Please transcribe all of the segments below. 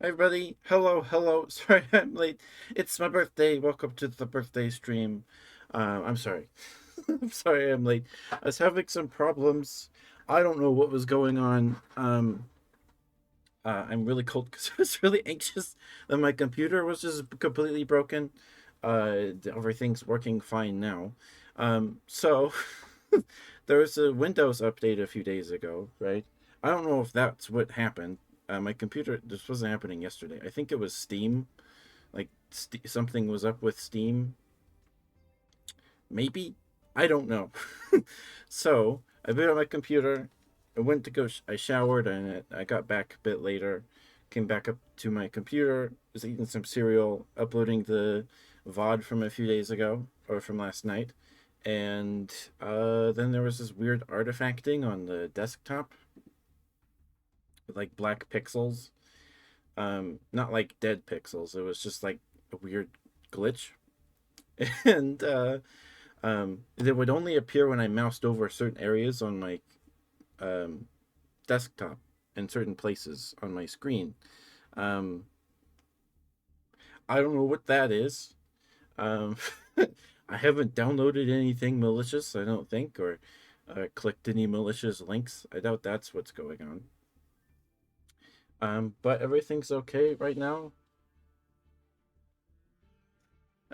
Hi, everybody. Hello. Sorry I'm late. It's my birthday. Welcome to the birthday stream. I'm sorry. I'm sorry I'm late. I was having some problems. I don't know what was going on. I'm really cold because I was really anxious that my computer was just completely broken. Everything's working fine now. So there was a Windows update a few days ago, right? I don't know if that's what happened. My computer, this wasn't happening yesterday. I think it was Steam. Like something was up with Steam. Maybe, I don't know. So I booted up my computer. I went to go. I showered and I got back a bit later. Came back up to my computer. Was eating some cereal, uploading the VOD from a few days ago or from last night, and then there was this weird artifacting on the desktop with like black pixels. Not like dead pixels. It was just like a weird glitch, and it would only appear when I moused over certain areas on my um, desktop in certain places on my screen. Um, I don't know what that is. Um, I haven't downloaded anything malicious, I don't think, or clicked any malicious links. I doubt that's what's going on. But everything's okay right now.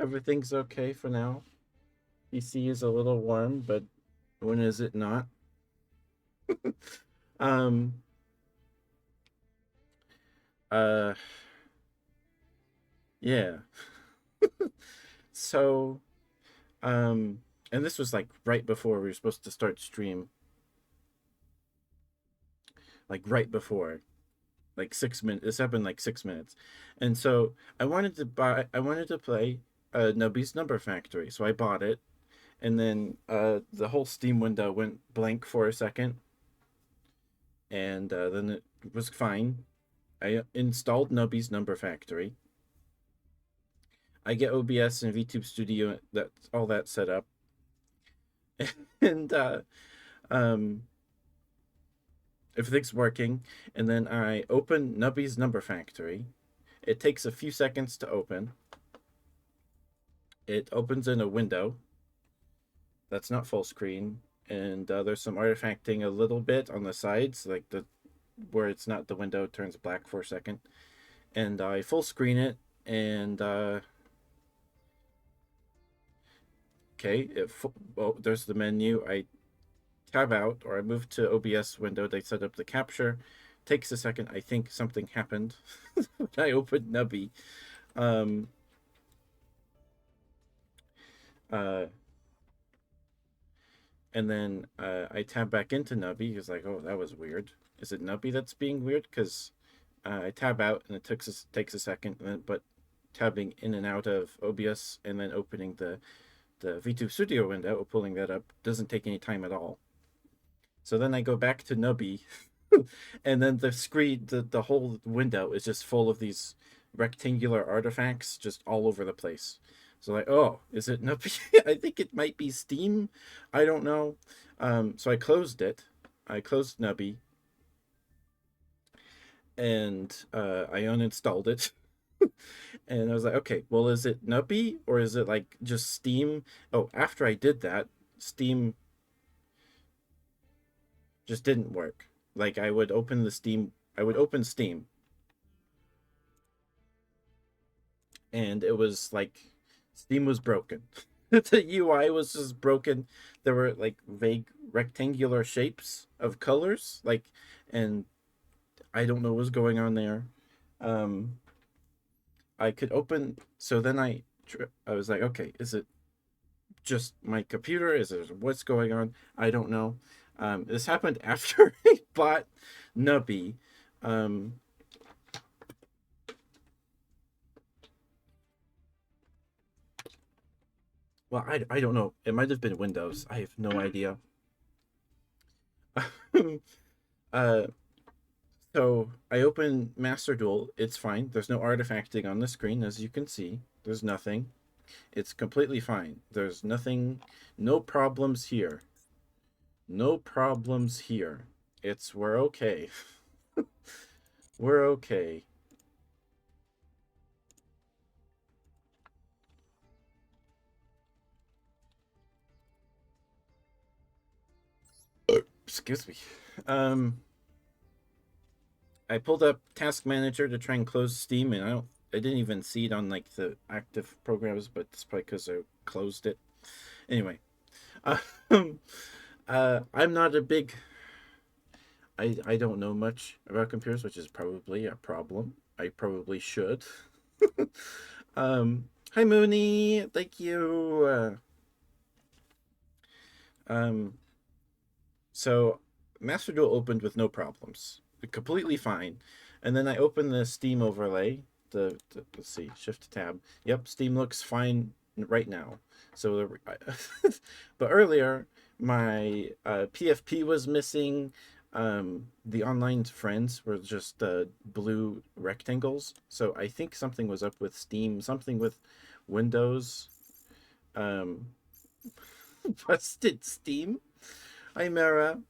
Everything's okay for now. PC is a little warm, but when is it not? Um, uh, yeah. So, um, and this was like right before we were supposed to start stream, like right before, like 6 minutes. This happened like 6 minutes, and so I wanted to play Nubby's Number Factory, so I bought it, and then the whole Steam window went blank for a second, and then it was fine. I installed Nubby's Number Factory. I get OBS and VTube Studio, that all that set up, and um, everything's working. And then I open Nubby's Number Factory. It takes a few seconds to open. It opens in a window that's not full screen, and there's some artifacting a little bit on the sides, like the where it's not the window turns black for a second. And I full screen it, and okay, oh, there's the menu. I tab out or I move to OBS window. They set up the capture. Takes a second. I think something happened when I opened Nubby. Um, uh, and then I tab back into Nubby. He's like, "Oh, that was weird. Is it Nubby that's being weird?" Because I tab out and it takes a second, but tabbing in and out of OBS and then opening the VTube Studio window, pulling that up, doesn't take any time at all. So then I go back to Nubby, and then the screen, the whole window is just full of these rectangular artifacts just all over the place. So like, oh, is it Nubby? I think it might be Steam. I don't know. So I closed it. I closed Nubby, and I uninstalled it. And I was like, okay, well, is it Nubby or is it like just Steam? Oh, after I did that, Steam just didn't work. Like I would open Steam, and it was like Steam was broken. The UI was just broken. There were like vague rectangular shapes of colors, like, and I don't know what was going on there. Um, I could open, so then I was like, okay, is it just my computer? Is it what's going on? I don't know. This happened after I bought Nubby. Um, well, I don't know. It might have been Windows. I have no idea. uh, so I open Master Duel. It's fine. There's no artifacting on the screen, as you can see. There's nothing. It's completely fine. There's nothing, no problems here. No problems here. We're okay. We're okay. excuse me. Um, I pulled up Task Manager to try and close Steam, and I didn't even see it on like the active programs, but it's probably because I closed it. Anyway, um, I'm not a big. I don't know much about computers, which is probably a problem. I probably should. Hi Mooney, thank you. Um, so Master Duel opened with no problems, completely fine, and then I opened the Steam overlay. Let's see, Shift Tab. Yep, Steam looks fine right now. So but earlier my PFP was missing. The online friends were just blue rectangles. So I think something was up with Steam, something with Windows. Um, busted Steam. Hi Mara.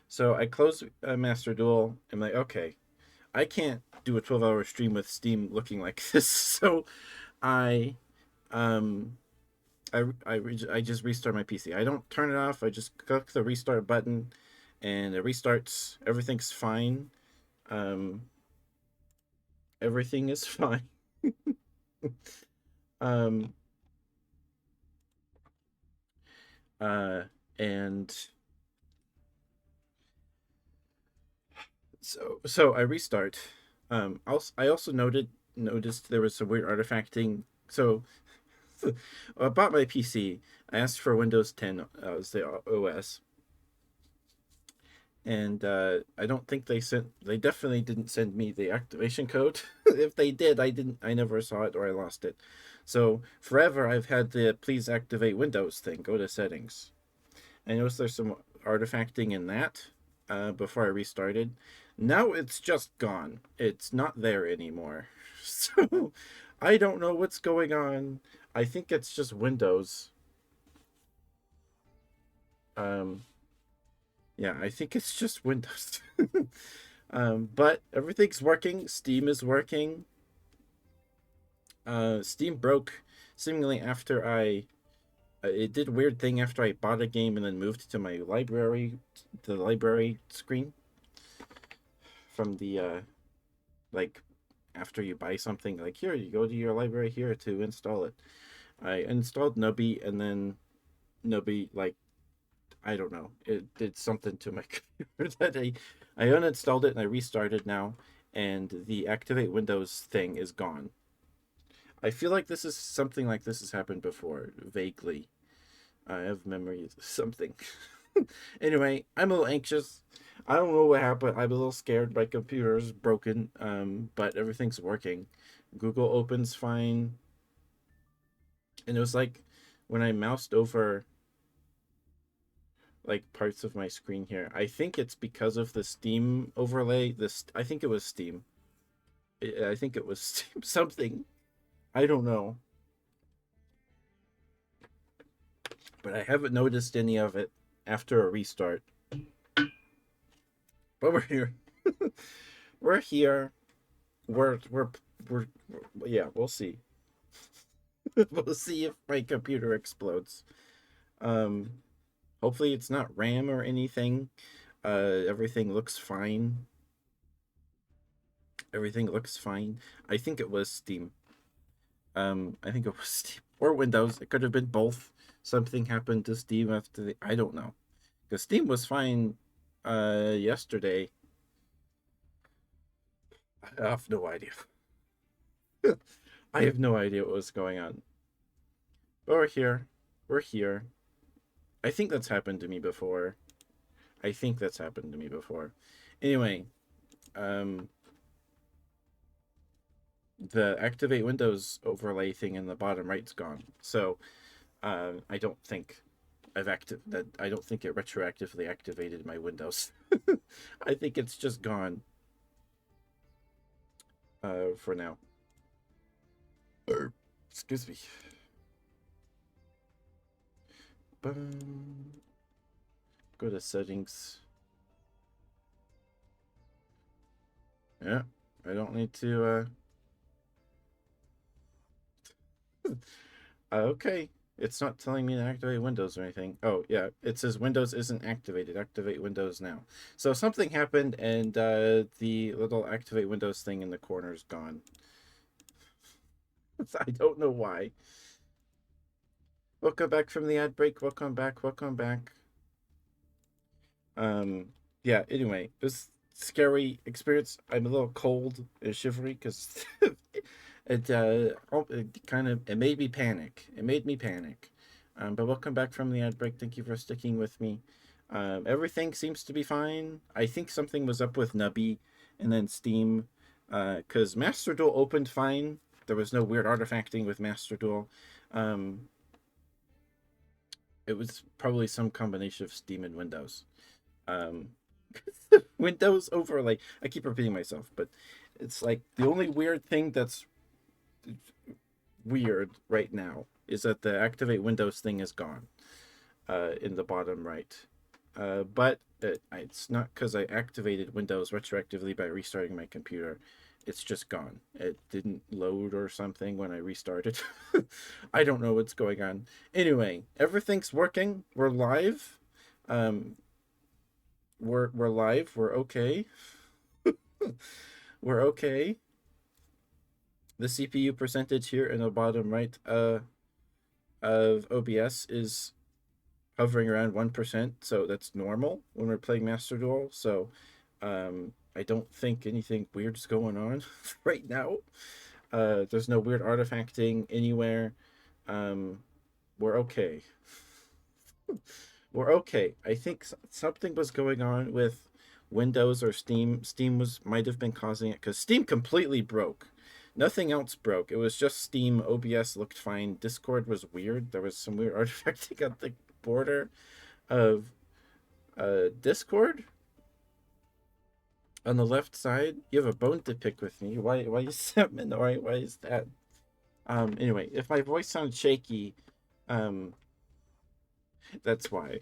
So I closed Master Duel. I'm like, okay, I can't do a 12-hour stream with Steam looking like this. So I um I just restart my PC. I don't turn it off. I just click the restart button, and it restarts. Everything's fine. Um, everything is fine. um, uh, and so I restart. I also noticed there was some weird artifacting. So I bought my PC. I asked for Windows 10 as the OS, and I don't think they sent. They definitely didn't send me the activation code. If they did, I didn't. I never saw it or I lost it. So forever, I've had the please activate Windows thing. Go to settings. I noticed there's some artifacting in that before I restarted. Now it's just gone. It's not there anymore. So I don't know what's going on. I think it's just Windows. Um, yeah, I think it's just Windows. But everything's working. Steam is working. Steam broke seemingly after it did a weird thing after I bought a game and then moved to my library, the library screen from the like after you buy something, like here you go to your library here to install it. I installed Nubi, and then Nubi, like, I don't know, it did something to my computer that I uninstalled it and I restarted now, and the activate Windows thing is gone. I feel like this is something like this has happened before, vaguely. I have memories of something. Anyway, I'm a little anxious. I don't know what happened. I'm a little scared. My computer's broken, but everything's working. Google opens fine. And it was like when I moused over like parts of my screen here. I think it's because of the Steam overlay. I think it was Steam. I think it was Steam something. I don't know. But I haven't noticed any of it after a restart. But we're here. We're here. We're yeah, we'll see. We'll see if my computer explodes. Um hopefully it's not RAM or anything. Everything looks fine. Everything looks fine. I think it was Steam. I think it was Steam or Windows. It could have been both. Something happened to Steam after I don't know. Because Steam was fine yesterday. I have no idea. I have no idea what was going on. But we're here. We're here. I think that's happened to me before. I think that's happened to me before. Anyway, um, the activate Windows overlay thing in the bottom right's gone. So I don't think I don't think it retroactively activated my Windows. I think it's just gone for now. Excuse me. Boom. Go to settings. Yeah, I don't need to. Okay. It's not telling me to activate Windows or anything. Oh, yeah. It says Windows isn't activated. Activate Windows now. So something happened, and the little activate Windows thing in the corner is gone. I don't know why. Welcome back from the ad break. Welcome back. Welcome back. Um, yeah, anyway, it was scary experience. I'm a little cold and shivery because it kind of it made me panic. It made me panic. But welcome back from the ad break. Thank you for sticking with me. Everything seems to be fine. I think something was up with Nubby and then Steam, because Master Duel opened fine. There was no weird artifacting with Master Duel. Um, it was probably some combination of Steam and Windows. Um, Windows overlay. I keep repeating myself, but it's like the only weird thing that's weird right now is that the activate Windows thing is gone in the bottom right. But it's not because I activated Windows retroactively by restarting my computer. It's just gone. It didn't load or something when I restarted. I don't know what's going on. Anyway, everything's working. We're live. Um, we're live. We're okay. We're okay. The CPU percentage here in the bottom right of OBS is hovering around 1%, so that's normal when we're playing Master Duel. So I don't think anything weird's going on right now. There's no weird artifacting anywhere. Um, we're okay. We're okay. I think something was going on with Windows or Steam. Steam was might have been causing it because Steam completely broke. Nothing else broke. It was just Steam. OBS looked fine. Discord was weird. There was some weird artifacting at the border of Discord on the left side. You have a bone to pick with me. Why is that Minori? Why is that? Anyway, if my voice sounds shaky, um that's why.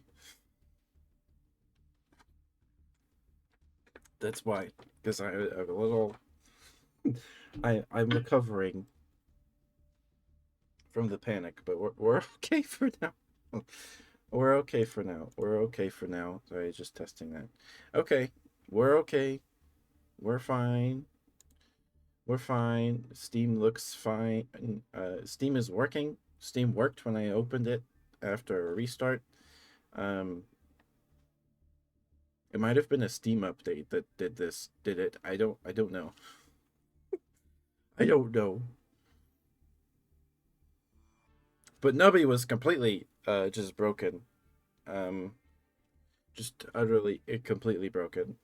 That's why. Because I'm a little I'm recovering from the panic, but we're okay for now. We're okay for now. We're okay for now. Sorry, just testing that. Okay. We're okay. We're fine. We're fine. Steam looks fine. Steam is working. Steam worked when I opened it after a restart. Um, it might have been a Steam update that did this. Did it? I don't know. I don't know. But Nubby was completely just broken. Um, just utterly, completely broken.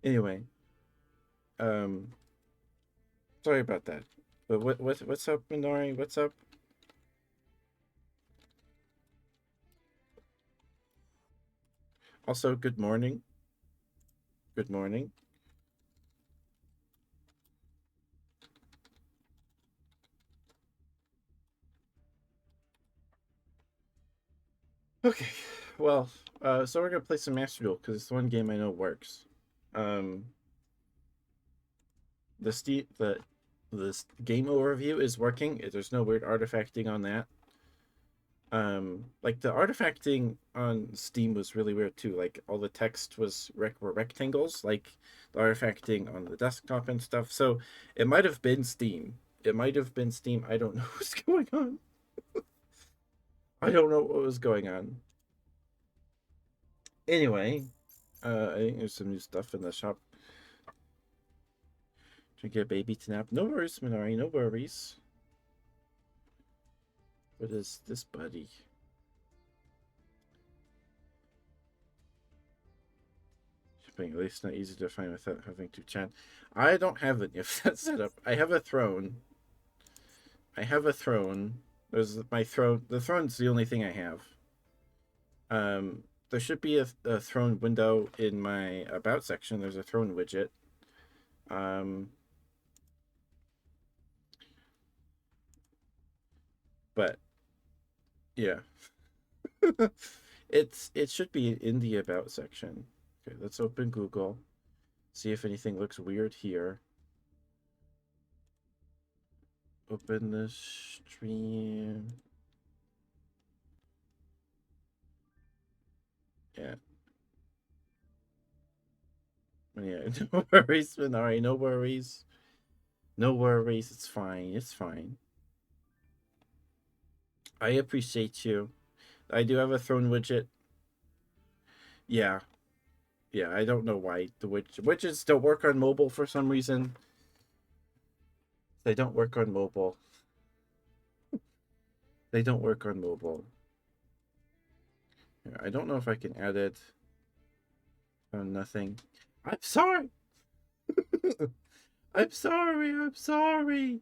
Anyway, um, sorry about that. But what's up, Minori? What's up? Also, good morning. Good morning. Okay, well, so we're gonna play some Master Duel because it's the one game I know works. Um, the this game overview is working. There's no weird artifacting on that. Like the artifacting on Steam was really weird too. Like all the text were rectangles, like the artifacting on the desktop and stuff. So it might have been Steam. It might have been Steam. I don't know what's going on. I don't know what was going on. Anyway, I think there's some new stuff in the shop. Trying to get a baby to nap. No worries, Minari. No worries. What is this, buddy? Shipping at least not easy to find without having to chat. I don't have any of that set up. I have a throne. I have a throne. There's my throne. The throne's the only thing I have. There should be a throne window in my about section. There's a throne widget. Um, but yeah, it should be in the about section. Okay, let's open Google. See if anything looks weird here. open the stream. Yeah. Yeah, no worries, Minari. No worries. No worries. It's fine. It's fine. I appreciate you. I do have a throne widget. Yeah. Yeah, I don't know why the widgets don't work on mobile for some reason. They don't work on mobile. They don't work on mobile. I don't know if I can add it. Oh, nothing. I'm sorry. I'm sorry. I'm sorry.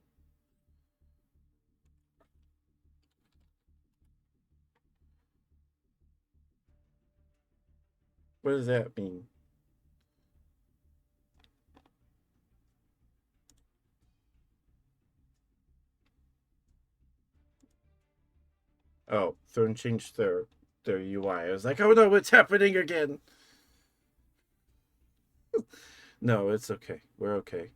What does that mean? Oh, Throne changed their UI. I was like, oh no, what's happening again? No, it's okay. We're okay.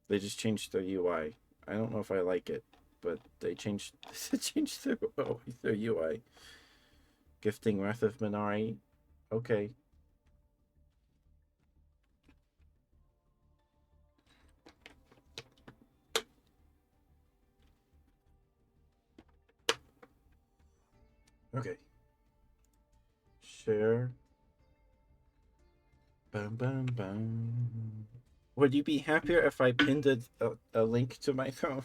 They just changed their UI. I don't know if I like it, but they changed changed their UI. Gifting Wrath of Minari. Okay. Okay. Share. Bum bum bum. Would you be happier if I pinned a link to my phone?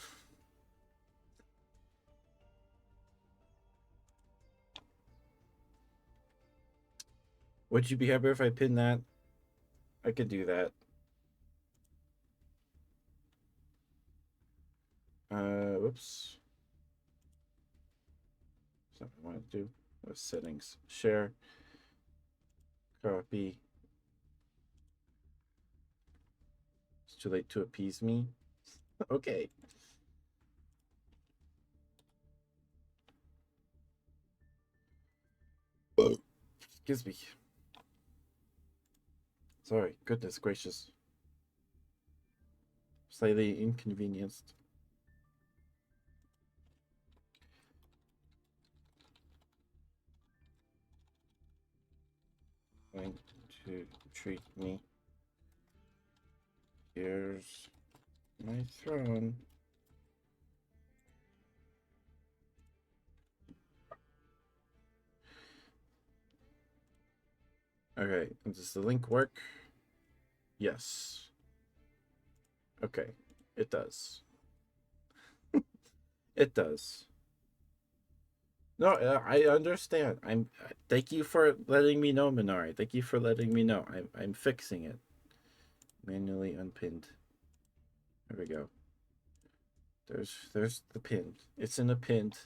Would you be happier if I pinned that? I could do that. Whoops. Something I want to do. Settings. Share. Copy. It's too late to appease me. Okay. Excuse me. Sorry. Goodness gracious. Slightly inconvenienced. Going to treat me. Here's my throne. Okay, does the link work? Yes. Okay, it does. It does. No, I understand. Thank you for letting me know, Minari. Thank you for letting me know. I'm fixing it. Manually unpinned. There we go. There's the pinned. It's in a pinned.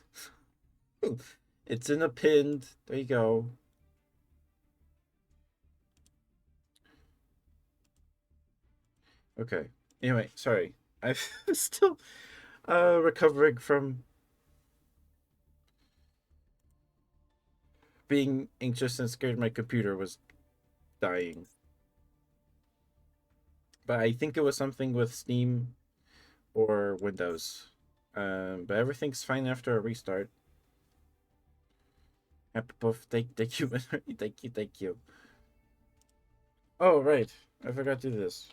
It's in a pinned. There you go. Okay. Anyway, sorry. I'm still recovering from being anxious and scared my computer was dying. But I think it was something with Steam or Windows. But everything's fine after a restart. Happy birthday, thank you, thank you, thank you. Oh right, I forgot to do this.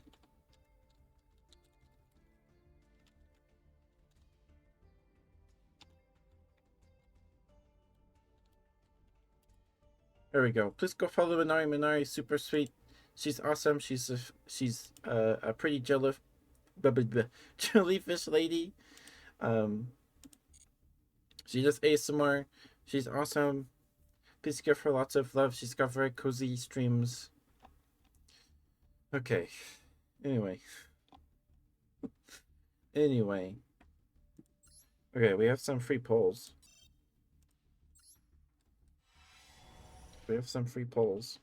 There we go. Please go follow Minari. Minari, super sweet. She's awesome. She's a pretty jellyfish lady. Um, she does ASMR. She's awesome. Please give her lots of love. She's got very cozy streams. Okay. Anyway. Anyway. Okay, we have some free polls. We have some free polls.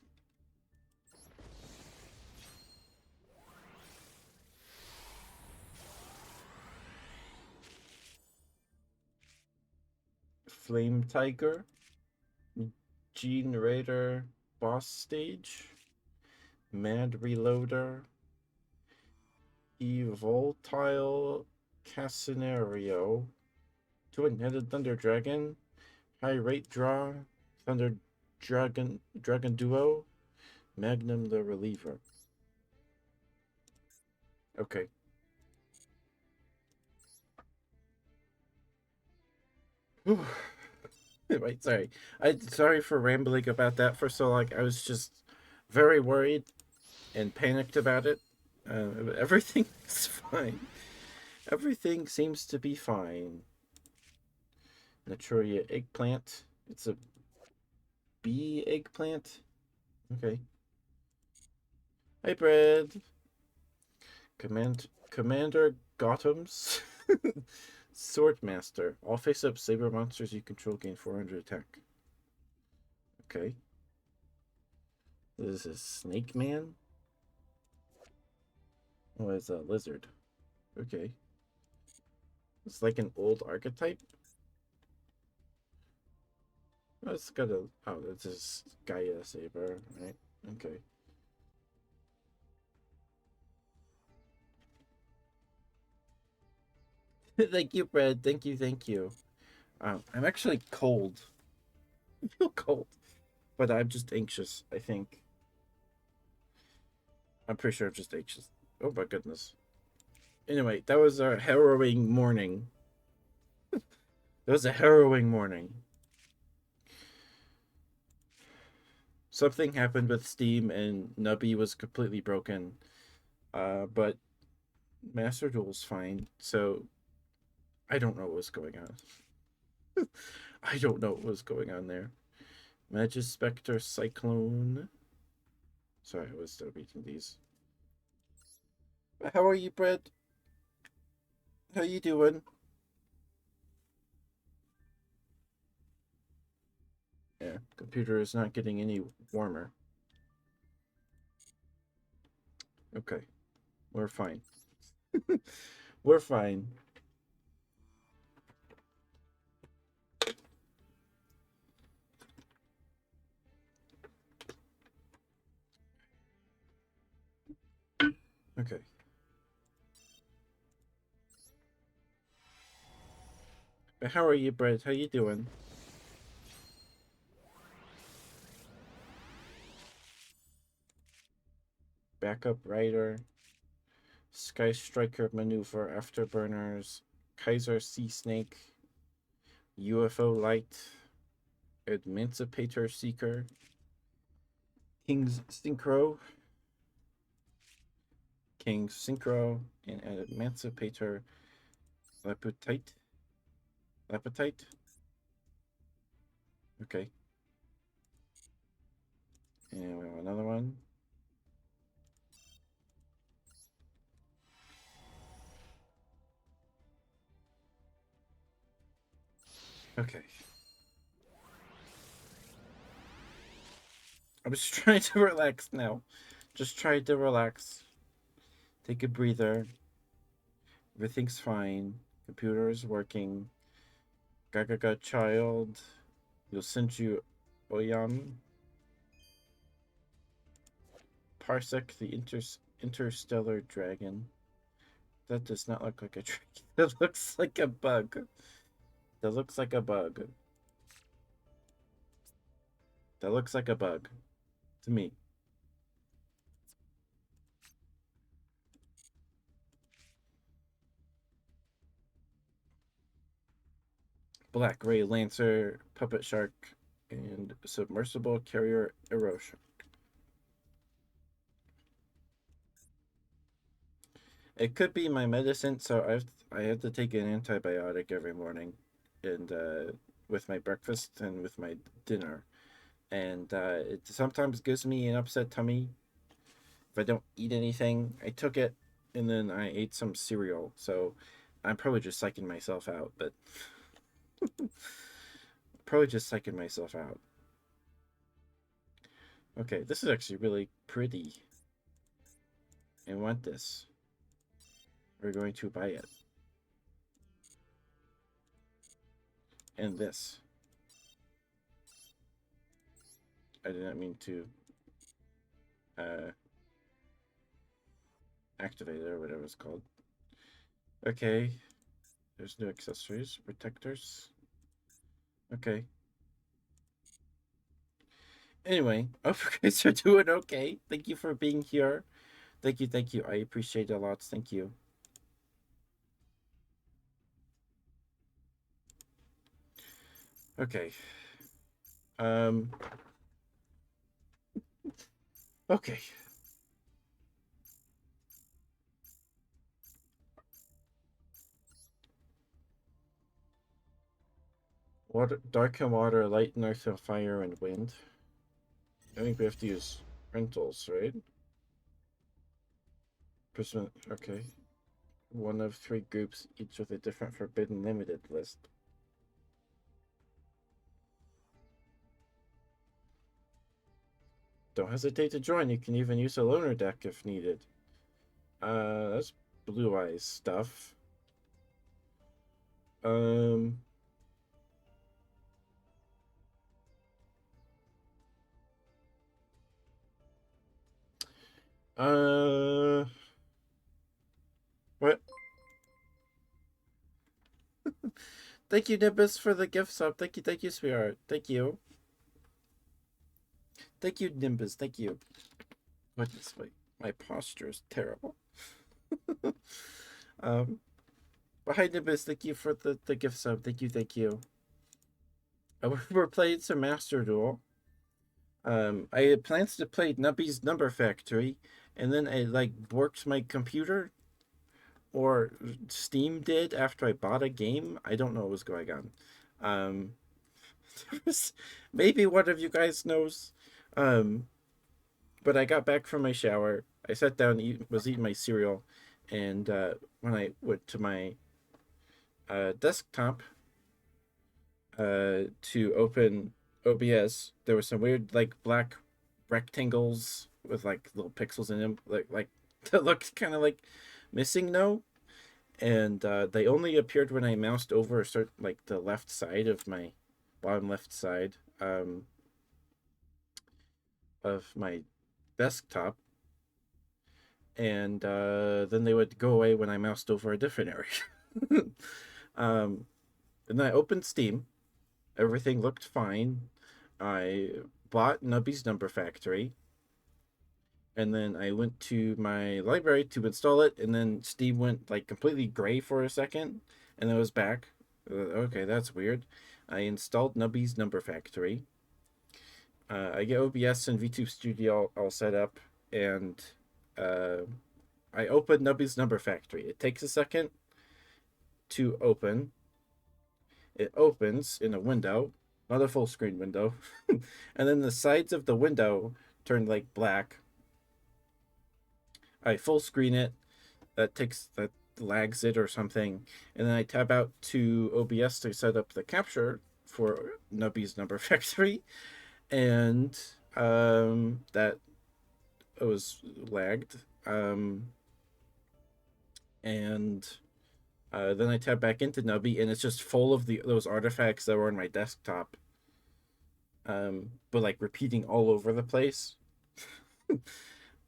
Flame Tiger, Gene Raider, Boss Stage, Mad Reloader, Evoltile, Casinario. Two-headed Thunder Dragon. High rate draw. Thunder Dragon Duo. Magnum the Reliever. Okay. Wait, sorry. Sorry for rambling about that for so long. I was just very worried and panicked about it. Everything's fine. Everything seems to be fine. Naturia eggplant. It's a bee eggplant. Okay. Hybrid. Commander Gotham's Swordmaster. All face-up saber monsters you control gain 400 attack. Okay. This is Snake Man. Oh, it's a lizard. Okay. It's like an old archetype. Oh, it's got a. Oh, it's just Gaia Saber, right? Okay. Thank you, Brad. Thank you, thank you. I'm actually cold. I feel cold, but I'm just anxious, I think. I'm pretty sure I'm just anxious. Oh my goodness. Anyway, that was a harrowing morning. It was a harrowing morning. Something happened with Steam and Nubby was completely broken. But Master Duel's fine. So I don't know what was going on. I don't know what was going on there. Magispector Cyclone. Sorry, I was still reading these. How are you, Brett? How you doing? Yeah, computer is not getting any warmer. Okay, we're fine. We're fine. Okay. How are you, Brett? How you doing? Backup Rider, Sky Striker Maneuver, Afterburners, Kaiser Sea Snake, UFO Light, Emancipator Seeker, King's Synchro, King's Synchro, and Emancipator Laputite. Laputite? Okay. And we have another one. Okay. I'm just trying to relax now. Just try to relax. Take a breather. Everything's fine. Computer is working. Gaga child. You'll send you Oyam. Parsec the interstellar dragon. That does not look like a dragon. That looks like a bug. That looks like a bug. That looks like a bug. To me. Black Ray Lancer, Puppet Shark, and Submersible Carrier Erosion. It could be my medicine, so I have to take an antibiotic every morning, and with my breakfast and with my dinner, and it sometimes gives me an upset tummy if I don't eat anything. I took it, and then I ate some cereal, so I'm probably just psyching myself out, but probably just psyching myself out. Okay, this is actually really pretty. I want this. We're going to buy it. And this. I did not mean to uh, activate it or whatever it's called. Okay. There's new accessories, protectors. Okay. Anyway, I hope you guys are doing okay. Thank you for being here. Thank you, thank you. I appreciate it a lot. Thank you. Okay. Um. Okay. Water, dark and water, light and earth and fire and wind. I think we have to use rentals, right? Percent. Okay. One of three groups, each with a different forbidden limited list. Don't hesitate to join. You can even use a loner deck if needed. That's blue eyes stuff. Um. Uh. What? Thank you, Nimbus, for the gift sub. Thank you, sweetheart. Thank you. Thank you, Nimbus. Thank you. Goodness, my posture is terrible. um, but hi, Nimbus. Thank you for the gift sub. Thank you, thank you. We're playing some Master Duel. I had plans to play Nubby's Number Factory, and then I like worked my computer, or Steam did after I bought a game. I don't know what was going on. Um, maybe one of you guys knows. Um, but I got back from my shower. I sat down, was eating my cereal, and when I went to my desktop to open OBS, there was some weird like black rectangles with like little pixels in them, like that looked kind of like missing no, and they only appeared when I moused over a certain like the left side of my bottom left side of my desktop, and then they would go away when I moused over a different area. um, and then I opened Steam. Everything looked fine. I bought Nubby's Number Factory, and then I went to my library to install it, and then Steam went like completely gray for a second, and then it was back. Okay, that's weird. I installed Nubby's Number Factory. I get OBS and VTube Studio all set up, and uh, I open Nubby's Number Factory. It takes a second to open. It opens in a window, not a full screen window, and then the sides of the window turn like black. I full screen it. That lags it or something, and then I tab out to OBS to set up the capture for Nubby's Number Factory, and that was lagged. And then I tab back into Nubby, and it's just full of those artifacts that were on my desktop, but like repeating all over the place.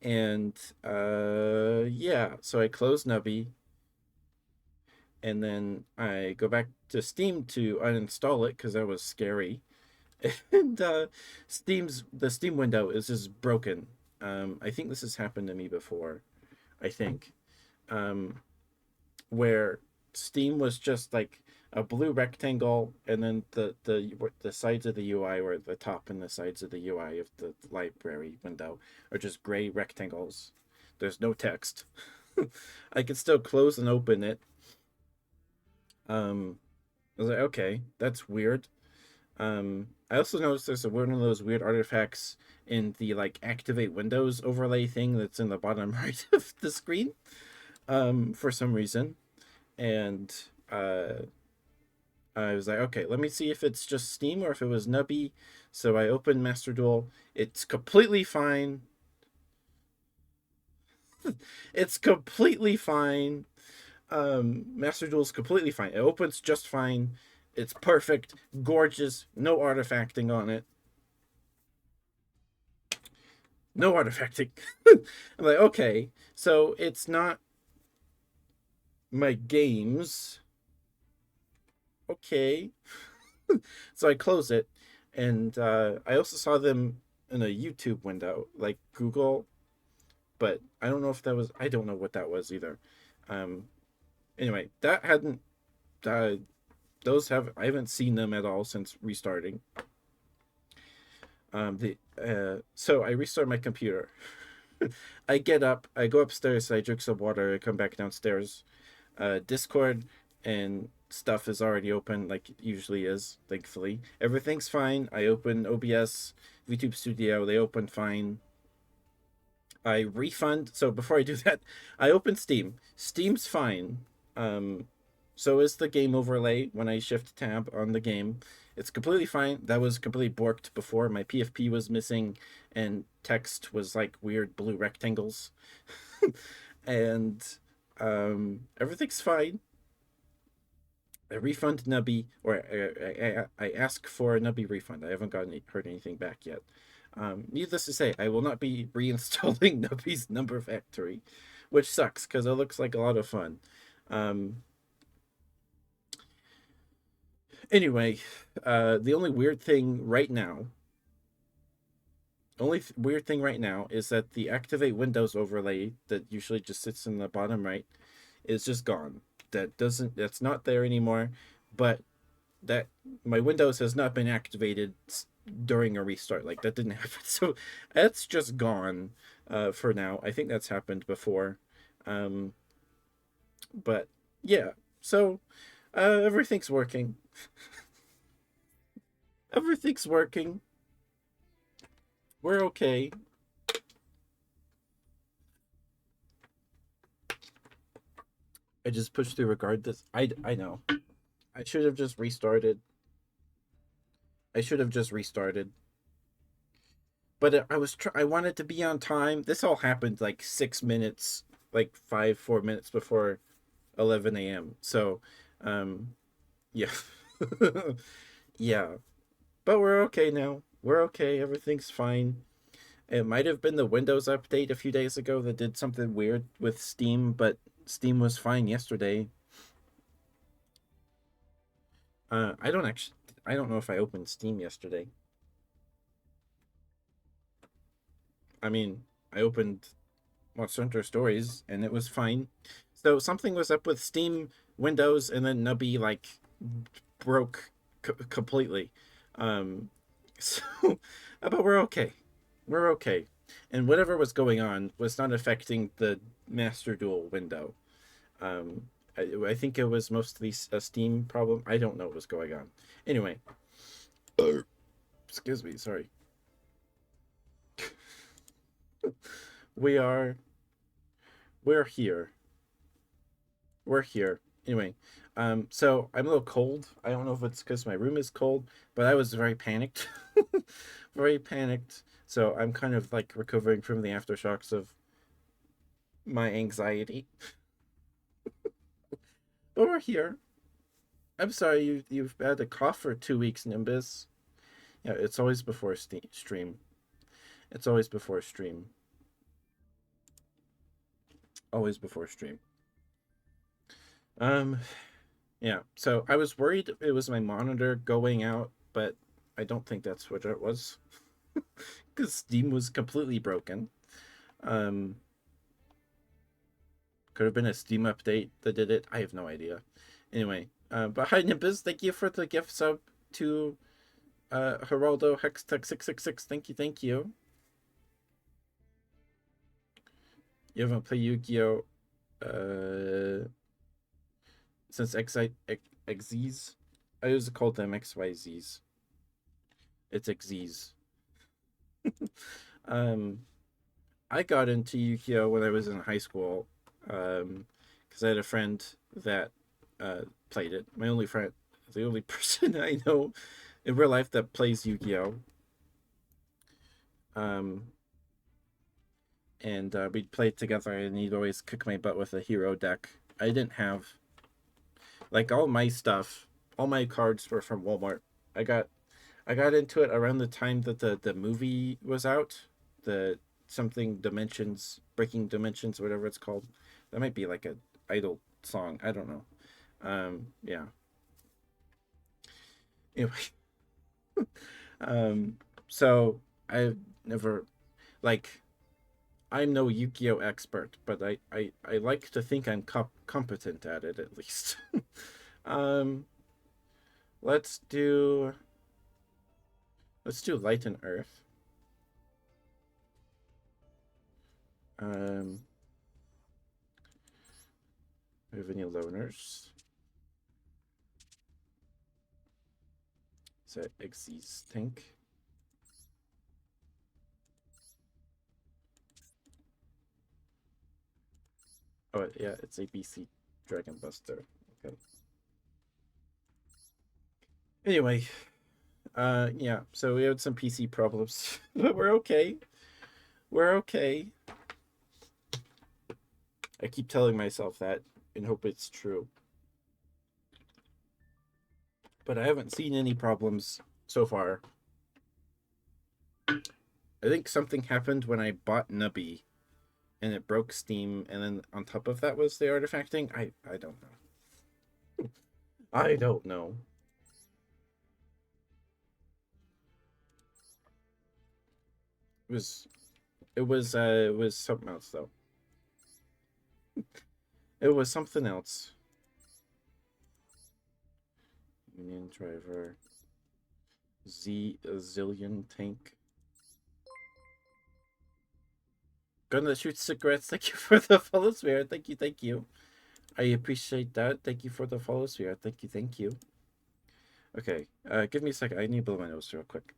And yeah, so I close Nubby, and then I go back to Steam to uninstall it because that was scary. And the Steam window is just broken. I think this has happened to me before. I think. Where Steam was just like a blue rectangle, and then the sides of the UI, or the top and the sides of the UI of the library window, are just gray rectangles. There's no text. I can still close and open it. I was like, okay, that's weird. I also noticed there's one of those weird artifacts in the like activate Windows overlay thing that's in the bottom right of the screen. For some reason, and I was like, okay, let me see if it's just Steam or if it was Nubby. So I opened Master Duel. It's completely fine. It's completely fine. Master Duel's completely fine. It opens just fine. It's perfect, gorgeous, no artifacting on it. No artifacting. I'm like, okay, so it's not my games. okay. So I close it, and I also saw them in a YouTube window, like Google, but I don't know if that was. I don't know what that was either. Um, anyway, that hadn't. Uh, those have I haven't seen them at all since restarting. The So I restart my computer. I get up, I go upstairs, I drink some water, I come back downstairs. Discord and stuff is already open, like it usually is, thankfully. Everything's fine. I open OBS, YouTube Studio, they open fine. I refund. So before I do that, I open Steam. Steam's fine. Um, so is the game overlay when I shift tab on the game. It's completely fine. That was completely borked before. My PFP was missing and text was like weird blue rectangles. And everything's fine. I refund Nubby, or I ask for a Nubby refund. I haven't heard anything back yet. Needless to say, I will not be reinstalling Nubby's Number Factory, which sucks because it looks like a lot of fun. Um, anyway, the only weird thing right now, weird thing right now is that the Activate Windows overlay that usually just sits in the bottom right is just gone. That's not there anymore. But that my Windows has not been activated during a restart. Like that didn't happen. So that's just gone for now. I think that's happened before. Um, but yeah, so everything's working. Everything's working. We're okay. I just pushed through regardless. I know. I should have just restarted. I should have just restarted. But I wanted to be on time. This all happened like 6 minutes, like 4 minutes before 11 a.m. So, um, yeah, yeah. But we're okay now. We're okay. Everything's fine. It might have been the Windows update a few days ago that did something weird with Steam, but Steam was fine yesterday. I don't know if I opened Steam yesterday. I mean, I opened Monster Hunter Stories and it was fine. So something was up with Steam, Windows, and then Nubby like broke completely. Um, so, but we're okay. We're okay. And whatever was going on was not affecting the Master Duel window. Um, I think it was mostly a Steam problem. I don't know what was going on. Anyway, excuse me. Sorry. We are. We're here. We're here. Anyway, so I'm a little cold. I don't know if it's because my room is cold, but I was very panicked. Very panicked. So I'm kind of like recovering from the aftershocks of my anxiety. But we're here. I'm sorry you've had a cough for 2 weeks, Nimbus. Yeah, it's always before stream. It's always before stream. Always before stream. Um, yeah. So I was worried it was my monitor going out, but I don't think that's what it was. Because Steam was completely broken. Um, could have been a Steam update that did it. I have no idea. Anyway, but hi Nimbus, thank you for the gift sub to Geraldo Hextech 666. Thank you, thank you. You haven't played Yu-Gi-Oh! Since XYZs. I used to call them XYZs. It's XZs. um, I got into Yu-Gi-Oh! When I was in high school, because I had a friend that played it. My only friend, the only person I know in real life that plays Yu-Gi-Oh! Um, and we'd play it together, and he'd always kick my butt with a hero deck. I didn't have like all my stuff. All my cards were from Walmart. I got I got into it around the time that the movie was out. The something dimensions, breaking dimensions, whatever it's called. That might be like a idol song. I don't know. Yeah. Anyway, um, so I've never like I'm no Yu-Gi-Oh expert, but I like to think I'm competent at it at least. um, let's do Light and Earth. Um, we have any loners? Is that Xyz tank? Oh yeah, it's a BC Dragon Buster. Okay. Anyway, yeah. So we had some PC problems, but we're okay. We're okay. I keep telling myself that and hope it's true. But I haven't seen any problems so far. I think something happened when I bought Nubby and it broke Steam, and then on top of that was the artifacting. I don't know. I don't know. It was it was something else though. It was something else. Union driver. Zillion tank. Gonna shoot cigarettes. Thank you for the follow, Spirit. Thank you, thank you. I appreciate that. Thank you for the follow, Spirit. Thank you, thank you. Okay, give me a second. I need to blow my nose real quick.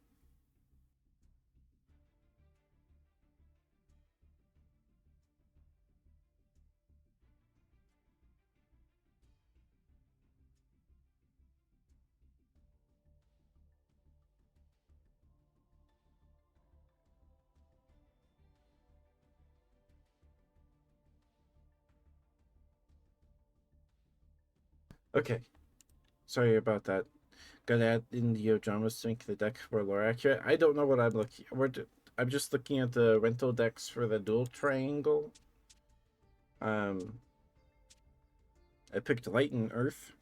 Okay, sorry about that. Gotta add in the drama to make the deck more lore accurate. I don't know what I'm looking. I'm just looking at the rental decks for the dual triangle. Um, I picked Light and Earth.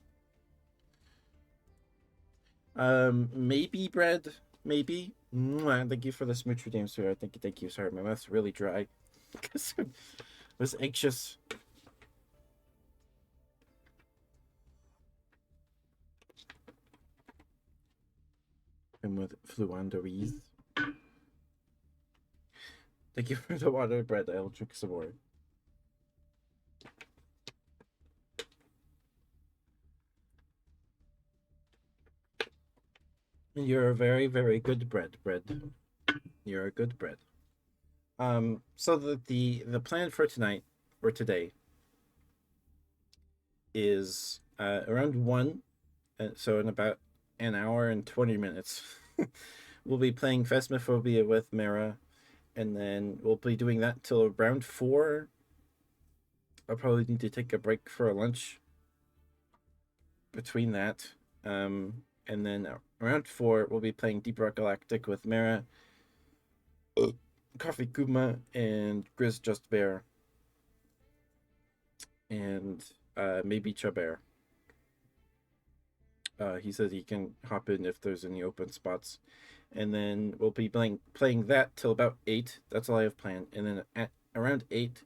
Maybe bread. Maybe. Mwah, thank you for the smoocher damn sir. Thank you. Sorry, my mouth's really dry because I was anxious. And with Fluanderies. Thank you for the water bread. I'll drink some more. You're a very, very good bread. You're a good bread. So the plan for tonight or today is around 1, so in about an hour and 20 minutes, we'll be playing Phasmophobia with Mara, and then we'll be doing that till around 4. I'll probably need to take a break for a lunch between that. And then around 4, we'll be playing Deep Rock Galactic with Mara, Coffee Kuma, and Grizz Just Bear, and maybe Chabear. He says he can hop in if there's any open spots. And then we'll be playing that till about 8. That's all I have planned. And then at around 8,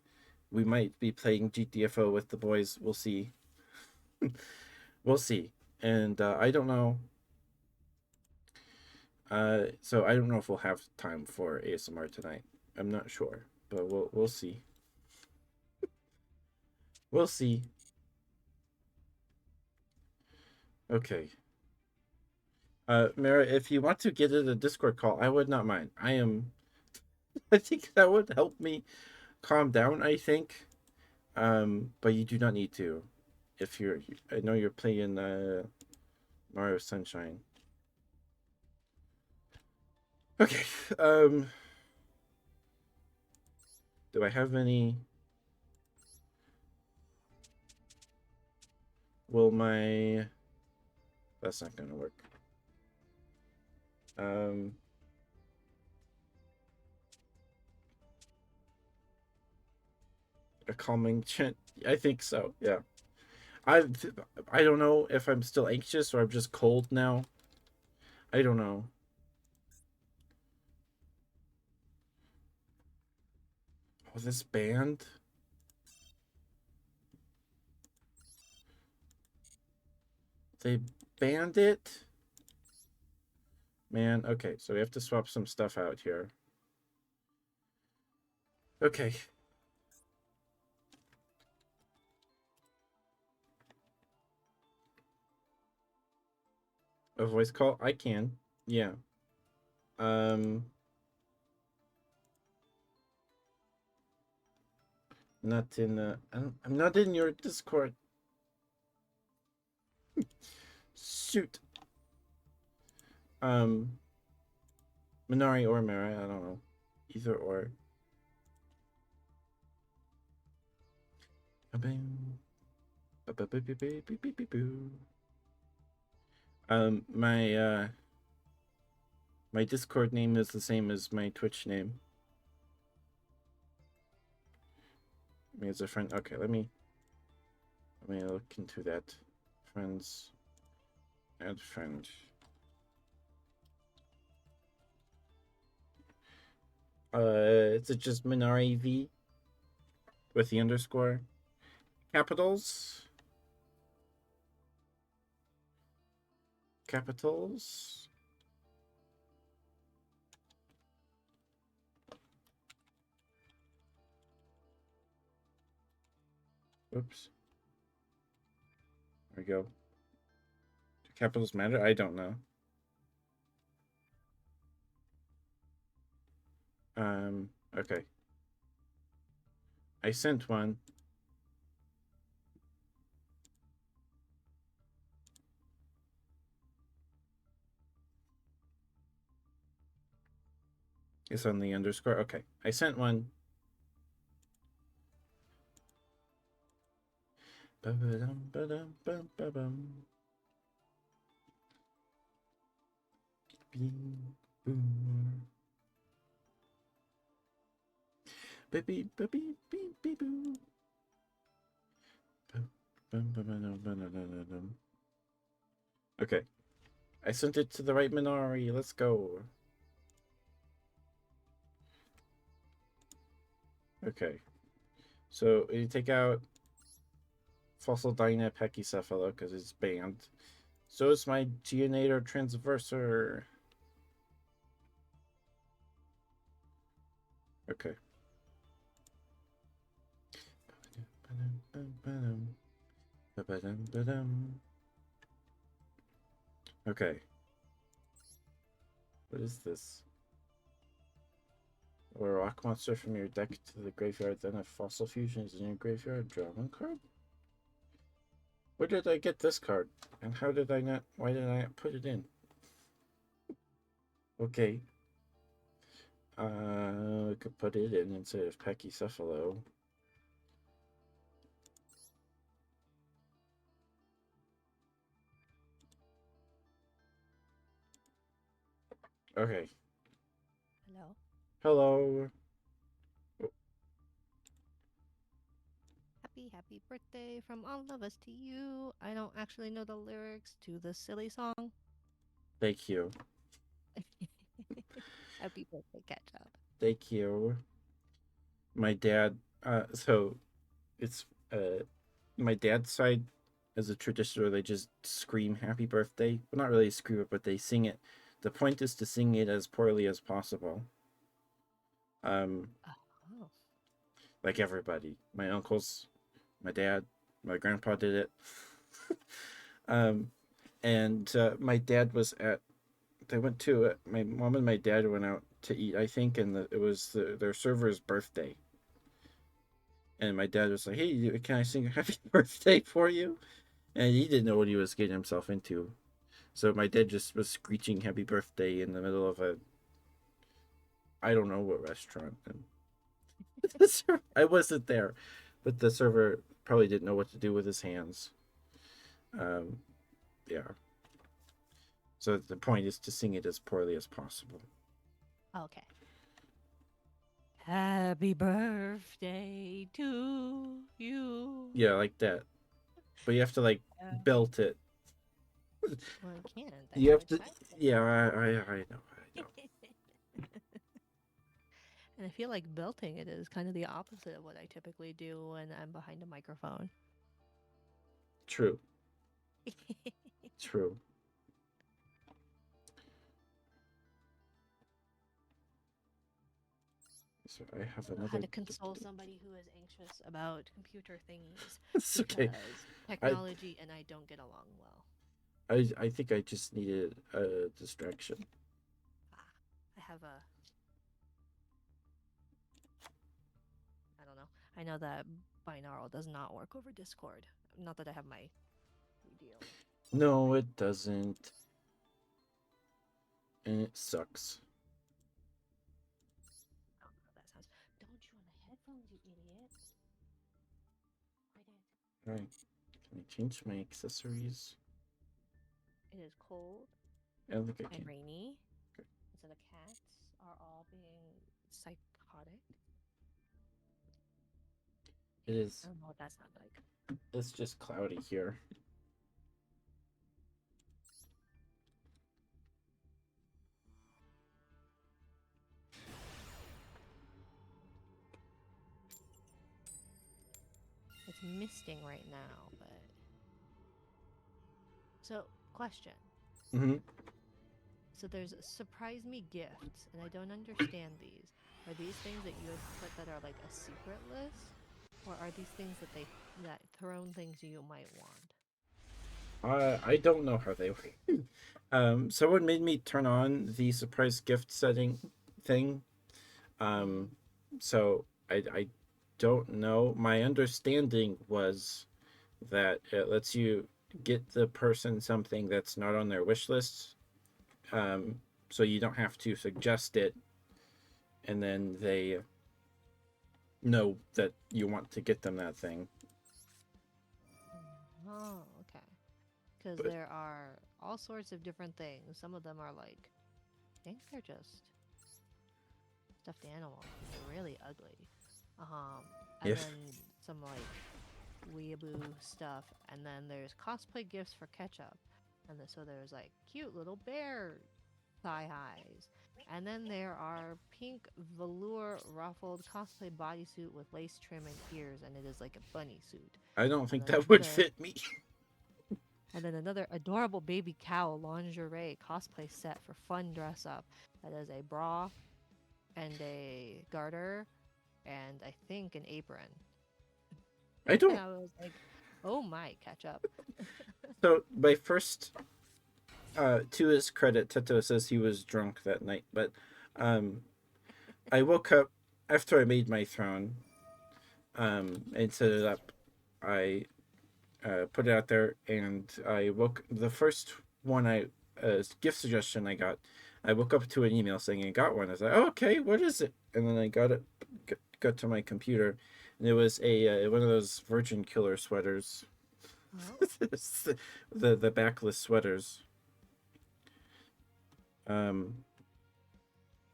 we might be playing GTFO with the boys. We'll see. We'll see. And I don't know. So I don't know if we'll have time for ASMR tonight. I'm not sure, but we'll see. We'll see. Okay. Mara, if you want to get in a Discord call, I would not mind. I think that would help me calm down, I think. But you do not need to. If you're, I know you're playing Mario Sunshine. Okay. Um, do I have any? Will my? That's not gonna work. Um, a calming chant. I think so. Yeah. I I don't know if I'm still anxious or I'm just cold now. I don't know. Oh, this band. They banned it. Man, okay, so we have to swap some stuff out here. Okay. A voice call? I can. Yeah. Um not in I'm not in your Discord. Shoot. Um Minari or Mara, I don't know. Either or. My my Discord name is the same as my Twitch name. Me as a friend. Okay, let me look into that. Friends. Add friend. Is it just Minari V with the underscore? Capitals? Capitals? Oops. There we go. Do capitals matter? I don't know. Okay. I sent one. It's on the underscore. Okay. I sent one. Baby, baby, baby, baby. Okay. I sent it to the right Minari. Let's go. Okay. So you take out Fossil Dyna Pachycephalo because it's banned. So is my Geonator Transverser. Okay. Okay. What is this? Or a rock monster from your deck to the graveyard, then a fossil fusion is in your graveyard. Draw one card. Where did I get this card? And how did I not? Why did I not put it in? Okay. I could put it in instead of Pachycephalo. Okay. Hello. Hello. Happy birthday from all of us to you. I don't actually know the lyrics to the silly song. Thank you. Happy birthday, catch up. Thank you. My dad. So it's my dad's side is a tradition where they just scream "Happy Birthday." Well, not really scream it, but they sing it. The point is to sing it as poorly as possible. Um, Oh. like everybody. My uncles, my dad, my grandpa did it. um, and my dad was at. They went to my mom and my dad went out to eat, I think, and it was their server's birthday. And my dad was like, "Hey, can I sing Happy Birthday for you?" And he didn't know what he was getting himself into. So my dad just was screeching "Happy Birthday" in the middle of a I don't know what restaurant. And I wasn't there, but the server probably didn't know what to do with his hands. Um, yeah. So the point is to sing it as poorly as possible. Okay. Happy birthday to you. Yeah, like that. But you have to like Uh, belt it. Well, I can't. I You have have to. expansion. Yeah, I know. I know. And I feel like belting it is kind of the opposite of what I typically do when I'm behind a microphone. True. True. So I I have don't know how another. to console somebody who is anxious about computer thingies It's okay. because I technology and I don't get along well. I think I just needed a distraction. Ah, I have a, I don't know. I know that binaural does not work over Discord. Not that I have my deal open No, right it doesn't, and it sucks. now. I don't know how that sounds. Don't chew on the headphones, you idiot. Quiet it. All right. Can I change my accessories? It is cold I don't think I and can. rainy, Okay. so the cats are all being psychotic. It I is. don't know what that sounds like. It's just cloudy here. It's misting right now, but so question. Hmm. So there's surprise me gifts, and I don't understand these. Are these things that you have put that are like a secret list, or are these things that they that thrown things you might want? I don't know how they work. Someone made me turn on the surprise gift setting thing. Mm. Um, so I don't know. My understanding was that it lets you get the person something that's not on their wish list. Um, so you don't have to suggest it, and then they know that you want to get them that thing. Oh, okay. Because But there are all sorts of different things. Some of them are like, I think they're just stuffed animals, and they're really ugly. And if then some like weeaboo stuff, and then there's cosplay gifts for ketchup, and so there's like cute little bear thigh highs, and then there are pink velour ruffled cosplay bodysuit with lace trim and ears, and it is like a bunny suit, I don't and think then that would another. fit me. And then another adorable baby cow lingerie cosplay set for fun dress up. That is a bra and a garter and I think an apron. I And don't. I was like, oh my, catch up. So my first, to his credit, Teto says he was drunk that night, but um, I woke up after I made my throne, and set it up. I put it out there, and I woke the first one I gift suggestion I got. I woke up to an email saying I got one. I was like, oh, okay, what is it? And then I got it, got to my computer, and it was a one of those Virgin Killer sweaters, Oh. the backless sweaters. Um,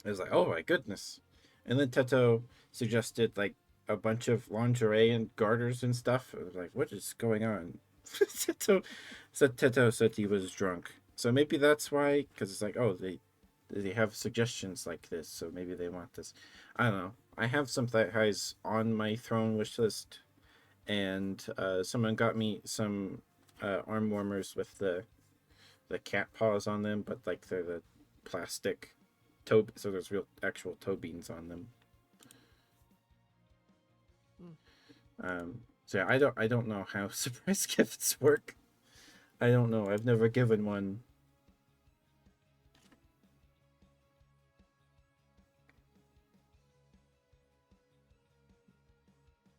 I was like, oh my goodness. And then Teto suggested like a bunch of lingerie and garters and stuff. I was like, what is going on? Teto said he was drunk. So maybe that's why, because it's like, oh, they have suggestions like this, so maybe they want this. I don't know. I have some thigh highs on my throne wish list, and someone got me some arm warmers with the cat paws on them, but like they're the plastic toe, so there's real actual toe beans on them. Mm. So yeah, I don't know how surprise gifts work. I don't know. I've never given one.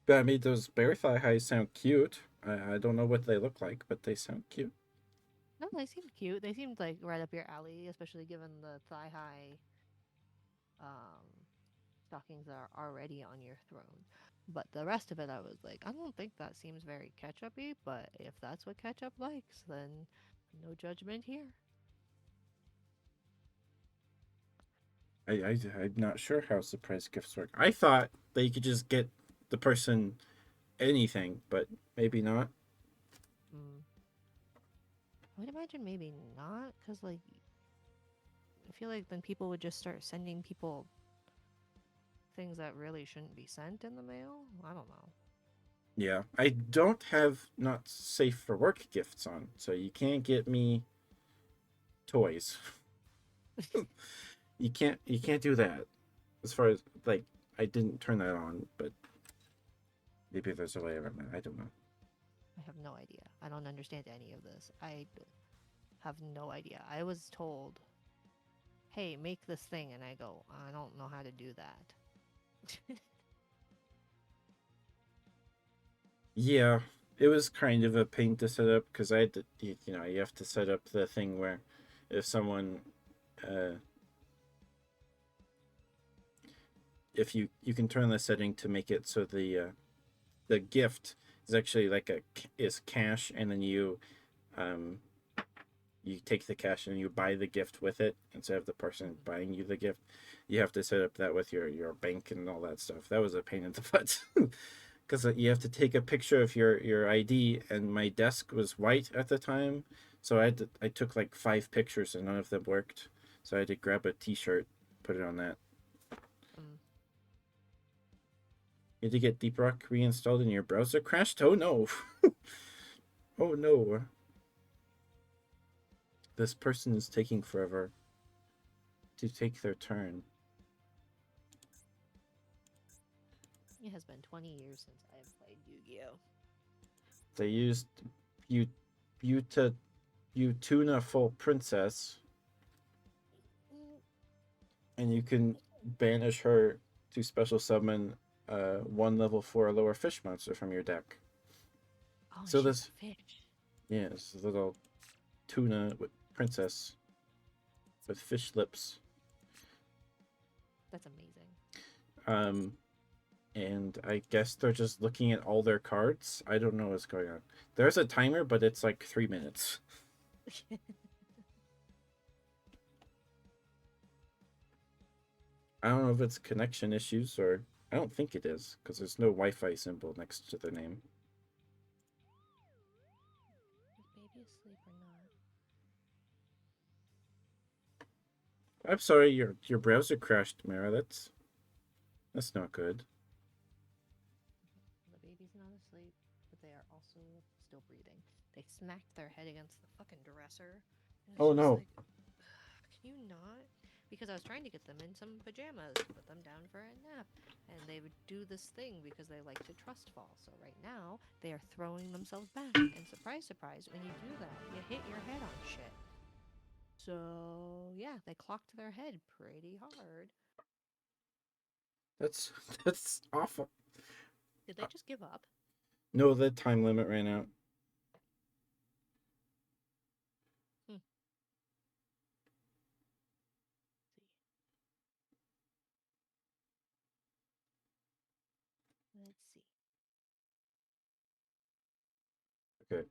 But I mean, those bear thigh highs sound cute. I don't know what they look like, but they sound cute. No, they seemed cute. They seemed like right up your alley, especially given the thigh high um, stockings that are already on your throne. But the rest of it, I was like, I don't think that seems very ketchupy. But if that's what ketchup likes, then no judgment here. I'm not sure how surprise gifts work. I thought that you could just get the person anything, but maybe not. Mm. I would imagine maybe not, because like I feel like then people would just start sending people things that really shouldn't be sent in the mail. I don't know. Yeah, I don't have not safe for work gifts on, so you can't get me toys. You can't do that. As far as like, I didn't turn that on, but maybe there's a way around it. I don't know. I have no idea. I don't understand any of this. I have no idea. I was told, "Hey, make this thing," and I go, "I don't know how to do that." Yeah, it was kind of a pain to set up because I had to, you have to set up the thing where if someone, uh, if you can turn the setting to make it so the gift is actually like a is cash, and then um you take the cash and you buy the gift with it instead of the person Mhm. buying you the gift. You have to set up that with your bank and all that stuff. That was a pain in the butt. Because you have to take a picture of your ID, and my desk was white at the time, so I took like 5 pictures and none of them worked. So I had to grab a T-shirt, put it on that. Mm. You had to get Deep Rock reinstalled and your browser crashed. Oh no! Oh no! This person is taking forever to take their turn. It has been 20 years since I have played Yu-Gi-Oh. They used Bu- Buta Butuna Full Princess, Mm. and you can banish her to special summon one level 4 lower fish monster from your deck. Oh, So she's this, a fish. yeah, this little tuna with princess with fish lips. That's amazing. Um, and I guess they're just looking at all their cards. I don't know what's going on. There's a timer, but it's like 3 minutes. I don't know if it's connection issues or I don't think it is because there's no Wi-Fi symbol next to the name. Is baby asleep or not? I'm sorry, your browser crashed, Mara. That's not good. The baby's not asleep, but they are also still breathing. They smacked their head against the fucking dresser, and it's Oh just no. like, can you not? Because I was trying to get them in some pajamas to put them down for a nap, and they would do this thing because they like to trust fall. So right now, they are throwing themselves back, and surprise, surprise, when you do that, you hit your head on shit. So yeah, they clocked their head pretty hard. That's that's awful. Did Uh, they just give up? no, the time limit ran out. Hmm. Let's see. Okay.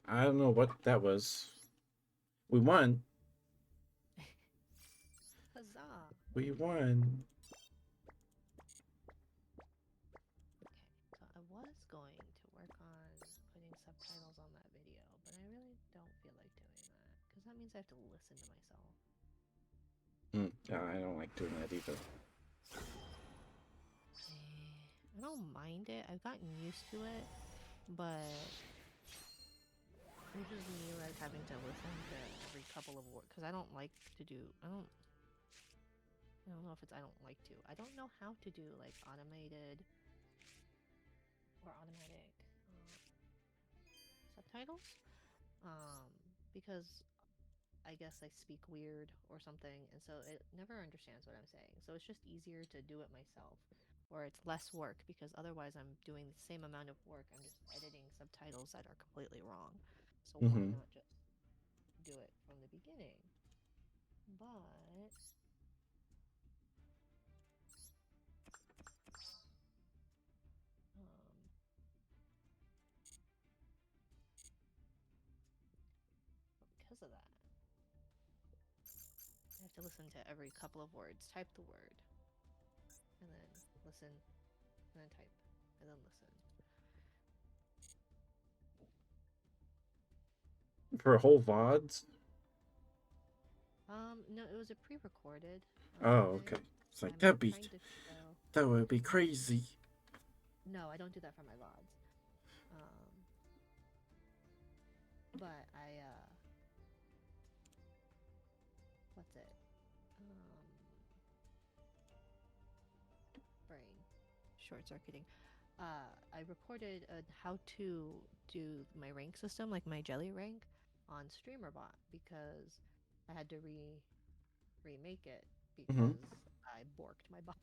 I don't know what that was. We won. Huzzah! We won. Okay, so I was going to work on putting subtitles on that video, but I really don't feel like doing that because that means I have to listen to myself. Yeah, I don't like doing that either. I don't mind it. I've gotten used to it, but this is me like having to listen to every couple of words because I don't like to do. I don't know if it's I don't like to. I don't know how to do like automated or automatic uh, subtitles. Um, because I guess I speak weird or something, and so it never understands what I'm saying. So it's just easier to do it myself, or it's less work because otherwise I'm doing the same amount of work. I'm just editing subtitles that are completely wrong. So why Mm-hmm. not just do it from the beginning? But um, because of that, I have to listen to every couple of words, type the word, and then listen, and then type, and then listen. For whole VODs? No, it was a pre-recorded. Oh, okay. It's like I'm that'd be trying to show. that would be crazy. No, I don't do that for my VODs. Um, but what's it? Um, brain, short circuiting. I recorded how to do my rank system, like my jelly rank, on StreamerBot because I had to remake it Hmm. because I borked my bot.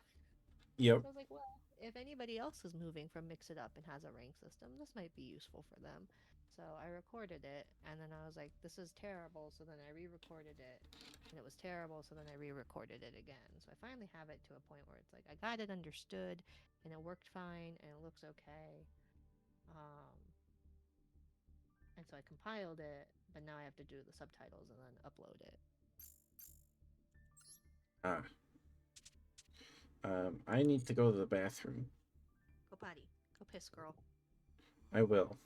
Yep. So I was like, well, if anybody else is moving from Mix It Up and has a rank system, this might be useful for them. So I recorded it, and then I was like, this is terrible. So then I re-recorded it, and it was terrible. So then I re-recorded it again. So I finally have it to a point where it's like I got it understood, and it worked fine, and it looks okay. Um, and so I compiled it, but now I have to do the subtitles and then upload it. Ah. I need to go to the bathroom. Go potty. Go piss, girl. I will.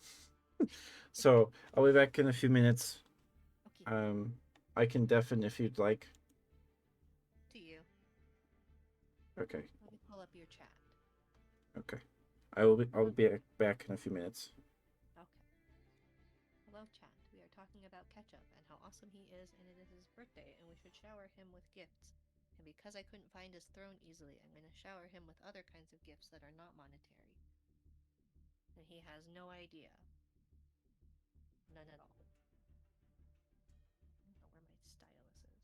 So I'll be back in a few minutes. Okay. Um, I can deafen if you'd like. To you. Okay. Let me pull up your chat. Okay. I'll be back in a few minutes. Okay. Hello, chat. We are talking about Ketchup and how awesome he is, and it is his birthday, and we should shower him with gifts. And because I couldn't find his throne easily, I'm going to shower him with other kinds of gifts that are not monetary. And he has no idea. None at all. I don't know where my stylus is.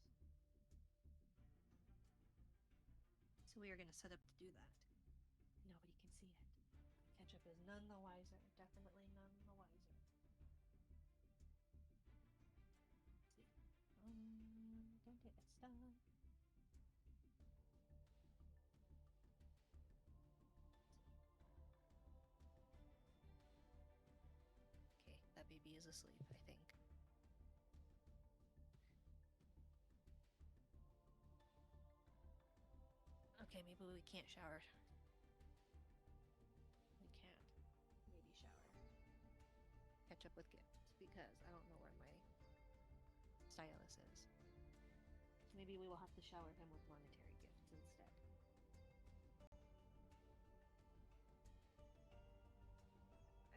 So we are going to set up to do that. Nobody can see it. Ketchup is none the wiser. Definitely none the wiser. Let's see. Don't get stuck. Okay, that baby is asleep, I think. Okay, maybe we can't shower. We can't maybe shower. Catch up with gifts because I don't know where my stylus is. So maybe we will have to shower him with monetary gifts instead.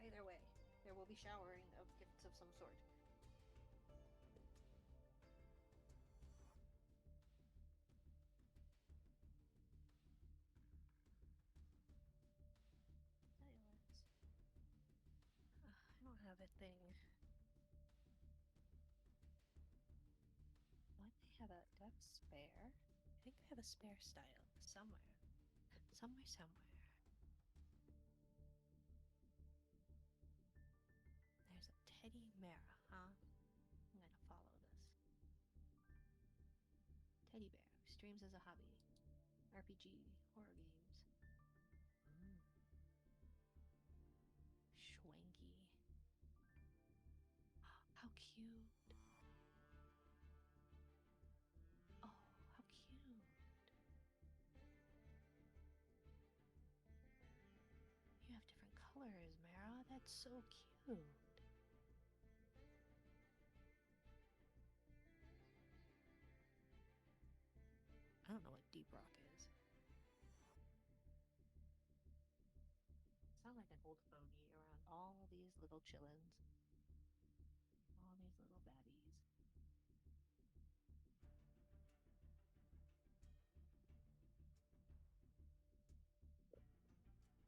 Either way, there will be showering of gifts of some sort. Stylus. I don't have a thing. What? I have a. Do I have a spare? I think I have a spare stylus somewhere. Somewhere. There's a Teddy Mara, huh? I'm gonna follow this. Teddy Bear, who streams as a hobby. RPG, horror games. Mm. Schwanky. How cute. Oh, how cute. You have different colors, Mara. That's so cute. I don't know what deep rock is. Sound like an old fogey around all these little chillins. All these little babbies.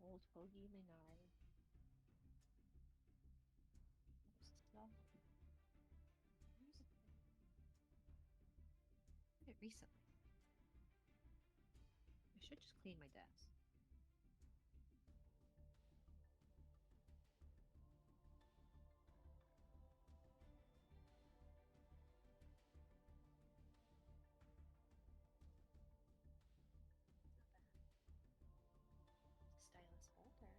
Old fogey Maynard. Stuff. Where's it? I did it recently. I should just clean my desk. Not bad. It's a stylus holder.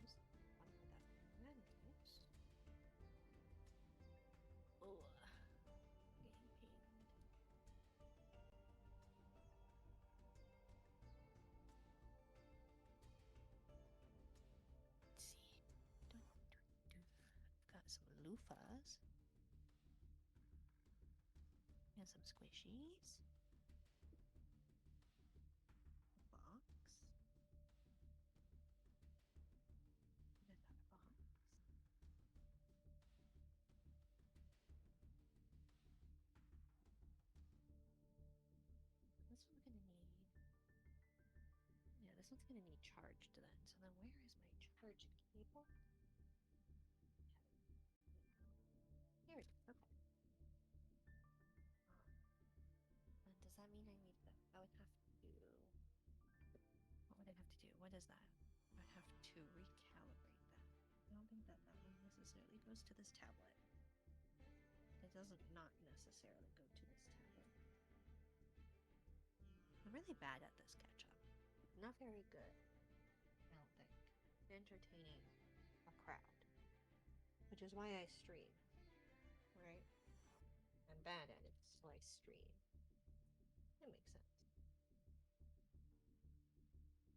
Just wondering what that magnet is. loofahs. And some squishies. A box. Another box. This one's gonna need. Yeah, this one's gonna need charged then. So then where is my charge cable? Here it is. Okay. Then does that mean I need that? I would have to. What would I have to do? What is that? I'd have to recalibrate that. I don't think that one necessarily goes to this tablet. It doesn't not necessarily go to this tablet. I'm really bad at this catch-up. Not very good, I don't think. Entertaining a crowd. Which is why I stream. Right? I'm bad at it, so I stream. It makes sense.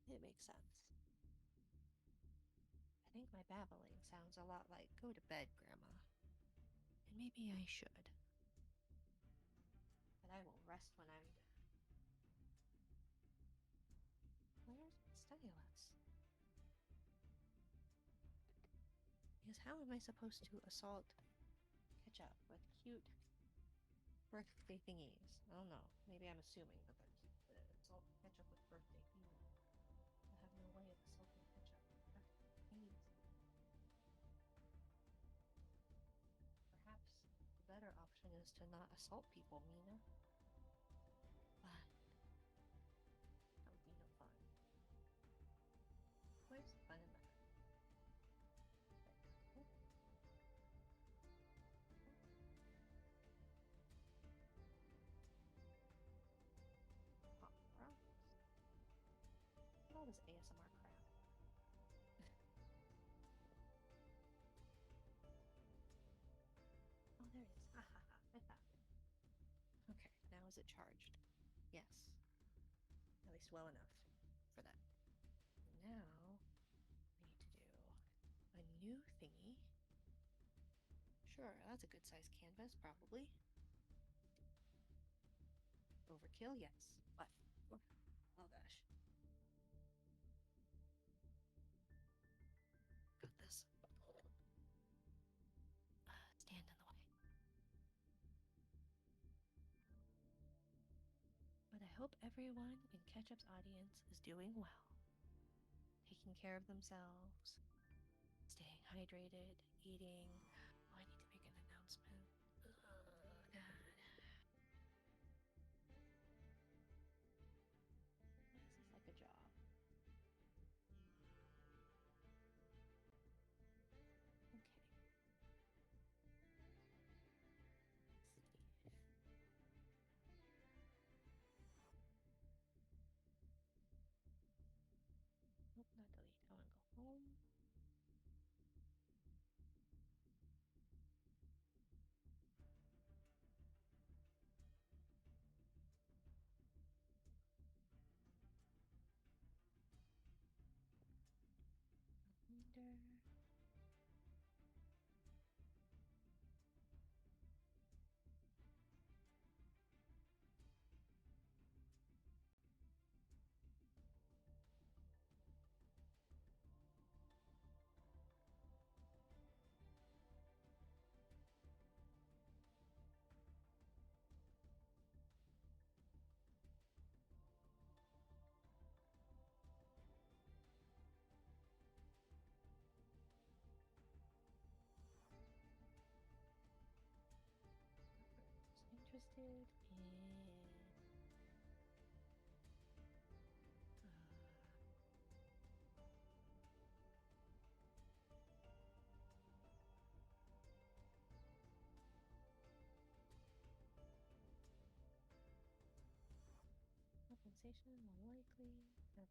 It makes sense. I think my babbling sounds a lot like go to bed, Grandma. And maybe I should. But I will rest when I'm done. Where's my stylus? Because how am I supposed to assault Ketchup with cute birthday thingies? I don't know. Maybe I'm assuming that there's assault Ketchup with birthday thingies. I have no way of assaulting Ketchup with birthday thingies. Perhaps the better option is to not assault people, Mina. But that would be no fun. Where's the fun in that? Pop rocks. Look at all this ASMR crap. Oh, there it is. Ha ha ha. I found it. Okay, now is it charged? Yes. At least well enough for that. Now, we need to do a new thingy. Sure, that's a good sized canvas, probably. Overkill, yes. But, oh gosh. Got this. Stand in the way. But I hope everyone in Ketchup's audience is doing well. Taking care of themselves, staying hydrated, eating. Oh, I need to make an announcement. God. This is like a job. Okay. Let's see. Nope, not delete. I want to go home. Reminder. Interested in compensation, more likely. I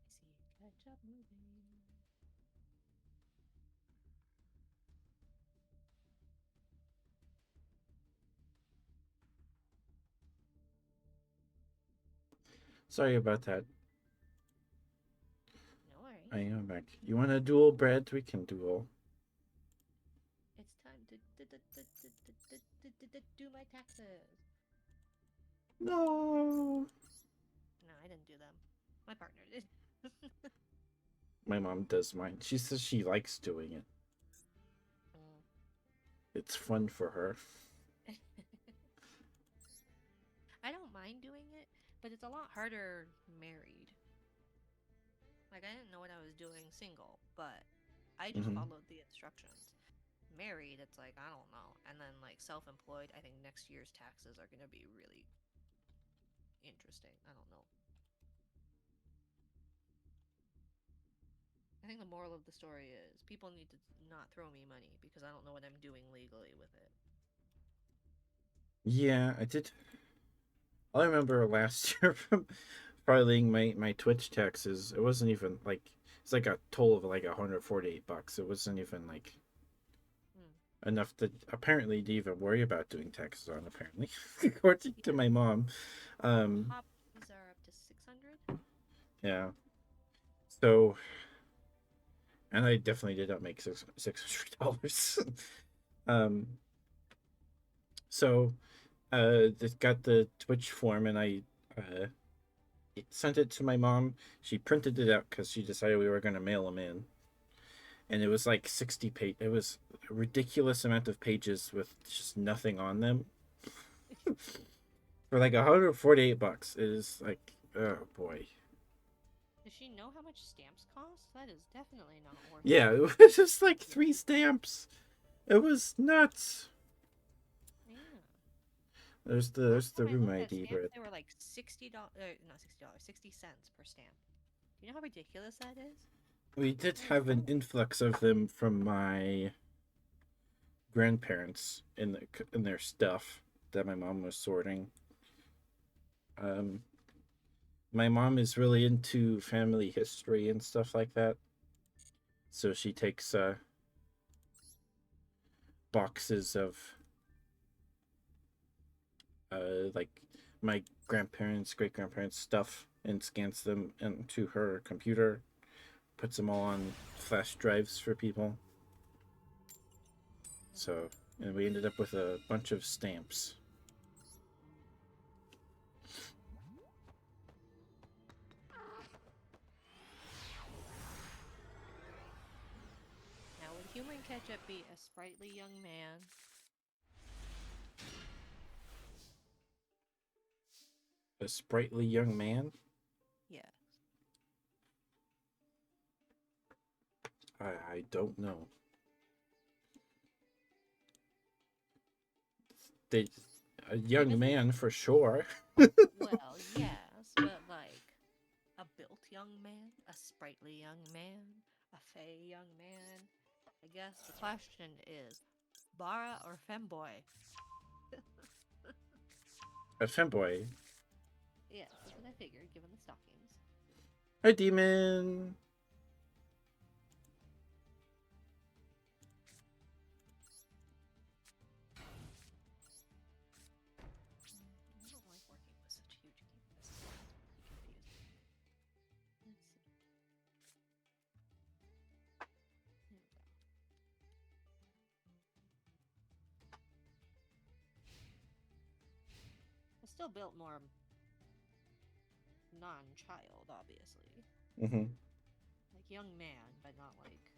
see Ketchup moving. Sorry about that. No I worries. am back. You want to duel, Brad? We can duel. It's time to do my taxes. No. No, I didn't do them. My partner did. My mom does mine. She says she likes doing it. Mm. It's fun for her. I don't mind doing it, but it's a lot harder married. Like, I didn't know what I was doing single, but I just Hmm. followed the instructions. Married, it's like, I don't know. And then, like, self employed, I think next year's taxes are going to be really interesting. I don't know. I think the moral of the story is people need to not throw me money because I don't know what I'm doing legally with it. Yeah, I did. I remember last year from filing my Twitch taxes. It wasn't even like it's like a total of like $148. It wasn't even like Hmm. enough to apparently to even worry about doing taxes on. Apparently, according to Yeah. my mom. Um, Hobbies are up to 600. yeah. So, and I definitely did not make $600. um, so just got the Twitch form and I sent it to my mom. She printed it out because she decided we were going to mail them in, and it was like 60 page. It was a ridiculous amount of pages with just nothing on them for like $148. It is like, oh boy. Does she know how much stamps cost? That is definitely not worth Yeah, it. it was just like 3 stamps. It was nuts. Yeah. There's Last the time I room looked at ID, stamps, but they were like $60, not $60, 60 cents per stamp. Do you know how ridiculous that is? we did Holy have an crap. influx of them from my grandparents in their stuff that my mom was sorting. Um, my mom is really into family history and stuff like that, so she takes boxes of like my grandparents, great grandparents stuff and scans them into her computer, puts them all on flash drives for people. Mm-hmm. So, and we ended up with a bunch of stamps. Now, would human ketchup be a sprightly young man? A sprightly young man? Yes. I don't know. They, a young Given the man for sure. Well, yes, but like a built young man, a sprightly young man, a fey young man. I guess the question is Bara or Femboy? A femboy. Yes, that's what I figured given the stockings. A demon. I don't like working with such huge canvases. It's really confusing. Let's see. There we go. I still built more non-child, obviously. Mm-hmm. Like young man, but not like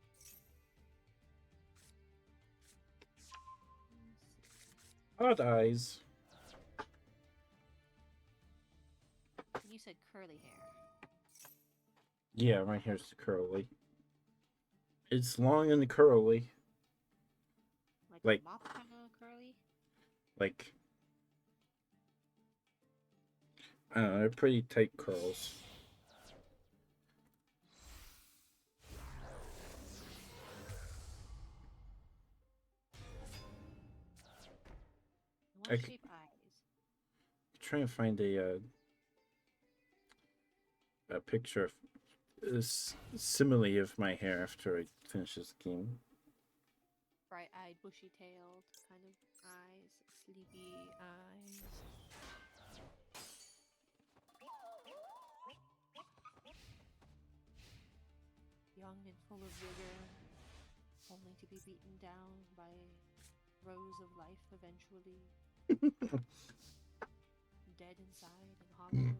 let's see. Odd eyes. And you said curly hair. Yeah, my hair's curly. It's long and curly. Like a Like, mop kind of curly? like, I don't know, they're pretty tight curls. What I shape eyes? try and find a picture of a simile of my hair after I finish this game. bright-eyed, bushy-tailed kind of eyes, sleepy eyes. Young and full of vigor, only to be beaten down by throes of life eventually, dead inside and hollow.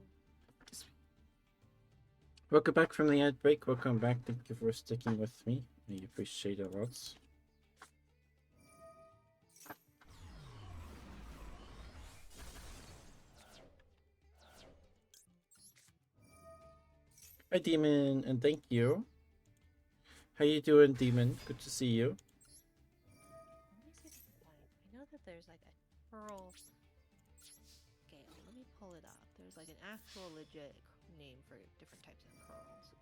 Welcome back from the ad break. Welcome back. Thank you for sticking with me. I appreciate it lots. Hi, Demon, and thank you. How you doing, Demon? Good to see you. Let me see if I can find. I know that there's like a curl scale. Let me pull it up. There's like an actual legit name for different types of curls.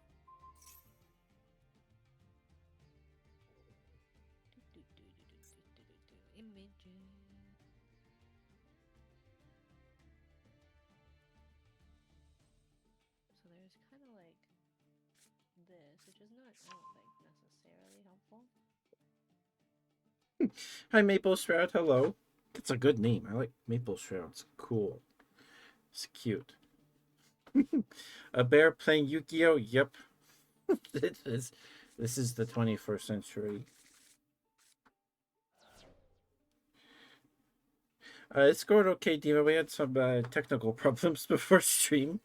Images. So there's kind of like this, which is not, I don't think, necessarily helpful. Hi, Maple Shroud. Hello. That's a good name. I like Maple Shroud. It's cool. It's cute. A bear playing Yu-Gi-Oh? Yep. This is the 21st century. It's going okay, Diva. We had some technical problems before stream,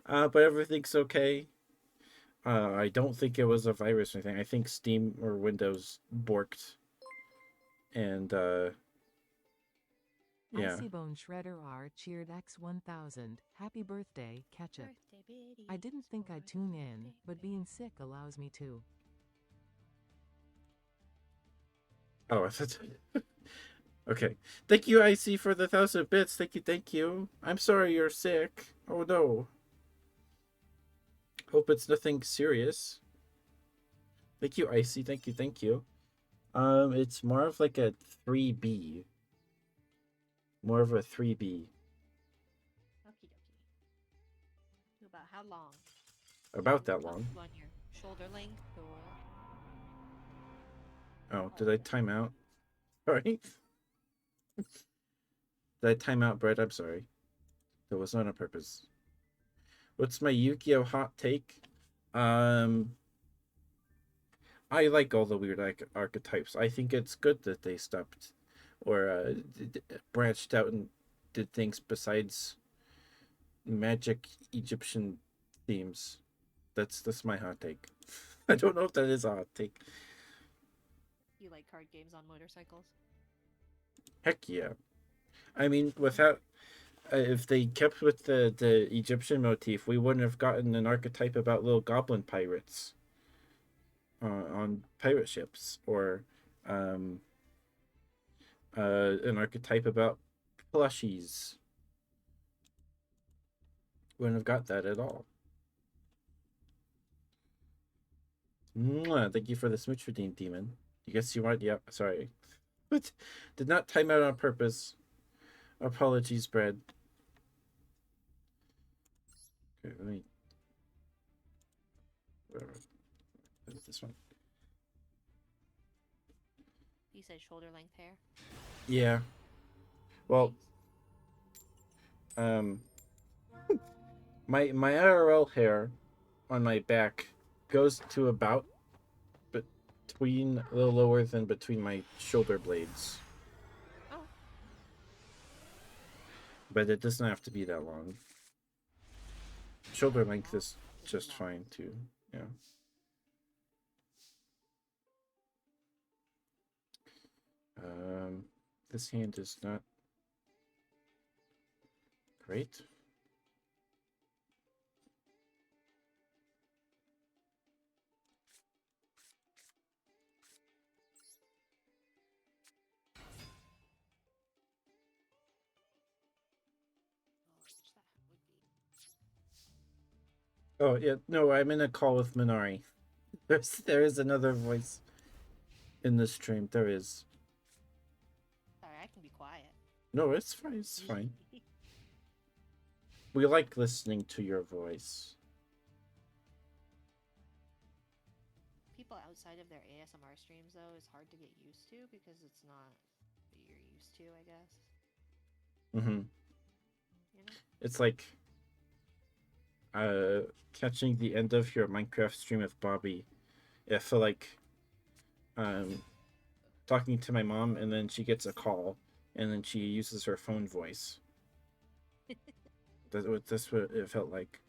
but everything's okay. I don't think it was a virus or anything. I think Steam or Windows borked. And, yeah. Icy Bone Shredder R cheered X1000. Happy birthday, Ketchup. Birthday biddies I didn't think for I'd the tune in, birthday but being sick allows me to. Oh, I thought. Okay. Thank you, Icy, for the 1,000 bits. Thank you, thank you. I'm sorry you're sick. Oh no. Hope it's nothing serious. Thank you, Icy. Thank you, thank you. It's more of like a 3B. More of a 3B. Okie dokie. About how long? About Are we that long. comfortable on your shoulder length or? Oh, did I time out? Sorry. Did I time out, Brett? I'm sorry. That was not on purpose. What's my Yu-Gi-Oh hot take? I like all the weird archetypes. I think it's good that they stopped or branched out and did things besides magic Egyptian themes. That's my hot take. I don't know if that is a hot take. You like card games on motorcycles? Heck yeah. I mean, without if they kept with the Egyptian motif, we wouldn't have gotten an archetype about little goblin pirates on pirate ships, or um, an archetype about plushies. Wouldn't have got that at all. Mwah, thank you for the smooch redeem, Demon. You guess you want? Yep, sorry. But did not time out on purpose. Apologies, Brad. Okay, let me. This one. You said shoulder length hair. Yeah. Well, Thanks. my IRL hair on my back goes to about between a little lower than between my shoulder blades. Oh, But it doesn't have to be that long. Shoulder length is just fine too. Yeah. This hand is not great. which that would be. Oh yeah, no, I'm in a call with Minari. There is another voice in the stream. There is. Sorry, I can be quiet. No, it's fine. It's fine. We like listening to your voice. People outside of their ASMR streams, though, is hard to get used to because it's not what you're used to, I guess. Mm-hmm. You know? It's like uh catching the end of your Minecraft stream with Bobby. I feel like um talking to my mom and then she gets a call and then she uses her phone voice. That's what it felt like.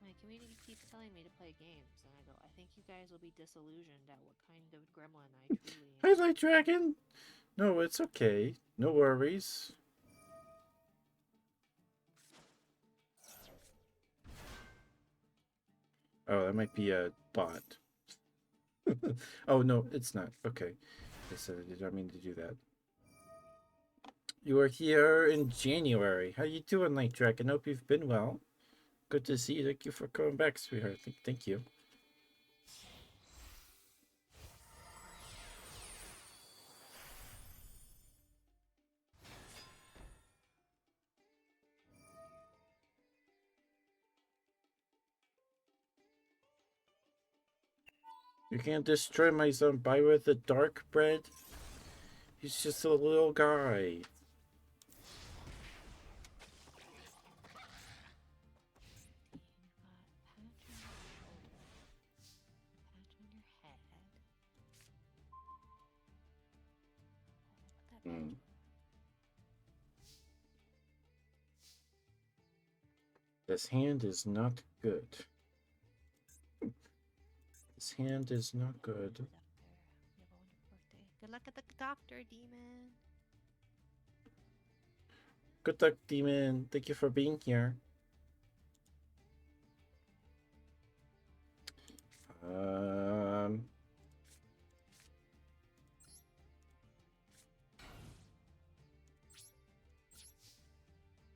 My community keeps telling me to play games, and I go, I think you guys will be disillusioned at what kind of gremlin I truly Hi, am. Light Dragon. No, it's okay. No worries. Oh, that might be a bot. Oh no, it's not. Okay. I said I did not mean to do that. You are here in January. How you doing, Light Dragon? Hope you've been well. Good to see you. Thank you for coming back, sweetheart. Thank you. You can't destroy my zombie with the dark bread. He's just a little guy. Mm. This hand is not good. This hand is not good. Good luck at the doctor, demon. Good luck, demon. Thank you for being here. Um.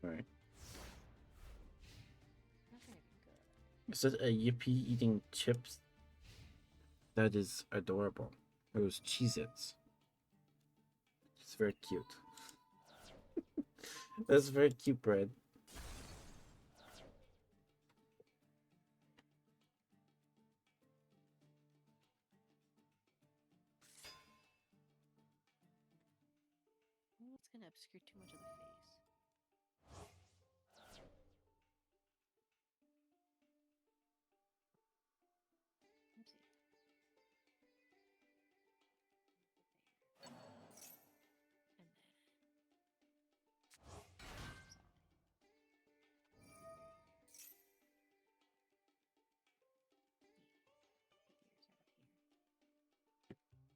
All right. Is it a yippee eating chips? That is adorable. Those Cheez-Its. It's very cute. That's very cute bread. It's gonna obscure too much of the face.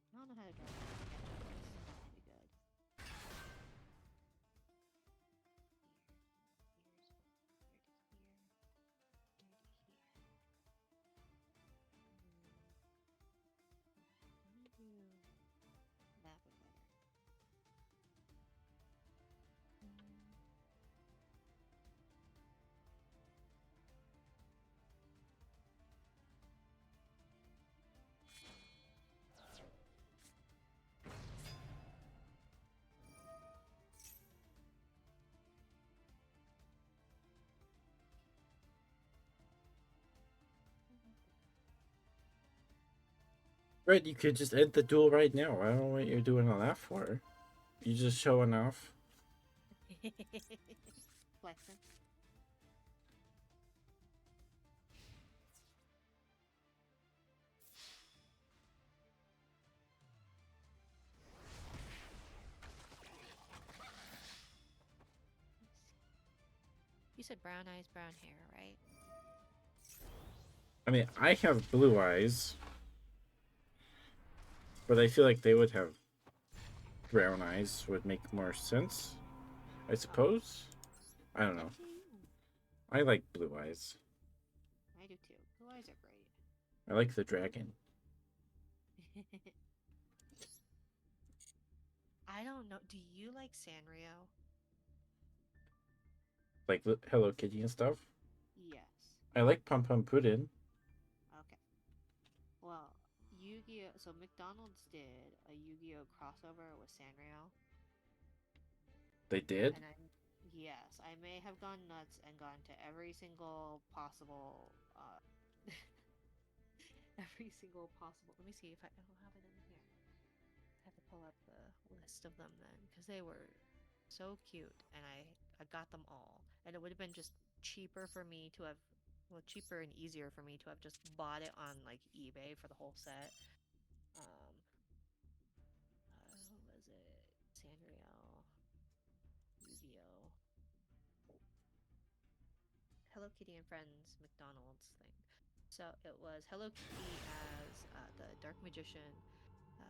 I don't know how to draw that. That'd be good. That would better. Right, you could just end the duel right now. I don't know what you're doing all that for. You just showing off. Flexing. You said brown eyes, brown hair, right? I mean, I have blue eyes, but I feel like they would have brown eyes. Would make more sense, I suppose. I don't know. I like blue eyes. I do too. Blue eyes are great. I like the dragon. I don't know. Do you like Sanrio? Like Hello Kitty and stuff. Yes. I like Pum Pum Puddin. Okay. Well, Yu-Gi-Oh! So McDonald's did a Yu-Gi-Oh! Crossover with Sanrio. They did? And yes, I may have gone nuts and gone to every single possible, every single possible. Let me see if I have it in here. I have to pull up the list of them then, because they were so cute, and I got them all, and it would have been just cheaper for me to have, well, cheaper and easier for me to have just bought it on like eBay for the whole set. Um, what was it? Sanrio, Yu-Gi-Oh, Hello Kitty and Friends, McDonald's thing. So it was Hello Kitty as the Dark Magician,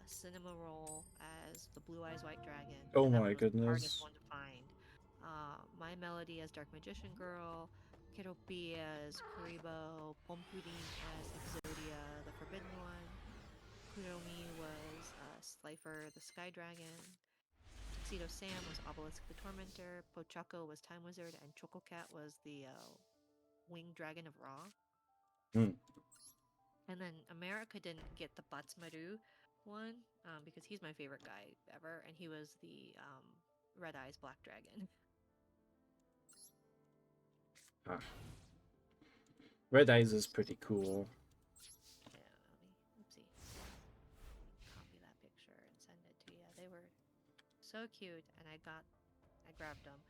Cinema Roll as the Blue Eyes White Dragon, Oh and that my one was the hardest goodness. one to find. My Melody as Dark Magician Girl, Keropi as Kuribo, Pompudin as Exodia, the Forbidden One. Kuromi was Slifer, the Sky Dragon. Tuxedo Sam was Obelisk the Tormentor. Pochako was Time Wizard, and Chococat was the Winged Dragon of Ra. Hmm. And then America didn't get the Batsmaru one because he's my favorite guy ever, and he was the Red Eyes Black Dragon. Ah. Red Eyes is pretty cool. Yeah, let me, oopsie, copy that picture and send it to you. They were so cute, and I grabbed them.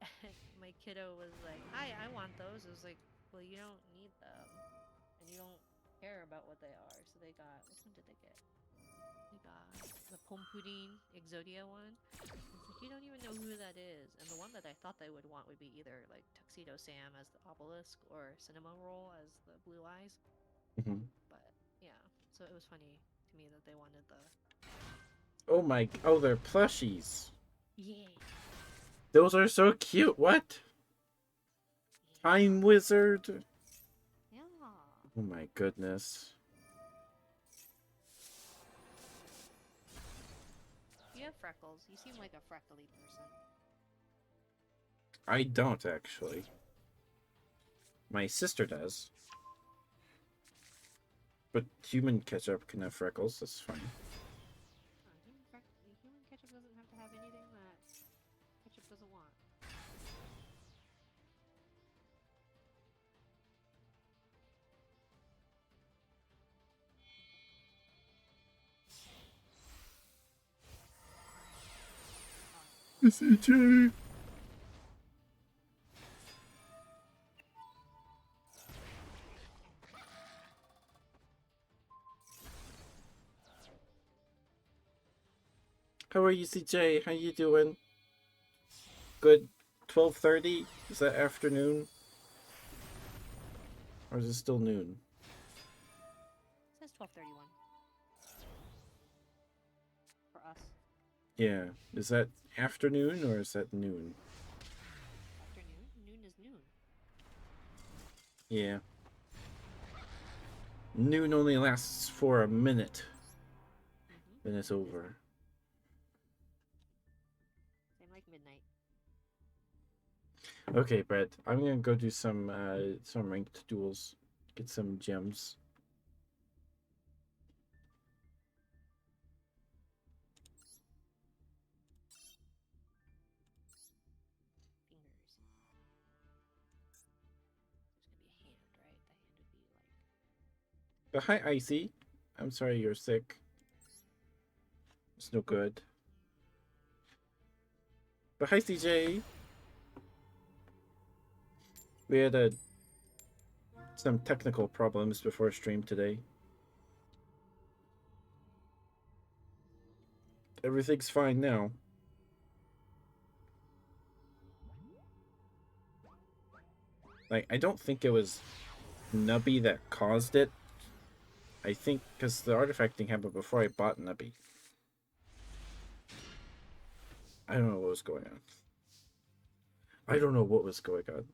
And my kiddo was like, "Hi, I want those." I was like, "Well, you don't need them, and you don't care about what they are." So they got, which one did they get? They got the Pompudin Exodia one. It's like, you don't even know who that is. And the one that I thought they would want would be either like Tuxedo Sam as the Obelisk or Cinema Roll as the Blue Eyes. Hmm. But yeah, so it was funny to me that they wanted the. Oh my. Oh, they're plushies. Yeah. Those are so cute. What? Time Yeah. Wizard? Yeah. Oh my goodness. You have freckles. You seem like a freckly person. I don't actually. My sister does. But human ketchup can have freckles. That's fine. Human ketchup doesn't have to have anything that ketchup doesn't want. CJ. How are you, CJ? How you doing? Good. 12:30? Is that afternoon? Or is it still noon? It says 12:31 for us. Yeah. Is that afternoon or is that noon? Afternoon. Noon is noon. Yeah. Noon only lasts for a minute. Then it's over. Same like midnight. Okay, Brett. I'm gonna go do some ranked duels. Get some gems. Fingers. There's gonna be a hand, right? The hand would be like. But hi, Icy. I'm sorry you're sick. It's no good. But hi, CJ. We had some technical problems before stream today. Everything's fine now. Like, I don't think it was Nubby that caused it. I think because the artifacting happened before I bought Nubby. I don't know what was going on. I don't know what was going on.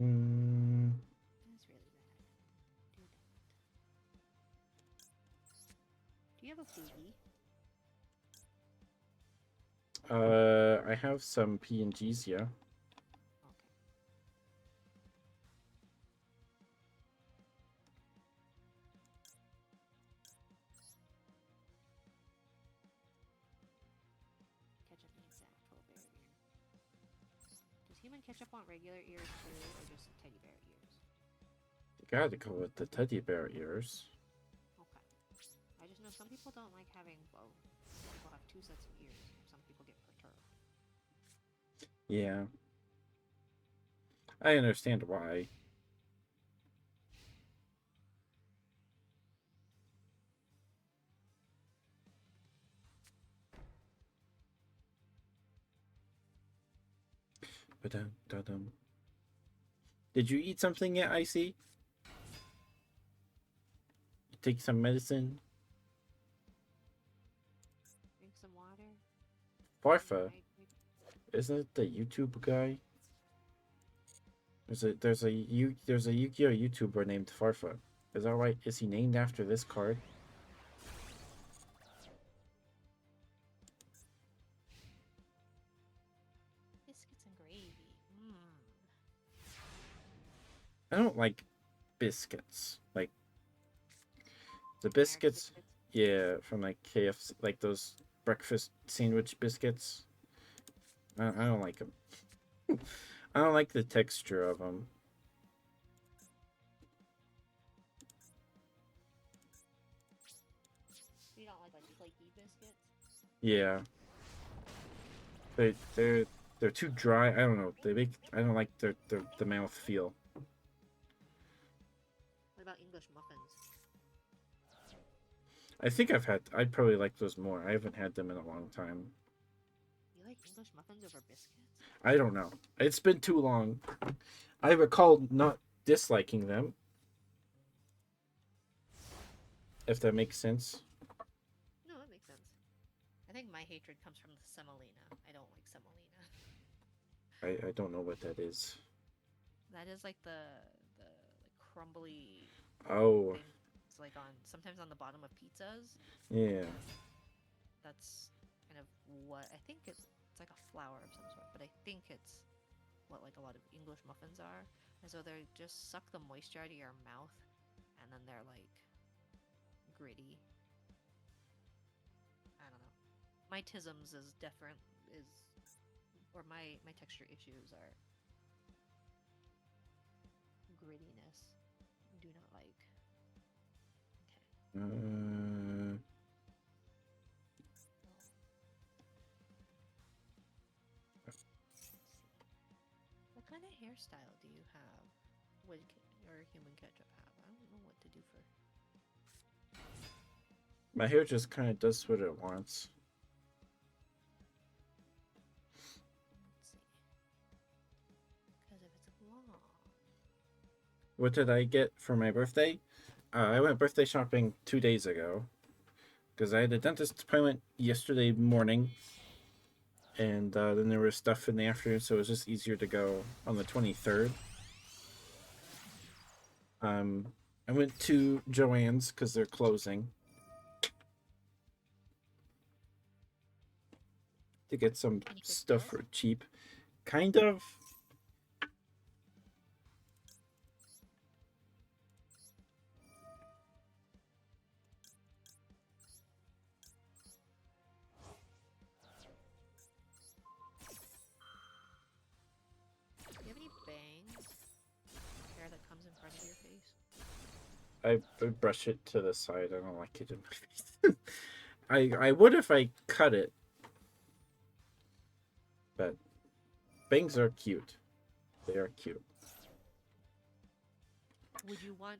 Mm, That's really bad. Do that. Do you have a Fugi? I have some PNGs, yeah. Okay. Ketchup needs that full bear ear. Does human ketchup want regular ears too, or just teddy bear ears? Gotta go with the teddy bear ears. Okay. I just know some people don't like having both. Some people have two sets of ears. Some people get perturbed. Yeah, I understand why. Ba-dum-da-dum. Did you eat something yet, Icy? You take some medicine? Drink some water. Stay Farfa, hydrated. isn't it the YouTube guy? There's a Yu-Gi-Oh YouTuber named Farfa. Is that right? Is he named after this card? Biscuits and gravy. Mmm. I don't like biscuits. Like the Generic biscuits, biscuits. yeah, from like KFC, like those breakfast sandwich biscuits. I don't like them. I don't like the texture of them. You don't like flaky biscuits? Yeah, they're too dry. I don't know. They make I don't like their the mouth feel. What about English muffins? I think I'd probably like those more. I haven't had them in a long time. You like English muffins over biscuits? I don't know. It's been too long. I recall not disliking them, if that makes sense. No, that makes sense. I think my hatred comes from the semolina. I don't like semolina. I don't know what that is. That is like the like crumbly Oh, thing. It's like on sometimes on the bottom of pizzas. yeah. That's kind of what I think it's like a flour of some sort, but I think it's what like a lot of English muffins are. And so they just suck the moisture out of your mouth and then they're like gritty. I don't know. My tisms is different is or my texture issues are grittiness. Do not like. Okay. Uh, Let's see. What kind of hairstyle do you have? Would your human ketchup have? I don't know what to do for. my hair just kind of does what it wants. Let's see. Because if it's long, What did I get for my birthday? I went birthday shopping 2 days ago because I had a dentist appointment yesterday morning, and then there was stuff in the afternoon, so it was just easier to go on the 23rd. Um, I went to Joann's because they're closing to get some any good stuff deals? for cheap. Kind of. Do you have any bangs? Hair that comes in front of your face? I brush it to the side. I don't like it in my face. I would if I cut it, but bangs are cute. They are cute. Would you want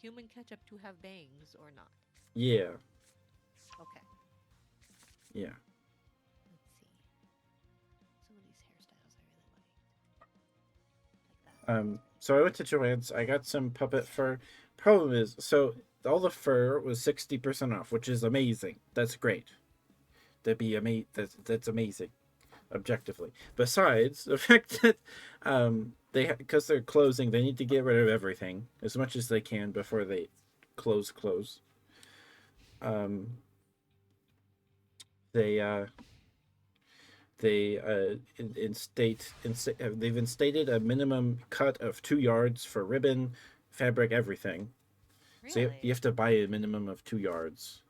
human ketchup to have bangs or not? Yeah, Okay, yeah. let's see. Some of these hairstyles I really like that. So I went to Joann's. I got some puppet fur. Problem is, so all the fur was 60% off, which is amazing. That's great. That's amazing. objectively. Besides the fact that because they're closing, they need to get rid of everything as much as they can before they close. Um, they they've instated a minimum cut of 2 yards for ribbon, fabric, everything. So you Really? have to buy a minimum of 2 yards.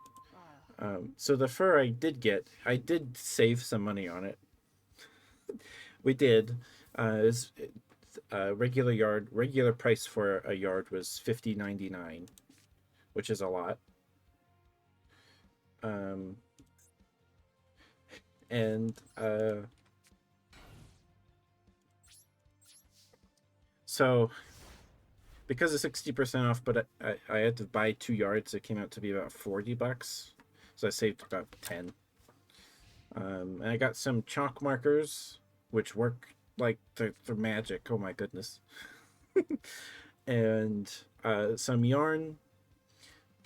Ugh. So the fur I did get, I did save some money on it. We did. It's, regular price for a yard was $50.99, which is a lot. Um, and so because of 60% off, but I had to buy 2 yards. It came out to be about $40, so I saved about 10. And I got some chalk markers, which work like they're magic. Oh my goodness! And some yarn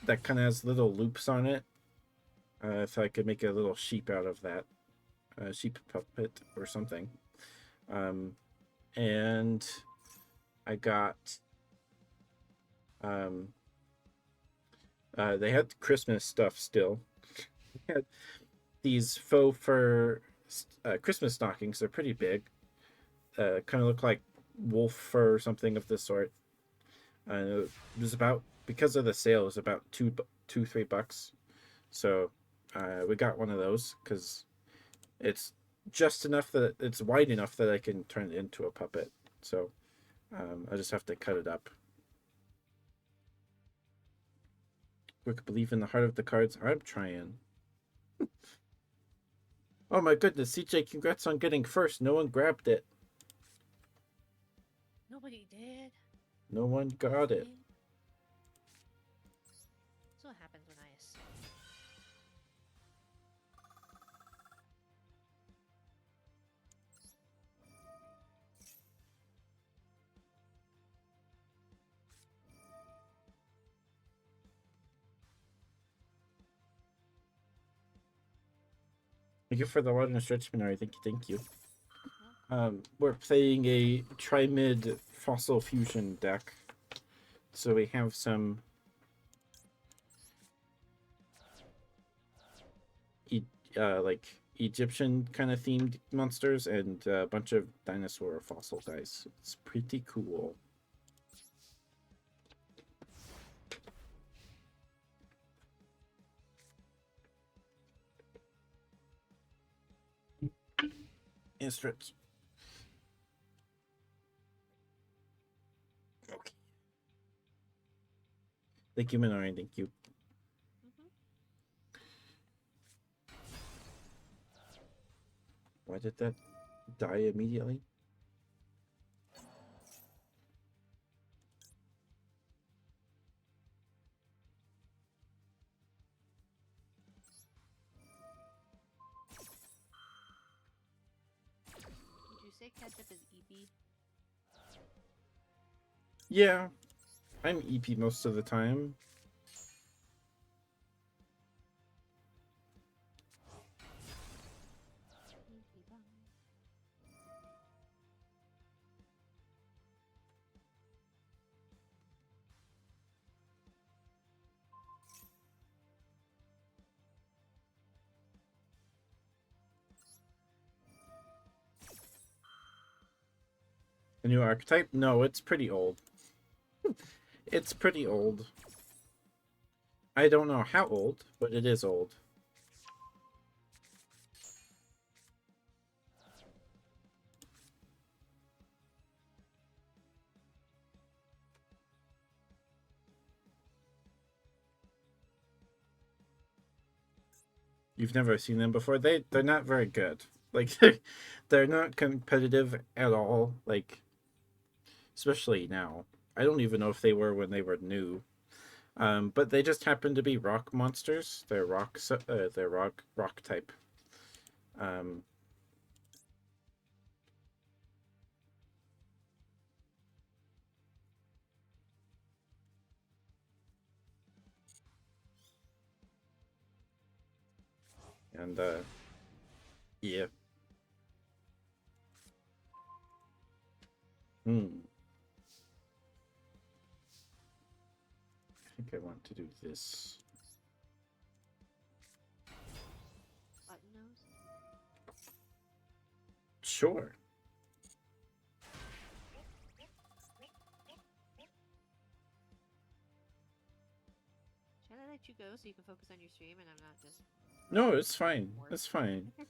that kind of has little loops on it, so I could make a little sheep out of that, sheep puppet or something. Um, and I got um, they had Christmas stuff still. They had these faux fur Christmas stockings. They're pretty big. Kind of look like wolf fur or something of this sort. It was about, because of the sale, it was about $3. So we got one of those because it's just enough that it's wide enough that I can turn it into a puppet. So I just have to cut it up. Quick belief in the heart of the cards. I'm trying. Oh my goodness, CJ, congrats on getting first. No one grabbed it. Nobody did. No one got it. Man. That's what happens when I assume. Thank you for the water and stretch, Minari. Thank you. Welcome. We're playing a Trimid Fossil Fusion deck. So we have some like Egyptian kind of themed monsters and a bunch of dinosaur fossil guys. It's pretty cool. And strips. Okay. Thank you, Minari. Thank you. Mm-hmm. Why did that die immediately? Would you say ketchup is EP? Yeah, I'm EP most of the time. EP bomb. The new archetype? No, it's pretty old. It's pretty old. I don't know how old, but it is old. You've never seen them before. They're not very good. Like they're not competitive at all. Like especially now. I don't even know if they were when they were new. But they just happen to be rock monsters. They're rock type. Um, and yeah, Hmm. I think I want to do this. Button nose. Sure. Should I let you go so you can focus on your stream and I'm not just No, it's fine. work? It's fine. Because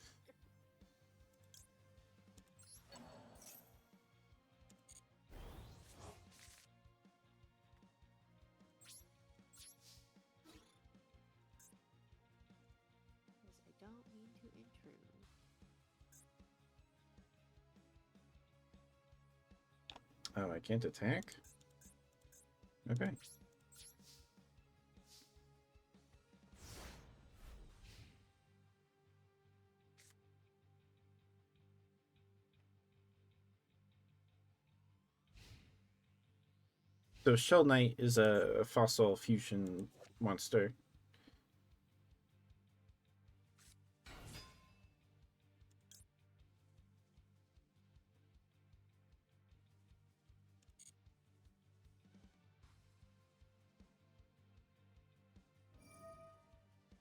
I don't mean to intrude. Oh, I can't attack? Okay. So Shell Knight is a fossil fusion monster.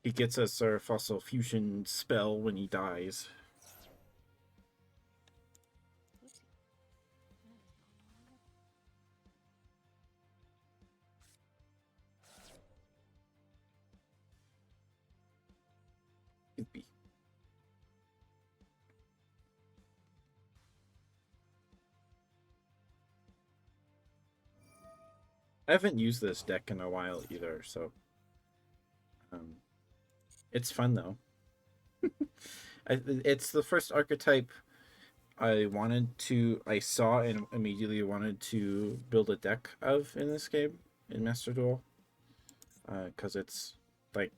He gets us our fossil fusion spell when he dies. Oopsie. That is not normal. Oopie. I haven't used this deck in a while either, so it's fun though. It's the first archetype I saw and immediately wanted to build a deck of in this game in Master Duel, because it's like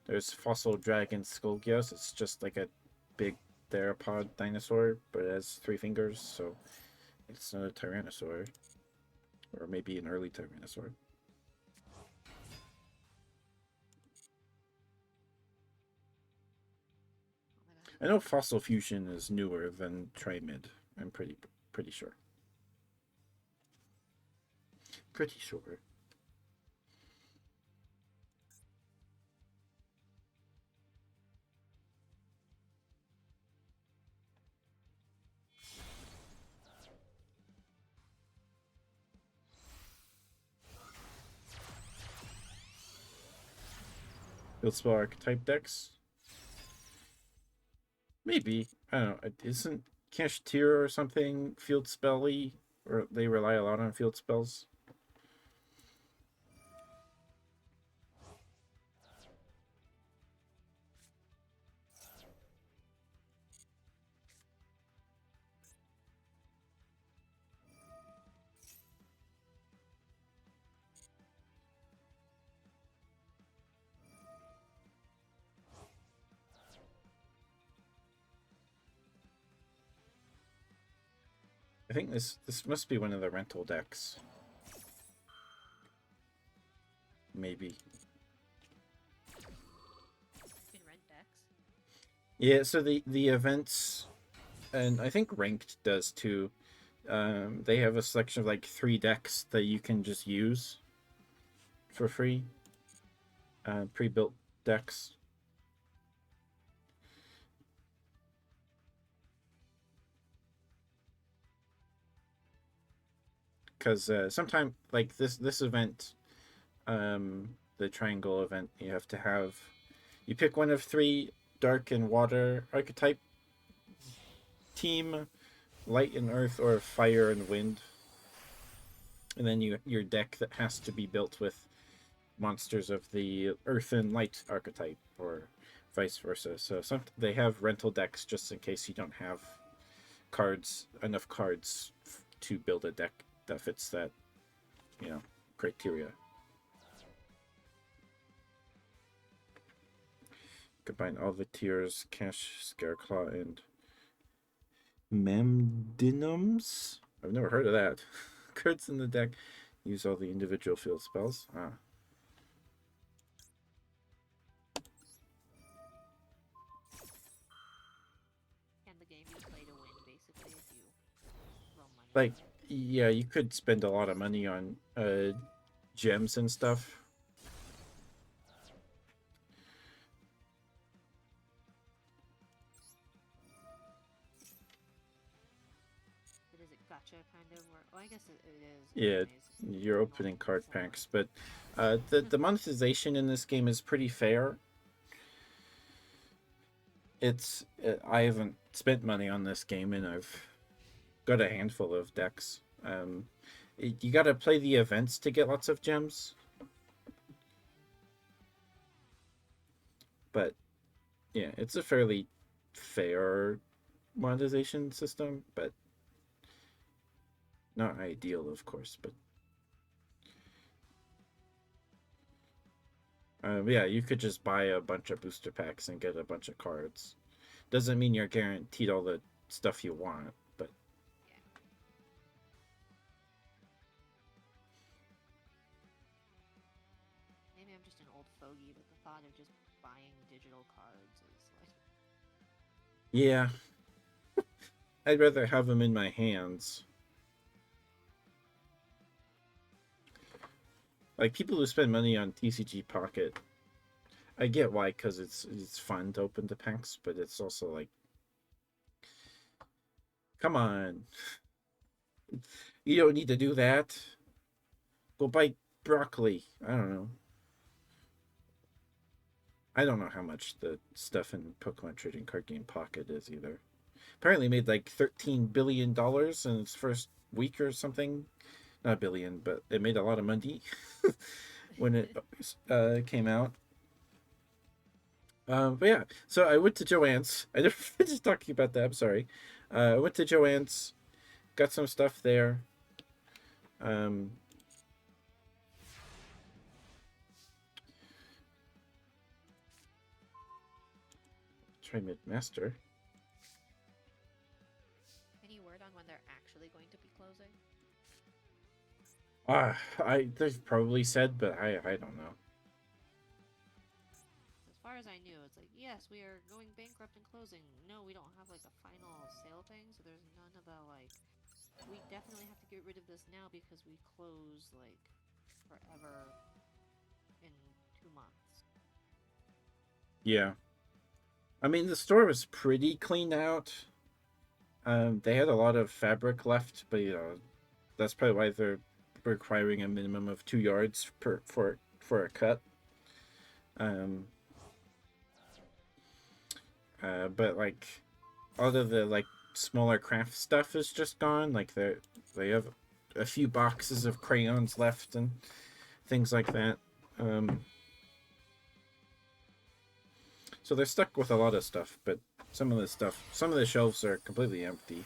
there's fossil dragon Skullgios. It's just like a big theropod dinosaur, but it has 3 fingers, so it's not a Tyrannosaur, or maybe an early Tyrannosaur. Oh my god. I know fossil fusion is newer than Trimid. I'm pretty sure. Pretty sure. Field spell archetype decks. Maybe, I don't know. Isn't Cashier or something field spelly, or they rely a lot on field spells? I think this must be one of the rental decks. Maybe. You can rent decks. Yeah. So the events, and I think ranked does too. They have a selection of like 3 decks that you can just use for free. Pre-built decks. Because sometimes like this event, the triangle event, you pick one of 3 dark and water archetype team, light and earth, or fire and wind, and then your deck that has to be built with monsters of the earth and light archetype, or vice versa. So they have rental decks just in case you don't have enough cards to build a deck that fits that criteria. Combine all the tiers, Cash, Scareclaw, and Mamdinums. I've never heard of that. Cards in the deck. Use all the individual field spells. Ah. And the game you play to win, basically, if you throw money Like, at it. Yeah, you could spend a lot of money on gems and stuff. But is it gotcha kind of? Or I guess it is in Yeah, ways. you're A opening normal card form. packs, but the monetization in this game is pretty fair. It's I haven't spent money on this game, and I've got a handful of decks. You got to play the events to get lots of gems, but yeah, it's a fairly fair monetization system, but not ideal, of course. But yeah, you could just buy a bunch of booster packs and get a bunch of cards. Doesn't mean you're guaranteed all the stuff you want, but Yeah. Maybe I'm just an old fogey, but the thought of just buying digital cards is like. yeah, I'd rather have them in my hands. Like people who spend money on TCG Pocket, I get why, because it's fun to open the packs, but it's also like, come on, you don't need to do that. Go buy broccoli. I don't know. I don't know how much the stuff in Pokemon Trading Card Game Pocket is either. Apparently made like $13 billion in its first week or something. Not a billion, but it made a lot of money when it came out. But yeah, so I went to Joanne's. I never finished talking about that. I'm sorry. I went to Joanne's, got some stuff there. Um, try mid master. Any word on when they're actually going to be closing? They've probably said, but I don't know. As far as I knew, it's like, yes, we are going bankrupt and closing. No, we don't have like a final sale thing, so there's none of the like, we definitely have to get rid of this now because we close like forever in 2 months. Yeah, I mean the store was pretty cleaned out. They had a lot of fabric left, but that's probably why they're requiring a minimum of 2 yards per for a cut. Um, but like all of the like smaller craft stuff is just gone. Like they have a few boxes of crayons left and things like that. Um, so they're stuck with a lot of stuff, but some of the shelves are completely empty.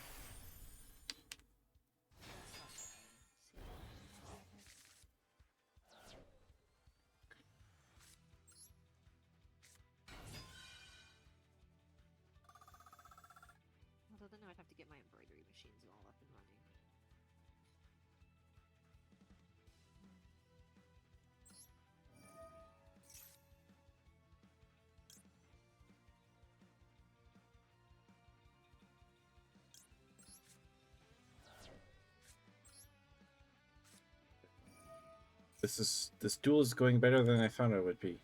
Although then I would have to get my embroidery machines all up and running. This duel is going better than I thought it would be.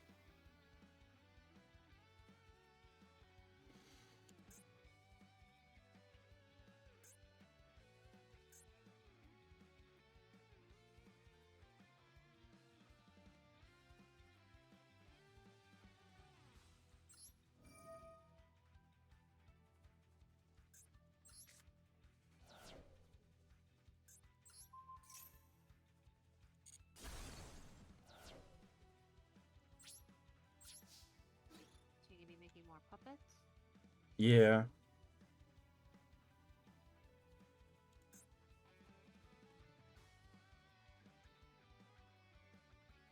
So you gonna be making more puppets? Yeah.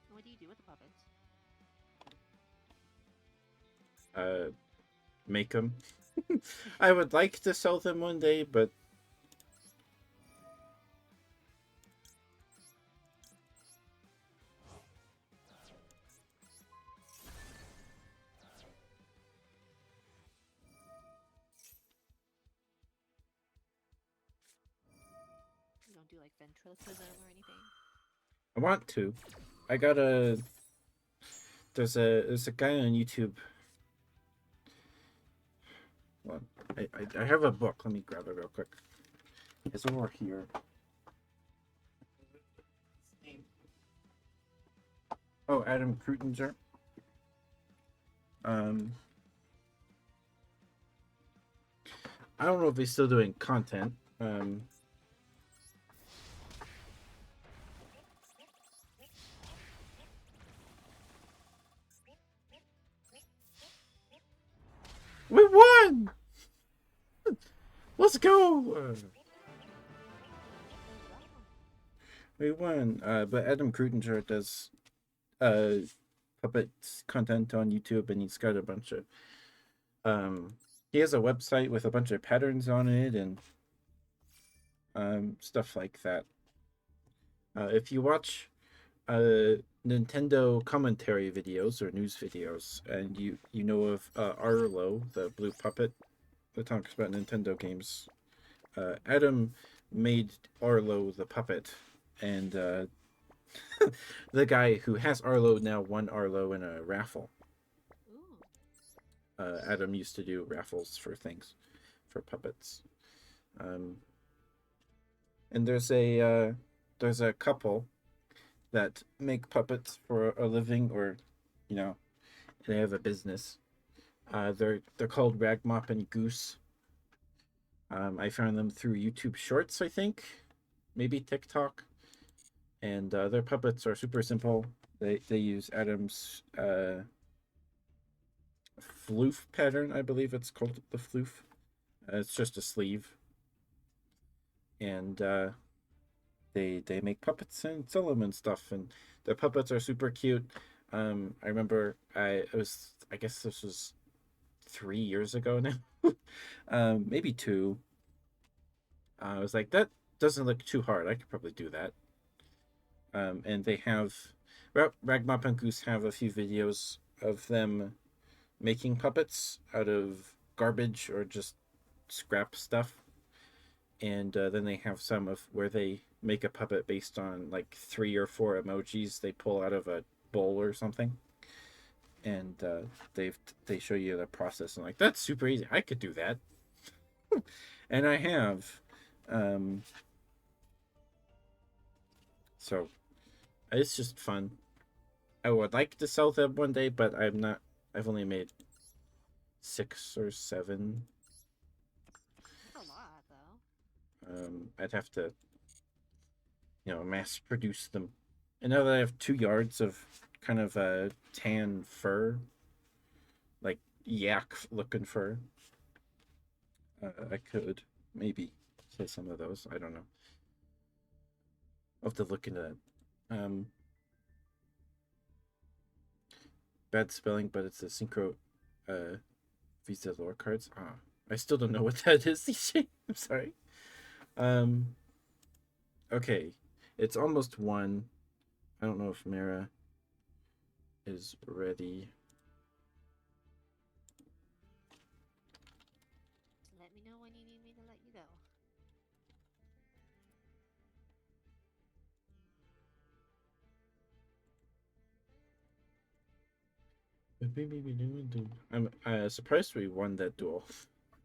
What do you do with the puppets? Uh, make them. I would like to sell them one day, but You don't do like ventriloquism or anything? I want to. I got a. There's a guy on YouTube. Well, I have a book. Let me grab it real quick. It's over here. Oh, Adam Krutinger. Um, I don't know if he's still doing content. We won! Let's go! We won. But Adam Krutinger does uh puppet content on YouTube, and he's got a bunch of he has a website with a bunch of patterns on it and stuff like that. If you watch Nintendo commentary videos or news videos, and you know of Arlo, the blue puppet that talks about Nintendo games, Adam made Arlo the puppet, and the guy who has Arlo now won Arlo in a raffle. Ooh. Adam used to do raffles for things, for puppets. And there's a couple that make puppets for a living, or you know, they have a business. They're called Ragmop and Goose. I found them through YouTube Shorts, I think, maybe TikTok, and their puppets are super simple. They use Adam's floof pattern, I believe it's called the floof. It's just a sleeve, and they make puppets and sell them and stuff, and their puppets are super cute. I remember I guess this was 3 years ago now, maybe two. I was like, that doesn't look too hard. I could probably do that. And they have Ragmop and Goose have a few videos of them making puppets out of garbage or just scrap stuff, and then they have some of where they make a puppet based on like 3 or 4 emojis they pull out of a bowl or something, and they show you the process, and like, that's super easy. I could do that, and I have. So it's just fun. I would like to sell them one day, but I'm not. I've only made 6 or 7. That's a lot, though. I'd have to, mass produce them. And now that I have 2 yards of kind of a tan fur, like yak looking fur, I could maybe sell some of those. I don't know. I'll have to look into that. Bad spelling, but it's a synchro Visa lore cards. I still don't know what that is, DJ. I'm sorry. Okay. It's almost 1. I don't know if Mara is ready. Just let me know when you need me to let you go. I'm surprised we won that duel.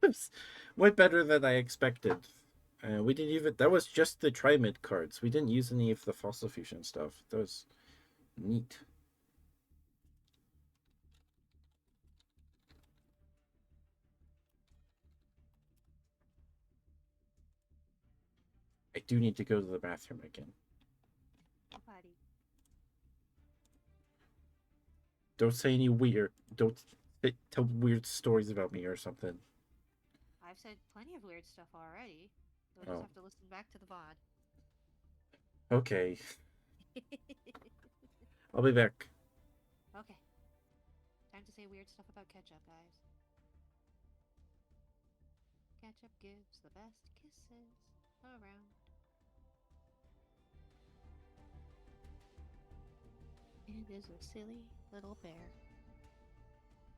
It's way better than I expected. We didn't even. That was just the Trimid cards. We didn't use any of the Fossil Fusion stuff. That was neat. I do need to go to the bathroom again. Buddy. Don't say any weird. Don't tell weird stories about me or something. I've said plenty of weird stuff already. You'll Oh. just have to listen back to the VOD. Okay. I'll be back. Okay. Time to say weird stuff about ketchup, guys. Ketchup gives the best kisses around. And is a silly little bear.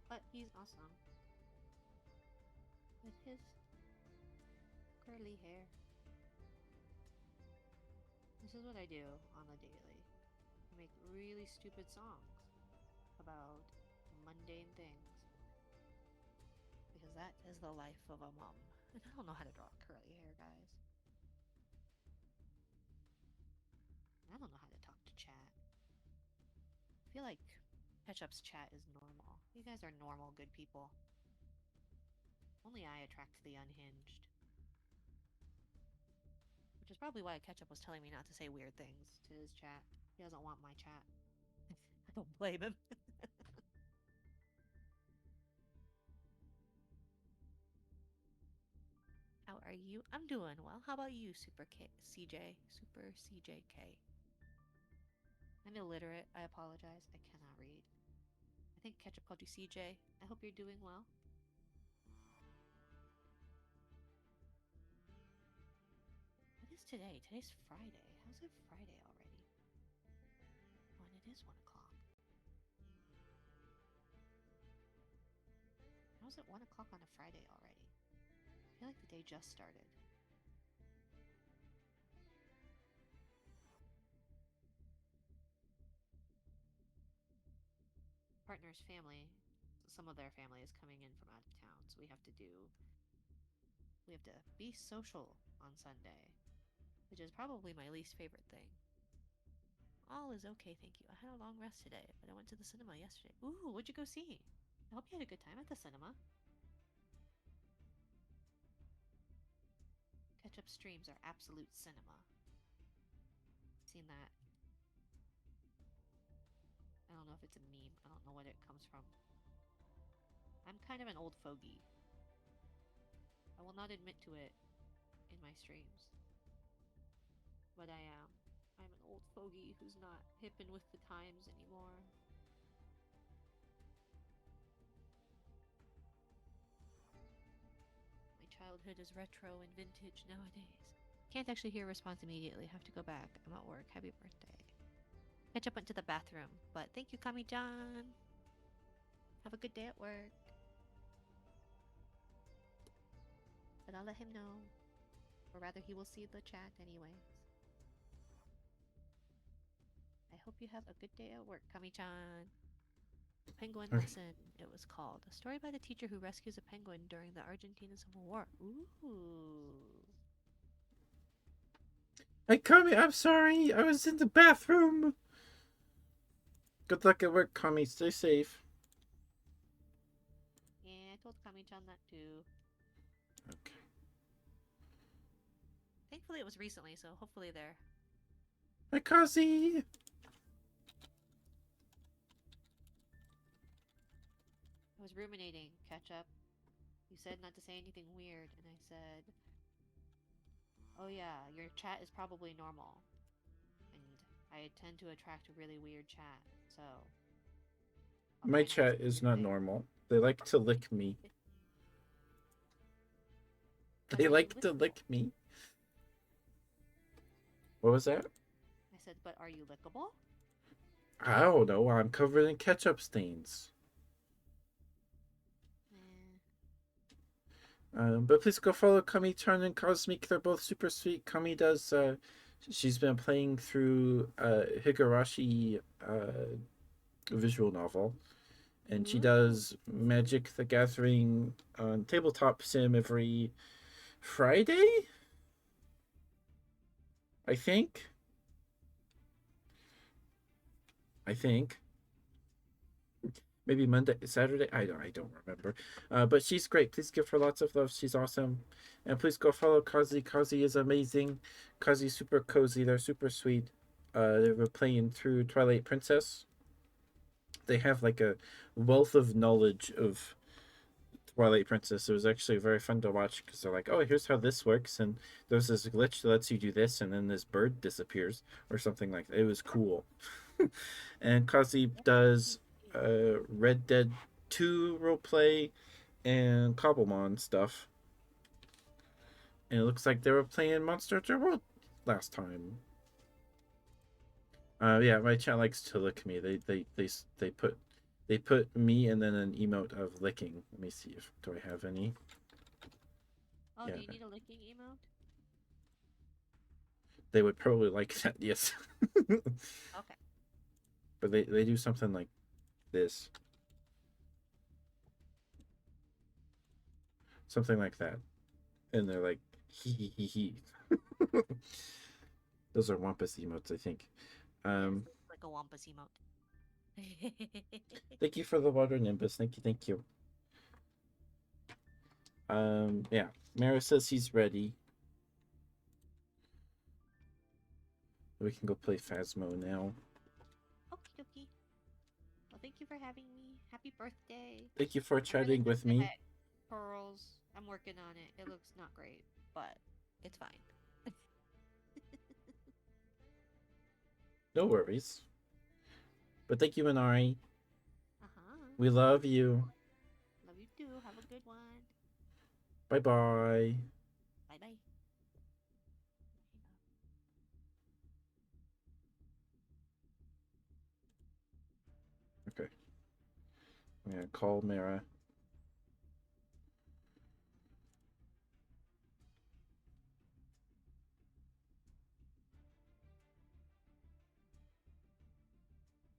But he's awesome. With his curly hair. This is what I do on the daily. I make really stupid songs about mundane things. Because that is the life of a mom. And I don't know how to draw curly hair, guys. I don't know how to talk to chat. I feel like Ketchup's chat is normal. You guys are normal, good people. Only I attract the unhinged. Which is probably why Ketchup was telling me not to say weird things to his chat. He doesn't want my chat. I don't blame him. How are you? I'm doing well. How about you, Super CJ? Super CJK. I'm illiterate. I apologize. I cannot read. I think Ketchup called you CJ. I hope you're doing well. What is today? Today's Friday. How's it Friday already? Oh, and it is 1 o'clock. How's it 1 o'clock on a Friday already? I feel like the day just started. Partner's family, some of their family is coming in from out of town, so we have to be social on Sunday, which is probably my least favorite thing. All is okay, thank you. I had a long rest today, but I went to the cinema yesterday. Ooh, what'd you go see? I hope you had a good time at the cinema. Ketchup streams are absolute cinema. Seen that. I don't know if it's a meme. I don't know what it comes from. I'm kind of an old fogey. I will not admit to it in my streams. But I am. I'm an old fogey who's not hippin' with the times anymore. My childhood is retro and vintage nowadays. Can't actually hear a response immediately. Have to go back. I'm at work. Happy birthday. Ketchup went to the bathroom, but thank you, Kami-chan. Have a good day at work. But I'll let him know. Or rather, he will see the chat anyways. I hope you have a good day at work, Kami-chan. Penguin Okay. Lesson, it was called. A story by the teacher who rescues a penguin during the Argentina Civil War. Ooh. Hey, Kami, I'm sorry. I was in the bathroom. Good luck at work, Kami. Stay safe. Yeah, I told Kami-chan that too. Okay. Thankfully, it was recently, so hopefully they're... Hi, Kazi. I was ruminating, Ketchup. You said not to say anything weird, and I said, oh yeah, your chat is probably normal. And I tend to attract a really weird chat, so I'll My try not to chat say is weird not things. normal. They like to lick me. But They are you like to lickable? lick me. What was that? I said, but are you lickable? I don't know. I'm covered in ketchup stains. Eh. But please go follow Kami-chan and Cosmic. They're both super sweet. Kami does. She's been playing through Higurashi visual novel, and she Ooh. does Magic the Gathering on Tabletop Sim every Friday, I think. I think maybe Monday, Saturday. I don't remember. But she's great. Please give her lots of love. She's awesome, and please go follow Kazi. Kazi is amazing. Kazi's super cozy. They're super sweet. They were playing through Twilight Princess. They have like a wealth of knowledge of Twilight Princess. It was actually very fun to watch because they're like, oh, here's how this works, and there's this glitch that lets you do this, and then this bird disappears or something like that. It was cool. And Kazi What does is Red Dead 2 roleplay and Cobblemon stuff. And it looks like they were playing Monster Hunter World last time. Yeah, my chat likes to lick me. They put me and then an emote of licking. Let me see if do I have any. Oh, Yeah, do you need a licking emote? they would probably like that. Yes. Okay. But they do something like this, something like that, and they're like hee hee hee hee. Those are Wampus emotes, I think. Yes, Um, looks like a Wampus emote. Thank you for the water, Nimbus. Thank you, thank you. Yeah. Mara says he's ready. We can go play Phasmo now. Okie dokie. Well, thank you for having me. Happy birthday. Thank you for I really chatting miss with the me. heck pearls. I'm working on it. It looks not great, but it's fine. No worries. But thank you, Minari. Uh-huh. We love you. Love you too. Have a good one. Bye bye. Bye bye. Okay. I'm gonna call Mara.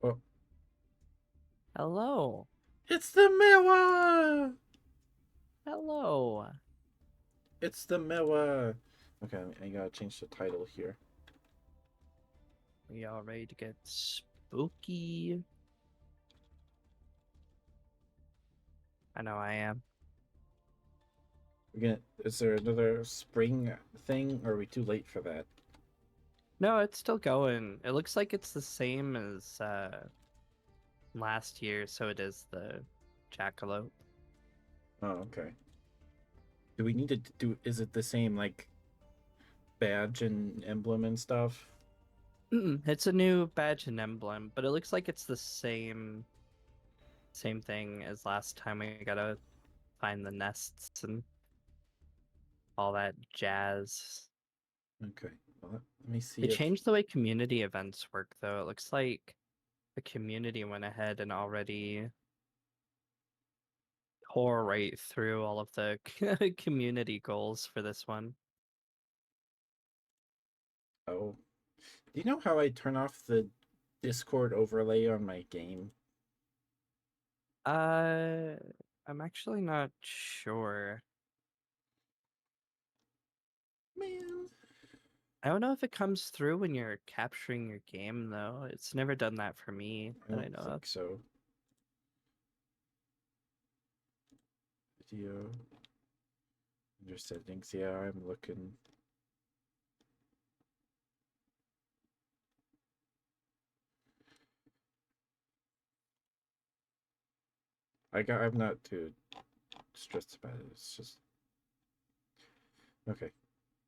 Oh, Hello. it's the Mara! Hello. It's the Mara! Okay, I gotta change the title here. We all ready to get spooky? I know I am. We're gonna. Is there another spring thing, or are we too late for that? No, it's still going. It looks like it's the same as last year, so it is the jackalope. Oh, okay. Do we need to do? Is it the same like badge and emblem and stuff? It's a new badge and emblem, but it looks like it's the same thing as last time. We gotta find the nests and all that jazz. Okay. Well, let me see They if. changed the way community events work, though. It looks like the community went ahead and already tore right through all of the community goals for this one. Oh, do you know how I turn off the Discord overlay on my game? Uh, I'm actually not sure. Man, I don't know if it comes through when you're capturing your game, though. It's never done that for me I that I don't know of. think so. Video under settings. Yeah, I'm looking. I'm not too stressed about it. It's just okay.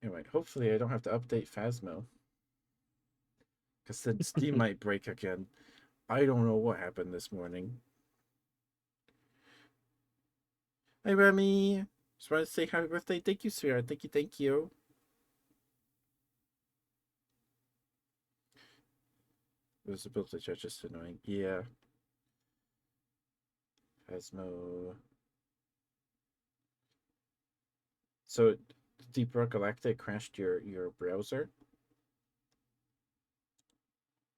Anyway, hopefully I don't have to update Phasmo. Because then Steam might break again. I don't know what happened this morning. Hi, Remy. Just want to say happy birthday. Thank you, sweetheart. Thank you, thank you. Visibility check just annoying. Yeah. Phasmo. So, Deep Rock Galactic crashed your browser?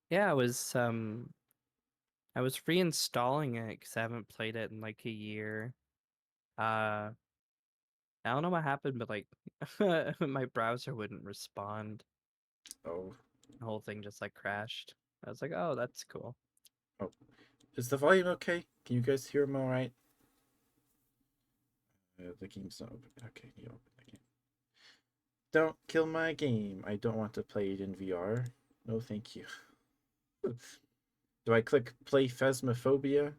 Yeah, I was reinstalling it because I haven't played it in like a year. Uh, I don't know what happened, but like my browser wouldn't respond. Oh. The whole thing just like crashed. I was like, oh, that's cool. Oh. Is the volume okay? Can you guys hear him all right? The game's not open. Okay, you open the game. Don't kill my game. I don't want to play it in VR. No, thank you. Do I click play Phasmophobia?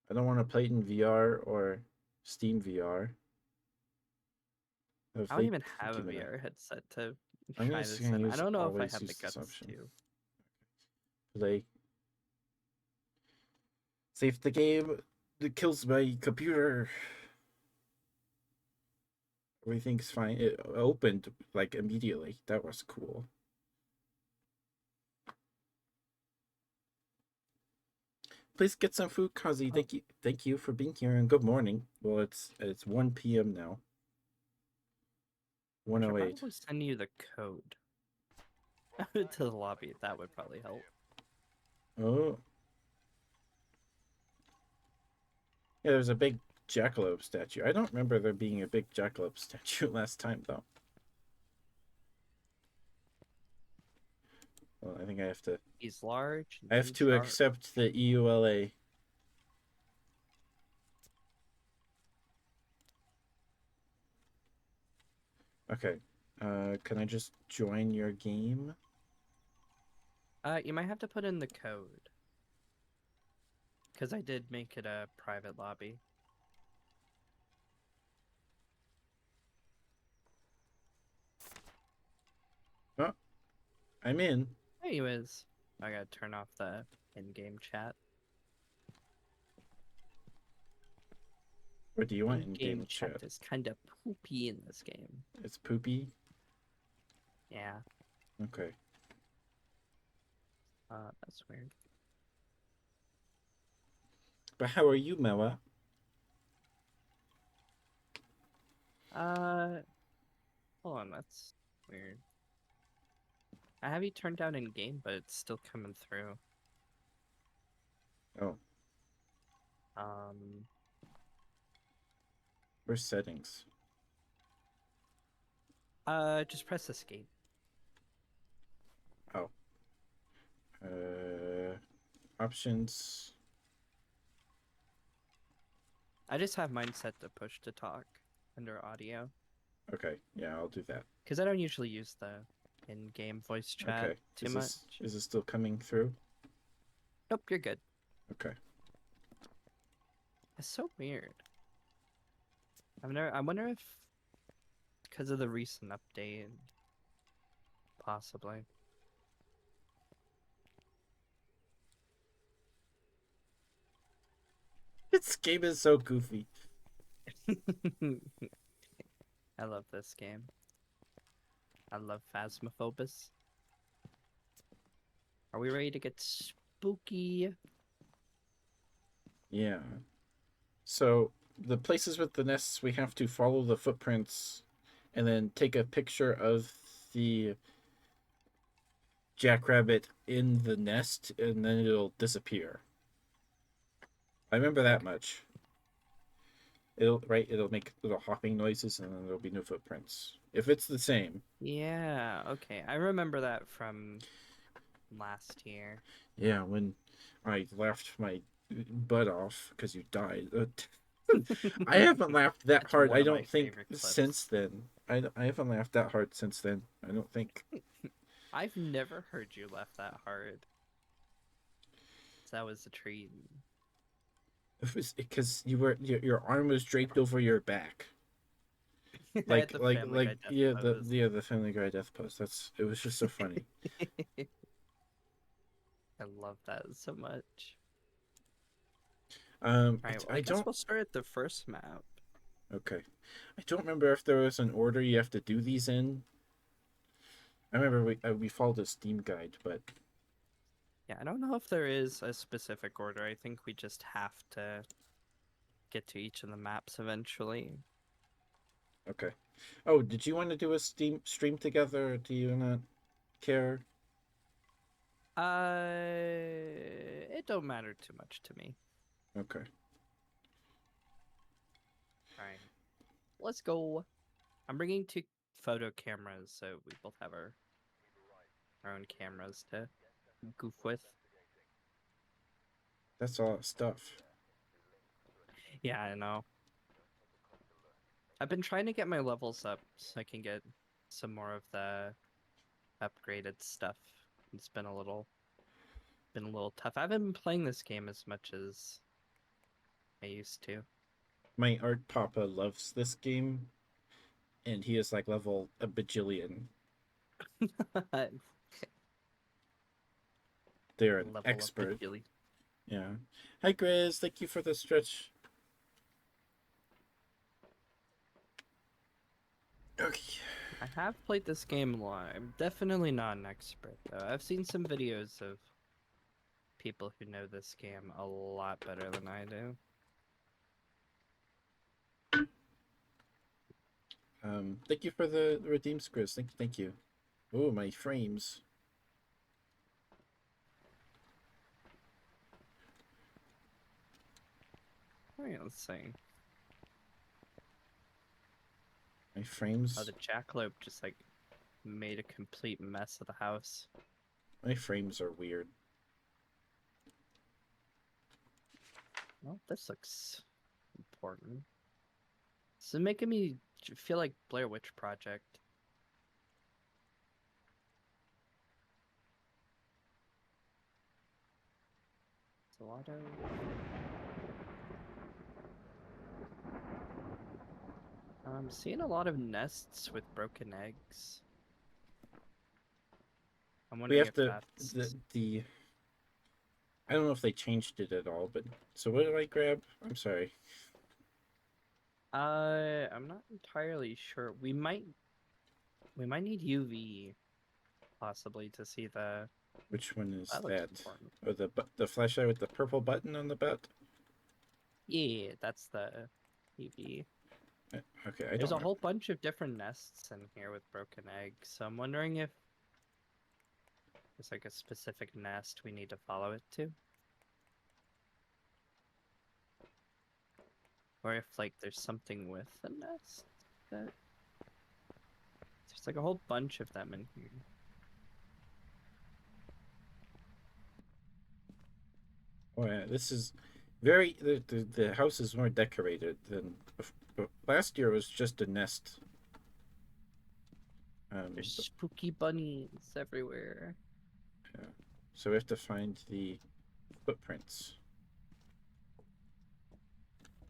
I don't want to play it in VR or Steam VR. I don't even have a VR headset to I'm try just this gonna in. I use don't know if I always have the use this guts option. to. Play. Save the game that kills my computer. Everything's fine. It opened like immediately. That was cool. Please get some food, Kazi. Thank you for being here and good morning. Well, it's 1 p.m. now. I should 108. probably send you the code. to the lobby. That would probably help. Oh. Yeah, there's a big jackalope statue. I don't remember there being a big jackalope statue last time, though. Well, I think I have to. He's large and I have he's to sharp. accept the EULA. Okay. Can I just join your game? You might have to put in the code. Because I did make it a private lobby. Oh, I'm in. Anyways, I gotta turn off the in-game chat. What do you want in In-game game chat chat? is kind of poopy in this game. It's poopy. Yeah, Okay. that's weird. But how are you, Mela? Uh, hold on, that's weird. I have you turned down in game, but it's still coming through. Oh, Um, where's settings? just press escape. Oh. Options. I just have mine set to push to talk under audio. Okay, yeah, I'll do that. Because I don't usually use the in-game voice chat Okay. too Is much. this still coming through? Nope, you're good. Okay. It's so weird. I wonder if because of the recent update, possibly. This game is so goofy. I love this game. I love Phasmophobus. Are we ready to get spooky? Yeah. So the places with the nests, we have to follow the footprints and then take a picture of the jackrabbit in the nest and then it'll disappear. I remember that Okay. much. It'll make little hopping noises and then there'll be no footprints. If it's the same. Yeah, okay. I remember that from last year. Yeah, when I laughed my butt off because you died. I haven't laughed that That's hard. one I of my don't think favorite since clips. then. I haven't laughed that hard since then. I don't think. I've never heard you laugh that hard. That was a treat. It was because your arm was draped over your back, I had the Family Guy death yeah pose. the Family Guy death pose. It was just so funny. I love that so much. I, Alright, well, I I guess don't. we'll start at the first map. Okay, I don't remember if there was an order you have to do these in. I remember we followed a Steam guide, but Yeah, I don't know if there is a specific order. I think we just have to get to each of the maps eventually. okay. Oh, did you want to do a Steam stream together? Or do you not care? It don't matter too much to me. Okay. Alright, let's go. I'm bringing two photo cameras, so we both have our own cameras to goof with. That's all stuff. Yeah, I know. I've been trying to get my levels up so I can get some more of the upgraded stuff. It's been a little tough. I haven't been playing this game as much as I used to. My art papa loves this game, and he is like level a bajillion. They're an Level up the expert. Gilly. Yeah. Hi, Grizz. Thank you for the stretch. Okay. I have played this game a lot. I'm definitely not an expert though. I've seen some videos of people who know this game a lot better than I do. Thank you for the redeems, Grizz. Thank you. Oh, my frames. Alright, let's see. My frames. Oh, the jackalope just like made a complete mess of the house. My frames are weird. Well, this looks important. This is making me feel like Blair Witch Project. It's a lot of. I'm seeing a lot of nests with broken eggs. I'm We wondering have if to that's. the. I don't know if they changed it at all, but so what did I grab? I'm sorry. I'm not entirely sure. We might need UV possibly to see the. Which one is That looks that? important. Oh, the flashlight with the purple button on the butt. Yeah, that's the UV. Okay, I There's don't a know. whole bunch of different nests in here with broken eggs, so I'm wondering if there's like a specific nest we need to follow it to. Or if like there's something with the nest that there's like a whole bunch of them in here. Oh yeah, this is very the house is more decorated than last year. Was just a nest. There's But, spooky bunnies everywhere. yeah. So we have to find the footprints.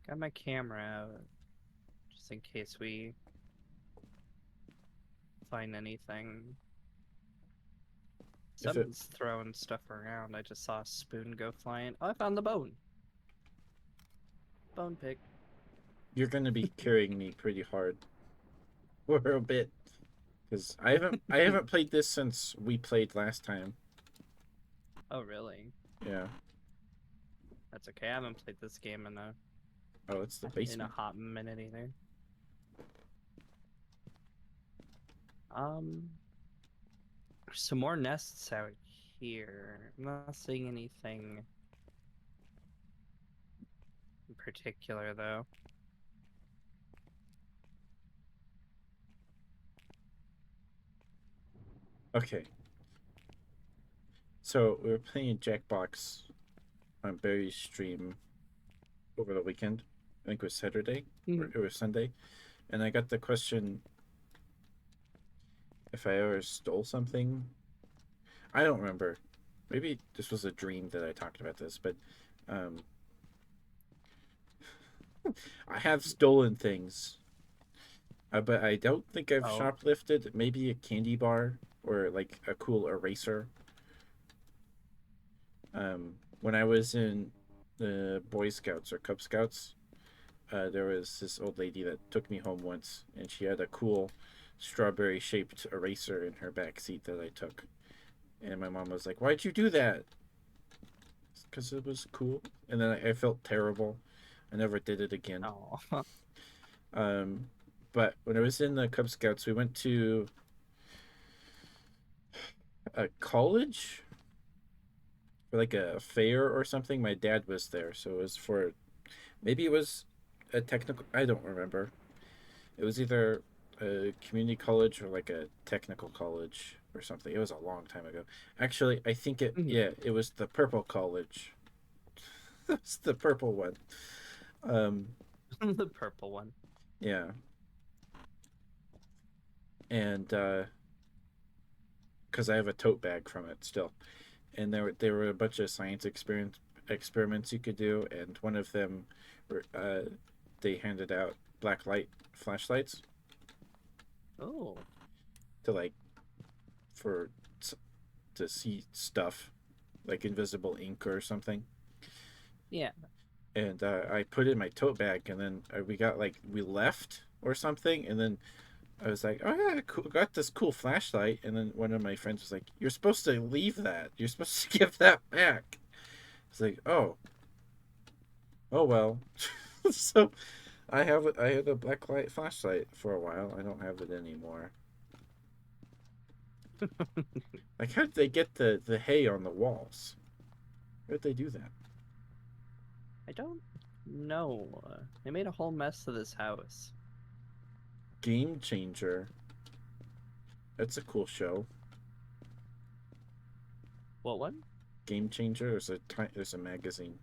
Got my camera out just in case we find anything. If it Someone's throwing stuff around. I just saw a spoon go flying. Oh, I found the bone. Bone pick. you're going to be carrying me pretty hard for a bit, because I haven't played this since we played last time. Oh, really? Yeah. That's okay. I haven't played this game Oh, it's the in a basement. hot minute either. There's some more nests out here. I'm not seeing anything in particular though. Okay. So we were playing Jackbox on Barry's stream over the weekend. I think it was Saturday or it was Sunday, and I got the question if I ever stole something. I don't remember. Maybe this was a dream that I talked about this, but um, I have stolen things, but I don't think I've Oh. shoplifted. Maybe a candy bar or like a cool eraser. When I was in the Boy Scouts or Cub Scouts, there was this old lady that took me home once, and she had a cool strawberry shaped eraser in her back seat that I took. And my mom was like, "Why'd you do that?" Because it was cool. And then I felt terrible. I never did it again. Oh. Um, but when I was in the Cub Scouts, we went to a college for like a fair or something. My dad was there, so it was for maybe it was a technical. I don't remember. It was either a community college or like a technical college or something. It was a long time ago. Actually, I think it was the purple college. That's the purple one. Um, The purple one. yeah. And because I have a tote bag from it still, and there were a bunch of science experiments you could do, and one of them, were, they handed out black light flashlights Oh. to like for to see stuff, like invisible ink or something. Yeah. And I put it in my tote bag, and then we left or something, and then I was like, "Oh yeah, cool, got this cool flashlight." And then one of my friends was like, "You're supposed to leave that. You're supposed to give that back." It's like, "Oh, oh well." So I had a black light flashlight for a while. I don't have it anymore. Like, how did they get the hay on the walls? How did they do that? I don't No, they made a whole mess of this house. Game Changer. That's a cool show. What one? Game Changer. There's a magazine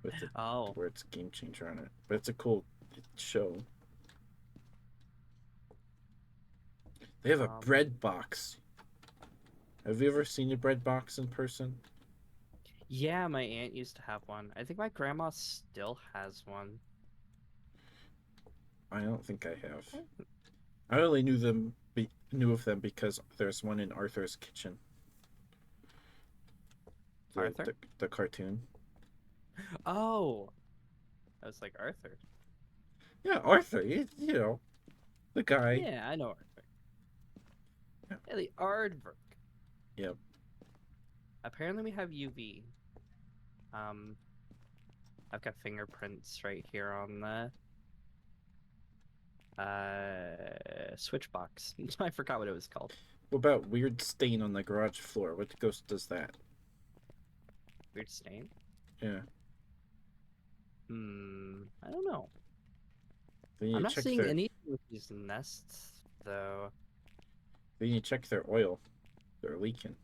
with the Oh, words Game Changer on it. But it's a cool show. They have a um, bread box. Have you ever seen a bread box in person? yeah, my aunt used to have one. I think my grandma still has one. I don't think I have. I only knew of them because there's one in Arthur's Kitchen. The Arthur? the, the cartoon. Oh, I was like Arthur. Yeah, Arthur. You know the guy. Yeah, I know Arthur. Yeah. Yeah, the aardvark. Yep. Apparently, we have UV. Um, I've got fingerprints right here on the switch box. I forgot what it was called. What about weird stain on the garage floor? What ghost does that? Weird stain. Yeah. I don't know. Then you I'm not check seeing their anything with these nests though. then you check their oil. They're leaking.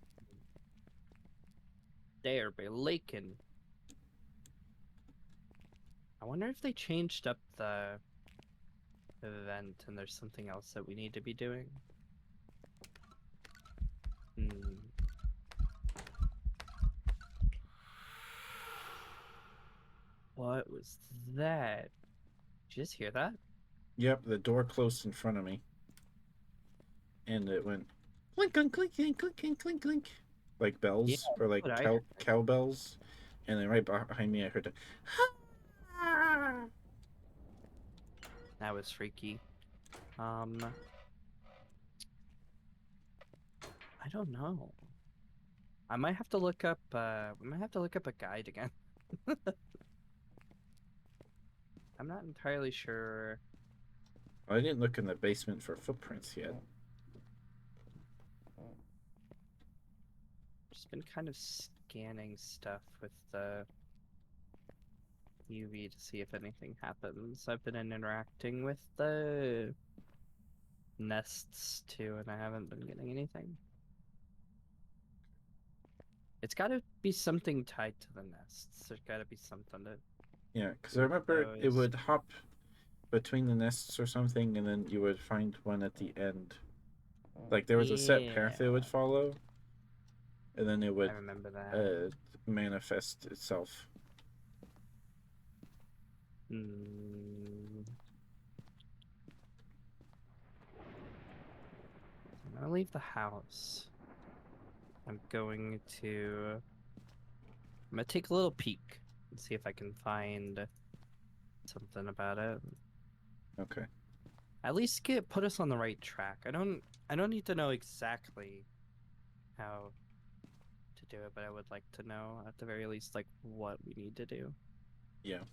They are leaking. I wonder if they changed up the event and there's something else that we need to be doing. Hmm. What was that? Did you just hear that? Yep, the door closed in front of me. And it went clink clink clink clink clink clink clink clink. Like Yeah, bells or like what I heard. cowbells. And then right behind me I heard a That was freaky. I don't know. I might have to look up we might have to look up a guide again. I'm not entirely sure. I didn't look in the basement for footprints yet. Just been kind of scanning stuff with the UV to see if anything happens. I've been interacting with the nests too, and I haven't been getting anything. It's got to be something tied to the nests. There's got to be something to Yeah, because do I with remember it those. would hop between the nests or something, and then you would find one at the end. Like there was a set path it would Yeah, follow, and then it I would remember that. uh, manifest itself. Hmm. I'm gonna leave the house. I'm going to. I'm gonna take a little peek and see if I can find something about it. Okay. At least put us on the right track. I don't need to know exactly how to do it, but I would like to know at the very least like what we need to do. Yeah.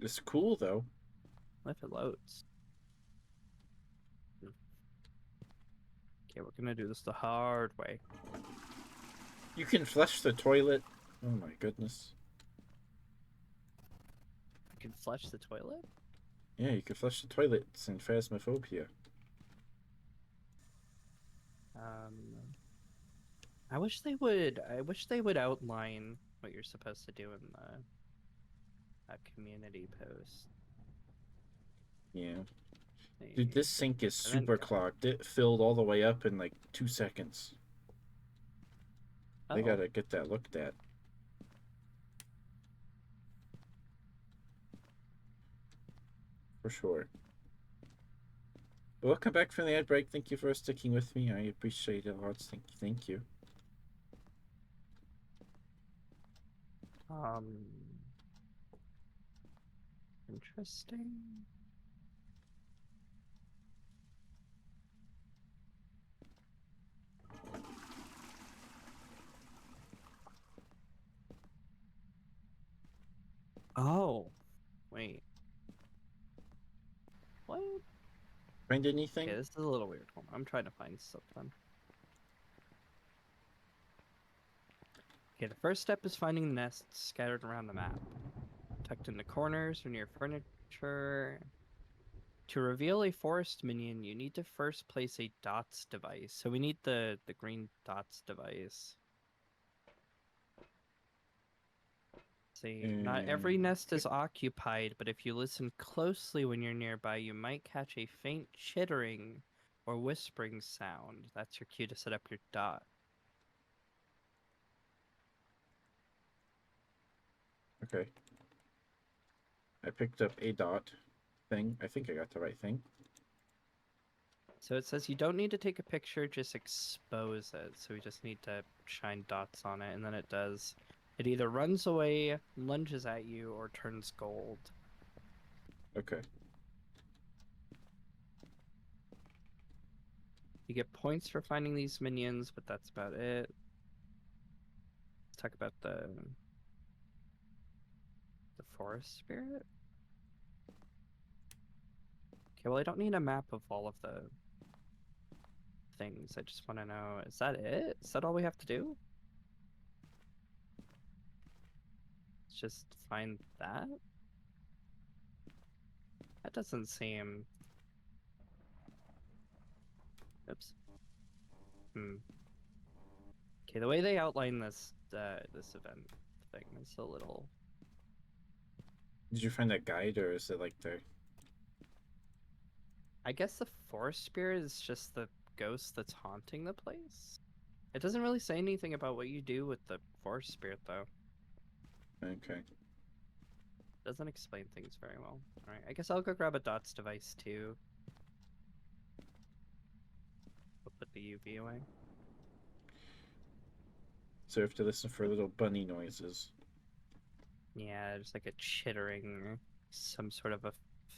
It's cool though. If it loads. Okay, we're gonna do this the hard way. You can flush the toilet. Oh my goodness. We can flush the toilet? Yeah, you can flush the toilets in Phasmophobia. Um I wish they would outline what you're supposed to do in a community post. Yeah. Dude, Maybe. this sink is And then super clogged. It filled all the way up in like 2 seconds. They oh, gotta get that looked at. For sure. Welcome back from the ad break. Thank you for sticking with me. I appreciate it a lot. Thank you. Thank you. um interesting. Oh, wait. What? Find Okay, anything? this is a little weird. Hold on, I'm trying to find something. Okay, the first step is finding nests scattered around the map, tucked into corners or near furniture. To reveal a forest minion, you need to first place a dots device. So we need the green dots device. See, not every And nest is occupied, but if you listen closely when you're nearby, you might catch a faint chittering or whispering sound. That's your cue to set up your dot. okay, I picked up a dot thing. I think I got the right thing. So it says you don't need to take a picture, just expose it. So we just need to shine dots on it, and then it does. It either runs away, lunges at you, or turns gold. Okay. You get points for finding these minions, but that's about it. Let's talk about the forest spirit. Okay, well I don't need a map of all of the things. I just want to know, is that it? Is that all we have to do? Let's just find that? That doesn't seem... Oops. Okay, the way they outline this event thing is a little... Did you find that guide, or is it like the? I guess the forest spirit is just the ghost that's haunting the place. It doesn't really say anything about what you do with the forest spirit, though. Okay. Doesn't explain things very well. Alright, I guess I'll go grab a dots device, too. We'll put the UV away. So you have to listen for little bunny noises. Yeah, just like a chittering or some sort of a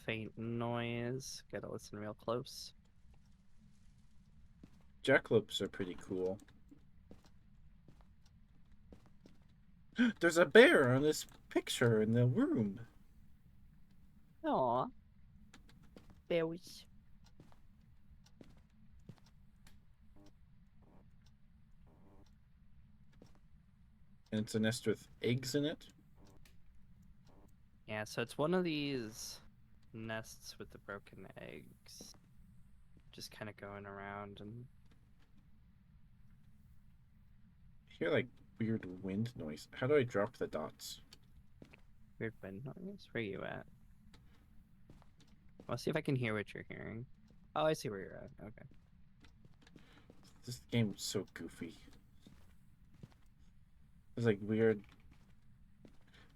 faint noise. Gotta listen real close. Jackalopes are pretty cool. There's a bear on this picture in the room. Aw. Berries. And it's a nest with eggs in it. Yeah, so it's one of these nests with the broken eggs. Just kind of going around and... I hear like weird wind noise. How do I drop the dots? Weird wind noise. Where are you at? I'll see if I can hear what you're hearing. Oh, I see where you're at. Okay. This game's so goofy. It's like weird.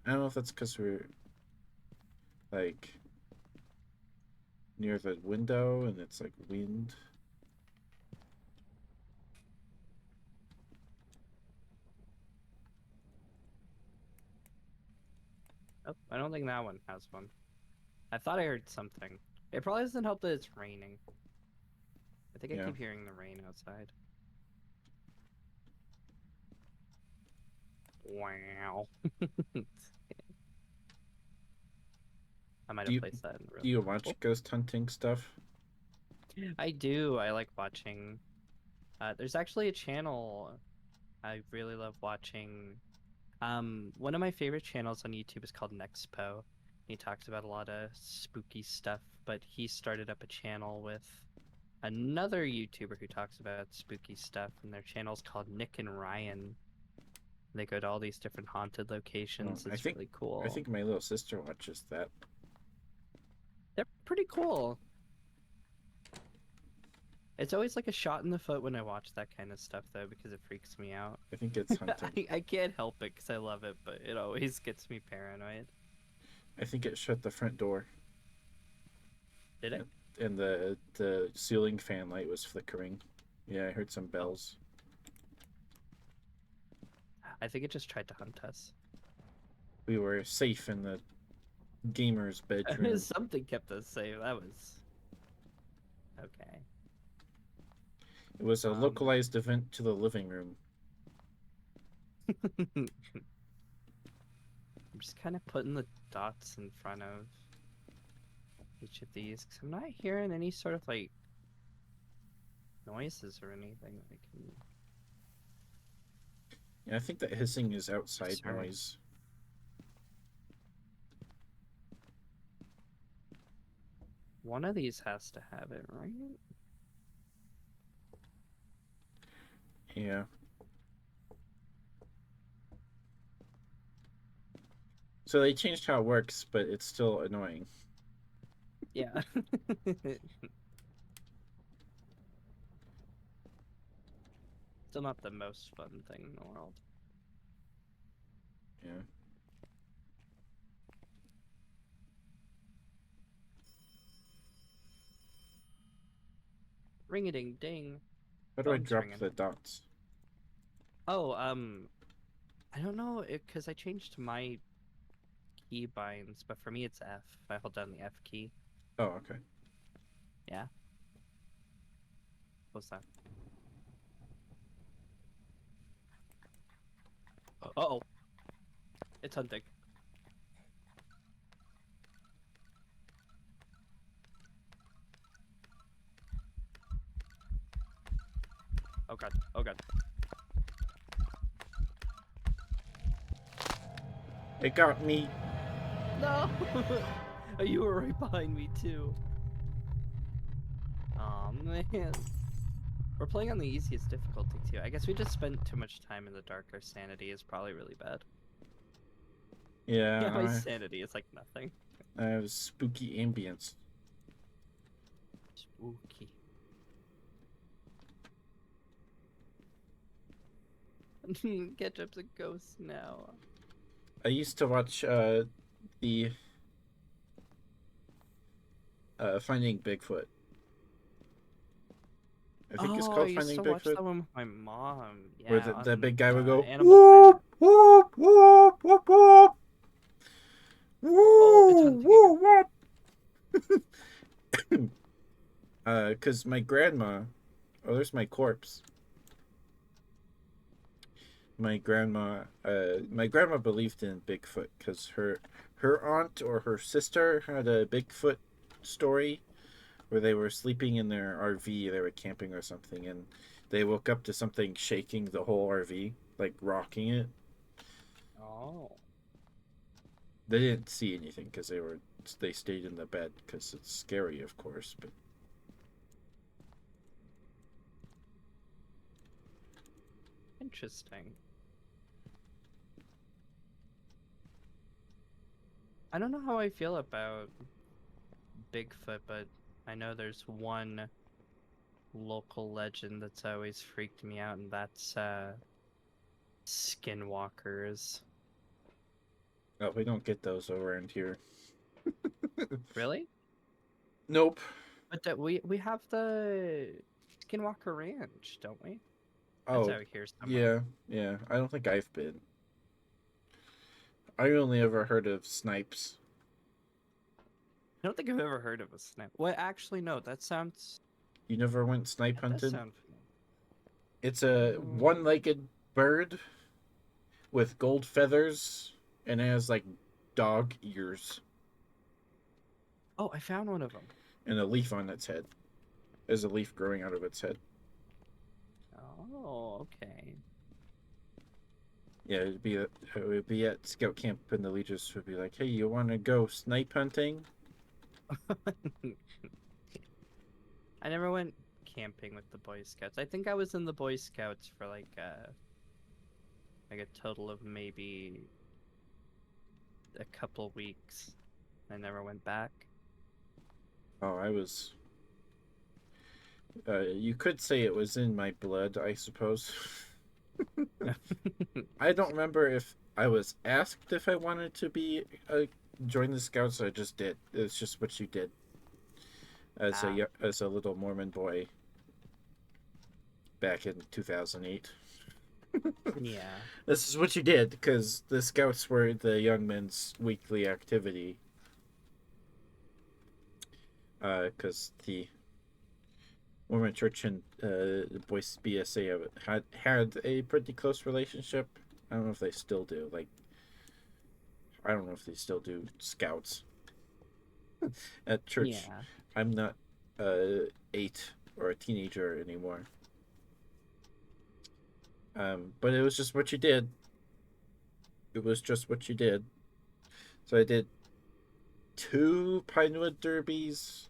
I don't know if that's because we're like near the window and it's like wind. Oh, I don't think that one has one. I thought I heard something. It probably doesn't help that it's raining. I think I Yeah. keep hearing the rain outside. Wow. I might Do have you placed that in real. do you watch Oh, ghost hunting stuff? I do. I like watching. There's actually a channel I really love watching. One of my favorite channels on YouTube is called Nexpo. He talks about a lot of spooky stuff, but he started up a channel with another YouTuber who talks about spooky stuff, and their channel's called Nick and Ryan. They go to all these different haunted Oh, locations. I It's think really cool. I think my little sister watches that. They're pretty cool. It's always like a shot in the foot when I watch that kind of stuff, though, because it freaks me out. I think it's hunting. I can't help it because I love it, but it always gets me paranoid. I think it shut the front door. Did it? And the ceiling fan light was flickering. Yeah, I heard some bells. I think it just tried to hunt us. We were safe in the gamer's bedroom. Something kept us safe. That was okay. It was a localized event to the living room. I'm just kind of putting the dots in front of each of these because I'm not hearing any sort of like noises or anything that I can. Yeah, I think that hissing is outside Sorry. noise. One of these has to have it, right? Yeah. So they changed how it works, but it's still annoying. Yeah. Still not the most fun thing in the world. Yeah. Ring a ding ding. How do I Phone's drop ringing. the dots? Oh, I don't know because I changed my key binds, but for me it's F. I hold down the F key. Oh, okay. Yeah. What's that? Uh-oh. It's hunting. Oh god. Oh god. It got me. No! You were right behind me too. Aw, man. We're playing on the easiest difficulty too. I guess we just spent too much time in the dark. Our sanity is probably really bad. Yeah, my Yeah, sanity is like nothing. I have spooky ambience. Spooky. Ketchup's a ghost now. I used to watch the Finding Bigfoot. I think it's Oh, I called used Finding to watch Bigfoot, that one with my mom. where Yeah, the on big guy would go Animal Planet. whoop whoop whoop whoop whoop Oh, it's whoop hunting again. whoop whoop. Cause my grandma. Oh, there's my corpse. My grandma believed in Bigfoot because her aunt or her sister had a Bigfoot story where they were sleeping in their RV, they were camping or something, and they woke up to something shaking the whole RV, like rocking it. Oh, They didn't see anything because they stayed in the bed because it's scary, of course. But interesting. I don't know how I feel about Bigfoot, but I know there's one local legend that's always freaked me out, and that's skinwalkers. oh, we don't get those around here. Really? Nope. But that we have the Skinwalker Ranch, don't we? That's Oh, out here somewhere. yeah, yeah. I don't think I've been. I only ever heard of snipes. I don't think I've ever heard of a snap. Well, actually, no. You never went snipe That does hunting? sound familiar. It's a Mm. one-legged bird with gold feathers and it has like dog ears Oh, I found one of them. and a leaf on its head. There's a leaf growing out of its head. Oh, okay. Yeah, it would be at scout camp and the leaders would be like, "Hey, you want to go snipe hunting?" I never went camping with the Boy Scouts. I think I was in the Boy Scouts for like a total of maybe a couple weeks. I never went back. Oh, I was. You could say it was in my blood, I suppose. I don't remember if I was asked if I wanted to be join the scouts. I just did. It's just what you did Ah, as a little Mormon boy back in 2008. yeah. This is what you did because the scouts were the young men's weekly activity. Because the Mormon Church and the Boys BSA had a pretty close relationship. I don't know if they still do. Like, I don't know if they still do scouts at church. Yeah. I'm not 8 or a teenager anymore. But it was just what you did. It was just what you did. So I did 2 Pinewood derbies.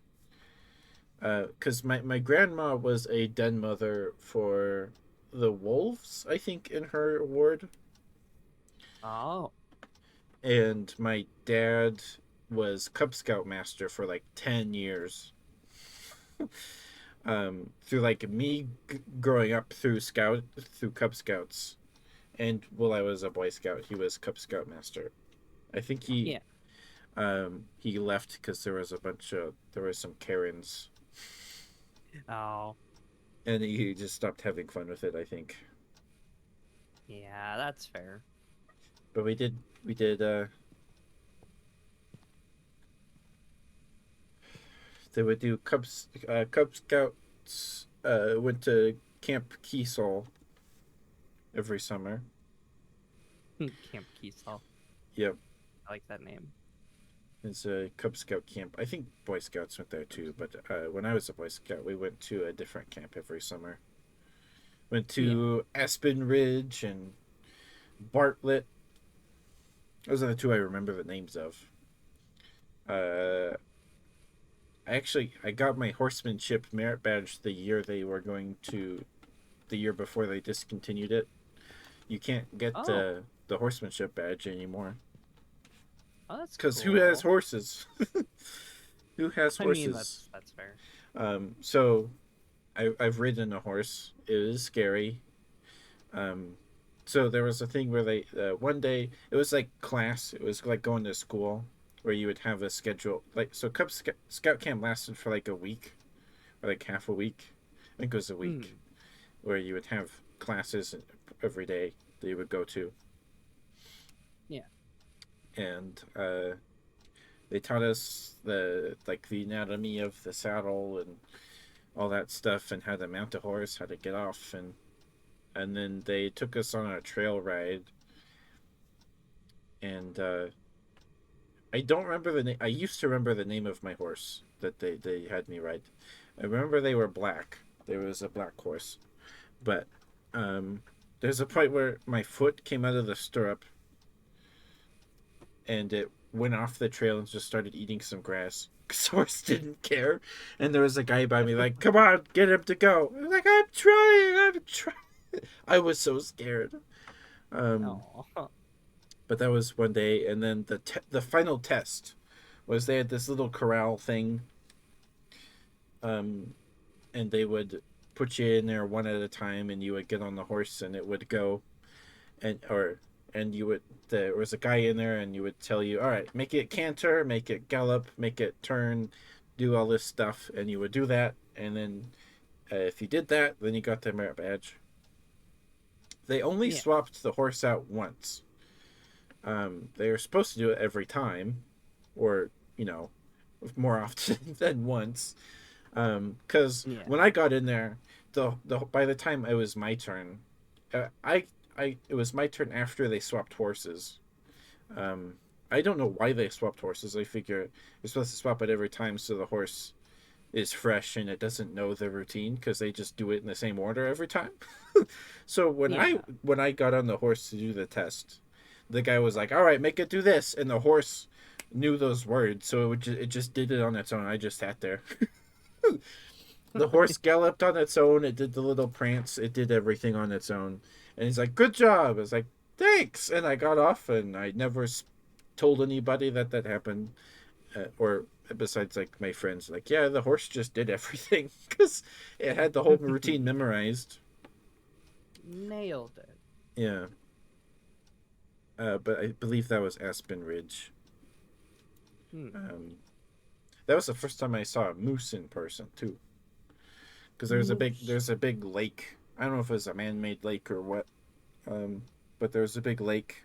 Because my grandma was a den mother for the wolves, I think, in her ward. Oh. And my dad was Cub Scout master for like 10 years. Through like me growing up through Cub Scouts, and while I was a Boy Scout, he was Cub Scout master. I think Yeah. he left because there were some Karens, Oh. and he just stopped having fun with it, I think. Yeah, that's fair. But we did they would do Cub Scouts went to Camp Kiesel every summer. Camp Kiesel. Yep. I like that name. It's a Cub Scout camp. I think Boy Scouts went there too, but when I was a Boy Scout, we went to a different camp every summer. Went Yeah. to Aspen Ridge and Bartlett. Those are the 2 I remember the names of. Uh, I got my horsemanship merit badge the year before they discontinued it. You can't get Oh. the horsemanship badge anymore Oh, that's because who has cool. horses? Who has I mean, horses? that's fair. So I've ridden a horse. It is scary. Um, so there was a thing where they one day it was like class. It was like going to school where you would have a schedule. Like so, Scout camp lasted for like a week or like half a week. I think it was a week Hmm. where you would have classes every day that you would go to, Yeah. and they taught us the anatomy of the saddle and all that stuff, and how to mount a horse, how to get off, and then they took us on a trail ride, and I don't remember the name. I used to remember the name of my horse that they had me ride. I remember they were black. There was a black horse, but um, there's a point where my foot came out of the stirrup, and it went off the trail and just started eating some grass. Cause the horse didn't care, and there was a guy by me like, "Come on, get him to go." I was like, I'm trying." I was so scared. Um, Oh. but that was one day, and then the final test was they had this little corral thing, um, and they would put you in there one at a time, and you would get on the horse, and it would go, and you would there was a guy in there, and you would tell you, all right, make it canter, make it gallop, make it turn, do all this stuff, and you would do that, and then if you did that, then you got the merit badge. They only Yeah. swapped the horse out once. They were supposed to do it every time, or you know, more often than once. Because Yeah. when I got in there, the by the time it was my turn, I it was my turn after they swapped horses. Um, I don't know why they swapped horses. I figure you're supposed to swap it every time so the horse is fresh and it doesn't know the routine because they just do it in the same order every time. So Yeah. when I got on the horse to do the test, the guy was like, "All right, make it do this," and the horse knew those words, so it just did it on its own. I just sat there. The horse galloped on its own. It did the little prance. It did everything on its own. And he's like, "Good job." I was like, "Thanks." And I got off, and I never told anybody that that happened, or besides like my friends. Like, yeah, the horse just did everything because it had the whole routine memorized. Nailed it. Yeah. But I believe that was Aspen Ridge. Hmm. Um, that was the first time I saw a moose in person too. Because Moose. there's a big lake. I don't know if it was a man-made lake or what. Um, but there's a big lake,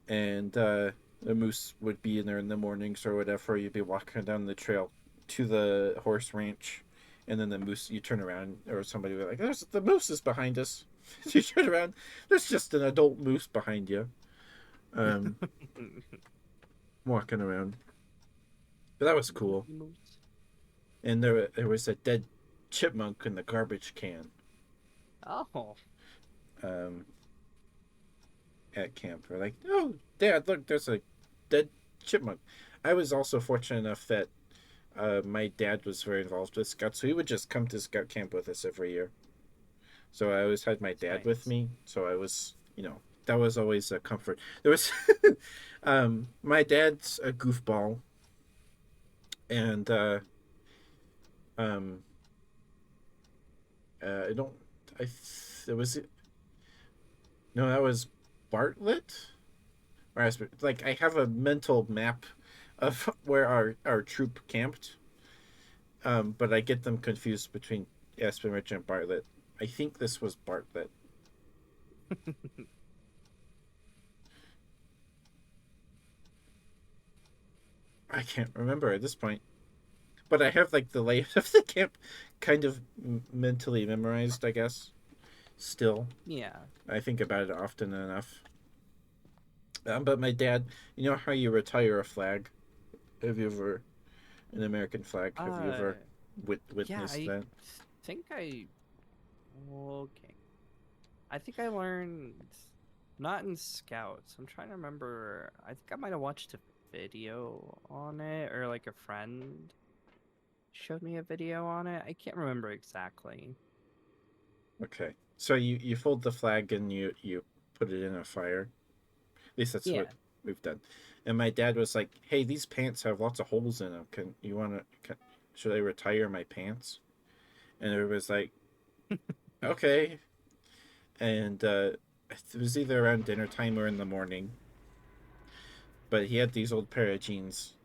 and the moose would be in there in the mornings or whatever. You'd be walking down the trail to the horse ranch, and then the moose. You turn around, or somebody would be like, "There's the moose is behind us." You turn around, there's just an adult moose behind you, um, walking around. But that was cool. Moose. And there was a dead chipmunk in the garbage can. Oh. um, at camp. We're like, oh, Dad, look, there's a dead chipmunk. I was also fortunate enough that my dad was very involved with Scouts, so he would just come to Scout camp with us every year. So I always had my It's dad with nice. me. So I was, that was always a comfort. There was, my dad's a goofball, and um, I don't, it was no, that was Bartlett. Like I have a mental map of where our troop camped, but I get them confused between Aspen Ridge and Bartlett. I think this was Bartlett. I can't remember at this point, but I have like the layout of the camp kind of mentally memorized. I guess still, Yeah. I think about it often enough. But my dad, you know how you retire a flag? Have you ever an American flag? Have you Uh, ever yeah, witnessed I that? think I. Okay. I think I learned not in Scouts. I'm trying to remember. I think I might have watched a video on it, or like a friend showed me a video on it. I can't remember exactly. Okay. So you fold the flag and you put it in a fire. At least that's what Yeah. we've done. And my dad was like, "Hey, these pants have lots of holes in them. Can you want to? Should I retire my pants?" And it was like, "Okay." And it was either around dinner time or in the morning. But he had these old pair of jeans,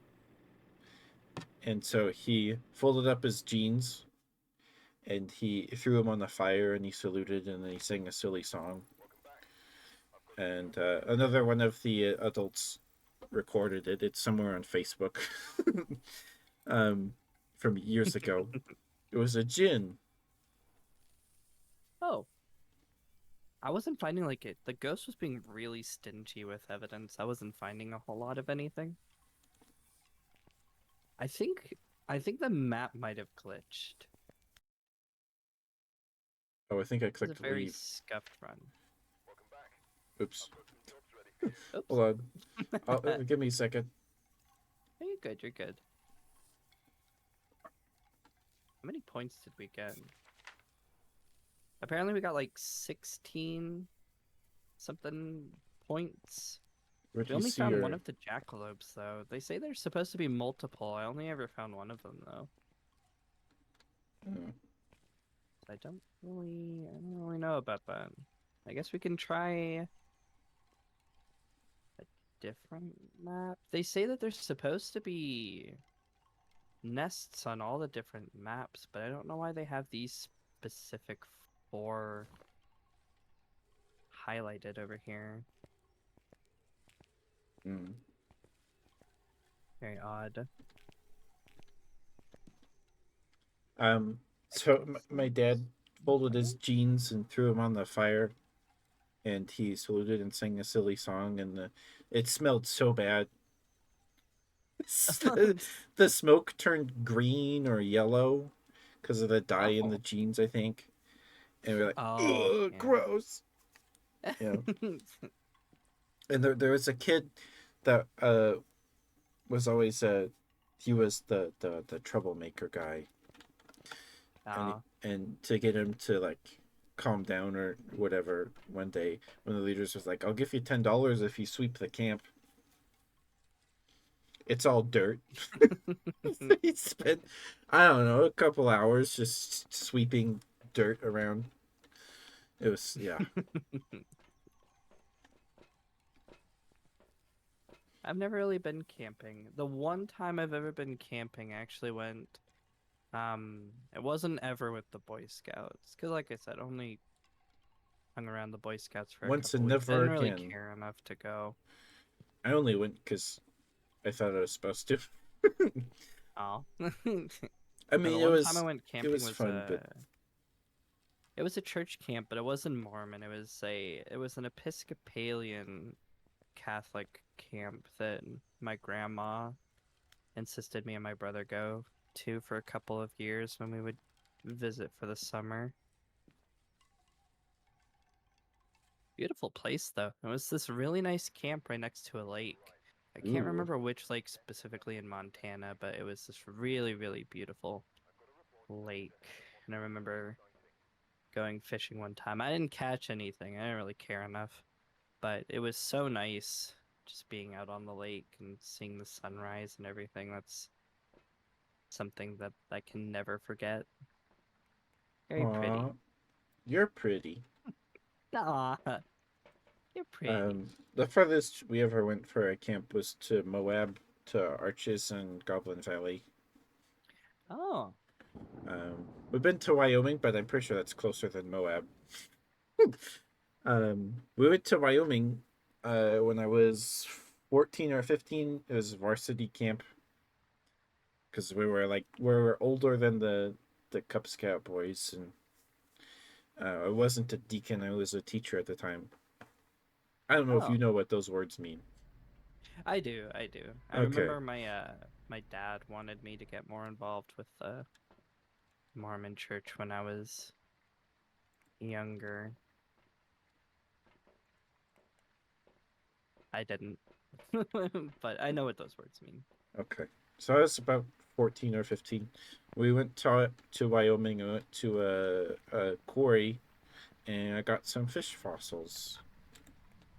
and so he folded up his jeans and he threw them on the fire and he saluted and then he sang a silly song. And another one of the adults recorded it. It's somewhere on Facebook um, from years ago. It was a gin. Oh, I wasn't finding like it. The ghost was being really stingy with evidence. I wasn't finding a whole lot of anything. I think I think the map might have glitched. Oh, I think I It was a clicked very leave. scuffed run. Oops. Oops. Hold on. Give me a second. You're good, you're good. How many points did we get? Apparently we got like 16 something points. Where We do you only see found one your? of the jackalopes though. They say there's supposed to be multiple. I only ever found one of them though. Uh, I don't really know about that. I guess we can try a different map. They say that there's supposed to be nests on all the different maps, but I don't know why they have these specific four highlighted over here. mm. Very odd. Um. So my dad folded his jeans and threw them on the fire, and he saluted and sang a silly song, and it smelled so bad. The smoke turned green or yellow because of the dye in the Oh. jeans, I think. And we're like, Oh, ugh, gross. Yeah. yeah. And there was a kid that was always he was the troublemaker guy, and Ah. and to get him to like calm down or whatever, one day one of the leaders was like, I'll give you $10 if you sweep the camp. It's all dirt. He spent, I don't know, a couple hours just sweeping dirt around. It was, yeah. I've never really been camping. The one time I've ever been camping, I actually went. It wasn't ever with the Boy Scouts, because like I said, only hung around the Boy Scouts for a Once couple and weeks. I never didn't really again. care enough to go. I only went because I thought I was supposed to. Oh. I No, the mean, one time I went it camping was was fun, but it was a church camp, but it wasn't Mormon. It was an Episcopalian Catholic camp that my grandma insisted me and my brother go to for a couple of years when we would visit for the summer. Beautiful place though. It was this really nice camp right next to a lake. I can't Ooh. remember which lake specifically in Montana, but it was this really, really beautiful lake. And I remember going fishing one time. I didn't catch anything. I didn't really care enough, but it was so nice just being out on the lake and seeing the sunrise and everything. That's something that I can never forget. Very pretty. Aw, you're pretty. Aw, you're pretty. The farthest we ever went for a camp was to Moab, to Arches and Goblin Valley. Oh, We've been to Wyoming, but I'm pretty sure that's closer than Moab. We went to Wyoming when I was 14 or 15. It was varsity camp because we were older than the Cub Scout boys, and I wasn't a deacon. I was a teacher at the time. I don't know if you oh. know what those words mean. I do, I do. I Okay. remember my dad wanted me to get more involved with the Mormon church when I was younger. I didn't. But I know what those words mean. Okay. So I was about 14 or 15. We went to Wyoming. I went to a quarry and I got some fish fossils.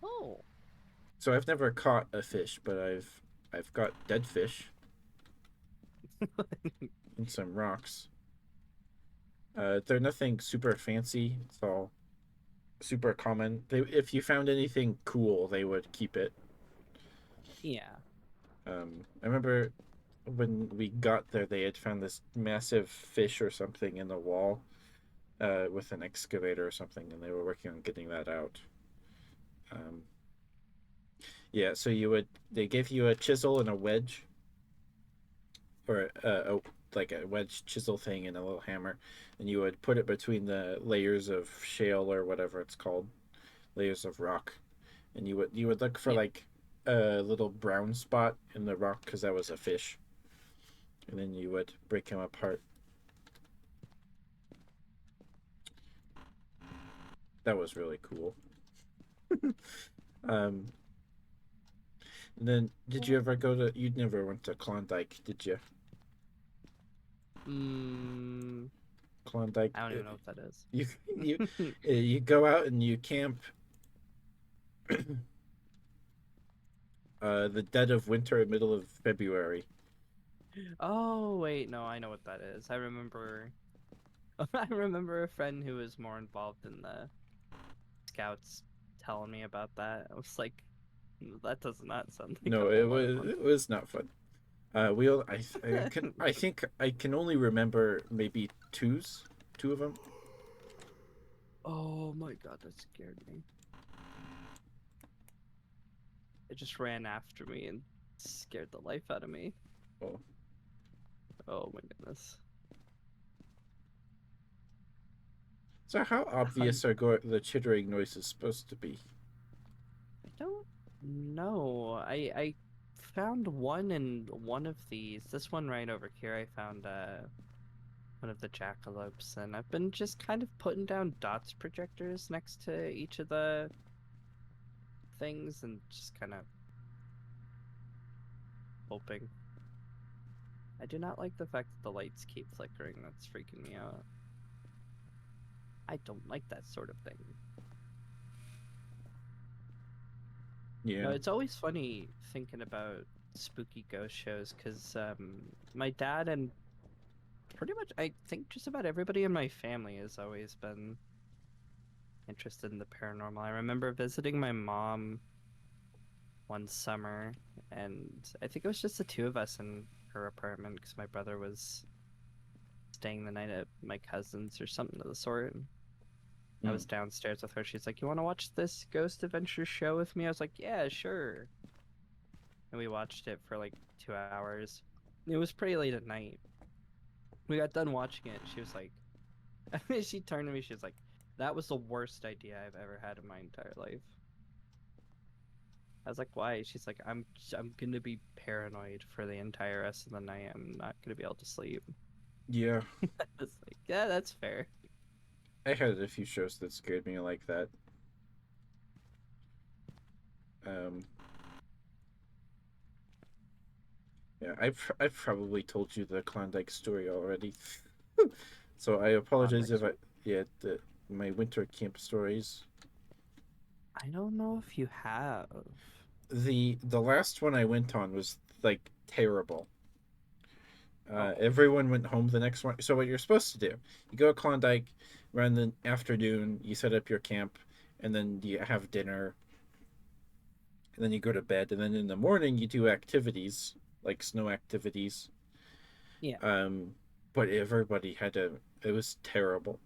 Oh. So I've never caught a fish, but I've got dead fish and some rocks. They're nothing super fancy. It's all super common. If you found anything cool, they would keep it. Yeah. I remember when we got there, they had found this massive fish or something in the wall with an excavator or something, and they were working on getting that out. Um, yeah, so they gave you a chisel and a wedge, or like a wedge chisel thing and a little hammer, and you would put it between the layers of shale or whatever it's called, layers of rock, and you would look for Yeah. like a little brown spot in the rock because that was a fish, and then you would break him apart. That was really cool. Um, and then did you ever go to? You never went to Klondike, did you? Mm, Klondike. I don't even know what that is. You you you go out and you camp the dead of winter, middle of February. Oh, wait, no, I know what that is. I remember I remember a friend who was more involved in the scouts telling me about that. I was like, that does not sound like a No, whole lot of fun. it was not fun. I think I can only remember maybe two of them. Oh my god, that scared me. It just ran after me and scared the life out of me. Oh, Oh my goodness. so how Hun- obvious are the chittering noises supposed to be? I don't know. I found one in one of these. This one right over here, I found one of the jackalopes, and I've been just kind of putting down dots projectors next to each of the things and just kind of hoping. I do not like the fact that the lights keep flickering. That's freaking me out. I don't like that sort of thing. No, Yeah. it's always funny thinking about spooky ghost shows because my dad and pretty much I think just about everybody in my family has always been interested in the paranormal. I remember visiting my mom one summer, and I think it was just the two of us in her apartment because my brother was staying the night at my cousin's or something of the sort. And I Mm. was downstairs with her. She's like, "You want to watch this Ghost Adventure show with me?" I was like, "Yeah, sure." And we watched it for like 2 hours. It was pretty late at night. We got done watching it. She was like, she turned to me. She was like, "That was the worst idea I've ever had in my entire life." I was like, "Why?" She's like, I'm gonna be paranoid for the entire rest of the night. I'm not gonna be able to sleep." Yeah. I was like, "Yeah, that's fair." I had a few shows that scared me like that. Um, yeah, I've probably told you the Klondike story already, so I apologize Klondike if I story. yeah my winter camp stories. I don't know if you have. The last one I went on was like terrible. Oh. Everyone went home the next one. So what you're supposed to do, you go to Klondike around the afternoon, you set up your camp, and then you have dinner, and then you go to bed, and then in the morning you do activities like snow activities. Yeah. Um, but everybody had to. It was terrible.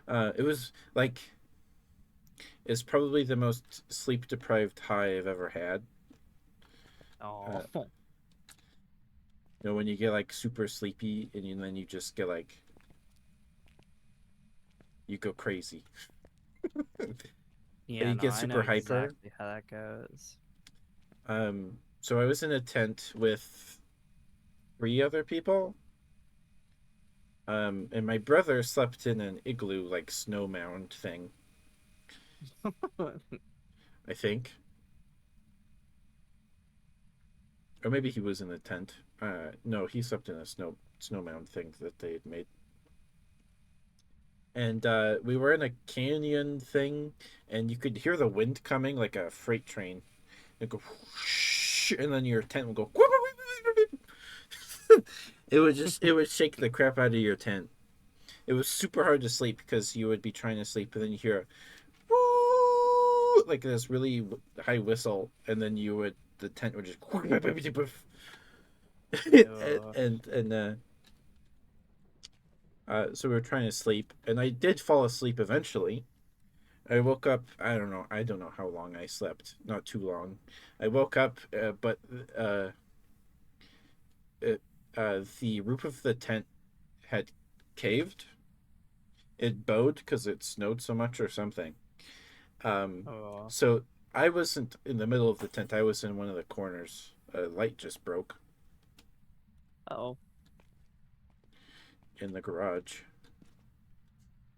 It was like it's probably the most sleep deprived high I've ever had. Oh. Uh, when you get like super sleepy and then you just get like you go crazy. Yeah, You no, get I know super hyper. exactly how that goes. So I was in a tent with three other people. And my brother slept in an igloo like snow mound thing. I think, or maybe he was in a tent. No, he slept in a snow mound thing that they had made. And we were in a canyon thing, and you could hear the wind coming like a freight train. It go, whoosh, and then your tent would go. It would shake the crap out of your tent. It was super hard to sleep because you would be trying to sleep, and then you hear woo, like this really high whistle, and then the tent would just Ew. and so we were trying to sleep, and I did fall asleep eventually. I woke up. I don't know. I don't know how long I slept. Not too long. I woke up, but uh, it, the roof of the tent had caved. It bowed because it snowed so much or something. Um, Oh. so I wasn't in the middle of the tent. I was in one of the corners. A light just broke Oh. in the garage.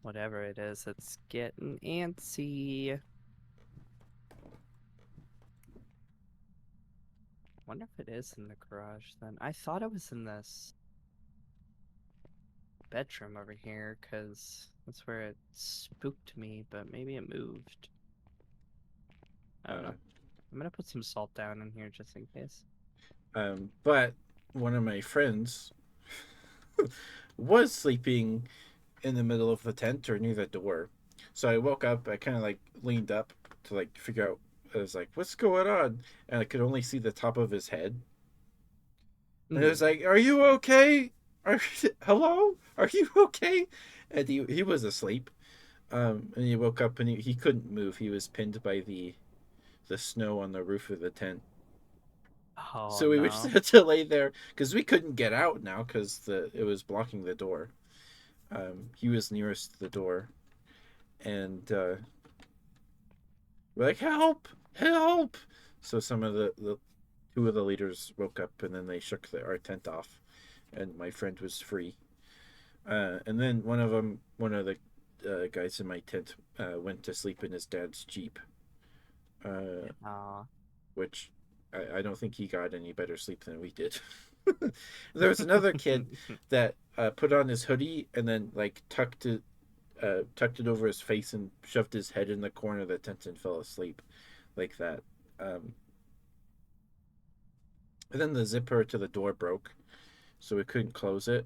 Whatever it is, it's getting antsy. Wonder if it is in the garage then. I thought it was in this bedroom over here because that's where it spooked me, but maybe it moved. I don't Uh, know. I'm gonna put some salt down in here just in case. but one of my friends was sleeping in the middle of the tent or near the door. So I woke up. I kind of like leaned up to like figure out. I was like, "What's going on?" And I could only see the top of his head. And it was Mm. like, "Are you okay? Hello? Are you okay?" And he was asleep. And he woke up and he couldn't move. He was pinned by the snow on the roof of the tent. Oh So we just no. had to lay there because we couldn't get out now because the it was blocking the door. He was nearest the door, and we're like, "Help! Help!" So some of the two of the leaders woke up, and then they shook our tent off, and my friend was free. And then one of the guys in my tent, went to sleep in his dad's jeep, uh, Aw. which I don't think he got any better sleep than we did. There was another kid that put on his hoodie and then like tucked it over his face and shoved his head in the corner of the tent and fell asleep like that. Um, and then the zipper to the door broke, so we couldn't close it.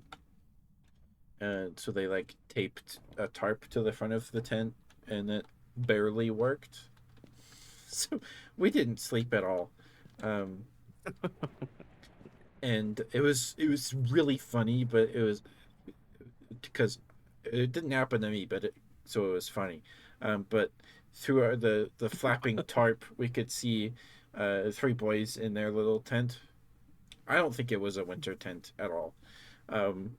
And so they like taped a tarp to the front of the tent, and it barely worked. So we didn't sleep at all. Um, and it was really funny, but it was because it didn't happen to me, so it was funny. But through the flapping tarp, we could see three boys in their little tent. I don't think it was a winter tent at all. Um,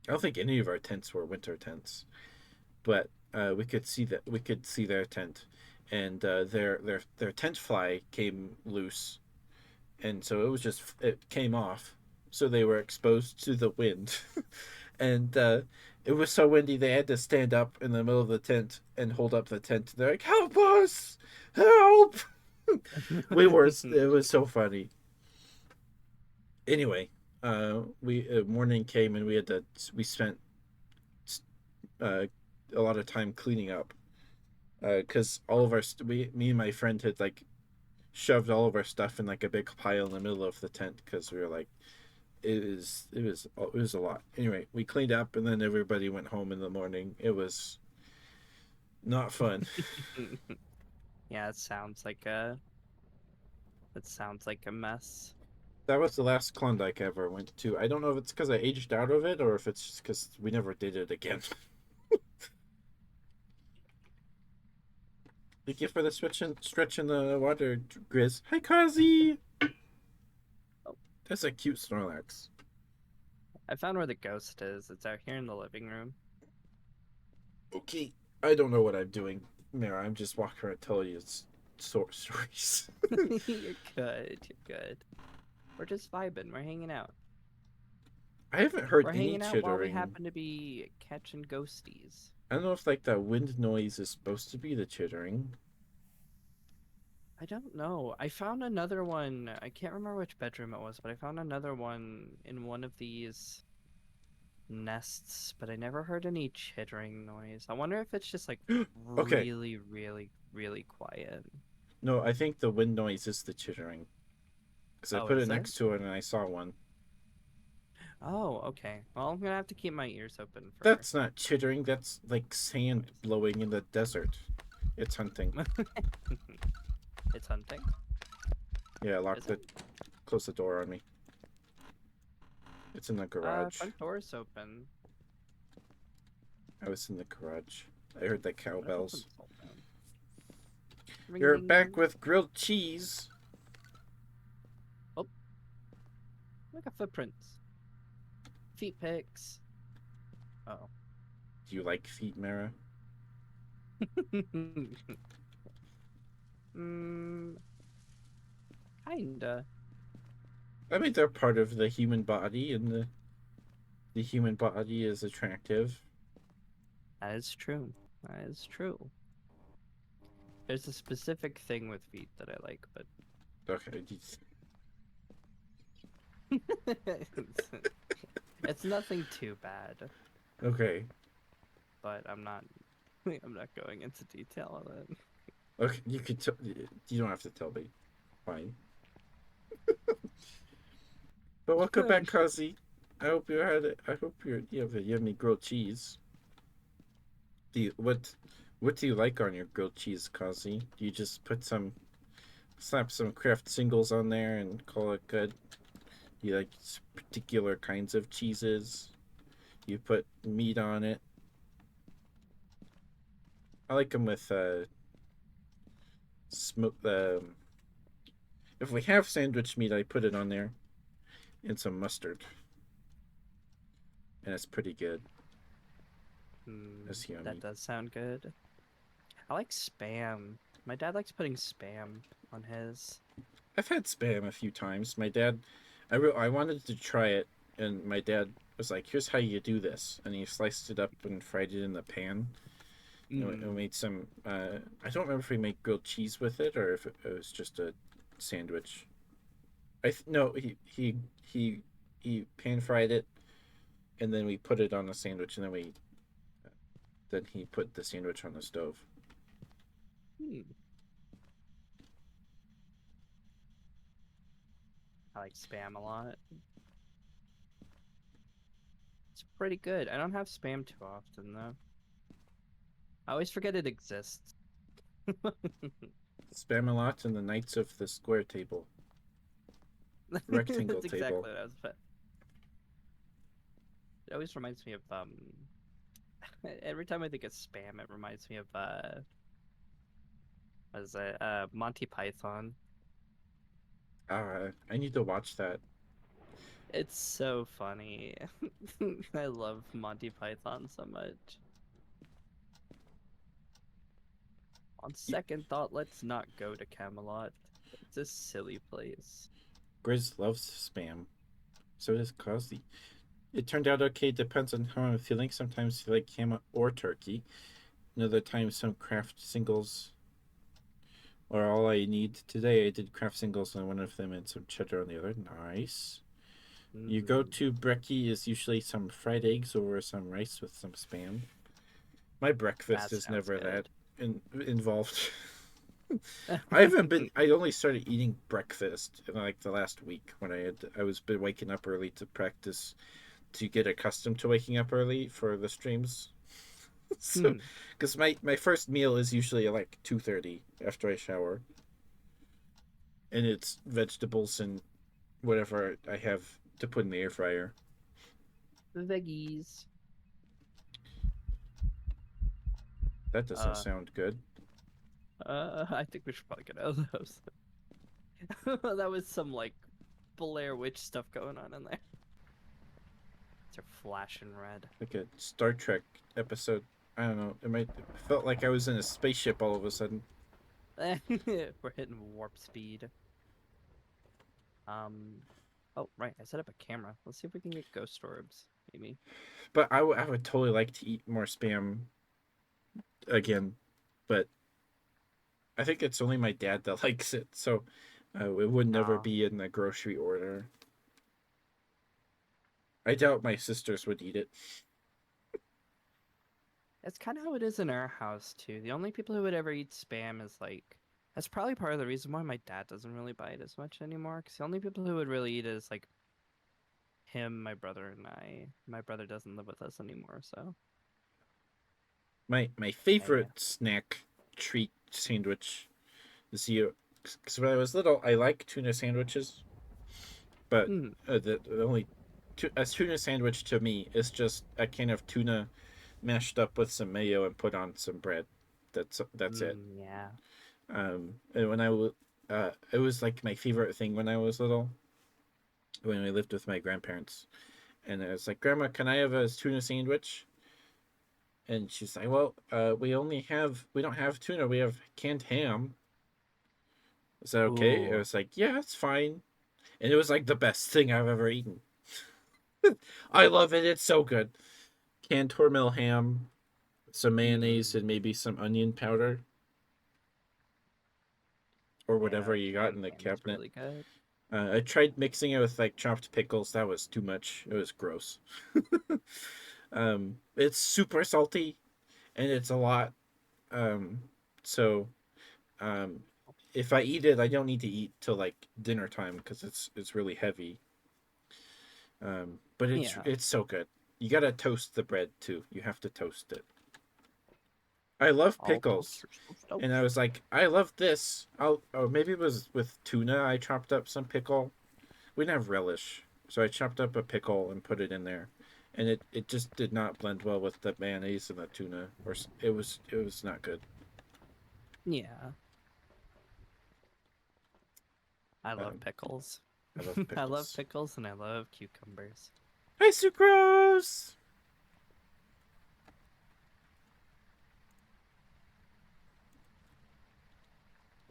I don't think any of our tents were winter tents, but we could see their tent, and their tent fly came loose, and so it came off, so they were exposed to the wind, and it was so windy they had to stand up in the middle of the tent and hold up the tent. They're like, "Help us! Help!" we were. It was so funny. Anyway, we morning came and we spent uh, a lot of time cleaning up because all of our me and my friend had like shoved all of our stuff in like a big pile in the middle of the tent because we were like it was a lot. Anyway, we cleaned up and then everybody went home in the morning. It was not fun. Yeah, it sounds like a mess. That was the last Klondike I ever went to. I don't know if it's because I aged out of it or if it's just because we never did it again. Thank you for the stretch in the water, Grizz. Hi, Kazi. Oh, That's a cute Snorlax. I found where the ghost is. It's out here in the living room. Okay, I don't know what I'm doing, Mara. I'm just walking around telling you stories. You're good. You're good. We're just vibing. We're hanging out. I haven't heard We're any hanging out while we chittering. happen to be catching ghosties. I don't know if like that wind noise is supposed to be the chittering. I don't know. I found another one. I can't remember which bedroom it was, but I found another one in one of these nests, but I never heard any chittering noise. I wonder if it's just like Okay, really, really, really quiet. no, I think the wind noise is the chittering because I Oh, put it is it? next to it and I saw one. Oh, okay. Well, I'm gonna have to keep my ears open for. That's not chittering. That's like sand Noise. blowing in the desert. It's hunting. It's hunting. Yeah, Is it? close the door on me. It's in the garage. Front door's open. I was in the garage. I heard the What if cowbells. opens open? Ring You're ding back ding. with grilled cheese. Oh, look at footprints. Feet pics. Oh. Do you like feet, Mara? mm, kinda. I mean, they're part of the human body, and the human body is attractive. That is true. That is true. There's a specific thing with feet that I like, but Okay. it's nothing too bad. Okay. But I'm not. I'm not going into detail on it. Okay. You could. You don't have to tell me. Fine. But welcome back, Kazi. I hope you had it. I hope you have a yummy grilled cheese. Do you, what do you like on your grilled cheese, Kazi? Do you just slap some Kraft singles on there and call it good? You like particular kinds of cheeses? You put meat on it. I like them with smoke. If we have sandwich meat, I put it on there and some mustard, and it's pretty good. It's That yummy. does sound good. I like spam. My dad likes putting spam on his. I've had spam a few times. My dad, I wanted to try it, and my dad was like, "Here's how you do this," and he sliced it up and fried it in the pan. And made some. I don't remember if we made grilled cheese with it or if it was just a sandwich. No, he pan fried it, and then we put it on a sandwich, and then he put the sandwich on the stove. Hmm. I like spam a lot. It's pretty good. I don't have spam too often though. I always forget it exists. Spamalot and the Knights of the Square Table, rectangle That's table. exactly what I was. It always reminds me of every time I think of spam, it reminds me of what is it? Monty Python. I need to watch that. It's so funny. I love Monty Python so much. On second thought, let's not go to Camelot. It's a silly place. Grizz loves spam. So does Cosby. It turned out okay. Depends on how I'm feeling. Sometimes I like ham or turkey. Another time, some craft singles are all I need. Today, I did craft singles on one of them and some cheddar on the other. Nice. You go Mm, to brekkie is usually some fried eggs or some rice with some spam. My breakfast that is sounds never that good. involved. I haven't been. I only started eating breakfast in like the last week when I was been waking up early to practice to get accustomed to waking up early for the streams. So, Hmm. because my first meal is usually like 2:30 after I shower, and it's vegetables and whatever I have to put in the air fryer. Veggies. That doesn't Uh, sound good. I think we should probably get out of the house. That was some like Blair Witch stuff going on in there. They're flashing red. Like a Star Trek episode. I don't know. It felt like I was in a spaceship all of a sudden. We're hitting warp speed. Um, oh right, I set up a camera. Let's see if we can get ghost orbs, maybe. But I would totally like to eat more spam again, but I think it's only my dad that likes it, so it would never No, be in the grocery order. I doubt my sisters would eat it. it's kind of how it is in our house too. The only people who would ever eat spam is like that's probably part of the reason why my dad doesn't really buy it as much anymore. Because the only people who would really eat it is like him, my brother, and I. My brother doesn't live with us anymore, so My yeah. favorite snack treat sandwich is you. Because when I was little, I like tuna sandwiches, but Hmm. the only a tuna sandwich to me is just a can of tuna mashed up with some mayo and put on some bread. That's it. Mm, yeah. And when it was like my favorite thing when I was little. When I lived with my grandparents, and I was like, "Grandma, can I have a tuna sandwich?" And she's like, "Well, we don't have tuna. We have canned ham. Is that okay?" I Ooh. was like, "Yeah, it's fine." And it was like the best thing I've ever eaten. I love it. It's so good. Canned Hormel ham, some mayonnaise, Mm, and maybe some onion powder or yeah, whatever no, you got canned in the ham is cabinet. really good. I tried mixing it with like chopped pickles. That was too much. It was gross. It's super salty and it's a lot. Um, so um, if I eat it, I don't need to eat till like dinner time because it's really heavy. But Yeah. it's so good. You gotta toast the bread too. You have to toast it. I love All pickles, toasters and I toast. was like, I love this. I'll or maybe it was with tuna. I chopped up some pickle. We didn't have relish, so I chopped up a pickle and put it in there, and it just did not blend well with the mayonnaise and the tuna. Or it was not good. Yeah. I love Um, pickles. I love I love pickles. pickles and I love cucumbers. Hi, sucrose.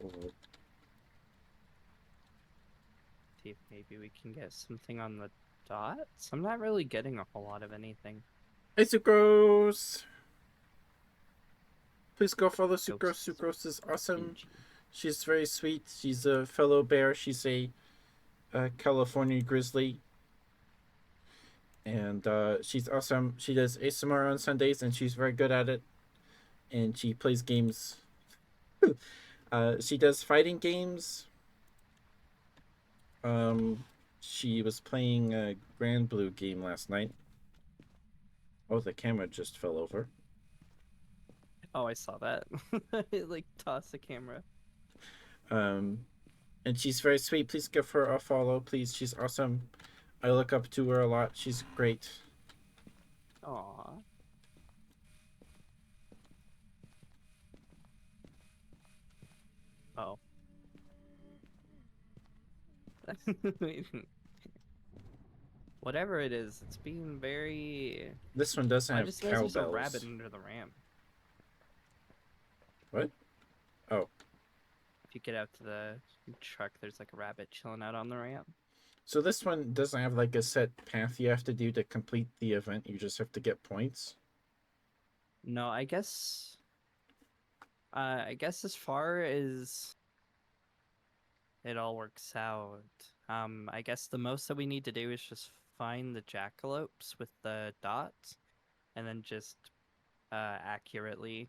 Oh, See if maybe we can get something on the dots. I'm not really getting a whole lot of anything. hi, sucrose. Please go follow Sucrose. Ghosts Sucrose is awesome. stingy. She's very sweet. She's a fellow bear. She's a California grizzly. And she's awesome. She does ASMR on Sundays, and she's very good at it. And she plays games. She does fighting games. Um, she was playing a Grand Blue game last night. Oh, the camera just fell over. Oh, I saw that. It like tossed the camera. Um, and she's very sweet. Please give her a follow, please. She's awesome. I look up to her a lot. She's great. Aw. Oh. Whatever it is, it's being very. This one doesn't Well, I have just realized there's a rabbit cowbells. under the ramp. What? Oh, If you get out to the truck, there's like a rabbit chilling out on the ramp. So this one doesn't have like a set path you have to do to complete the event. You just have to get points. No, I guess as far as it all works out, I guess the most that we need to do is just find the jackalopes with the dots, and then just accurately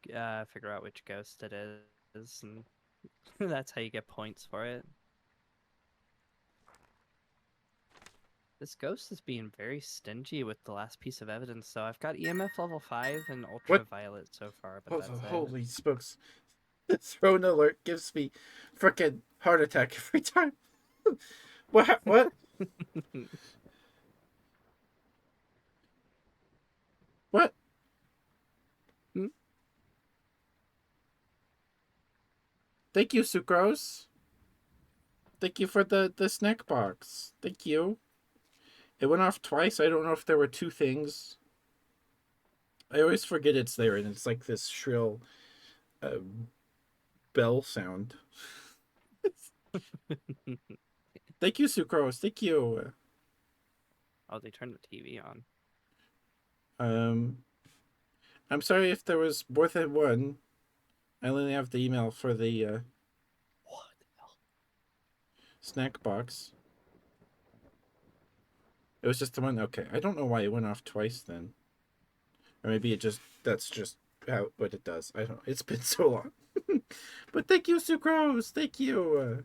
figure out which ghost it is, and that's how you get points for it. This ghost is being very stingy with the last piece of evidence, so I've got EMF level 5 and What? ultraviolet so far, but Oh, that's it. holy smokes! The throne alert gives me freaking heart attack every time. What? What? What? Thank you, Sucrose. Thank you for the snack box. Thank you. It went off twice. I don't know if there were two things. I always forget it's there, and it's like this shrill uh, bell sound. Thank you, Sucrose. Thank you. Oh, they turned the TV on. Um, I'm sorry if there was more than one. I only have the email for the What the hell? snack box. It was just the one. Okay, I don't know why it went off twice then, or maybe it just that's just how what it does. I don't know. It's been so long. But thank you, Sucrose. Thank you.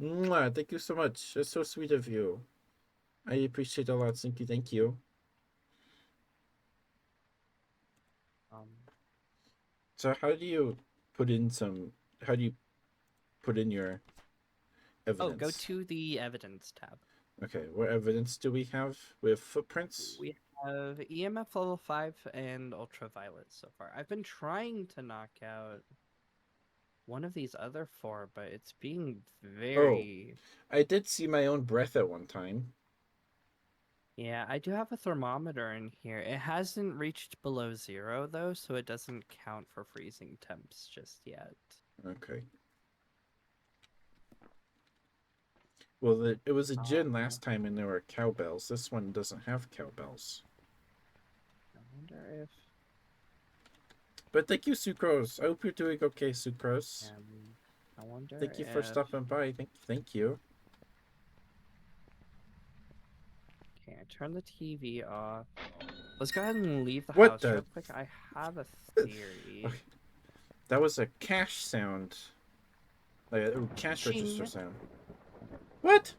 Mwah, thank you so much. That's so sweet of you. I appreciate it a lot. Thank you. Thank you. Um, So how do you put in some? How do you put in your oh, go evidence? to the evidence tab. Okay, what evidence do we have with footprints? We have EMF level 5 and ultraviolet so far. I've been trying to knock out one of these other four, but it's being Oh, very. I did see my own breath at one time. Yeah, I do have a thermometer in here. It hasn't reached below 0 though, so it doesn't count for freezing temps just yet. Okay. Well, it was a gin Um, last time, and there were cowbells. This one doesn't have cowbells. I wonder if But thank you, Sucrose. I hope you're doing okay, Sucrose. I wonder Thank you for if stopping by. Thank you. okay, I turn the TV off. Let's go ahead and leave the What house the? real quick. I have a theory. Okay, that was a cash sound, like a cash register Ching. sound. What?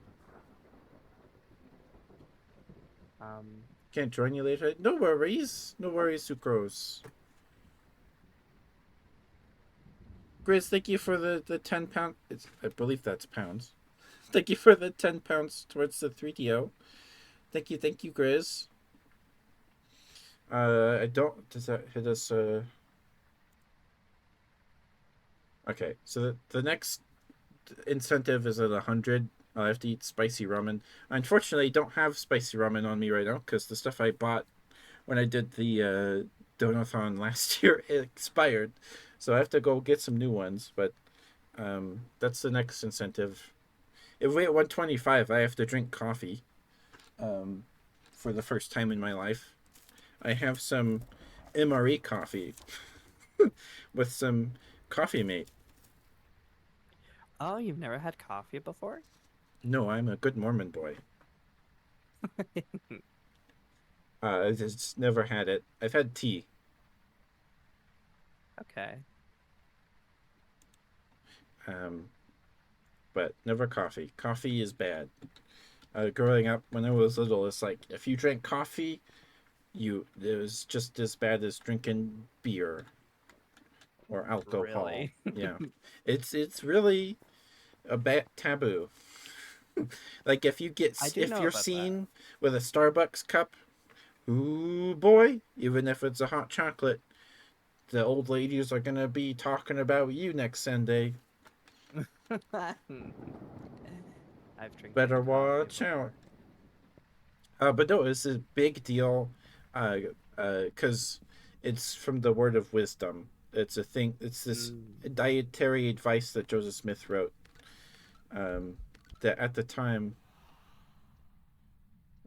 Um, Can't join you later. No worries. No worries, Sucrose. Grizz, thank you for the £10. I believe that's pounds. Thank you for the £10 towards the 3DO. Thank you, Grizz. I don't. Does that hit us? Okay, so the next incentive is at 100. I have to eat spicy ramen. I unfortunately don't have spicy ramen on me right now because the stuff I bought when I did the donathon last year expired, so I have to go get some new ones. But that's the next incentive. If we hit 125, I have to drink coffee. Um, for the first time in my life, I have some MRE coffee with some coffee mate. oh, you've never had coffee before? No, I'm a good Mormon boy. I just never had it. I've had tea, Okay. um, but never coffee. Coffee is bad. Growing up when I was little, it's like if you drank coffee, it was just as bad as drinking beer or alcohol. Really? Yeah, it's really a bad taboo. Like I do if know you're about that. seen with a Starbucks cup, ooh boy, even if it's a hot chocolate, the old ladies are gonna be talking about you next Sunday. I've drinking Better coffee watch out. before. But no, it's a big deal, uh, because it's from the word of wisdom. It's a thing. It's this Mm. dietary advice that Joseph Smith wrote. Um, that at the time,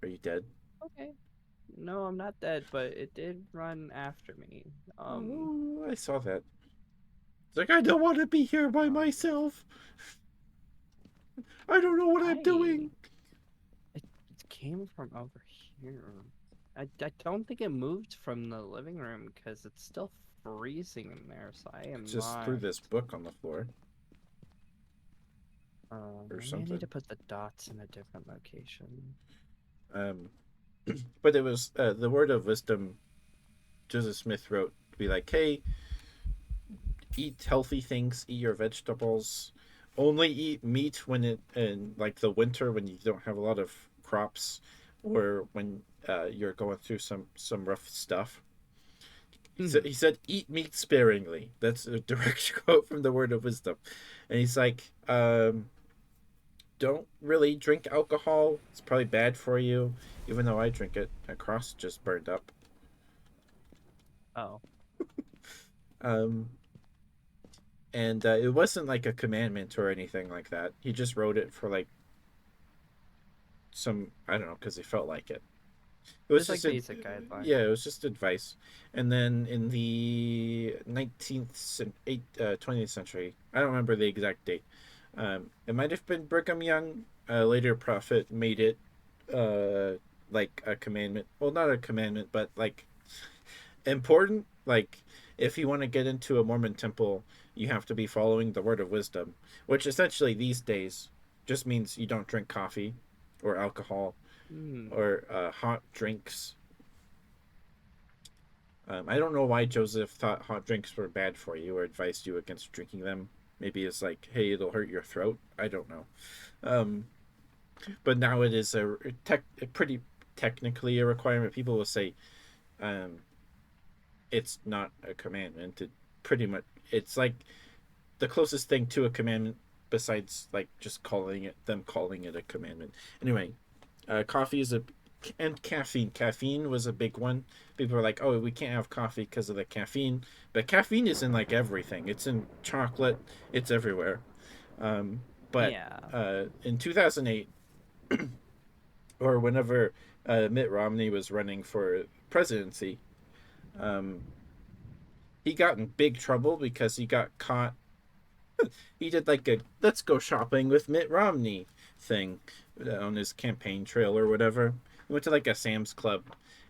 are you dead? Okay. No, I'm not dead, but it did run after me. Oh, I saw that. It's like, I don't want to be here by Um, myself. I don't know what I'm I doing. it came from over here. I don't think it moved from the living room because it's still freezing in there, so I am Just threw not. this book on the floor or Maybe I need something. to put the dots in a different location. Um, but it was the word of wisdom Joseph Smith wrote to be like, hey, eat healthy things, eat your vegetables. Only eat meat when it in like the winter when you don't have a lot of crops, or when you're going through some rough stuff. Hmm. He said, eat meat sparingly. That's a direct quote from the Word of Wisdom. And he's like, don't really drink alcohol. It's probably bad for you. Even though I drink it, my cross just burned up. Oh, Um, and it wasn't like a commandment or anything like that. He just wrote it for like some, I don't know, because he felt like it. It was just just like a, basic guideline. yeah, it was just advice. And then in the 20th century, I don't remember the exact date. It might have been Brigham Young, a later prophet, made it uh, like a commandment. Well, not a commandment, but like important. Like if you want to get into a Mormon temple, you have to be following the word of wisdom, which essentially these days just means you don't drink coffee or alcohol Hmm. or hot drinks. I don't know why Joseph thought hot drinks were bad for you or advised you against drinking them. Maybe it's like, hey, it'll hurt your throat. I don't know. Um, but now it is a pretty technically a requirement. People will say um, it's not a commandment. It pretty much it's like the closest thing to a commandment besides like just calling it a commandment. Anyway, coffee is a and caffeine. Caffeine was a big one. People are like, "Oh, we can't have coffee because of the caffeine," but caffeine is in like everything. It's in chocolate. It's everywhere. Um, but Yeah. in 2008, or whenever Mitt Romney was running for presidency, um, he got in big trouble because he got caught. He did like a "let's go shopping with Mitt Romney" thing on his campaign trail or whatever. He went to like a Sam's Club,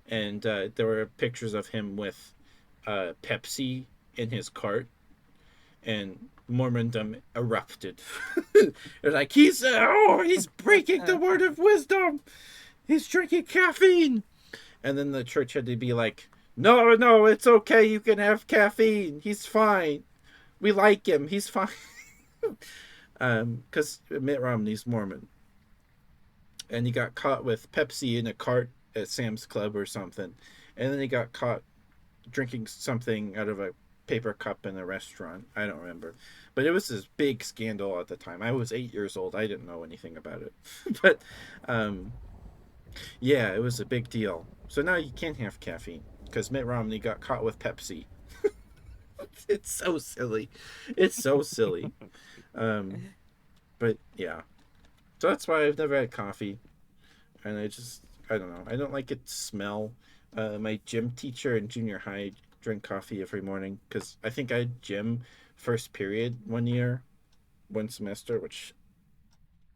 and there were pictures of him with Pepsi in his cart, and Mormondom erupted. They're like, he's breaking the word of wisdom. He's drinking caffeine, and then the church had to be like, no, no, it's okay. You can have caffeine. He's fine. We like him. He's fine. Because Mitt Romney's Mormon, and he got caught with Pepsi in a cart at Sam's Club or something, and then he got caught drinking something out of a paper cup in a restaurant. I don't remember, but it was this big scandal at the time. I was 8 years old. I didn't know anything about it, but um, yeah, it was a big deal. So now you can't have caffeine because Mitt Romney got caught with Pepsi. It's so silly. It's so silly. Um, but yeah, so that's why I've never had coffee, and I don't know. I don't like its smell. My gym teacher in junior high drank coffee every morning because I think I had gym first period one year, one semester, which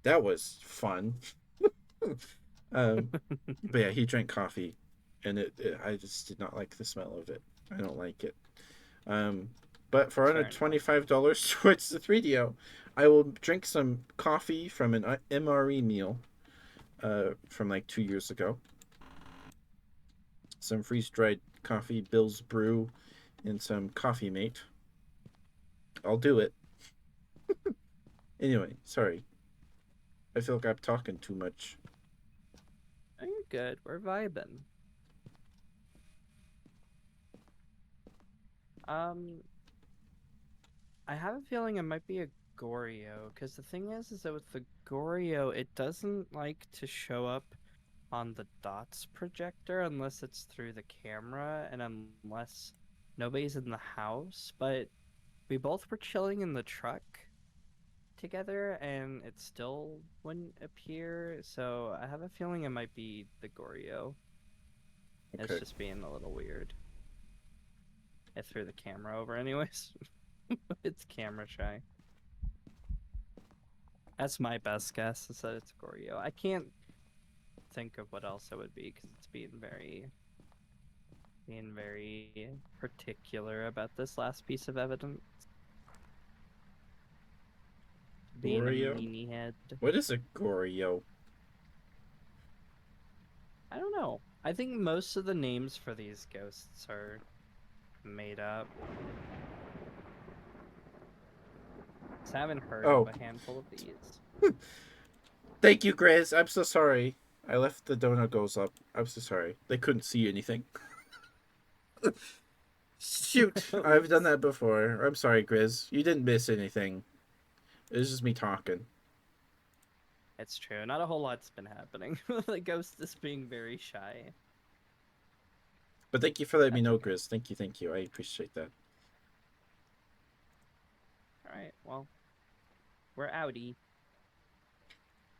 that was fun. um, but yeah, he drank coffee, and I just did not like the smell of it. I don't like it. Um, but for under Fair enough. $25 towards the 3DO, I will drink some coffee from an MRE meal from like 2 years ago. Some freeze dried coffee, Bill's Brew, and some Coffee Mate. I'll do it. Anyway, sorry. I feel like I'm talking too much. Oh, you're good. We're vibing. Um, I have a feeling it might be a Goryo, because the thing is that with the Goryo, it doesn't like to show up on the dots projector unless it's through the camera and unless nobody's in the house. But we both were chilling in the truck, together, and it still wouldn't appear. So I have a feeling it might be the Goryo. It's Okay. just being a little weird. I threw the camera over anyways. It's camera shy. That's my best guess, is that it's Goryo. I can't think of what else it would be because it's being very particular about this last piece of evidence. Being a Goryo? meanie head. What is a Goryo? I don't know. I think most of the names for these ghosts are made up. 'Cause I haven't heard of Oh, a handful of these. thank you, Grizz. I'm so sorry. I left the donut goals up. I'm so sorry. They couldn't see anything. Shoot, I've done that before. I'm sorry, Grizz. You didn't miss anything. It was just me talking. It's true. Not a whole lot's been happening. The ghost is being very shy. But thank you for letting me That's know, okay. Grizz. Thank you, thank you. I appreciate that. Alright, well, we're outie.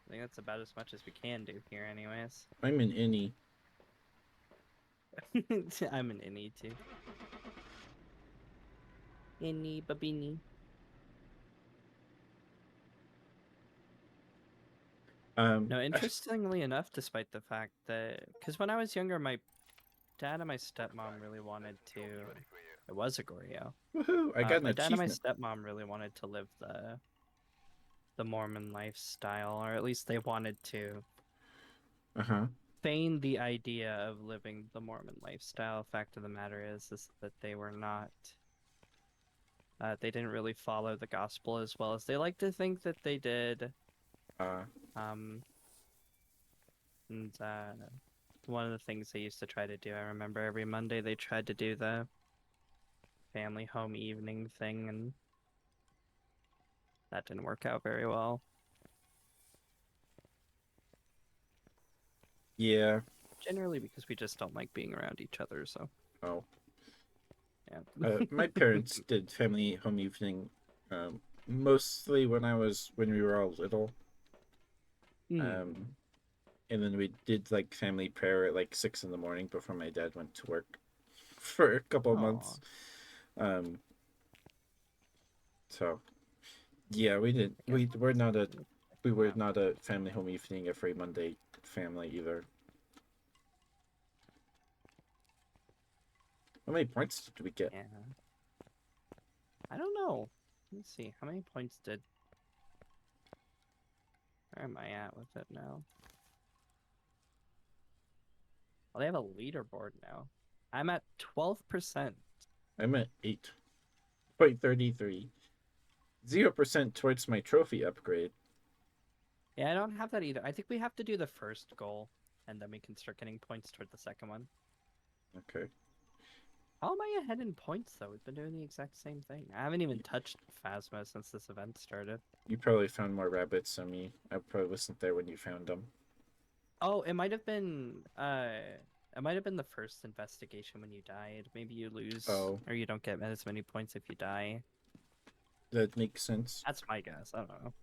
I think that's about as much as we can do here, anyways. I'm an innie. I'm an innie too. Innie babini. No, interestingly enough, despite the fact that, because when I was younger, my dad and my stepmom really wanted to. It was a Goryo. Woohoo! I got an My dad and my achievement. stepmom really wanted to live the Mormon lifestyle, or at least they wanted to Uh huh. feign the idea of living the Mormon lifestyle. Fact of the matter is that they were not. They didn't really follow the gospel as well as they like to think that they did. Uh, Um, and one of the things they used to try to do, I remember every Monday they tried to do the family home evening thing, and that didn't work out very well. yeah. Generally because we just don't like being around each other, so Oh. yeah. My parents did family home evening, mostly when we were all little. Hmm. Um, and then we did like family prayer at like 6 in the morning before my dad went to work for a couple of Aw. months. Um, so yeah, we did. I guess We were yeah. not a family home evening every Monday family either. How many points did we get? Yeah. I don't know. Let's see. How many points did where am I at with it now? Well, they have a leaderboard now. I'm at 12%. I'm at 8.33. 0% towards my trophy upgrade. Yeah, I don't have that either. I think we have to do the first goal, and then we can start getting points toward the second one. Okay. How am I ahead in points, though? We've been doing the exact same thing. I haven't even touched Phasmo since this event started. You probably found more rabbits than me. I probably wasn't there when you found them. Oh, it might have been the first investigation when you died. Maybe you lose Oh, or you don't get as many points if you die. that makes sense. That's my guess. I don't know.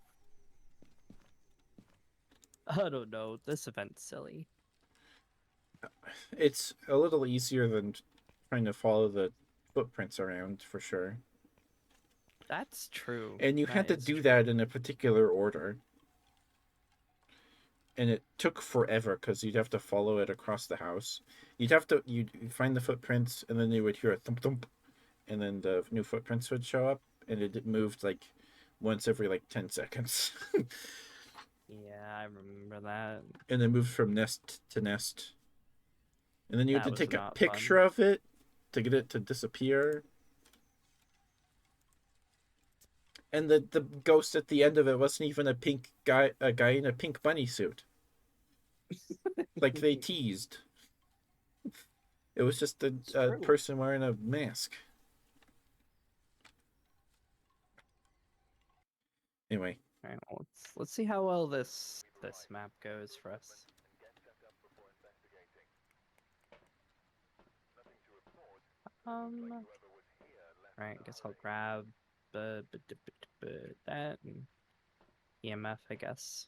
I don't know. This event's silly. It's a little easier than trying to follow the footprints around for sure. That's true. And you That had to is do true. that in a particular order. And it took forever because you'd have to follow it across the house. You'd find the footprints, and then you would hear a thump thump, and then the new footprints would show up, and it moved like once every like 10 seconds, Yeah, I remember that. and then moved from nest to nest, and then you had That to was take a not picture fun. of it to get it to disappear. And the ghost at the end of it wasn't even a guy in a pink bunny suit, like they teased. It was just It's a true. person wearing a mask. Anyway, All right, well, let's see how well this map goes for us. All right, I guess I'll grab that. And EMF, I guess.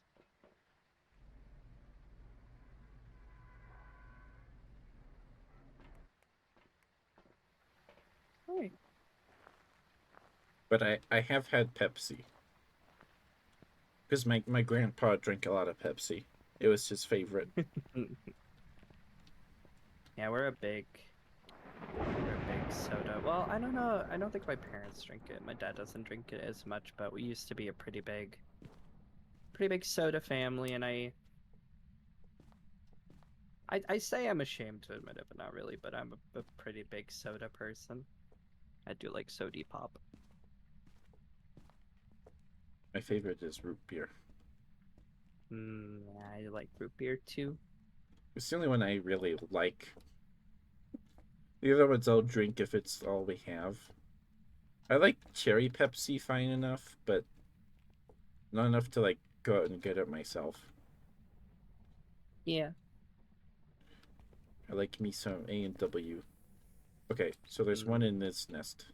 Right. But I have had Pepsi. Because my grandpa drank a lot of Pepsi. It was his favorite. Yeah, we're a big soda. Well, I don't know. I don't think my parents drink it. My dad doesn't drink it as much, but we used to be a pretty big soda family, and I say I'm ashamed to admit it, but not really. But I'm a pretty big soda person. I do like sody pop. My favorite is root beer. I like root beer too. It's the only one I really like. The other ones I'll drink if it's all we have. I like cherry Pepsi fine enough, but not enough to like go out and get it myself. Yeah. I like me some A&W. Okay, so there's one Mm. in this nest.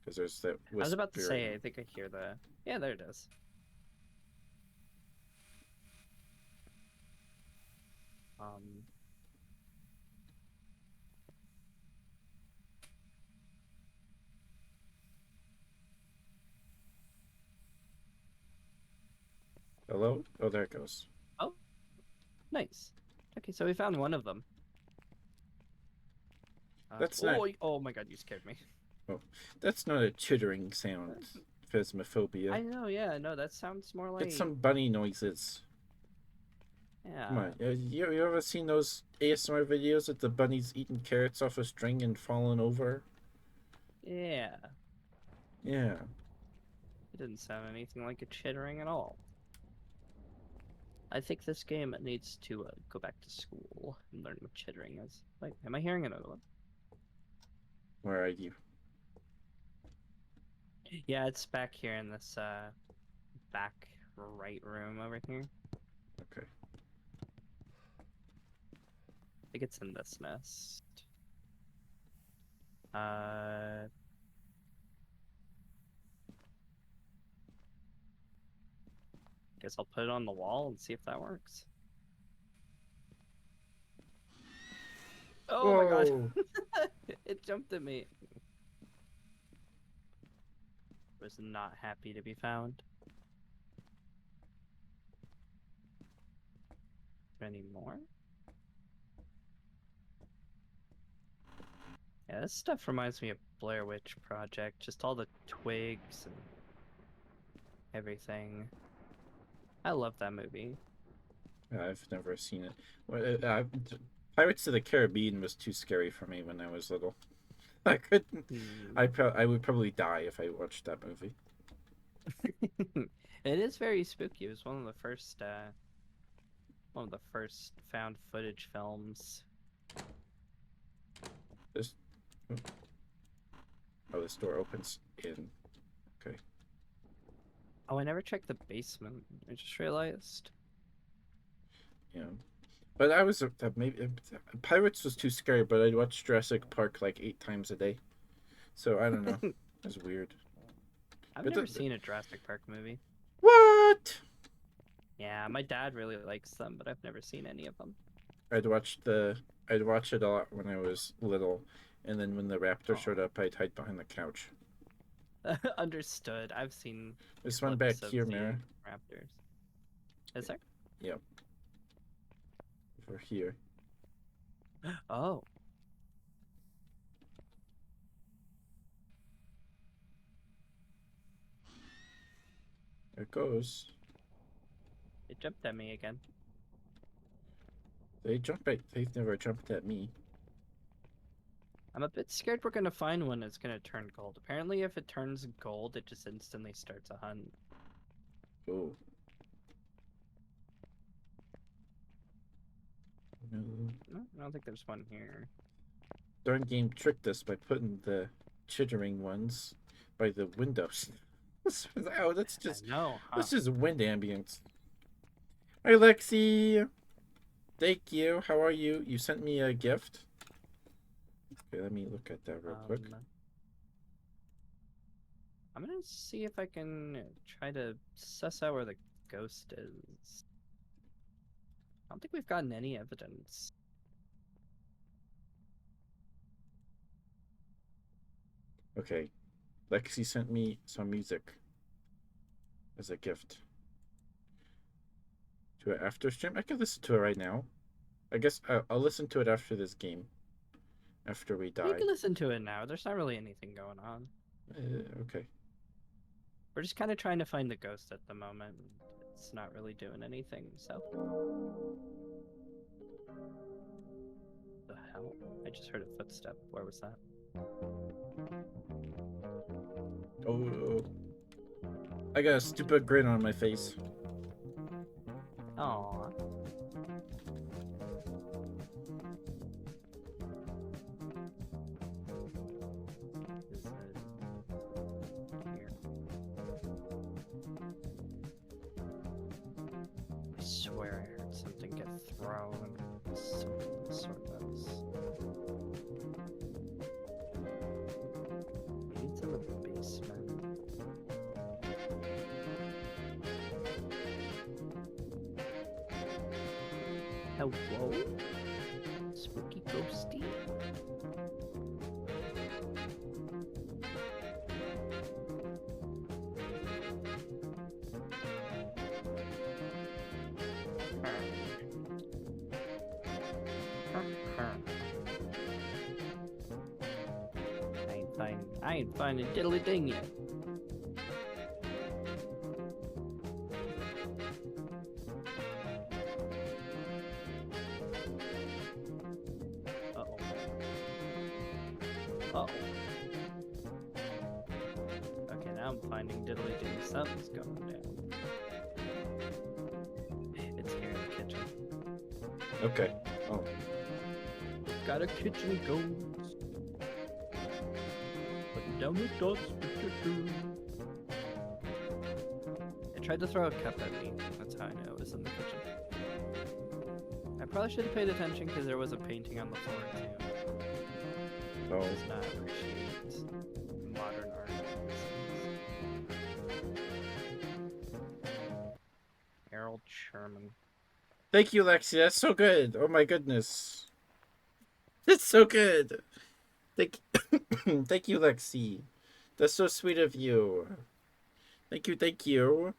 Because there's that I was about to say, whispering. I think I hear the. Yeah, there it is. Um, Hello? Oh, there it goes. oh, nice. Okay, so we found one of them. That's not. Oh my god, you scared me. Oh, that's not a chittering sound. Phasmophobia. I know, yeah, no, that sounds more It's like. some bunny noises. Come Yeah, on, you ever seen those ASMR videos of the bunnies eating carrots off a string and falling over? yeah. Yeah. It didn't sound anything like a chittering at all. I think this game needs to go back to school and learn what chittering is. Wait, am I hearing another one? Where are you? Yeah, it's back here in this back right room over here. Okay. I think it's in this nest. Uh, guess I'll put it on the wall and see if that works. Oh my god. Whoa! It jumped at me. Was not happy to be found. Any more? Yeah, this stuff reminds me of Blair Witch Project. Just all the twigs and everything. I love that movie. I've never seen it. Pirates of the Caribbean was too scary for me when I was little. I couldn't. Hmm. I would probably die if I watched that movie. It is very spooky. It was one of the first found footage films. This. Oh, this door opens in. Okay. Oh, I never checked the basement. I just realized. Yeah. But I was maybe Pirates was too scary. But I'd watch Jurassic Park like 8 times a day. So I don't know. That's weird. I've But never seen a Jurassic Park movie. What? Yeah, my dad really likes them, but I've never seen any of them. I'd watch it a lot when I was little, and then when the raptor showed Oh. up, I'd hide behind the couch. Understood. I've seen This one back clips of here, the Mara. raptors. Is there? Yep. Over here. Oh, There it goes. it jumped at me again. They've never jumped at me. I'm a bit scared we're gonna find one that's gonna turn gold. Apparently, if it turns gold, it just instantly starts a hunt. Oh. No. No, I don't think there's one here. Darn game tricked us by putting the chittering ones by the windows. Oh, No, huh? that's just wind ambience. Hi, Lexi. Thank you. How are you? You sent me a gift. Okay, let me look at that real quick. I'm gonna see if I can try to suss out where the ghost is. I don't think we've gotten any evidence. Okay. Lexi sent me some music as a gift. To it after stream? I could listen to it right now. I guess I'll listen to it after this game. After we You die. can listen to it now. There's not really anything going on. Okay. We're just kind of trying to find the ghost at the moment. It's not really doing anything, so. The hell? I just heard a footstep. Where was that? Oh. I got a stupid grin on my face. Aww. Is it here? I swear I heard something get thrown. Something of the sort was. Maybe it's in the basement. Hello? Spooky ghosty? I ain't finding diddly ding yet. Uh-oh. Uh-oh. Okay, now I'm finding diddly ding. Something's going down. It's here in the kitchen. Okay. Oh. Got a kitchen ghost. Putting down the dots. It tried to throw a cup at me. That's how I know it was in the kitchen. I probably should have paid attention because there was a painting on the floor too. Oh. Does not appreciate modern art. Harold Sherman. Thank you, Lexi. That's so good. Oh my goodness. It's so good. Thank Thank you, Lexi. That's so sweet of you. Thank you, thank you.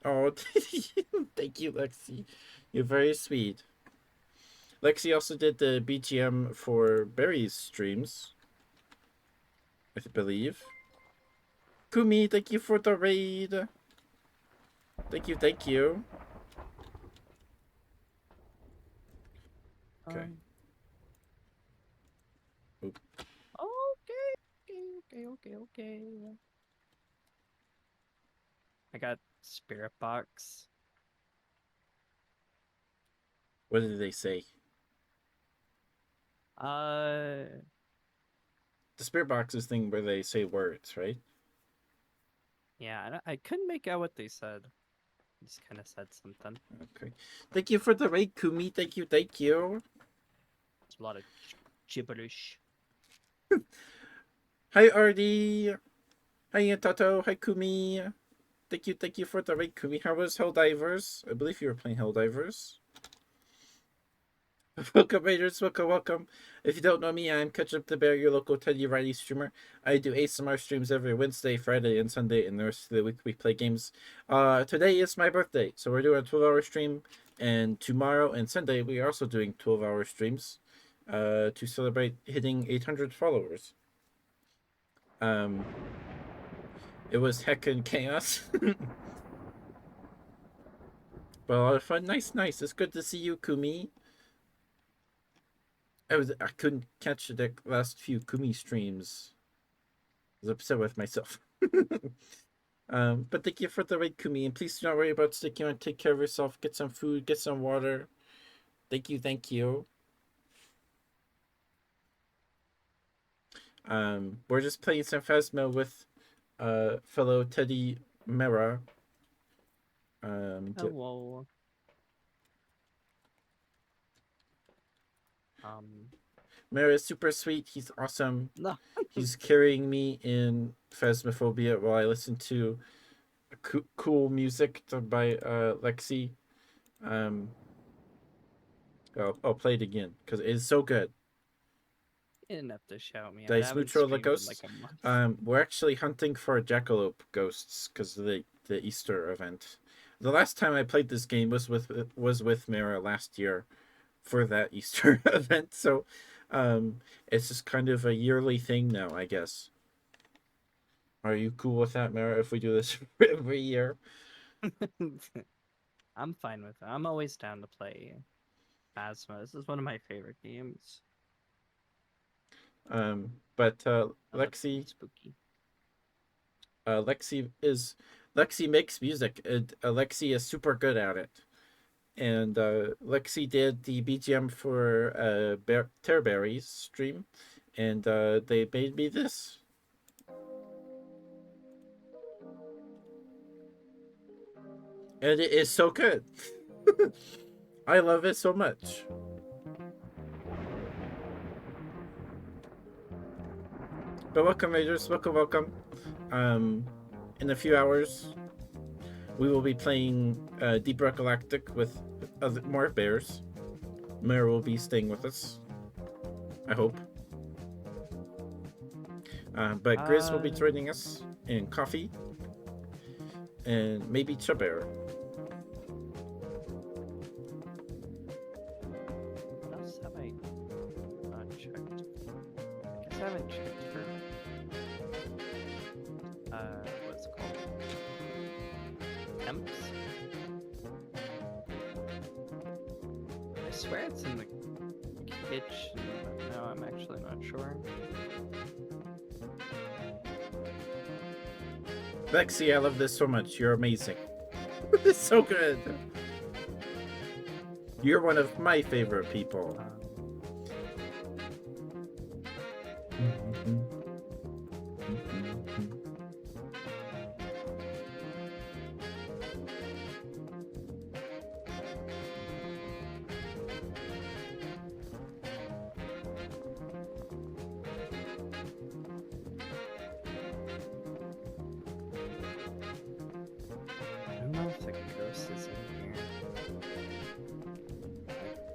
Oh, thank you, Lexi. You're very sweet. Lexi also did the BGM for Barry's streams, I believe. Kumi, thank you for the raid. Thank you, thank you. Okay. Oop. Okay. I got Spirit Box. What did they say? Uh, The spirit box is thing where they say words, right? yeah, I couldn't make out what they said. Just kind of said something. Okay. Thank you for the raid, Kumi. Thank you, thank you. It's a lot of gibberish. Hi, Artie. Hi, Tato. Hi, Kumi. Thank you for the raid, Kumi. How was Helldivers? I believe you were playing Helldivers. Welcome, Raiders. Welcome. If you don't know me, I'm Ketchup the Bear, your local Teddy Riley streamer. I do ASMR streams every Wednesday, Friday, and Sunday, and the rest of the week we play games. Today is my birthday, so we're doing a 12-hour stream, and tomorrow and Sunday we are also doing 12-hour streams to celebrate hitting 800 followers. It was heckin' chaos. But a lot of fun. Nice. It's good to see you, Kumi. I couldn't catch the last few Kumi streams. I was upset with myself. But thank you for the raid, Kumi, and please do not worry about sticking on. Take care of yourself. Get some food. Get some water. Thank you. We're just playing some Phasmo with fellow Teddy Mera. Hello. Mara is super sweet. He's awesome. No. He's carrying me in Phasmophobia while I listen to cool music by Lexi. Um, I'll play it again because it is so good. You didn't have to shout me out. I Dice haven't Mutual the streamed in like Ghosts. a month. We're actually hunting for jackalope ghosts because of the Easter event. The last time I played this game was with Mara last year for that Easter event. So it's just kind of a yearly thing now, I guess. Are you cool with that, Mara, if we do this every year? I'm fine with it. I'm always down to play Phasmo. This is one of my favorite games. But I love it being spooky. Lexi makes music. Lexi is super good at it. And Lexi did the BGM for Terberry's stream, and they made me this. And it is so good. I love it so much. But welcome, Raiders. Welcome. In a few hours, we will be playing Deep Rock Galactic with more bears. Mare will be staying with us. I hope. But Grizz will be joining us, and Coffee, and maybe Chabear. What else have I not checked? I guess I haven't checked for what's it called? Temps? I swear it's in the kitchen, but no, I'm actually not sure. Lexi, I love this so much. You're amazing. It's so good. You're one of my favorite people. I don't know if the ghost is in here.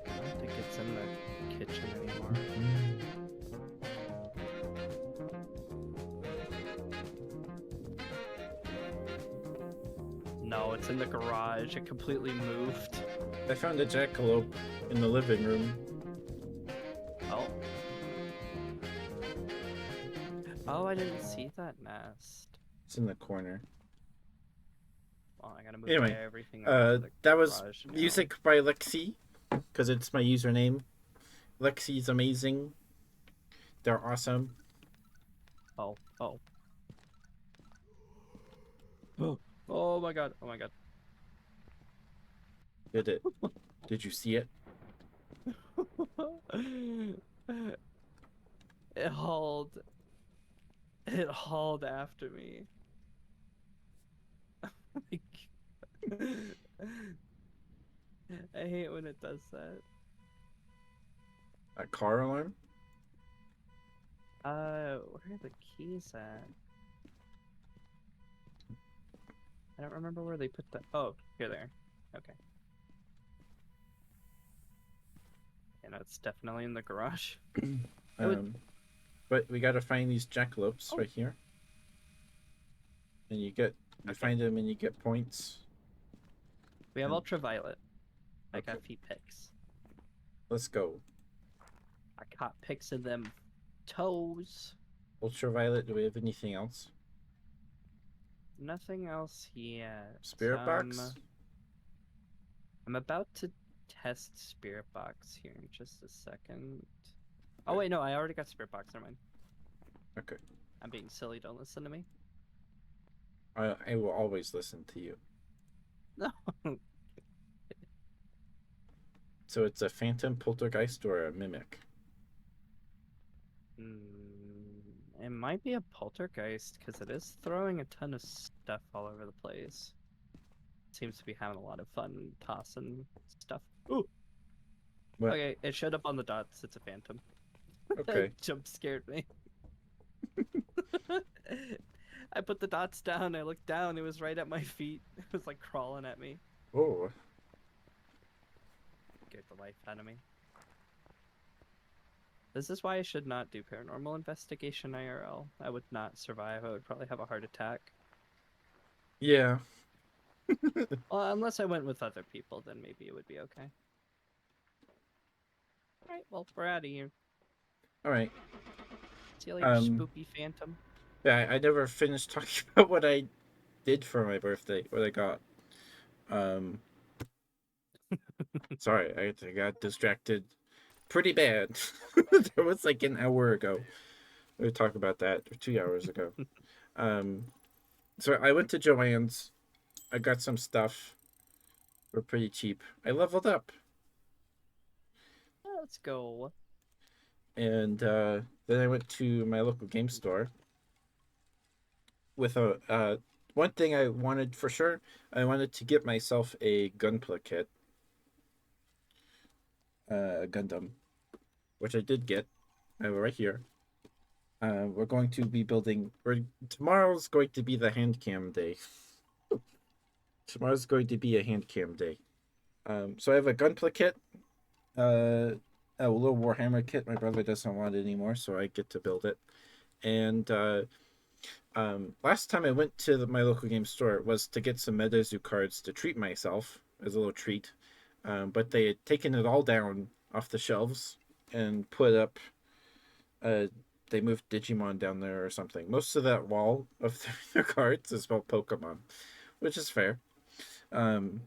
I don't think it's in the kitchen anymore. No, it's in the garage. It completely moved. I found a jackalope in the living room. Oh. Oh, I didn't see that nest. It's in the corner. Well, I gotta move Anyway, everything over to the that was garage now. music by Lexi, because it's my username. Lexi's amazing. They're awesome. Oh. Oh my god. Oh my god. Did you see it? It hauled. It hauled after me. I hate when it does that. A car alarm? Where are the keys at? I don't remember where they put the. Oh, here they are. Okay. You know, it's definitely in the garage. But we gotta find these jackalopes right here. And you find them and you get points. We have And- ultraviolet. I got Okay. feet pics. Let's go. I caught pics of them toes. Ultraviolet, do we have anything else? Nothing else yet. Spirit box? I'm about to test Spirit Box here in just a second. Oh wait, no, I already got Spirit Box. Never mind. Okay. I'm being silly. Don't listen to me. I will always listen to you. No. So it's a phantom, poltergeist, or a mimic? It might be a poltergeist because it is throwing a ton of stuff all over the place. Seems to be having a lot of fun tossing stuff. Ooh. What? Okay, it showed up on the dots. It's a phantom. Okay. Jump scared me. I put the dots down. I looked down. It was right at my feet. It was like crawling at me. Oh. Scared the life out of me. This is why I should not do paranormal investigation IRL. I would not survive. I would probably have a heart attack. Yeah. Well, unless I went with other people, then maybe it would be okay. All right, well, we're out of here. All right. See you later, Um. spooky phantom. Yeah, I never finished talking about what I did for my birthday. What I got. Um. Sorry, I got distracted pretty bad. That was like an hour ago. We talked about that, or 2 hours ago. Um. So I went to Joann's. I got some stuff for pretty cheap. I leveled up, Let's go. and then I went to my local game store with a one thing I wanted for sure. I wanted to get myself a gunpla kit, Gundam, which I did get. I have it right here. We're going to be building. Tomorrow's going to be the hand cam day. Tomorrow's going to be a hand cam day. So I have a gunpla kit, uh, a little Warhammer kit. My brother doesn't want it anymore, so I get to build it. And last time I went to my local game store was to get some MetaZoo cards to treat myself as a little treat, but they had taken it all down off the shelves and put up. Uh, they moved Digimon down there or something. Most of that wall of their cards is about Pokemon, which is fair. Um,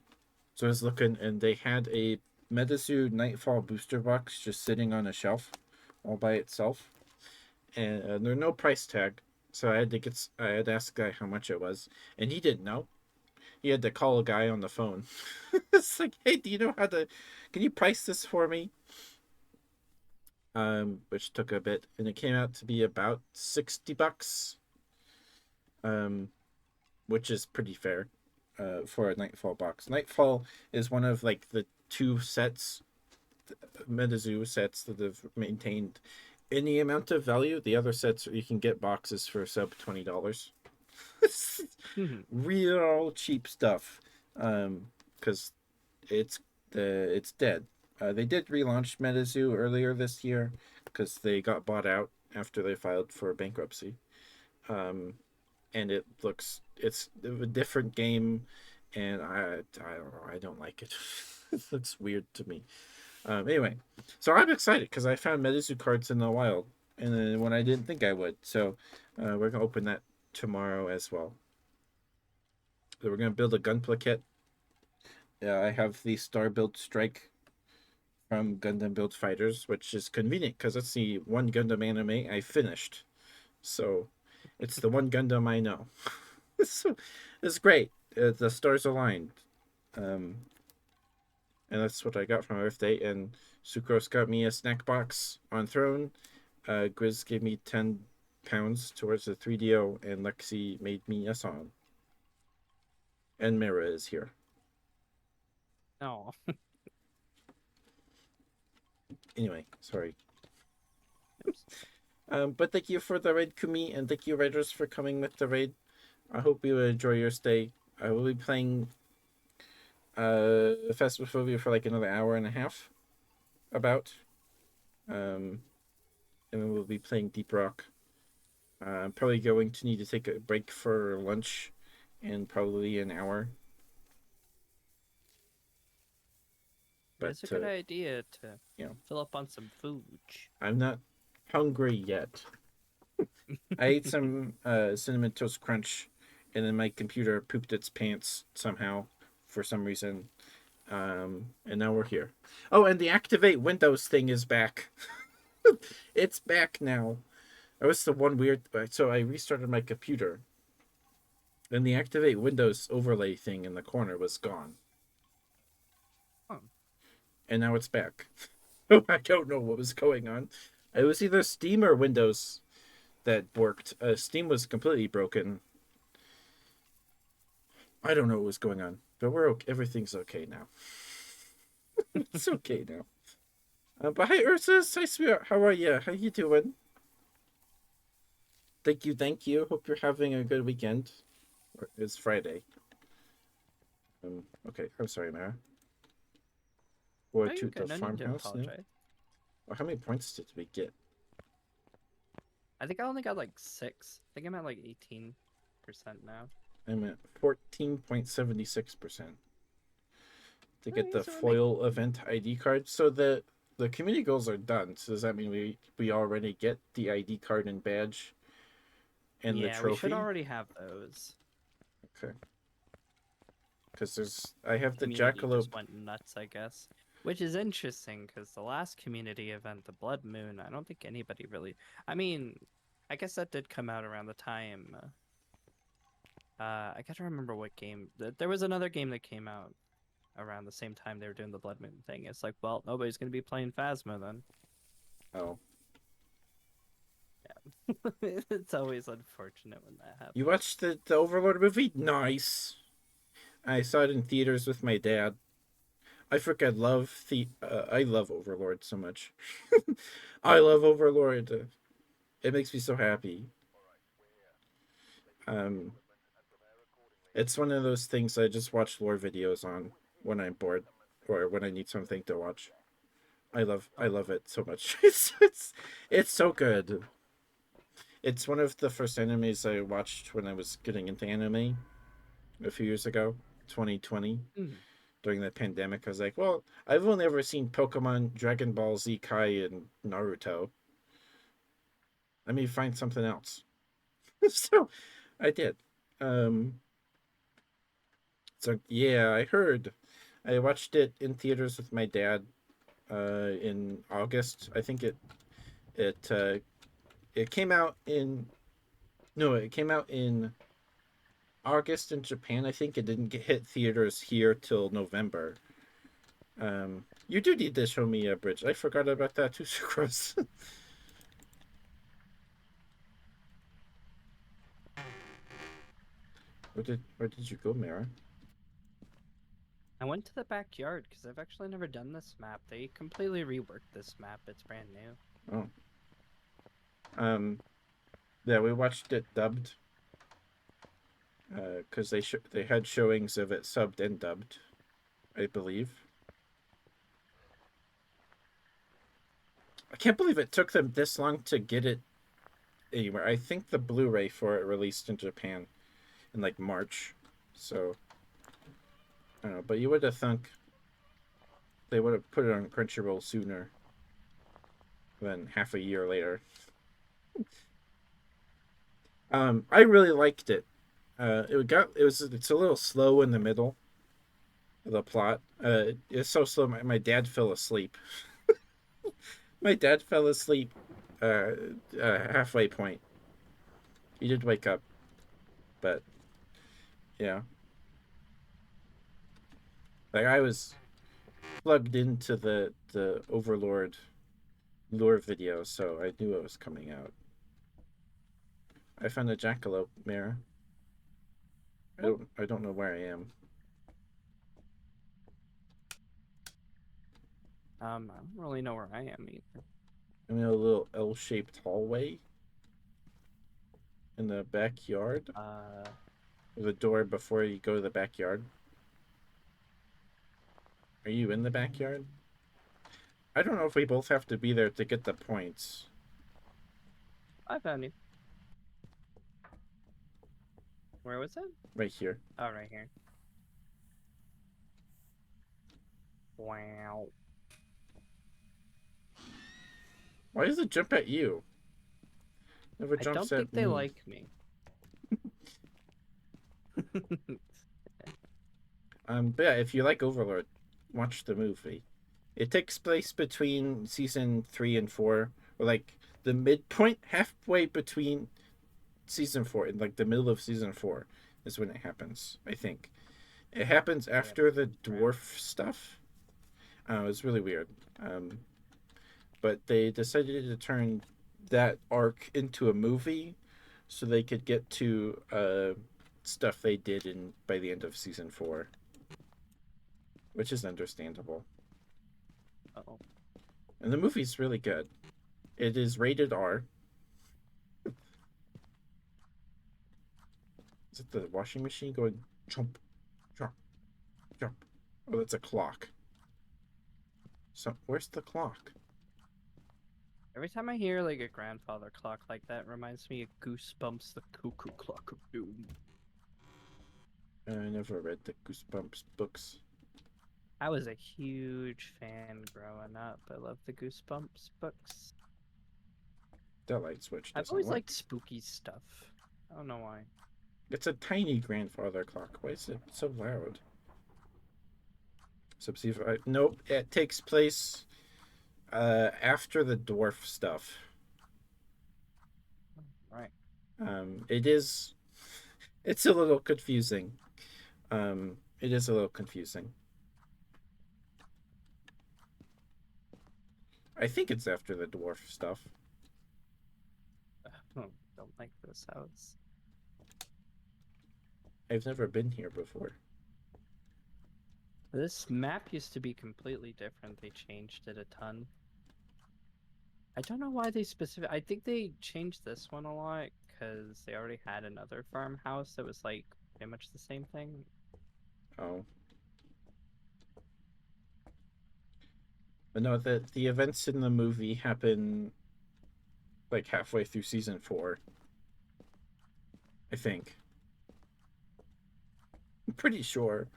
so I was looking, and they had a MetaZoo Nightfall booster box just sitting on a shelf, all by itself, and there's no price tag. So I had to ask the guy how much it was, and he didn't know. He had to call a guy on the phone. It's like, hey, do you know how to? Can you price this for me? Which took a bit, and it came out to be about $60. Um, which is pretty fair, for a Nightfall box. Nightfall is one of like the two sets, MetaZoo sets that have maintained any amount of value. The other sets you can get boxes for sub $20. Real cheap stuff, because it's it's dead. They did relaunch MetaZoo earlier this year because they got bought out after they filed for bankruptcy. Um, and it's a different game, and I don't know, I don't like it. It looks weird to me. Anyway, so I'm excited because I found MetaZoo cards in the wild, and then when I didn't think I would. So we're gonna open that tomorrow as well. So we're gonna build a gunpla kit. I have the Star Build Strike from Gundam Build Fighters, which is convenient because it's the one Gundam anime I finished. So it's the one Gundam I know. So it's great. The stars aligned. Um, and that's what I got for my birthday. And Sucrose got me a snack box on Throne. Grizz gave me £10 towards the 3DO, and Lexi made me a song. And Mira is here. Oh, Anyway, sorry. oops. But thank you for the raid, Kumi, and thank you, Raiders, for coming with the raid. I hope you enjoy your stay. I will be playing Phasmophobia for like another hour and a half, about. And then we'll be playing Deep Rock. I'm probably going to need to take a break for lunch in probably an hour. But It's a good idea to you know, fill up on some food. I'm not hungry yet. I ate some cinnamon toast crunch, and then my computer pooped its pants somehow for some reason. And now we're here. Oh, and the activate Windows thing is back. It's back now. That was the one weird. So I restarted my computer, and the activate Windows overlay thing in the corner was gone, Oh, and now it's back. I don't know what was going on. It was either Steam or Windows that worked. Steam was completely broken. I don't know what was going on, but we're okay. Everything's okay now. It's okay now. But hi, Ursus. Hi, sweetheart. How are you? How you doing? Thank you, thank you. Hope you're having a good weekend. It's Friday. Okay. I'm sorry, Mara. Or No, you're to the good. No need to farmhouse now. apologize. Well, how many points did we get? I think I only got like 6. I think I'm at like 18% now. I'm at 14.76% to Oh, get yeah, the so we're making. foil event ID card. So the community goals are done. So does that mean we already get the ID card and badge and the Yeah, we should trophy? already have those. Okay. Because I have the Community just jackalope. went nuts, I guess. Which is interesting because the last community event, the Blood Moon, I don't think anybody really. I mean, I guess that did come out around the time. I gotta remember what game. There was another game that came out around the same time they were doing the Blood Moon thing. It's like, well, nobody's gonna be playing Phasmo then. Oh, It's always unfortunate when that you happens. watched the Overlord movie? Nice. I saw it in theaters with my dad. I freaking love I love Overlord so much. I love Overlord. It makes me so happy. Um, it's one of those things I just watch lore videos on when I'm bored or when I need something to watch. I love it so much. It's so good. It's one of the first animes I watched when I was getting into anime a few years ago, 2020, Mm. during the pandemic. I was like, well, I've only ever seen Pokemon, Dragon Ball Z Kai, and Naruto. Let me find something else. So I did. Um, so yeah, I heard. I watched it in theaters with my dad in August. I think it it came out in no, it came out in August in Japan. I think it didn't hit theaters here till November. You do need to show me a bridge. I forgot about that too, Sucrose. Where did you go, Mara? I went to the backyard because I've actually never done this map. They completely reworked this map. It's brand new. Oh, um, yeah, we watched it dubbed. Because they had showings of it subbed and dubbed, I believe. I can't believe it took them this long to get it anywhere. I think the Blu-ray for it released in Japan in like March, so I don't know. But you would have thunk they would have put it on Crunchyroll sooner than half a year later. I really liked it. It's a little slow in the middle of the plot. It's so slow. My dad fell asleep. My dad fell asleep. Uh, Halfway point. He did wake up, but yeah, like I was plugged into the Overlord lure video, so I knew it was coming out. I found a jackalope mirror. Oh, I don't know where I am. I don't really know where I am either. I'm in a little L-shaped hallway in the backyard. Uh, The door before you go to the backyard. Are you in the backyard? I don't know if we both have to be there to get the points. I found you. Where was it? Right here. Oh, right here. Wow. Why does it jump at you? Never I jumps don't at think they me. like me. But yeah, if you like Overlord, watch the movie. It takes place between season 3 and 4, or like the midpoint, halfway between season 4, and like the middle of season 4 is when it happens. I think it happens Yeah, after the around. dwarf stuff. It's really weird. But they decided to turn that arc into a movie so they could get to stuff they did in by the end of season 4, which is understandable. Oh. And the movie's really good. It is rated R. Is it the washing machine going chomp, chomp, chomp? Oh, that's a clock. So where's the clock? Every time I hear like a grandfather clock like that, it reminds me of Goosebumps, the Cuckoo Clock of Doom. I never read the Goosebumps books. I was a huge fan growing up. I love the Goosebumps books. That light switch I've doesn't always work. liked spooky stuff. I don't know why. It's a tiny grandfather clock. Why is it so loud? Subsea 5. Nope, it takes place after the dwarf stuff. Right. It is. It's a little confusing. It is a little confusing. I think it's after the dwarf stuff. Don't like this house. I've never been here before. This map used to be completely different. They changed it a ton. I don't know why they specific. I think they changed this one a lot because they already had another farmhouse that was like pretty much the same thing. Oh. But no, the events in the movie happen like halfway through season 4. I think. I'm pretty sure.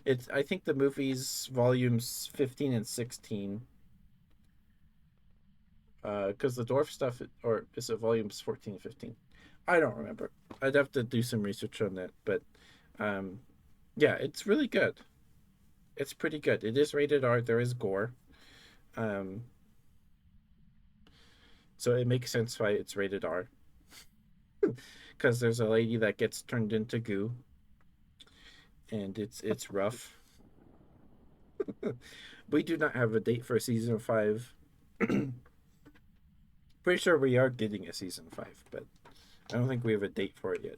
It's I think the movie's volumes 15 and 16. Because the dwarf stuff, or is it volumes 14 and 15? I don't remember. I'd have to do some research on that. But um, yeah, it's really good. It's pretty good. It is rated R. There is gore. Um, so it makes sense why it's rated R. Because there's a lady that gets turned into goo, and it's rough. We do not have a date for season 5. Pretty sure we are getting a season 5, but I don't think we have a date for it yet.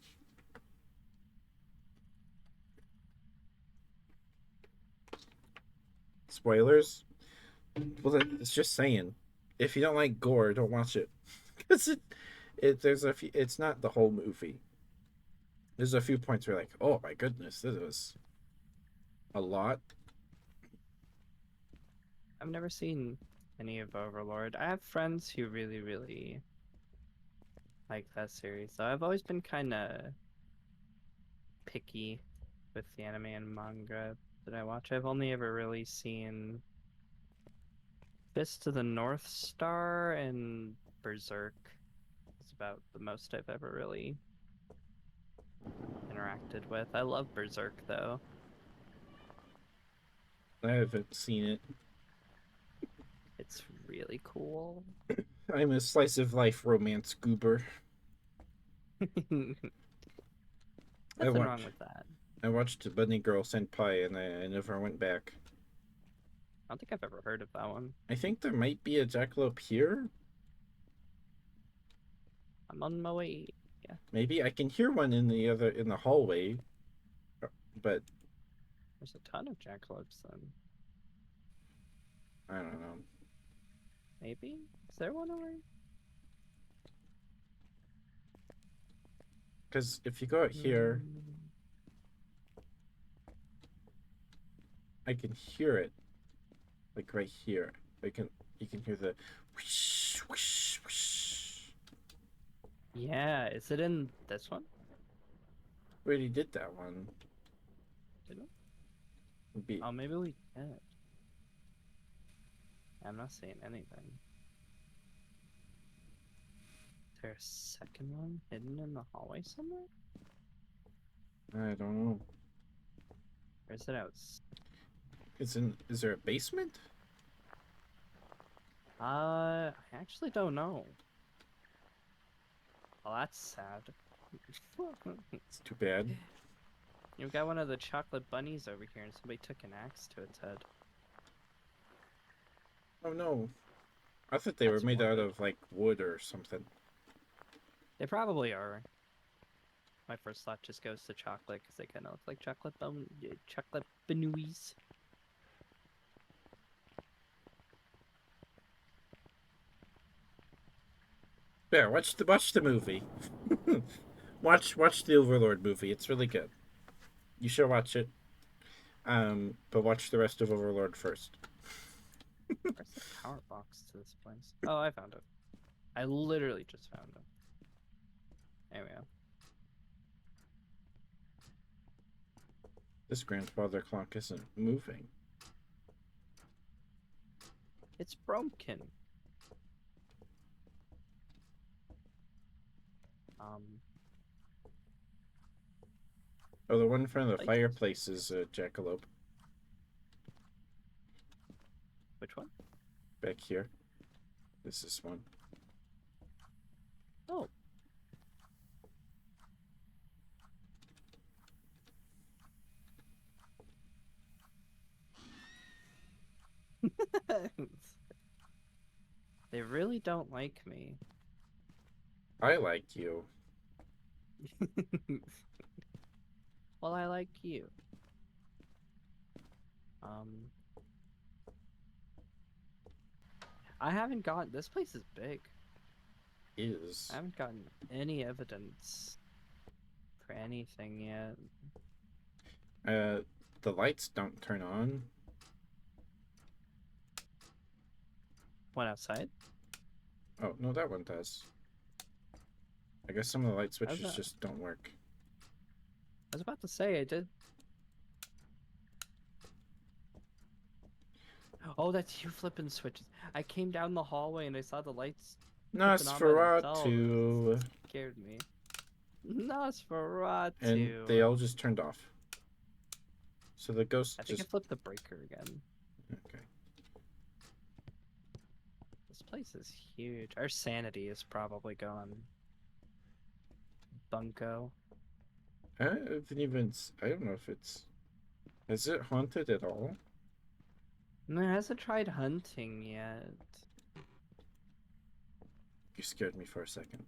Spoilers? Well, it's just saying. If you don't like gore, don't watch it. Because there's a few, it's not the whole movie. There's a few points where you're like, oh my goodness, this was a lot. I've never seen any of Overlord. I have friends who really, really like that series. So I've always been kind of picky with the anime and manga that I watch. I've only ever really seen Fist of the North Star and Berserk. It's about the most I've ever really interacted with. I love Berserk though. I haven't seen it. It's really cool. I'm a slice of life romance goober. I Nothing wrong watched with that. I watched Bunny Girl Senpai and I never went back. I don't think I've ever heard of that one. I think there might be a jackalope here. I'm on my way. Yeah. Maybe I can hear one in the hallway, but There's a ton of jackalopes then. I don't know. Maybe? Is there one over? Because if you go out here, I can hear it, like right here. You can hear the whoosh whoosh whoosh. Yeah, is it in this one? We already did that one. Did we? Would be Oh, maybe we did. I'm not seeing anything. Is there a second one hidden in the hallway somewhere? I don't know. Or is it out? Is there a basement? I actually don't know. Well, that's sad. It's too bad. You've got one of the chocolate bunnies over here, and somebody took an axe to its head. Oh no. I thought they were That's made out morbid. of like wood or something. They probably are. My first thought just goes to chocolate because they kind of look like chocolate bunnies. Yeah, watch the movie. Watch the Overlord movie. It's really good. You should watch it. But watch the rest of Overlord first. Where's the power box to this place? Oh, I found it. I literally just found it. There we go. This grandfather clock isn't moving. It's broken. Um, Oh, the one in front of the lights is fireplace broken. is a jackalope Which one? back here. This is one. Oh. They really don't like me. I like you. Well, I like you. Um, I haven't got. This place is big. Is. I haven't gotten any evidence for anything yet. Uh, the lights don't turn on. One outside? Oh, no, that one does. I guess some of the light I was, switches about, just don't work. I was about to say I did. Oh, that's you flipping switches. I came down the hallway and I saw the lights flipping on by themselves. Nosferatu. Scared me. And they Nosferatu. all just turned off. So the ghost I think I just. flipped the breaker again. Okay. This place is huge. Our sanity is probably gone. Bunko. I haven't even. I don't know if it's. Is it haunted at all? No, it hasn't tried hunting yet. You scared me for a second.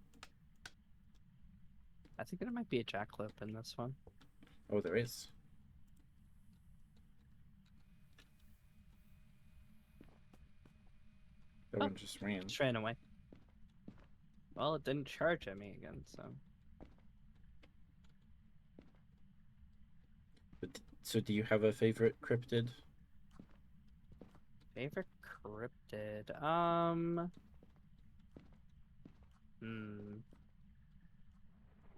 I think there might be a jackalope in this one. Oh, there is. That Oh, one just ran. just ran away. Well, it didn't charge at me again, so. So, do you have a favorite cryptid? Favorite cryptid? Hmm.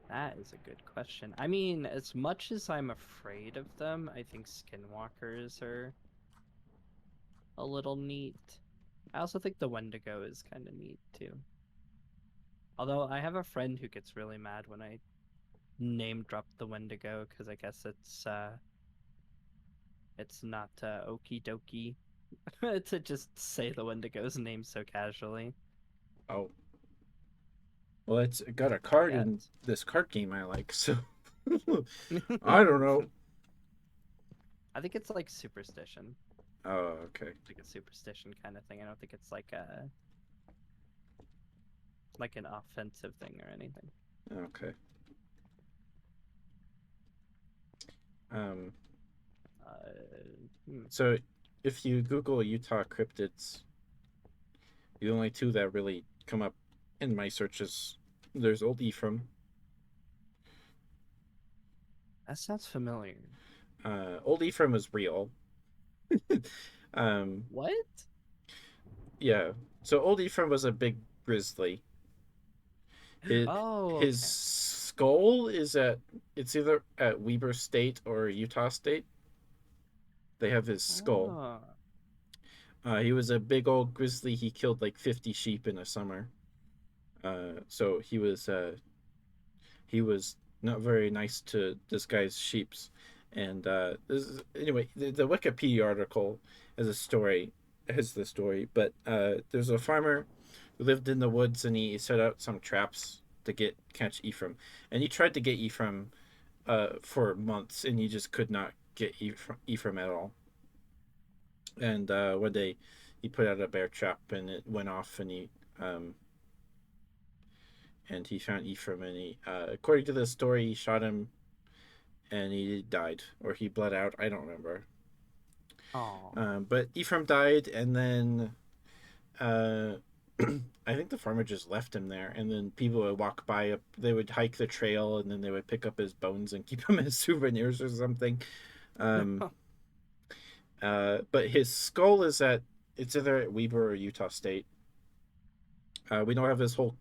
That is a good question. I mean, as much as I'm afraid of them, I think skinwalkers are a little neat. I also think the Wendigo is kind of neat too. Although I have a friend who gets really mad when I name drop the Wendigo because I guess it's not okie dokie to just say the Wendigo's name so casually. Oh, well, it's got a But card yeah, in this card game I like, so I don't know. I think it's like superstition, Oh, okay. like a superstition kind of thing. I don't think it's like an offensive thing or anything. Okay. Um. Hmm. So, if you Google Utah cryptids, the only two that really come up in my searches, there's Old Ephraim. That sounds familiar. Old Ephraim is real. um. What? Yeah. So Old Ephraim was a big grizzly. It Oh, his okay. skull is at it's either at Weber State or Utah State. They have his skull. Oh. He was a big old grizzly. He killed like 50 sheep in a summer. So he was not very nice to this guy's sheeps. And anyway, the Wikipedia article has a story, has the story. But there's a farmer who lived in the woods, and he set out some traps to catch Ephraim. And he tried to get Ephraim for months, and he just could not get Ephraim at all. And one day, he put out a bear trap, and it went off, um, and he found Ephraim, and according to the story, he shot him, and he died, or he bled out. I don't remember. Oh. But Ephraim died, and then uh, I think the farmer just left him there, and then people would walk by. They would hike the trail, and then they would pick up his bones and keep them as souvenirs or something. Um, but his skull is at it's either at Weber or Utah State. We don't have his whole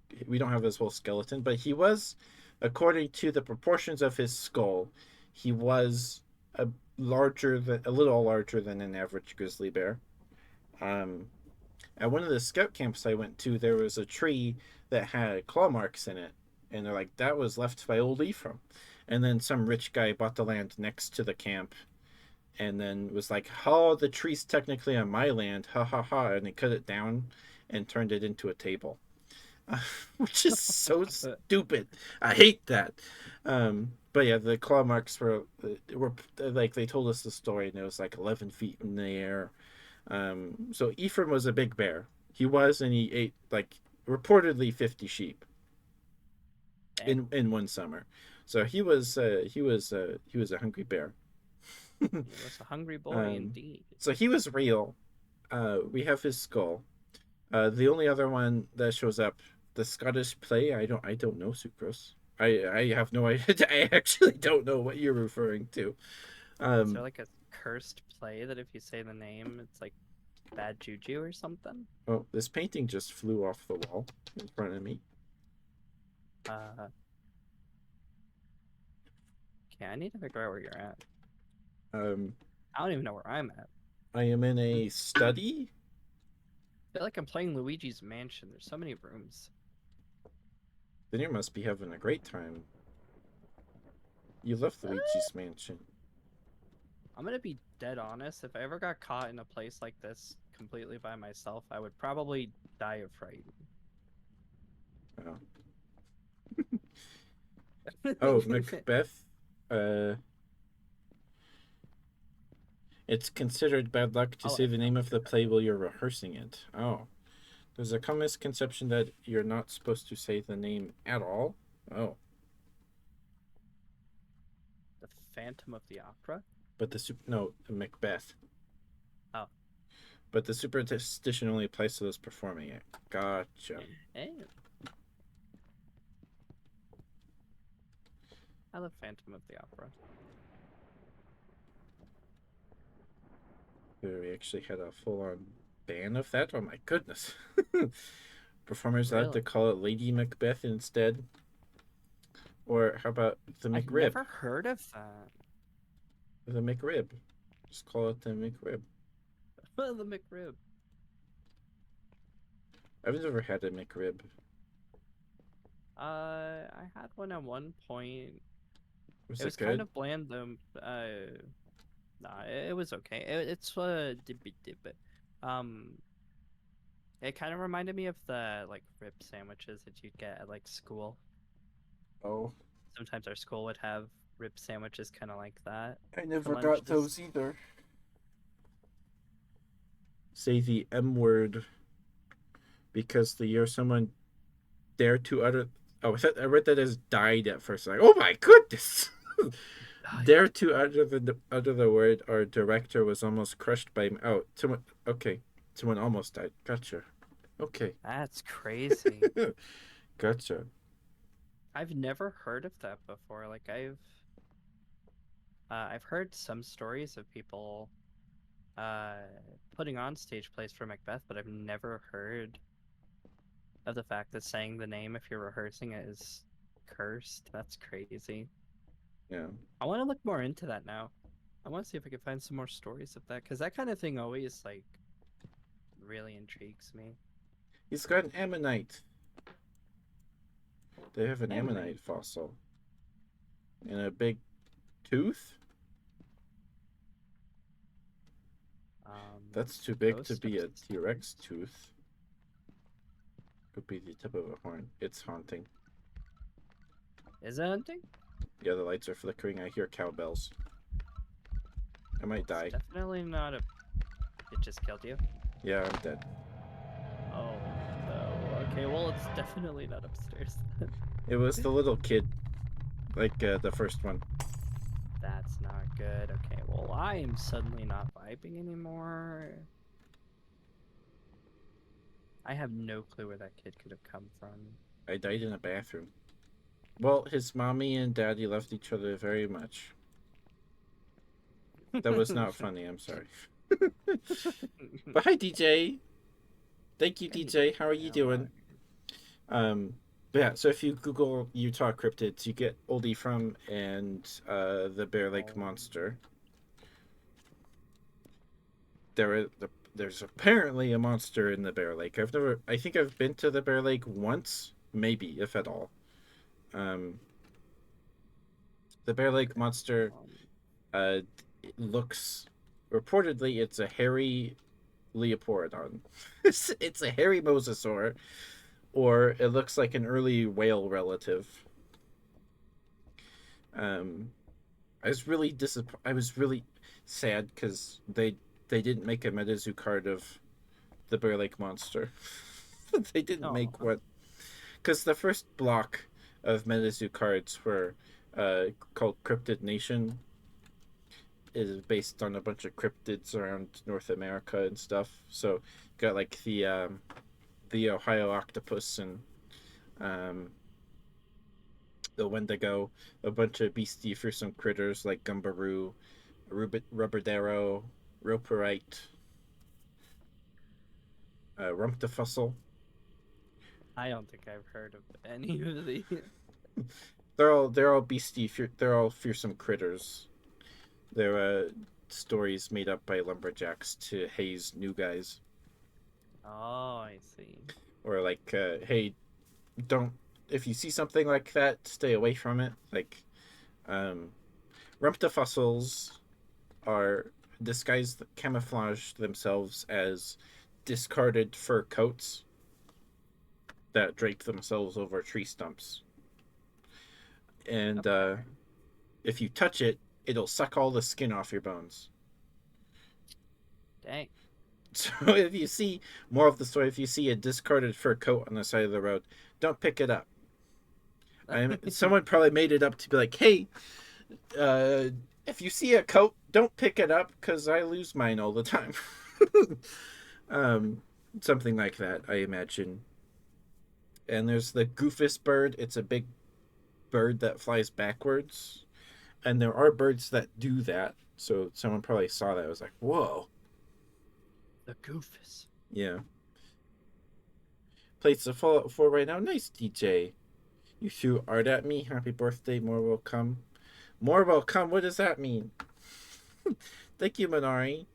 skeleton, but he was, according to the proportions of his skull, he was a little larger than an average grizzly bear. Um, at one of the scout camps I went to, there was a tree that had claw marks in it, and they're like, that was left by old Ephraim. And then some rich guy bought the land next to the camp, and then was like, "Oh, the tree's technically on my land, ha ha ha," and he cut it down and turned it into a table, which is so stupid. I hate that. But yeah, the claw marks were like they told us the story, and it was like 11 feet in the air. So Ephraim was a big bear. He was, and he ate like reportedly 50 sheep in one summer. So he was a hungry bear. He was a hungry boy indeed. So he was real. We have his skull. The only other one that shows up, the Scottish play. I don't know, Sucrose. I have no idea. I actually don't know what you're referring to. Is there like a cursed play that if you say the name, it's like bad juju or something? Oh, this painting just flew off the wall in front of me. Okay, I need to figure out where you're at. I I don't even know where I'm at. I am in a study. I feel like I'm playing Luigi's Mansion. There's so many rooms. Then you must be having a great time. You love Luigi's Mansion. I'm gonna be dead honest. If I ever got caught in a place like this completely by myself, I would probably die of fright. Oh. Oh, Macbeth. It's considered bad luck to say the name of the play while you're rehearsing it. Oh. There's a common misconception that you're not supposed to say the name at all. Oh. The Phantom of the Opera? But the Macbeth. Oh. But the superstition only applies to those performing it. Gotcha. Hey. I love Phantom of the Opera. We actually had a full-on ban of that? Oh my goodness. Performers like to call it Lady Macbeth instead. Or how about the McRib? I've never heard of that. The McRib. Just call it the McRib. The McRib. I've never had a McRib. I had one at one point. Was it was good? kind of bland though. Nah, it was okay. It's it kind of reminded me of the like rib sandwiches that you'd get at like school. Oh. Sometimes our school would have rib sandwiches kind of like that. I never got those either. Say the M word because the year someone dared to utter. Oh, I read that as died at first. Like, oh my goodness! Dare to utter the word. Our director was almost crushed by. Oh, someone. Okay, someone almost died. Gotcha. Okay. That's crazy. Gotcha. I've never heard of that before. Like I've heard some stories of people putting on stage plays for Macbeth, but I've never heard of the fact that saying the name if you're rehearsing it is cursed. That's crazy. Yeah. I want to look more into that now. I want to see if I can find some more stories of that, because that kind of thing always like really intrigues me. He's got an ammonite. They have an ammonite fossil. And a big tooth? That's too big to be a T-Rex tooth. Could be the tip of a horn. It's haunting. Is it haunting? Yeah, the lights are flickering. I hear cowbells. I might die. It's definitely not a... It just killed you? Yeah, I'm dead. Oh, no. Okay, well, it's definitely not upstairs then. It was the little kid. Like, the first one. That's not good. Okay, well, I am suddenly not vibing anymore. I have no clue where that kid could have come from. I died in a bathroom. Well, his mommy and daddy loved each other very much. That was not funny, I'm sorry. But hi, DJ. Thank you, DJ. How are you doing? Um, but yeah, so if you Google Utah cryptids, you get Oldie from and the Bear Lake monster. There's apparently a monster in the Bear Lake. I think I've been to the Bear Lake once, maybe if at all. The Bear Lake monster uh, looks reportedly it's a hairy leopardon. It's a hairy mosasaur, or it looks like an early whale relative. I was really sad because they didn't make a MetaZoo card of the Bear Lake monster. They didn't make what, because the first block of MetaZoo cards were called Cryptid Nation. Is based on a bunch of cryptids around North America and stuff. So got like the Ohio octopus and the Wendigo, a bunch of beastie fearsome critters like Gumbaroo, Rubberdaro, Roperite, Rumptefussel. I don't think I've heard of any of these. They're all beastie. They're all fearsome critters. They're stories made up by lumberjacks to haze new guys. Oh, I see. Or like, hey, don't, if you see something like that, stay away from it. Like, Rumptefussels are disguised, camouflage themselves as discarded fur coats that drape themselves over tree stumps. And if you touch it, it'll suck all the skin off your bones. Dang. So if you see more of the story, if you see a discarded fur coat on the side of the road, don't pick it up. Someone probably made it up to be like, hey, if you see a coat, don't pick it up because I lose mine all the time. Something like that, I imagine. And there's the Goofus bird. It's a big bird that flies backwards. And there are birds that do that. So someone probably saw that. I was like, whoa. The Goofus. Yeah. Plates of Fallout 4 right now. Nice, DJ. You threw art at me. Happy birthday. More will come. More will come. What does that mean? Thank you, Minari.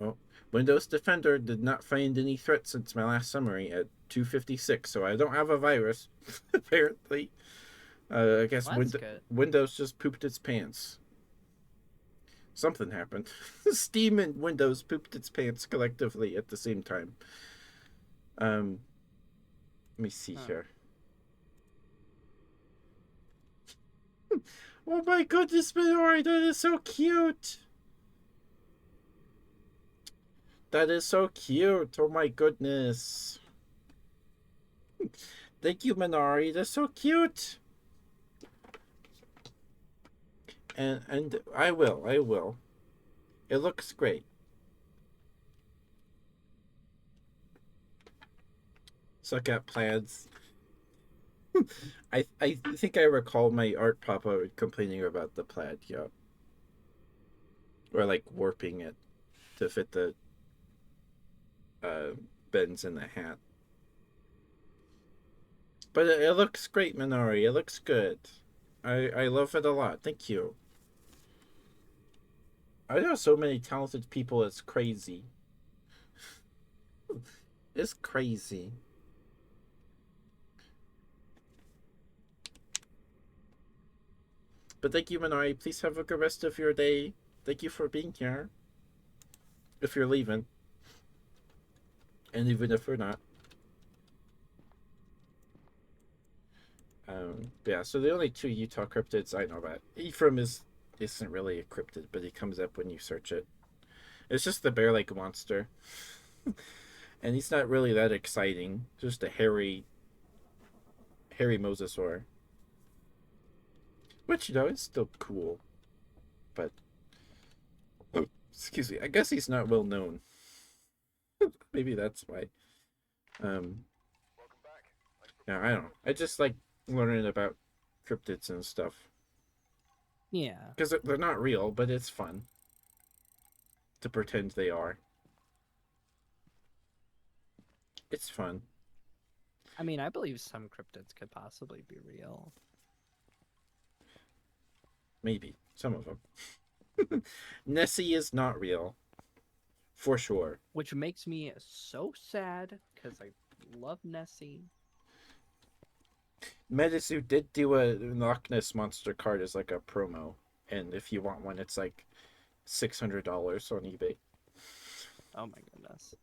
Oh, Windows Defender did not find any threats since my last summary at 256, so I don't have a virus, apparently. I guess Well, Windows just pooped its pants. Something happened. Steam and Windows pooped its pants collectively at the same time. Let me see here. Oh my goodness, Minori, that is so cute. That is so cute. Oh my goodness. Thank you, Minari. That's so cute. And I will. It looks great. Suck at plaids. I think I recall my art papa complaining about the plaid, yeah. Or like warping it to fit the bends in the hat. But it looks great, Minori. It looks good. I love it a lot. Thank you. I know so many talented people. It's crazy. It's crazy. But thank you, Minori. Please have a good rest of your day. Thank you for being here. If you're leaving. And even if we're not. Yeah, so the only two Utah cryptids I know about. Ephraim isn't really a cryptid, but he comes up when you search it. It's just the Bear Lake monster. And he's not really that exciting. Just a hairy mosasaur. Which, is still cool. But Excuse me. I guess he's not well known. Maybe that's why. Um, yeah, I don't know. I just like learning about cryptids and stuff Yeah. because they're not real, but it's fun to pretend they are. It's fun. I mean, I believe some cryptids could possibly be real. Maybe some of them. Nessie is not real, for sure. Which makes me so sad because I love Nessie. Medisu did do a Loch Ness monster card as like a promo, and if you want one, it's like $600 on eBay. Oh my goodness.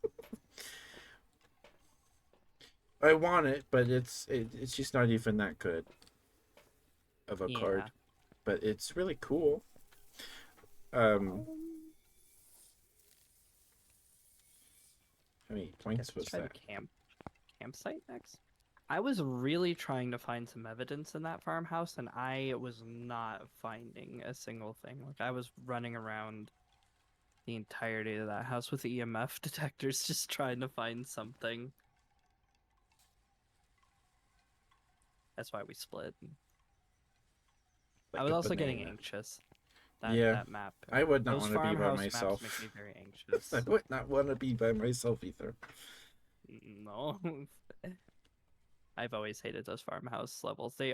I want it, but it's just not even that good of a Yeah. card. But it's really cool. Um, how many I guess points let's was try the that? campsite next. I was really trying to find some evidence in that farmhouse, and I was not finding a single thing. Like I was running around the entirety of that house with EMF detectors, just trying to find something. That's why we split. I Like was a also getting banana. anxious. Yeah, That map. I would not Those want to be by farmhouse maps make myself. me very I anxious. would not want to be by myself either. No. I've always hated those farmhouse levels. They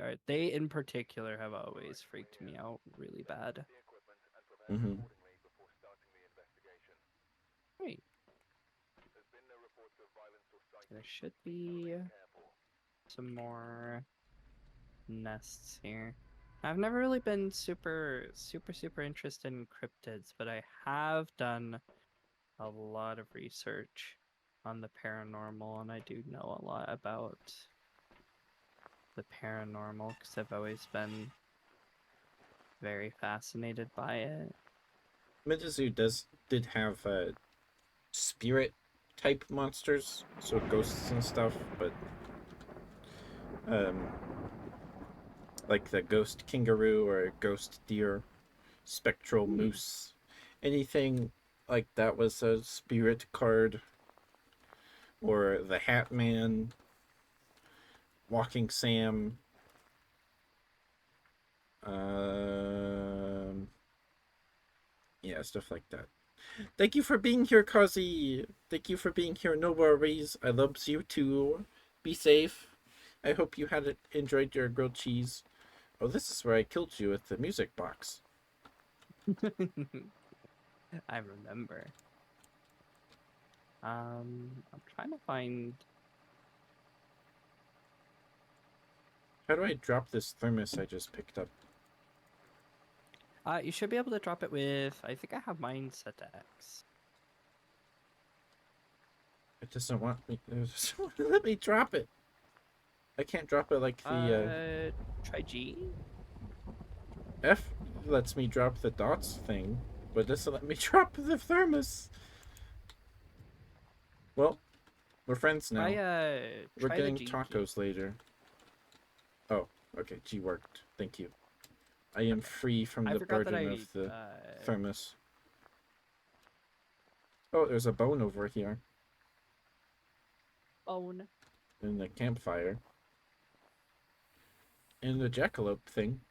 in particular have always freaked me out really bad. Mm-hmm. Wait, there should be some more nests here. I've never really been super interested in cryptids, but I have done a lot of research on the paranormal, and I do know a lot about the paranormal because I've always been very fascinated by it. Midazu did have spirit type monsters, so ghosts and stuff, but um, like the ghost kangaroo or ghost deer, spectral Hmm. moose, anything like that was a spirit card, or the Hat Man, Walking Sam. Um, yeah, stuff like that. Thank you for being here, Kazi. Thank you for being here. No worries. I loves you too. Be safe. I hope you had enjoyed your grilled cheese. Oh, this is where I killed you with the music box. I remember. I'm trying to find. How do I drop this thermos I just picked up? You should be able to drop it with. I think I have mine set to X. It doesn't want me. It doesn't want to let me drop it. I can't drop it like the Try G. F lets me drop the dots thing, but it doesn't let me drop the thermos. Well, we're friends Try now. We're try the getting G key. tacos later. Oh, okay. G worked. Thank you. I am Okay. free from I the forgot that burden I of the thermos. Oh, there's a bone over here bone. in the campfire. And the jackalope thing.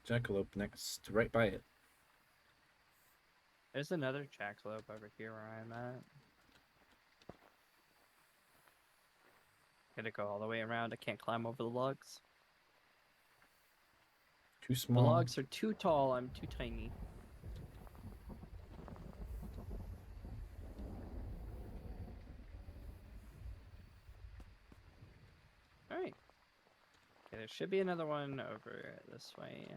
Jackalope next, right by it. There's another jackalope over here where I'm at. Gotta go all the way around. I can't climb over the logs. Too The small. logs are too tall. I'm too tiny. All right. Okay, there should be another one over this way.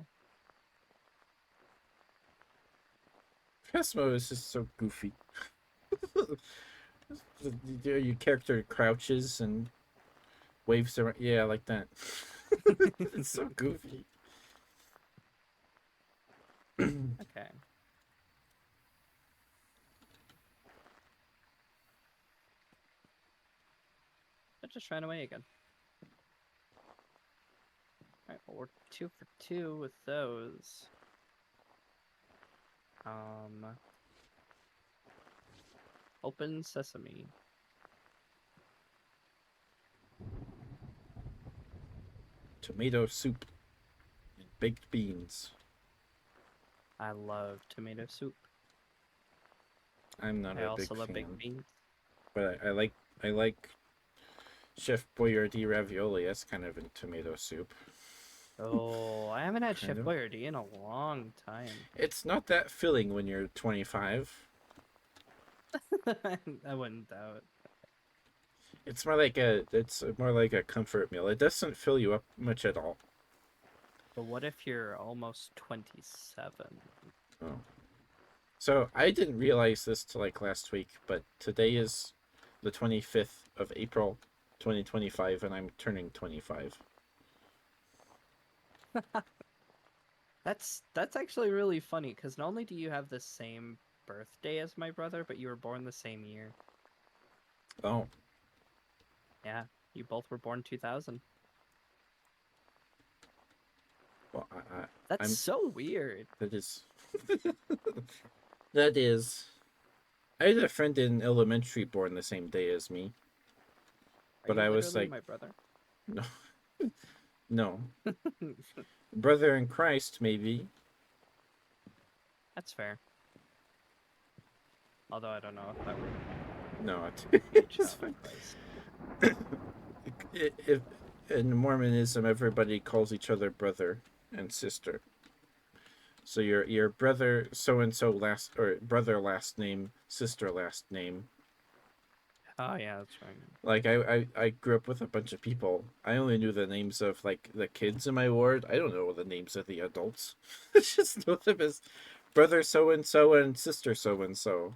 Phasmo is just so goofy. Your character crouches and waves around. Yeah, like that. It's so goofy. Okay. I just ran away again. Alright, well, we're 2 for 2 with those. Um, open sesame. Tomato soup and baked beans. I love tomato soup. I'm not I a big also love baked fan, beans. but I like Chef Boyardee ravioli. That's kind of in tomato soup. Oh, I haven't had Kind Chef of. Boyardee in a long time. It's not that filling when you're 25. I wouldn't doubt. It's more like a comfort meal. It doesn't fill you up much at all. But what if you're almost 27? Oh. So I didn't realize this till like last week, but today is the 25th of April, 2025, and I'm turning 25. That's actually really funny because not only do you have the same birthday as my brother, but you were born the same year. Oh, Yeah, you both were born 2000. well, That's I'm so weird. that is that is. I had a friend in elementary born the same day as me, Are but you I was literally like, my brother? no, no, brother in Christ, maybe. That's fair. Although I don't know if that would No, be a it's child fine. of Christ. If in Mormonism, everybody calls each other brother and sister. So your brother so and so last or brother last name, sister last name. Oh yeah, that's right. Like I grew up with a bunch of people. I only knew the names of like the kids in my ward. I don't know the names of the adults. I just know them as brother so and sister so and so.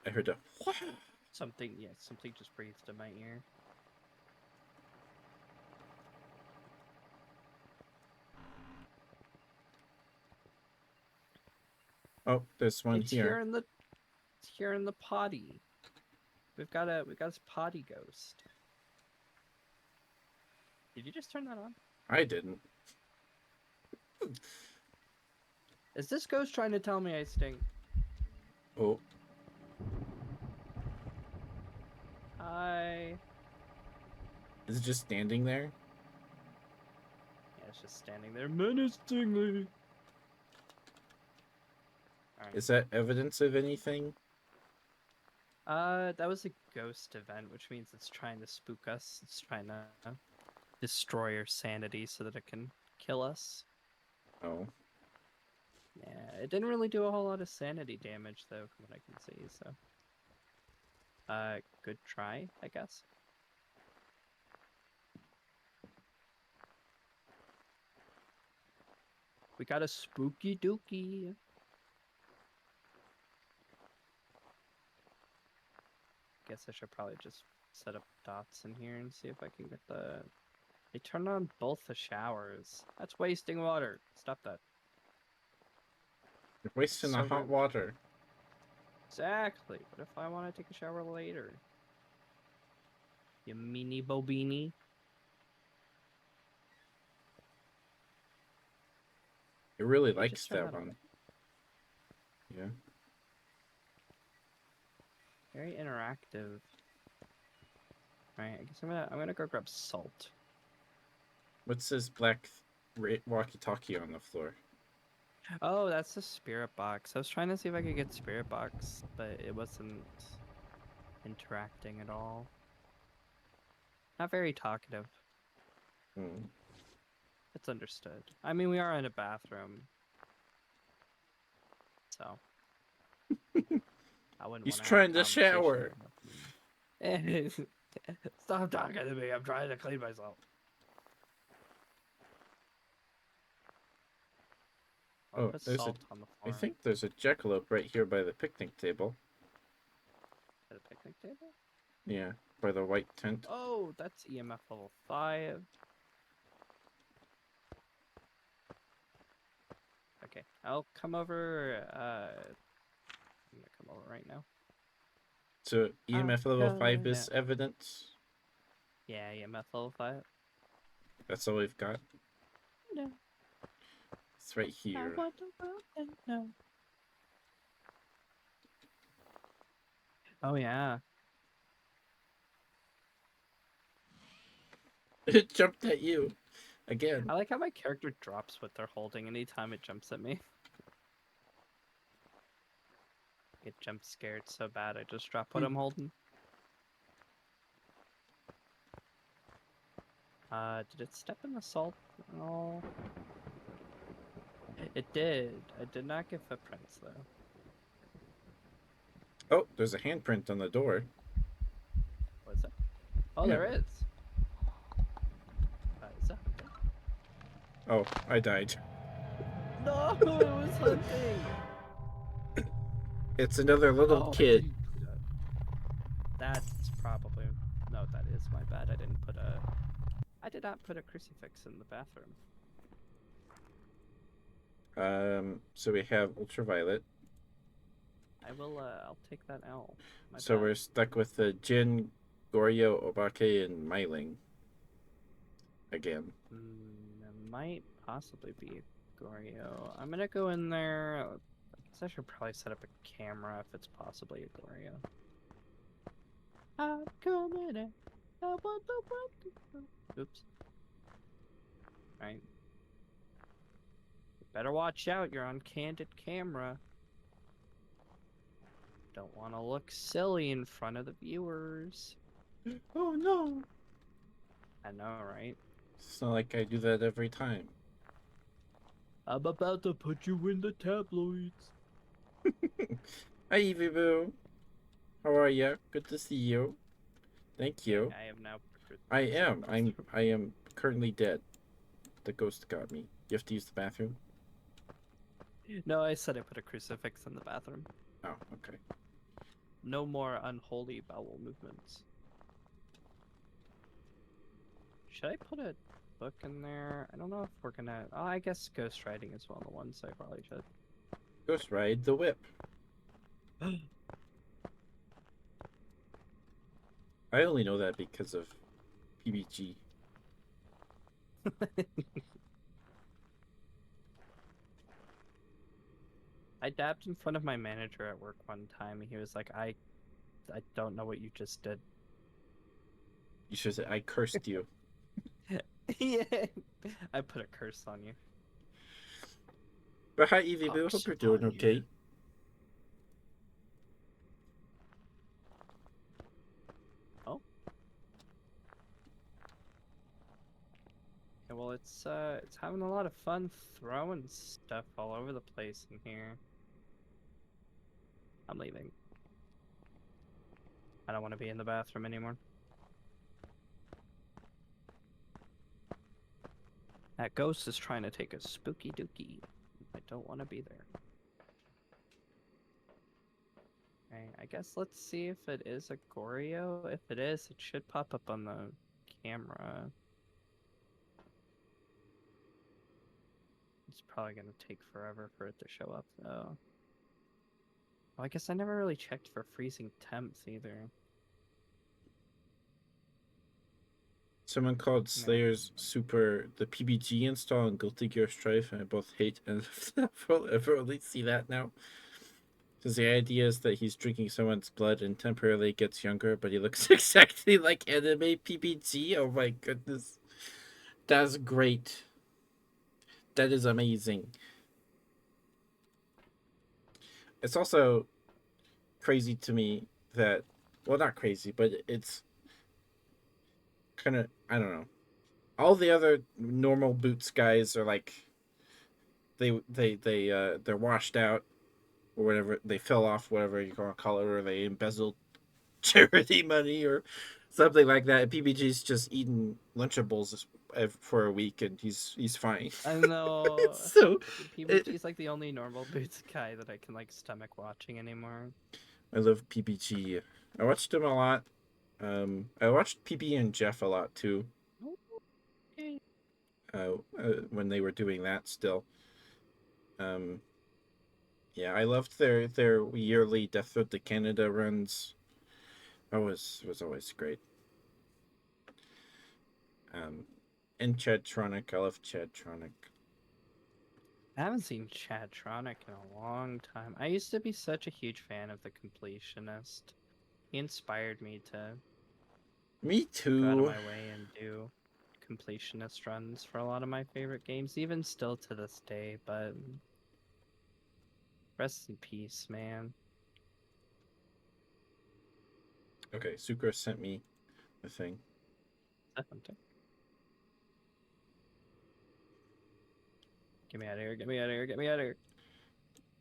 I heard a what? Something, yeah, something just breathed in my ear. Oh, there's one It's here here. in the it's here in the potty. We got this potty ghost. Did you just turn that on? I didn't. Is this ghost trying to tell me I stink? Oh, Hi. is it just standing there? Yeah, it's just standing there menacingly. Alright. Is that evidence of anything? That was a ghost event, which means it's trying to spook us. It's trying to destroy our sanity so that it can kill us. Oh, Yeah, it didn't really do a whole lot of sanity damage though, from what I can see, so. Good try, I guess. We got a spooky dookie. Guess I should probably just set up dots in here and see if I can get the... They turned on both the showers. That's wasting water. Stop that. you're wasting the So hot rude. water. Exactly. What if I want to take a shower later? You meanie bobini. It really They just likes turned that that on. one. Yeah. Very interactive. Alright, I guess I'm gonna go grab salt. What's this black walkie-talkie on the floor? Oh, that's the spirit box. I was trying to see if I could get spirit box, but it wasn't interacting at all. Not very talkative. Hmm. It's understood. I mean, we are in a bathroom, so I wouldn't He's want to have a trying to conversation shower. with him. Stop talking to me. I'm trying to clean myself. I'll Oh, put there's a. salt on the I floor. think there's a jackalope right here by the picnic table. At a picnic table? Yeah, by the white tent. Oh, that's EMF level 5. Okay, I'll come over. I'm gonna come over right now. So EMF level 5 Yeah. is evidence. Yeah, EMF level 5. That's all we've got. know. It's right I here. want the world to know. Oh yeah. It jumped at you again. I like how my character drops what they're holding anytime it jumps at me. Get jump scared so bad I just drop what I'm holding. Did it step in the salt? Oh, it did. I did not get footprints though. Oh, there's a handprint on the door. Was it? Oh, Yeah. there is. Is that hunting? Oh, I died. No, it was hunting. It's another little Oh, I kid. didn't put a. That's probably no. That is my bad. I didn't put a. I did not put a crucifix in the bathroom. So we have ultraviolet. I will. I'll take that L. My So bad. we're stuck with the Jin, Goryo, Obake, and Myling. Again. It might possibly be Goryo. I'm gonna go in there. I guess I should probably set up a camera if it's possibly a Goryo. I'm coming in. I want the world to know. Oops. Right. Better watch out. You're on candid camera. Don't want to look silly in front of the viewers. Oh no! I know, right? It's not like I do that every time. I'm about to put you in the tabloids. Hi, Evie Boo. How are you? Good to see you. Thank you. I am now. I am. I am currently dead. The ghost got me. You have to use the bathroom? No, I said I put a crucifix in the bathroom. Oh, okay. No more unholy bowel movements. Should I put a book in there? I don't know if we're gonna. Oh, I guess ghost writing is one of the ones I probably should. Ghost ride the whip. I only know that because of PBG. I dabbed in front of my manager at work one time, and he was like, I don't know what you just did." You should say I cursed you. Yeah, I put a curse on you. But hi, Evie Boo. Curse Hope you're doing upon you. okay. Oh. Yeah, well, it's having a lot of fun throwing stuff all over the place in here. I'm leaving. I don't want to be in the bathroom anymore. That ghost is trying to take a spooky dookie. I don't want to be there. Okay, I guess let's see if it is a Goryo. If it is, it should pop up on the camera. It's probably going to take forever for it to show up, though. Well, I guess I never really checked for freezing temps either. Someone called Slayer's Super the PBG install and Guilty Gear Strife, and I both hate and I'll only see that now. Because the idea is that he's drinking someone's blood and temporarily gets younger, but he looks exactly like anime PBG. Oh my goodness. That's great. That is amazing. It's also crazy to me that, well, not crazy, but it's kind of, I don't know. All the other normal Boots guys are like, they're washed out or whatever. They fell off, whatever you want to call it, or they embezzled charity money or something like that. And PBG's just eating Lunchables for a week, and he's fine. I know. So PBG's like the only normal Boots guy that I can like stomach watching anymore. I love PBG. I watched him a lot. I watched PB and Jeff a lot too. Okay. When they were doing that still. Yeah, I loved their yearly Death Road to Canada runs. It was always great. And Chadtronic. I love Chadtronic. I haven't seen Chadtronic in a long time. I used to be such a huge fan of the Completionist. He inspired me to Me go out of too. my way and do completionist runs for a lot of my favorite games, even still to this day, but rest in peace, man. Okay, Sucre sent me the thing. Get me out of here, get me out of here, get me out of here.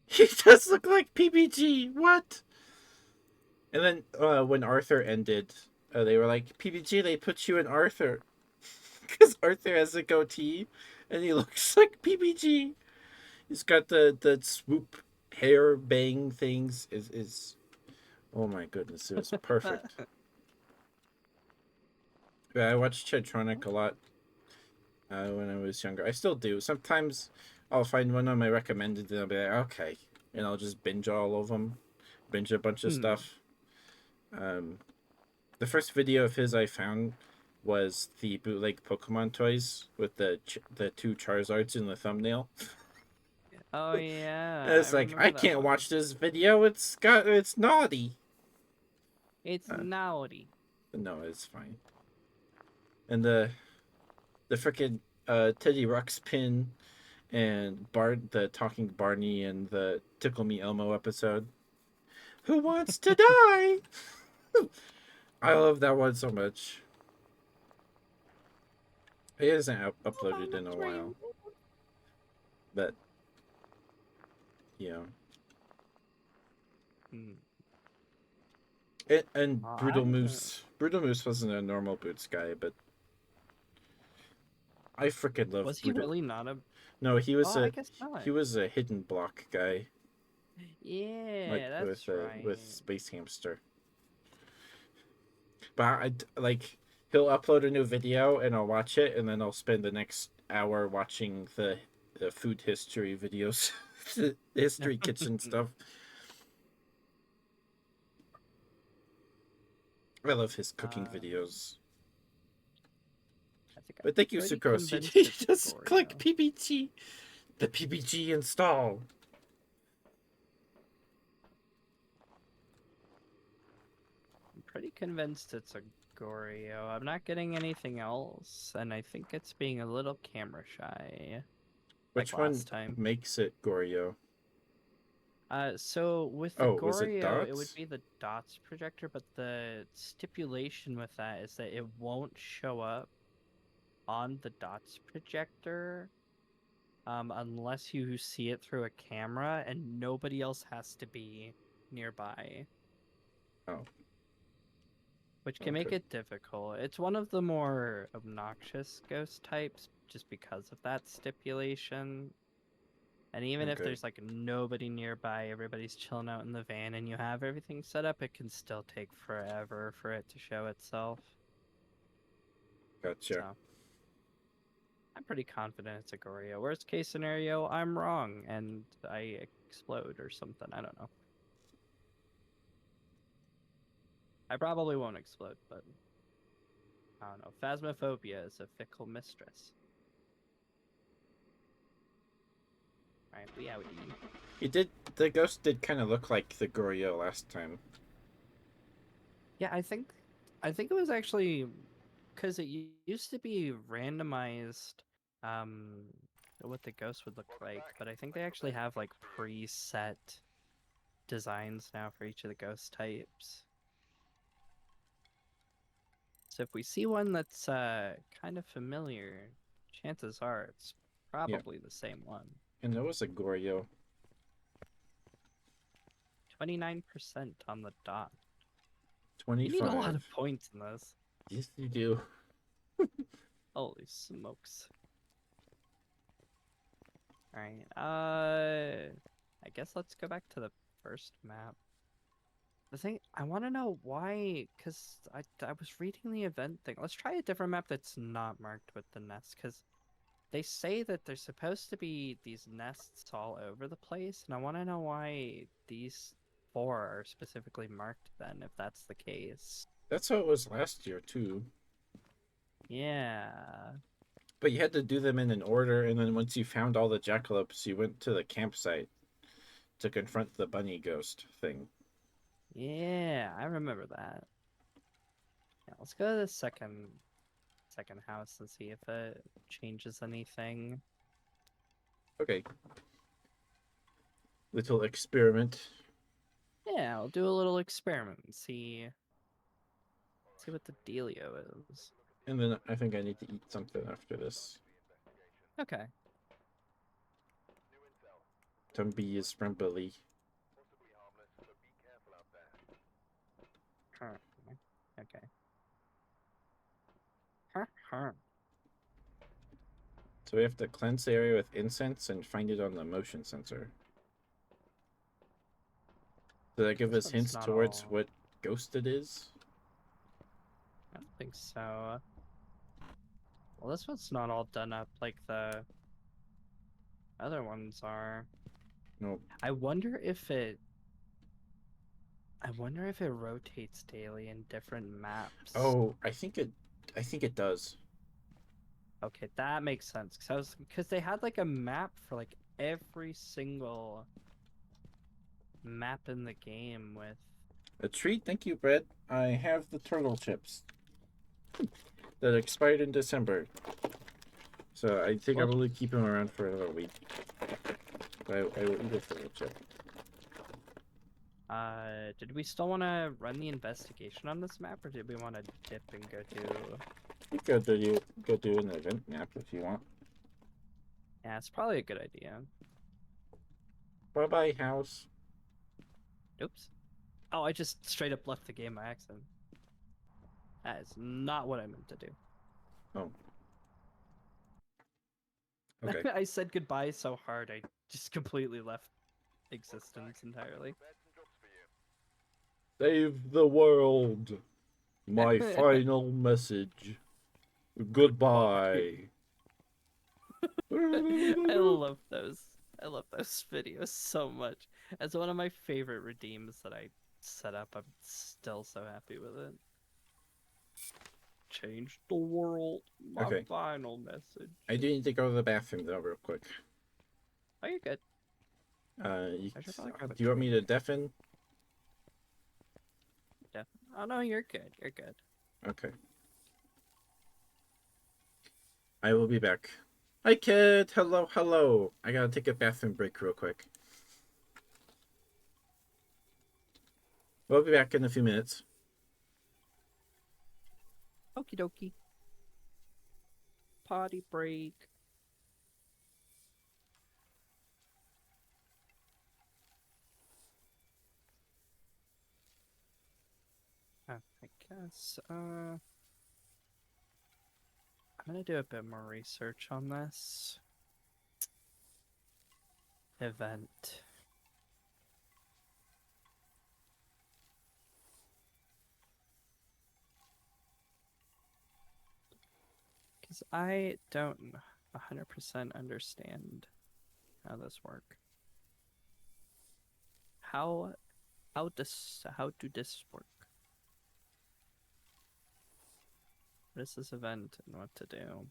He does look like PBG. What? And then when Arthur ended, they were like, PBG, they put you in Arthur. Because Arthur has a goatee and he looks like PBG. He's got the swoop hair bang things. Is oh my goodness, it was perfect. Yeah, I watched Chedtronic a lot when I was younger. I still do. Sometimes I'll find one on my recommended and I'll be like, okay. And I'll just binge all of them. Binge a bunch of stuff. The first video of his I found was the bootleg Pokemon toys with the two Charizards in the thumbnail. Oh yeah, I It's like I remember that can't one. watch this video. It's naughty. It's Uh, naughty. no, it's fine. And the freaking Teddy Ruxpin and Bart the talking Barney and the Tickle Me Elmo episode. Who wants to die? I love that one so much. It hasn't uploaded in a while, but yeah. Hmm. And I Brutal Moose wasn't a normal Boots guy, but I freaking love was he Brutal. really not a? No, Oh, I guess not. he was a hidden block guy, like Yeah, that's with right. Space Hamster. But like he'll upload a new video and I'll watch it, and then I'll spend the next hour watching the food history videos, the history kitchen stuff. I love his cooking videos. I think I'm But thank you, pretty Sucrose. convinced He it's just click Goryo. PBG. The PBG install. I'm pretty convinced it's a Goryo. I'm not getting anything else, and I think it's being a little camera shy, like Which one last time. makes it Goryo? So with the Oh, was it Goryo, it would dots? be the dots projector, but the stipulation with that is that it won't show up on the dots projector unless you see it through a camera, and nobody else has to be nearby, Oh, which can make okay. it difficult. It's one of the more obnoxious ghost types just because of that stipulation. And even if Okay. there's like nobody nearby, everybody's chilling out in the van, and you have everything set up, it can still take forever for it to show itself. Gotcha. So I'm pretty confident it's a Goryo. Worst case scenario, I'm wrong and I explode or something. I don't know. I probably won't explode, but I don't know. Phasmophobia is a fickle mistress. Alright, we outie. The ghost did kind of look like the Goryo last time. Yeah, I think it was actually because it used to be randomized um what the ghost would look like, but I think they actually have like preset designs now for each of the ghost types. So if we see one that's kind of familiar, chances are it's Yeah. probably the same one. And there was a Goryo. 29% on the dot. You need a lot 25. of points in this. Yes, you do. Holy smokes. Alright, I guess let's go back to the first map. The thing, I want to know why, because I was reading the event thing. Let's try a different map that's not marked with the nest, because they say that there's supposed to be these nests all over the place, and I want to know why these four are specifically marked then, if that's the case. That's how it was last year too. Yeah. But you had to do them in an order, and then once you found all the jackalopes, you went to the campsite to confront the bunny ghost thing. Yeah, I remember that. Yeah, let's go to the second house and see if it changes anything. Okay. Little experiment. Yeah, I'll do a little experiment and see what the dealio is. And then I think I need to eat something after this. Okay. Some bees from Billy. Huh. Okay. Huh, huh. So we have to cleanse the area with incense and find it on the motion sensor. Does that give This us one's hints not towards all. what ghost it is? I don't think so. Well, this one's not all done up like the other ones are. No. I wonder if it. I wonder if it rotates daily in different maps. Oh, I think it does. Okay, that makes sense. Because they had like a map for like every single map in the game with. A treat, thank you, Brett. I have the turtle chips that expired in December. So I think Well, I'll really keep them around for another week. But I will eat a turtle chip. did we still want to run the investigation on this map, or did we want to dip and go do? You go do an event map if you want. Yeah, it's probably a good idea. Bye bye house. Oops. Oh, I just straight up left the game by accident. That is not what I meant to do. Oh. Okay. I said goodbye so hard, I just completely left existence entirely. Save the world. My final message. Goodbye. I love those. I love those videos so much. As one of my favorite redeems that I set up, I'm still so happy with it. Change the world. My Okay. final message. I do need to go to the bathroom though, real quick. Oh, you're good. You, I should probably grab a do you want me to drink. deafen? Yeah. Oh no, you're good. You're good. Okay. I will be back. Hi, kid. Hello, hello. I gotta take a bathroom break real quick. We'll be back in a few minutes. Okie dokie. Potty break. I guess. I'm gonna do a bit more research on this event. Because I don't 100% understand how this work. How how do this work? What is this event and what to do?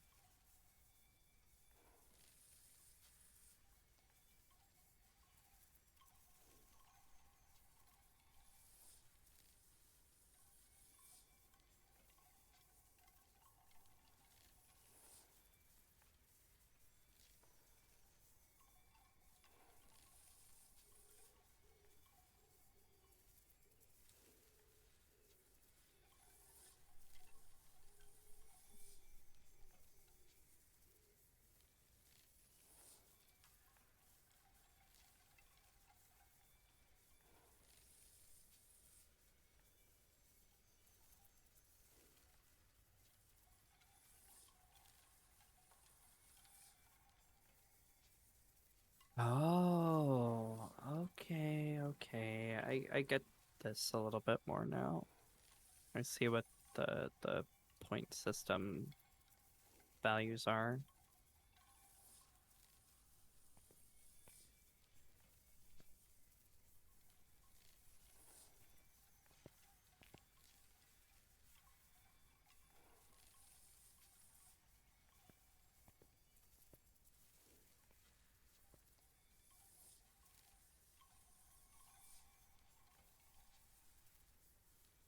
Oh, okay. I get this a little bit more now. I see what the point system values are.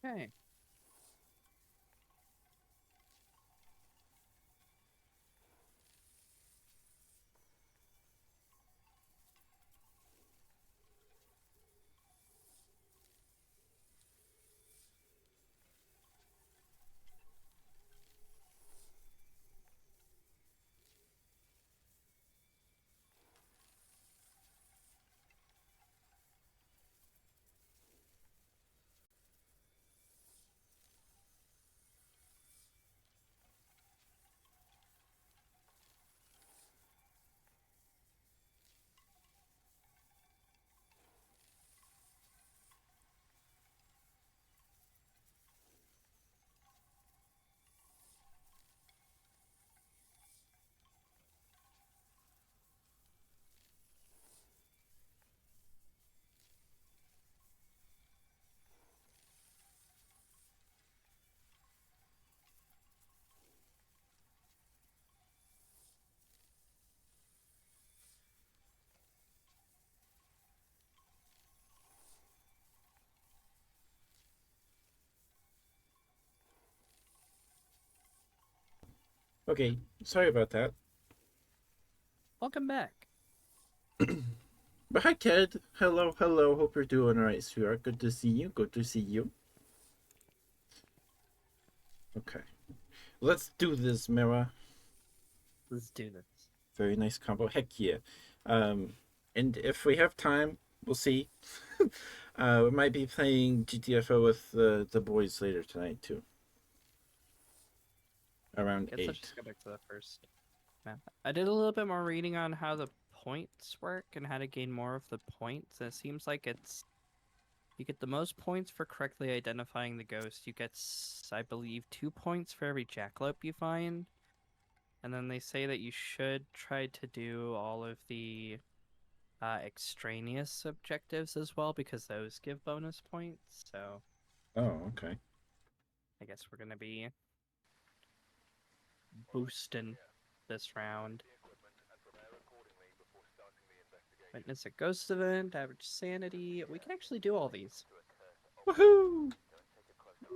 Okay. Okay, sorry about that. Welcome back. But hi, Ted. Hello, hello. Hope you're doing alright, sweetheart. Good to see you. Good to see you. Okay. Let's do this, Mira. Let's do this. Very nice combo. Heck yeah. Um, and if we have time, we'll see. We might be playing GTFO with the boys later tonight, too. Around Guess let's 8. just go back to the first map. I did a little bit more reading on how the points work and how to gain more of the points. And it seems like you get the most points for correctly identifying the ghost. You get, I believe, 2 points for every jackalope you find. And then they say that you should try to do all of the extraneous objectives as well because those give bonus points. So Oh, okay. I guess we're gonna be boosting this round. Witness a ghost event, average sanity. We can actually do all these. Woohoo!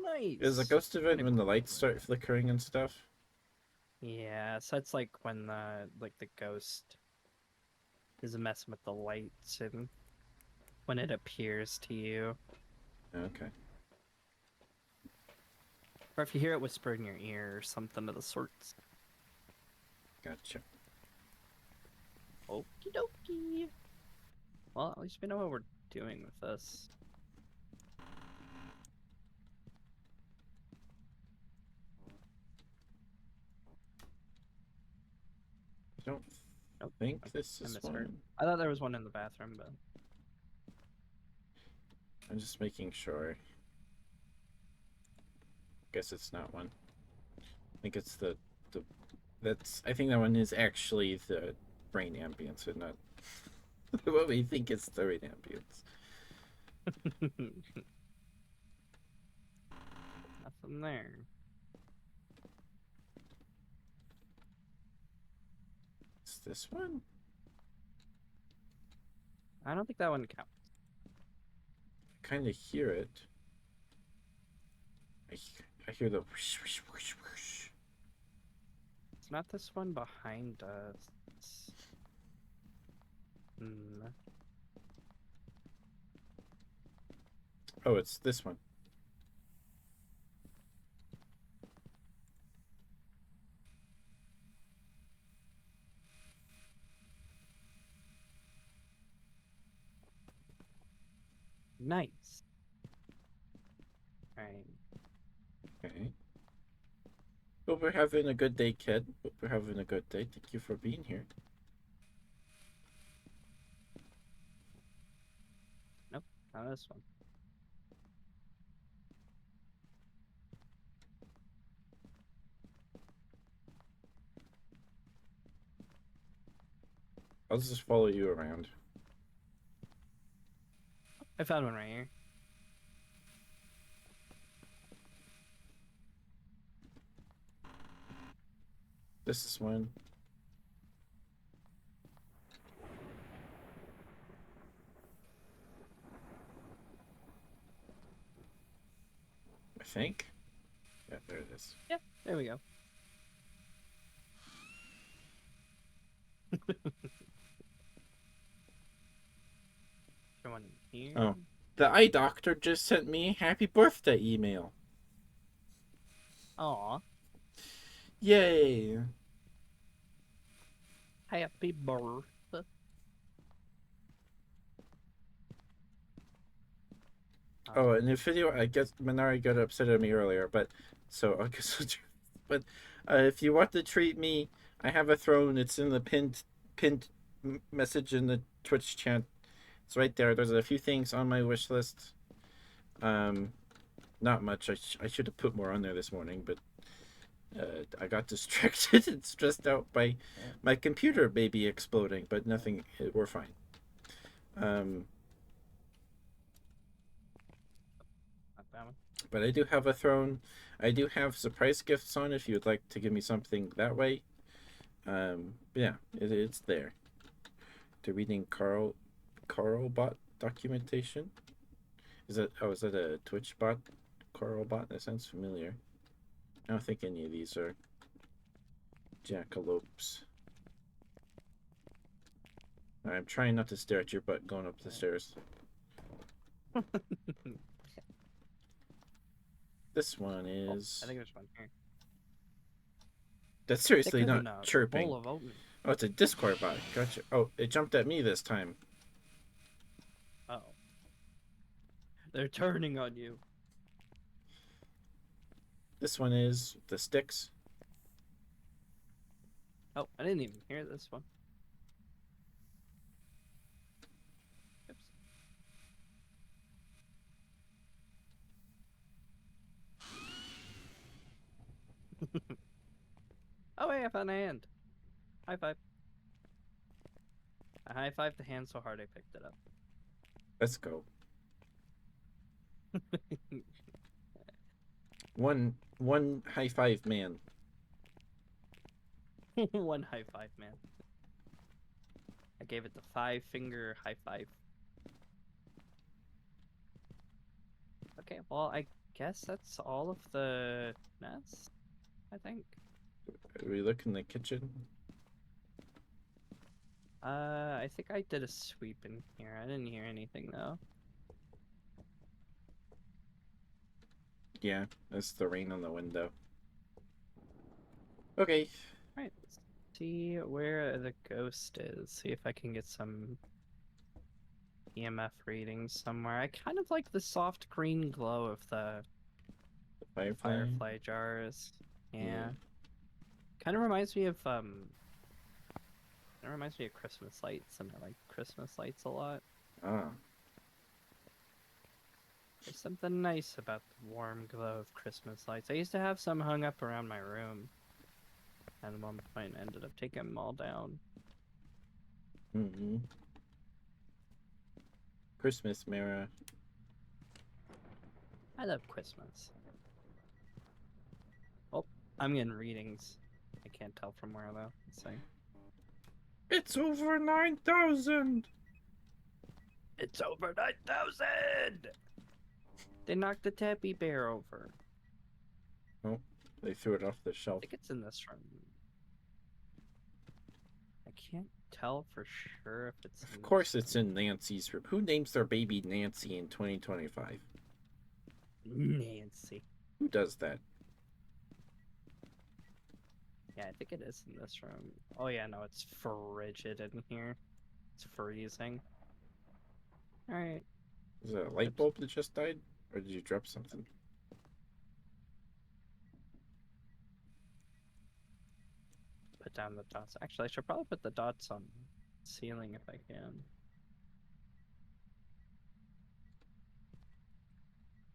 Nice. Is a ghost event when the lights start flickering and stuff? Yeah, so it's like when the ghost is messing with the lights and when it appears to you. Okay. Or if you hear it whisper in your ear or something of the sorts. Gotcha. Okie dokie. Well, at least we know what we're doing with this. I don't Nope. think this I is misheard. one. I thought there was one in the bathroom, but I'm just making sure. Guess it's not one. I think it's the that's I think that one is actually the brain ambience and not what we think is the brain ambience. nothing there. Is this one? I don't think that one counts. I kind of hear it. I hear the whoosh, whoosh, whoosh, whoosh. It's not this one behind us. Hmm. Oh, it's this one. Nice. Right. Okay. Hope we're having a good day, kid. Hope we're having a good day. Thank you for being here. Nope, not this one. I'll just follow you around. I found one right here. This is one. think. Yeah, there it is. Yeah, there we go. Someone here. Oh, the eye doctor just sent me a happy birthday email. Aw, Yay! happy birthday. Oh, and the video, I guess Minari got upset at me earlier, but so I guess, but if you want to treat me, I have a throne. It's in the pinned message in the Twitch chat. It's right there. There's a few things on my wish list. Um, Not much. I should have put more on there this morning, but I got distracted and stressed out by my computer maybe exploding. But nothing. We're fine. Um, but I do have a throne. I do have surprise gifts on if you would like to give me something that way. Yeah, it's there. To reading Carl bot documentation. Is that a Twitch bot? Carl bot? That sounds familiar. I don't think any of these are jackalopes. I'm trying not to stare at your butt going up the stairs. This one is. I think there's one here. That's seriously Thicker not than a chirping. bowl of oatmeal. Oh, it's a Discord bot. Gotcha. Oh, it jumped at me this time. Oh. They're turning on you. This one is the sticks. Oh, I didn't even hear this one. Oops. Oh, hey, I found a hand. High five. I high fived the hand so hard I picked it up. Let's go. One high five man. One high five, man. I gave it the 5-finger high five. Okay, well, I guess that's all of the nests, I think. Are we look in the kitchen? I think I did a sweep in here. I didn't hear anything, though. Yeah, that's the rain on the window. Okay. Alright, let's see where the ghost is. See if I can get some EMF readings somewhere. I kind of like the soft green glow of the firefly jars. Yeah. Kind of reminds me of it reminds me of Christmas lights, and I like Christmas lights a lot. Ah. There's something nice about the warm glow of Christmas lights. I used to have some hung up around my room, and at one point I ended up taking them all down. Mm-hmm. Christmas mirror. I love Christmas. Oh, I'm getting readings. I can't tell from where though. Let's see. It's over 9,000. It's over 9,000. They knocked the teddy bear over. Oh, they threw it off the I shelf. think it's in this room. I can't tell for sure if it's. Of course, it's in Nancy's room. Who names their baby Nancy in 2025? Nancy. Who does that? Yeah, I think it is in this room. Oh yeah, no, it's frigid in here. It's freezing. Alright. Is it a light bulb that just died? Or did you drop something? Put down the dots. Actually, I should probably put the dots on the ceiling if I can.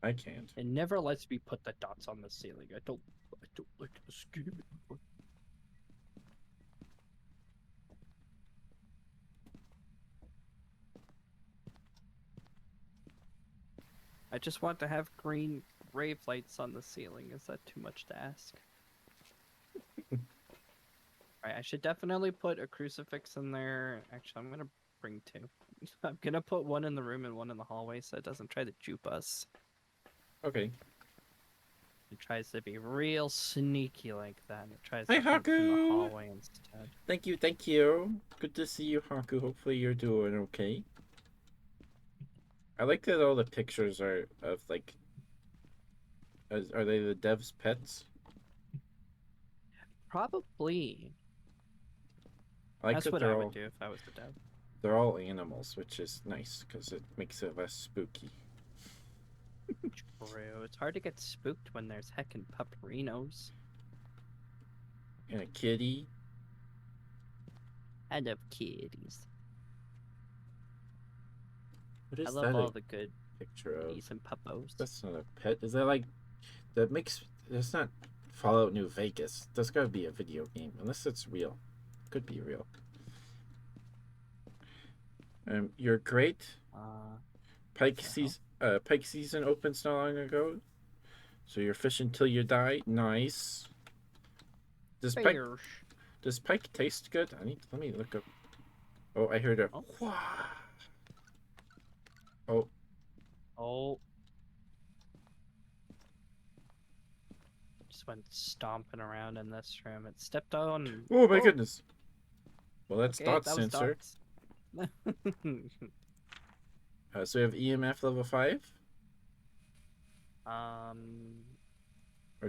I can't. It never lets me put the dots on the ceiling. I don't like the scheme. I just want to have green rave lights on the ceiling. Is that too much to ask? Alright, I should definitely put a crucifix in there. Actually, I'm gonna bring 2. I'm gonna put one in the room and one in the hallway so it doesn't try to jupe us. Okay. tries to be real sneaky like that. It tries Hi, to hunt from the Haku. hallway instead. Thank you, thank you. Good to see you, Haku. Hopefully you're doing okay. I like that all the pictures are of like, are they the devs' pets? Probably. I like That's that what I would do if I was the dev. they're all animals, which is nice because it makes it less spooky. True. It's hard to get spooked when there's heckin' pupperinos. And a kitty. I love kitties. What I is love that all a the good picture of? kitties and puppos. That's not a pet. Is that like that makes? That's not Fallout New Vegas. That's gotta be a video game, unless it's real. Could be real. You're great. Pike So. season. Pike season opens not long ago, so you're fishing till you die. Nice. Does pike Bears. does pike taste good? Let me look up. Oh, I heard a. Oh. Oh, Oh. Just went stomping around in this room. It stepped on. oh my goodness. Well, that's Okay, dot that was sensor. dots. So we have EMF level 5? Or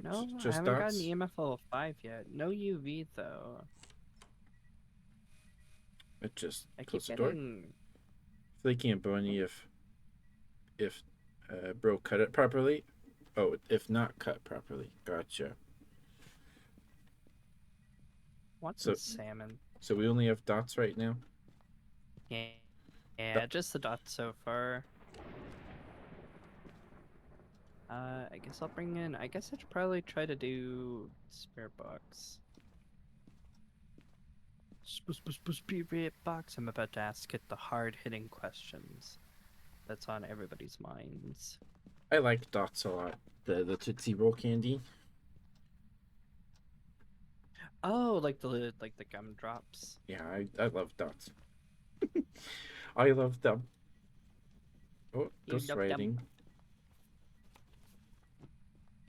No, I just haven't dots? gotten EMF level 5 yet. No UV though. It just I keep close the door. getting. Flaky and bony if bro cut it properly. Oh, if not cut properly. Gotcha. Want So- some salmon? So we only have dots right now. Yeah, yeah, just the dots so far. I guess I'll bring in. I guess I should probably try to do spirit box. Spirit box. I'm about to ask it the hard-hitting questions. That's on everybody's minds. I like dots a lot. The Tootsie Roll candy. Oh, like the gumdrops. Yeah, I love dots. I love them. Oh, You ghost love them. writing.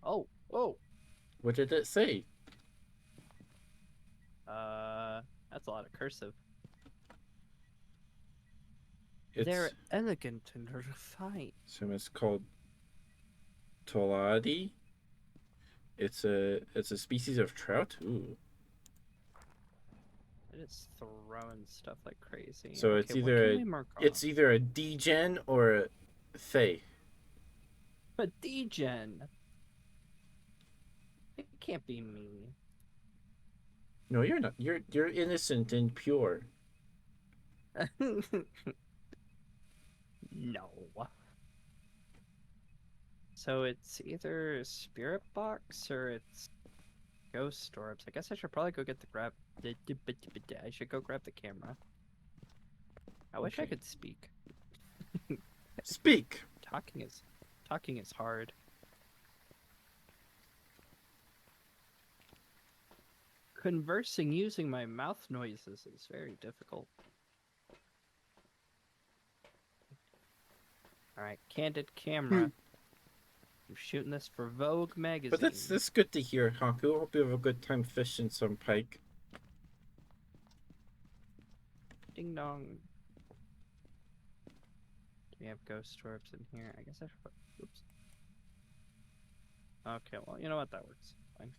Oh, oh. What did it say? That's a lot of cursive. It's They're elegant and refined. so it's called Toladi. It's a species of trout. Ooh. It is throwing stuff like crazy. So okay, it's what either can a, we mark off? it's either a degen or a Thay. But degen. It can't be me. No, you're not. You're innocent and pure. No. So it's either spirit box or it's ghost orbs. I guess I should probably go get the grab. I should go grab the camera. I wish I Okay. could speak. Speak. Talking is hard. Conversing using my mouth noises is very difficult. Alright, candid camera. I'm shooting this for Vogue magazine. But that's good to hear, Haku. Hope you have a good time fishing some pike. Ding dong. Do we have ghost orbs in here? I guess I should put. Oops. Okay, well, you know what? That works. Fine.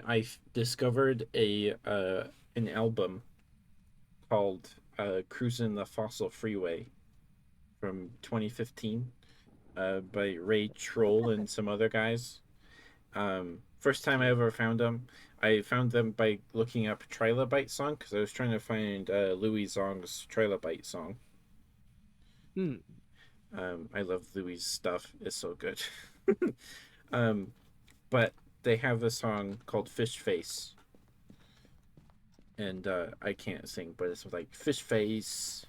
I discovered an album called "Cruising the Fossil Freeway" from 2015 by Ray Troll and some other guys. First time I ever found them. I found them by looking up Trilobite song because I was trying to find Louis Zong's Trilobite song. Hmm. I love Louis' stuff. It's so good. But they have a song called Fish Face. And I can't sing, but it's like, Fish Face,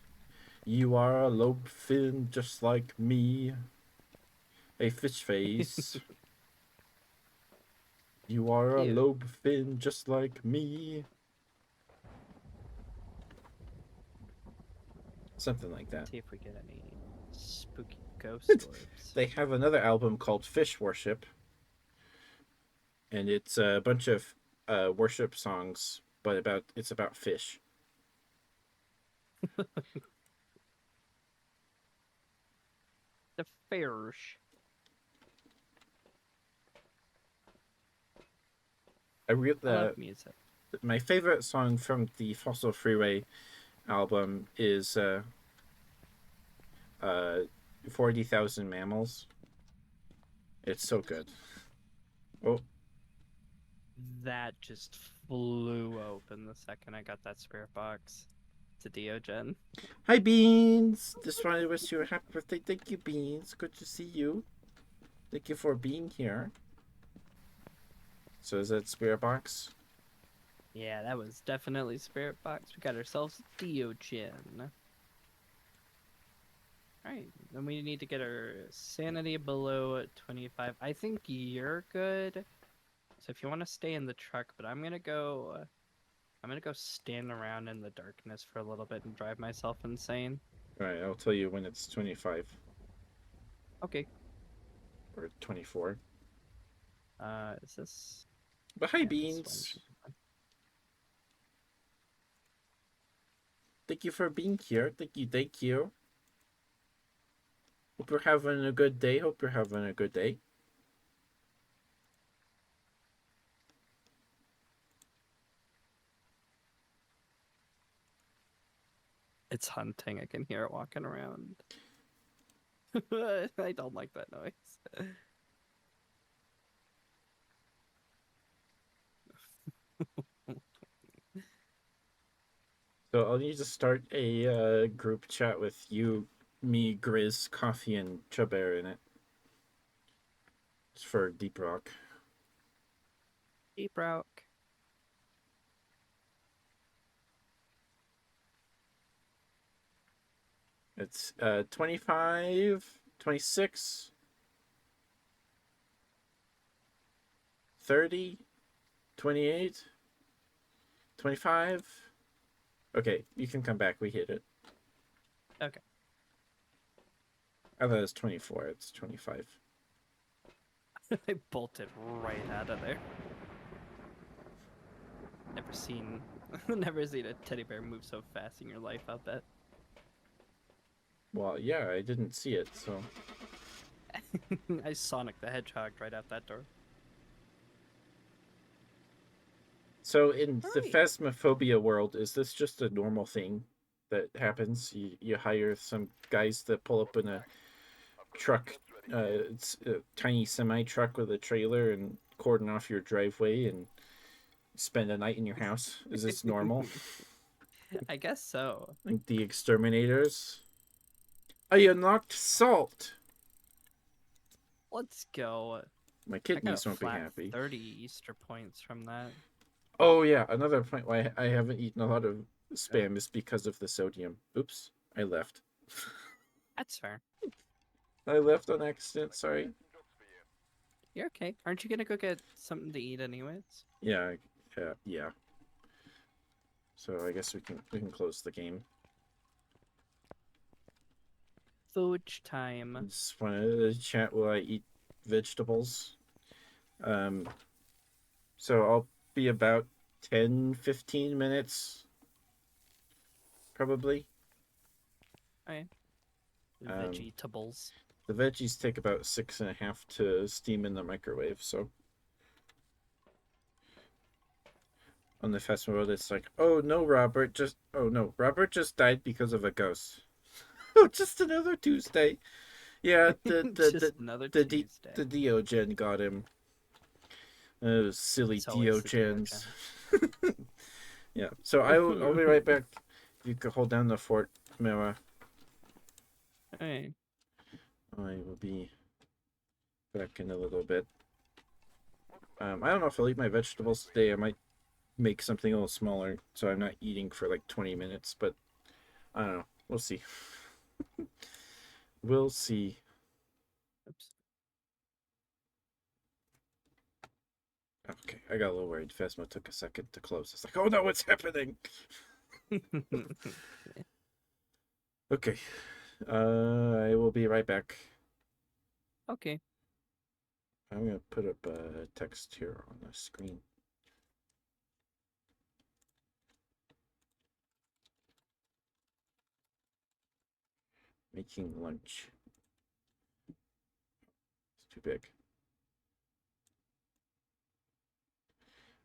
you are a lobe fin just like me. Hey, Fish Face, you are a Cute. lobe fin just like me. Something like that. See if we get any spooky ghost orbs. They have another album called Fish Worship. and it's a bunch of worship songs, but it's about fish. The fish. I love music. My favorite song from the Fossil Freeway album is 40,000 Mammals. It's so good. Oh, That just flew open the second I got that spirit box. It's a Diogen. hi Beans! Just wanted to wish you a happy birthday. Thank you, Beans. Good to see you. Thank you for being here. So is that spirit box? Yeah, that was definitely spirit box. We got ourselves a Diogen. Alright, then we need to get our sanity below 25. I think you're good. So if you want to stay in the truck, but I'm gonna go stand around in the darkness for a little bit and drive myself insane. All right, I'll tell you when it's 25 Okay. or 24. Is this? But hi Yeah, this one Beans. should be fine. Thank you for being here. Thank you. Thank you. Hope you're having a good day. Hope you're having a good day. It's hunting. I can hear it walking around. I don't like that noise. So I'll need to start a group chat with you, me, Grizz, Coffee, and Chubear in it. It's for Deep Rock. Deep rock. It's 25, 26, 30, 28, 25. Okay, you can come back. We hit it. Okay. I thought it was 24. It's 25. I bolted right out of there. Never seen a teddy bear move so fast in your life, I'll bet. Well, yeah, I didn't see it, so. I Sonic the Hedgehog right out that door. So in the Right. Phasmophobia world, is this just a normal thing that happens? You hire some guys that pull up in a truck, it's a tiny semi truck with a trailer and cordon off your driveway and spend a night in your house. Is this normal? I guess so. Like the exterminators? I unlocked salt. Let's go. My I got kidneys a won't be flat happy. 30 Easter points from that. Oh yeah, another point why I haven't eaten a lot of spam is because of the sodium. Oops, I left. That's fair. I left on accident. Sorry. You're okay. Aren't you gonna go get something to eat anyways? Yeah, yeah. So I guess we can close the game. Food time. Just wanted to chat while I eat vegetables. Um, so I'll be about 10-15 minutes, probably. Alright. Um, Vegetables. the veggies take about 6.5 to steam in the microwave. So on the Phasmo world, it's like, oh no, Robert just died because of a ghost. Oh, just another Tuesday. Yeah, Just another Tuesday. the Diogen got him. Those silly It's always the Diogens. Diogen. Yeah. So I'll be right back. If you could hold down the fort, Mara. Alright. I will be back in a little bit. I don't know if I'll eat my vegetables today. I might make something a little smaller so I'm not eating for like 20 minutes, but I don't know. We'll see. We'll see. Oops. Okay, I got a little worried. Phasmo took a second to close. It's like, oh no, what's happening? Okay. I will be right back. Okay. I'm gonna put up text here on the screen. Making lunch. It's too big.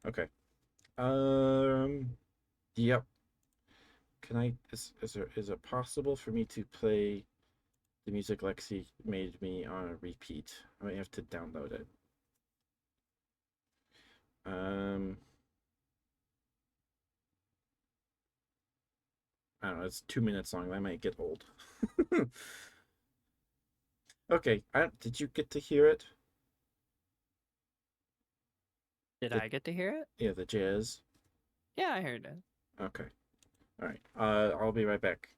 Okay. Yep. Can I? Is it possible for me to play the music Lexi made me on a repeat? I might have to download it. Um. I don't know. It's 2 minutes long. That might get old. Okay. Did you get to hear it? Did The I get to hear it? Yeah, the jazz. Yeah, I heard it. Okay. All right. I'll be right back.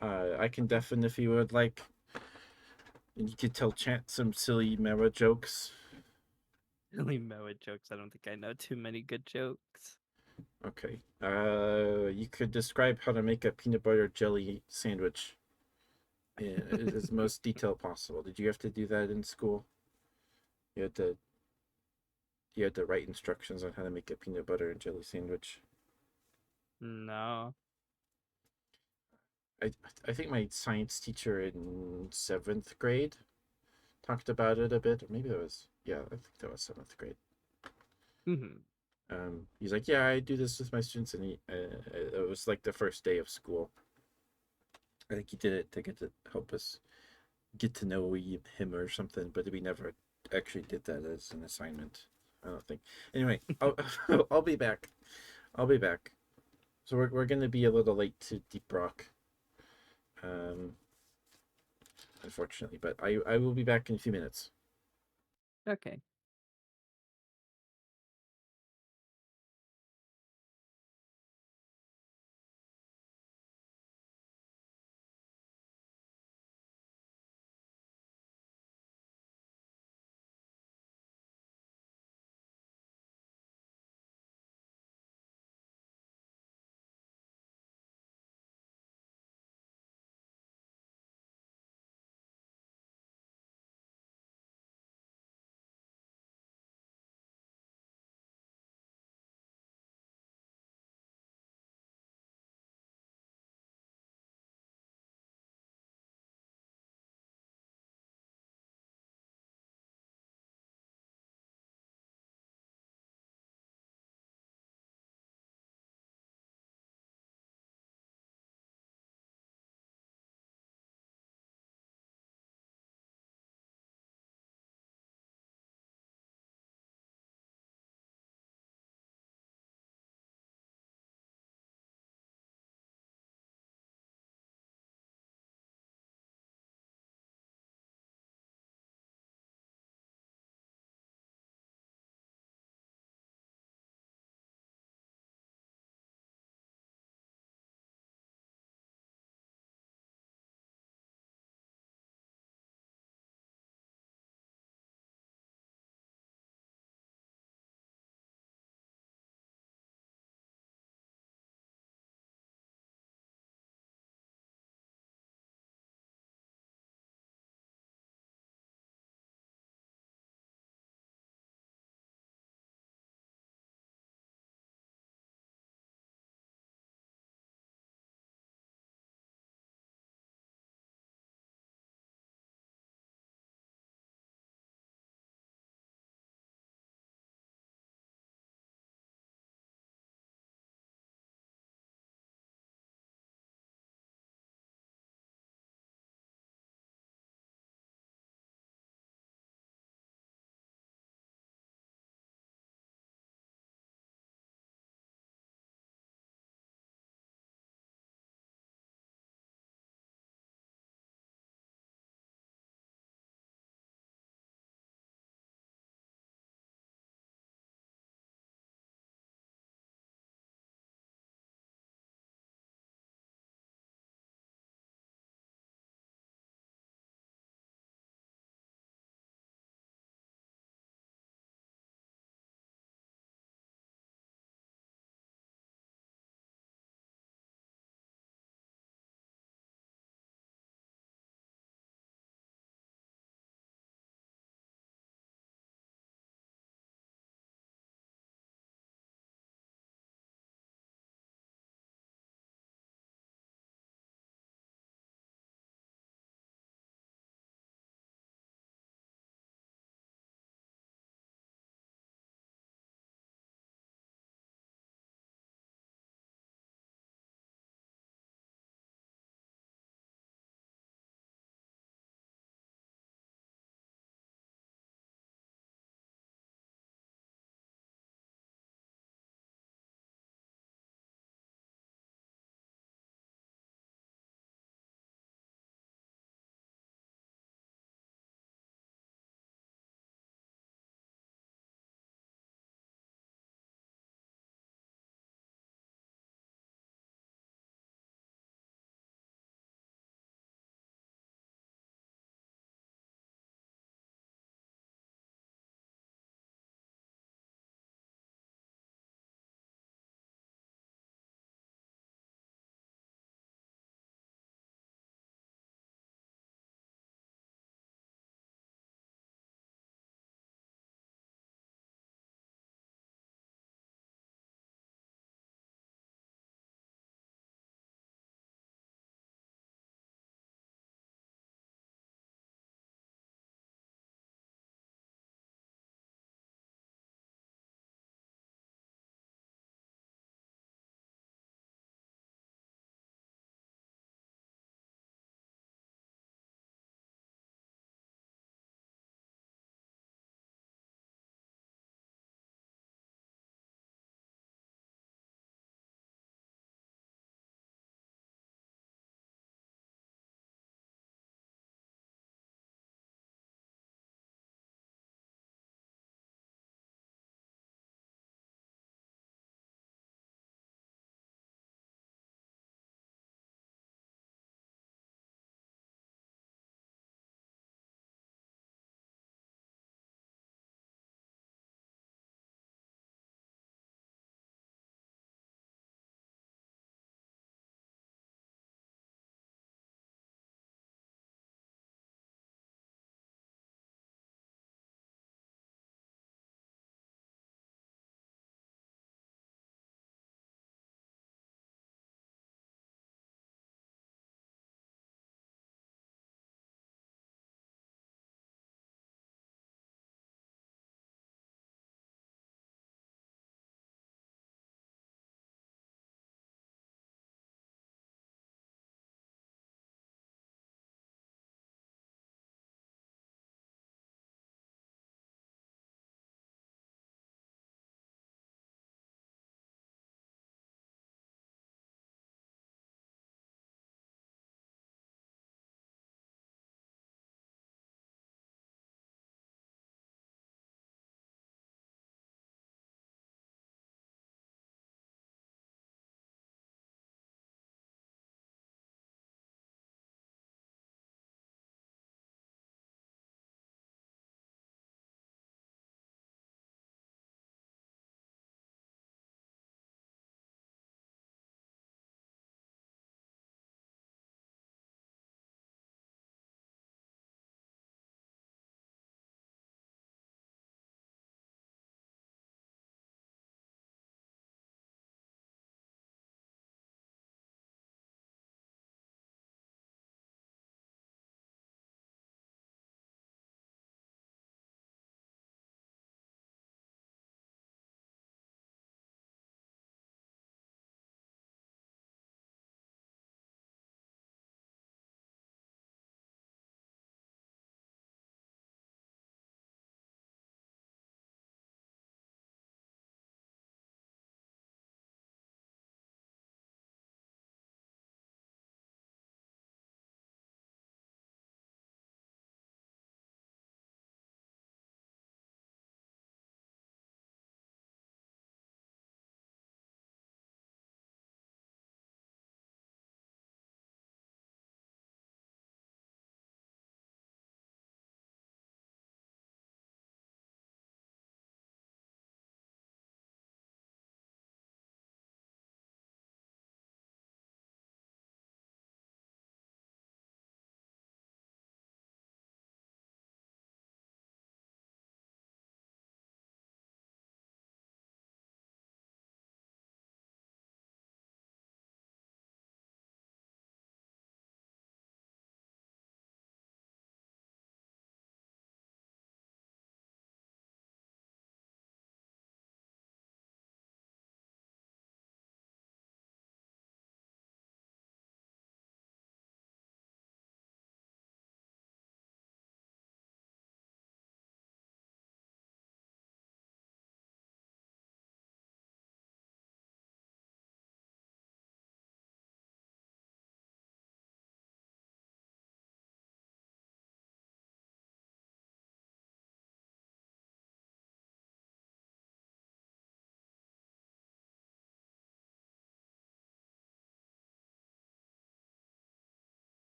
I can deafen if you would like. And you could tell Chant some silly Mera jokes. Really Moa jokes. I don't think I know too many good jokes. Okay. You could describe how to make a peanut butter jelly sandwich in as most detail possible. Did you have to do that in school? You had to you had to write instructions on how to make a peanut butter and jelly sandwich. No. I I think my science teacher in 7th grade talked about it a bit, or maybe that was yeah, I think that was 7th grade. Hmm. He's like, yeah, I do this with my students, and it was like the first day of school. I think he did it to get to help us get to know him or something, but we never actually did that as an assignment. I don't think. Anyway, I'll be back. I'll be back. So we're gonna be a little late to Deep Rock, um, unfortunately, but I will be back in a few minutes. Okay.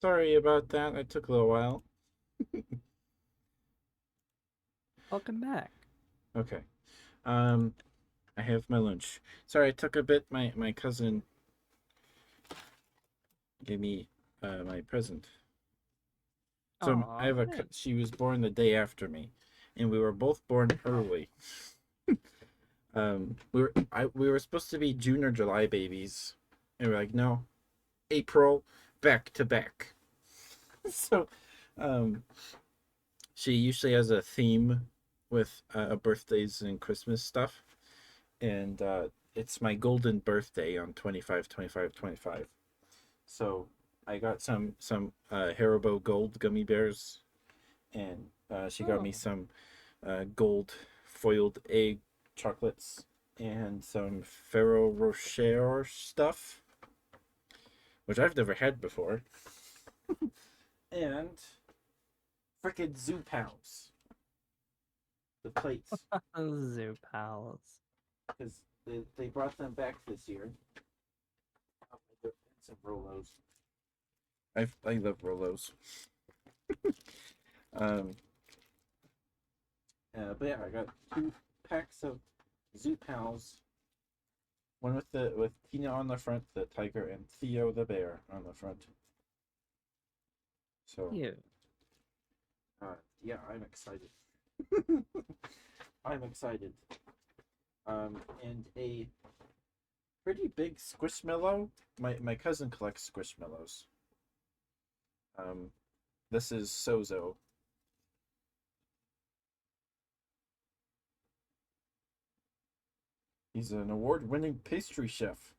Sorry about that. It took a little while. Welcome back. Okay. Um, I have my lunch. Sorry, I took a bit. My cousin gave me my present. So I Oh, have a. thanks. She was born the day after me, and we were both born early. We were supposed to be June or July babies, and we're like, no, April, back to back. So, um, she usually has a theme with birthdays and Christmas stuff, and it's my golden birthday on 25, 25, 25. So I got some Haribo Gold gummy bears, and she got me Oh, some gold foiled egg chocolates and some Ferrero Rocher stuff, which I've never had before, and frickin' Zoo Pals, the plates, Zoo Pals. because they brought them back this year. Oh, and some Rolos. I love Rolos. Um, but yeah, I got 2 packs of Zoo Pals. One with Tina on the front, the tiger, and Theo the bear on the front. So Cute. yeah, I'm excited. I'm excited. And a pretty big squishmallow. My cousin collects squishmallows. Um, this is Sozo. He's an award-winning pastry chef.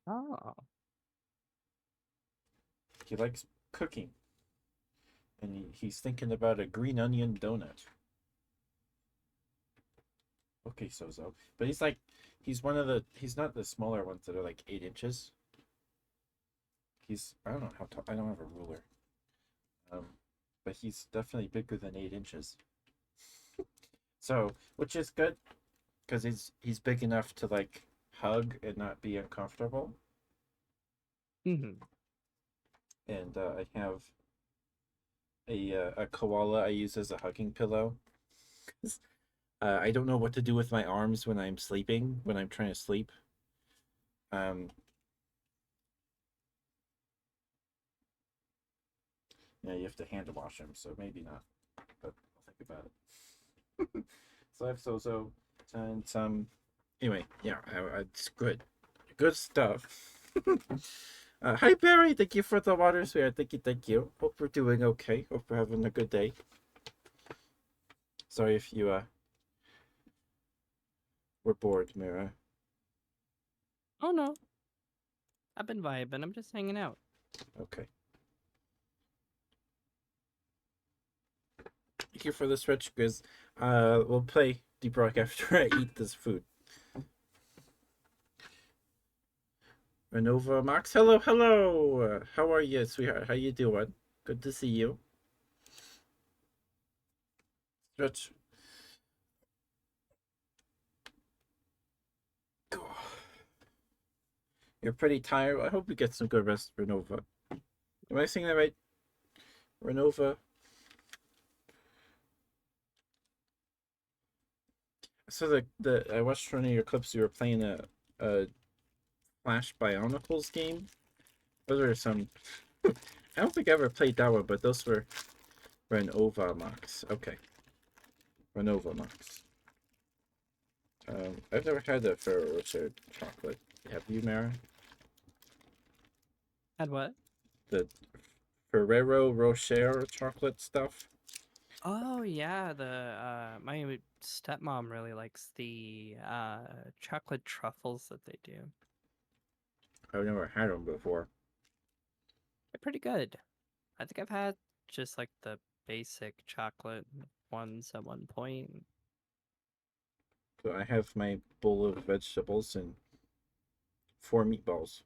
Oh, He likes cooking, and he's thinking about a green onion donut. Okay, Sozo, but he's not the smaller ones that are like 8 inches. I don't know how tall. I don't have a ruler. Um, but he's definitely bigger than 8 inches. So, which is good because he's big enough to like hug and not be uncomfortable. hmm. And I have a koala I use as a hugging pillow. I don't know what to do with my arms when I'm sleeping, when I'm trying to sleep. Um, yeah, you have to hand wash him, so maybe not. But I'll think about it. So I have Sozo and some. Anyway, yeah, it's good. Good stuff. Hi, Barry. Thank you for the water sphere. Thank you, thank you. Hope we're doing okay. Hope we're having a good day. Sorry if you were bored, Mira. Oh no, I've been vibing. I'm just hanging out. Okay. Thank you for the stretch, Grizz. We'll play Deep Rock after I eat this food. Renova Max, hello, hello. How are you, sweetheart? How you doing? Good to see you. Stretch. You're pretty tired. I hope you get some good rest, Renova. Am I saying that right? Renova. So the I watched one of your clips. You were playing a Flash Bionicles game. Those are some. I don't think I ever played that one, but those were Renova Max. Okay, Renova Max. I've never had the Ferrero Rocher chocolate. Have you, Mara? Had what? The Ferrero Rocher chocolate stuff? Oh yeah, the my stepmom really likes the chocolate truffles that they do. I've never had them before. They're pretty good. I think I've had just like the basic chocolate ones at one point. So I have my bowl of vegetables and 4 meatballs.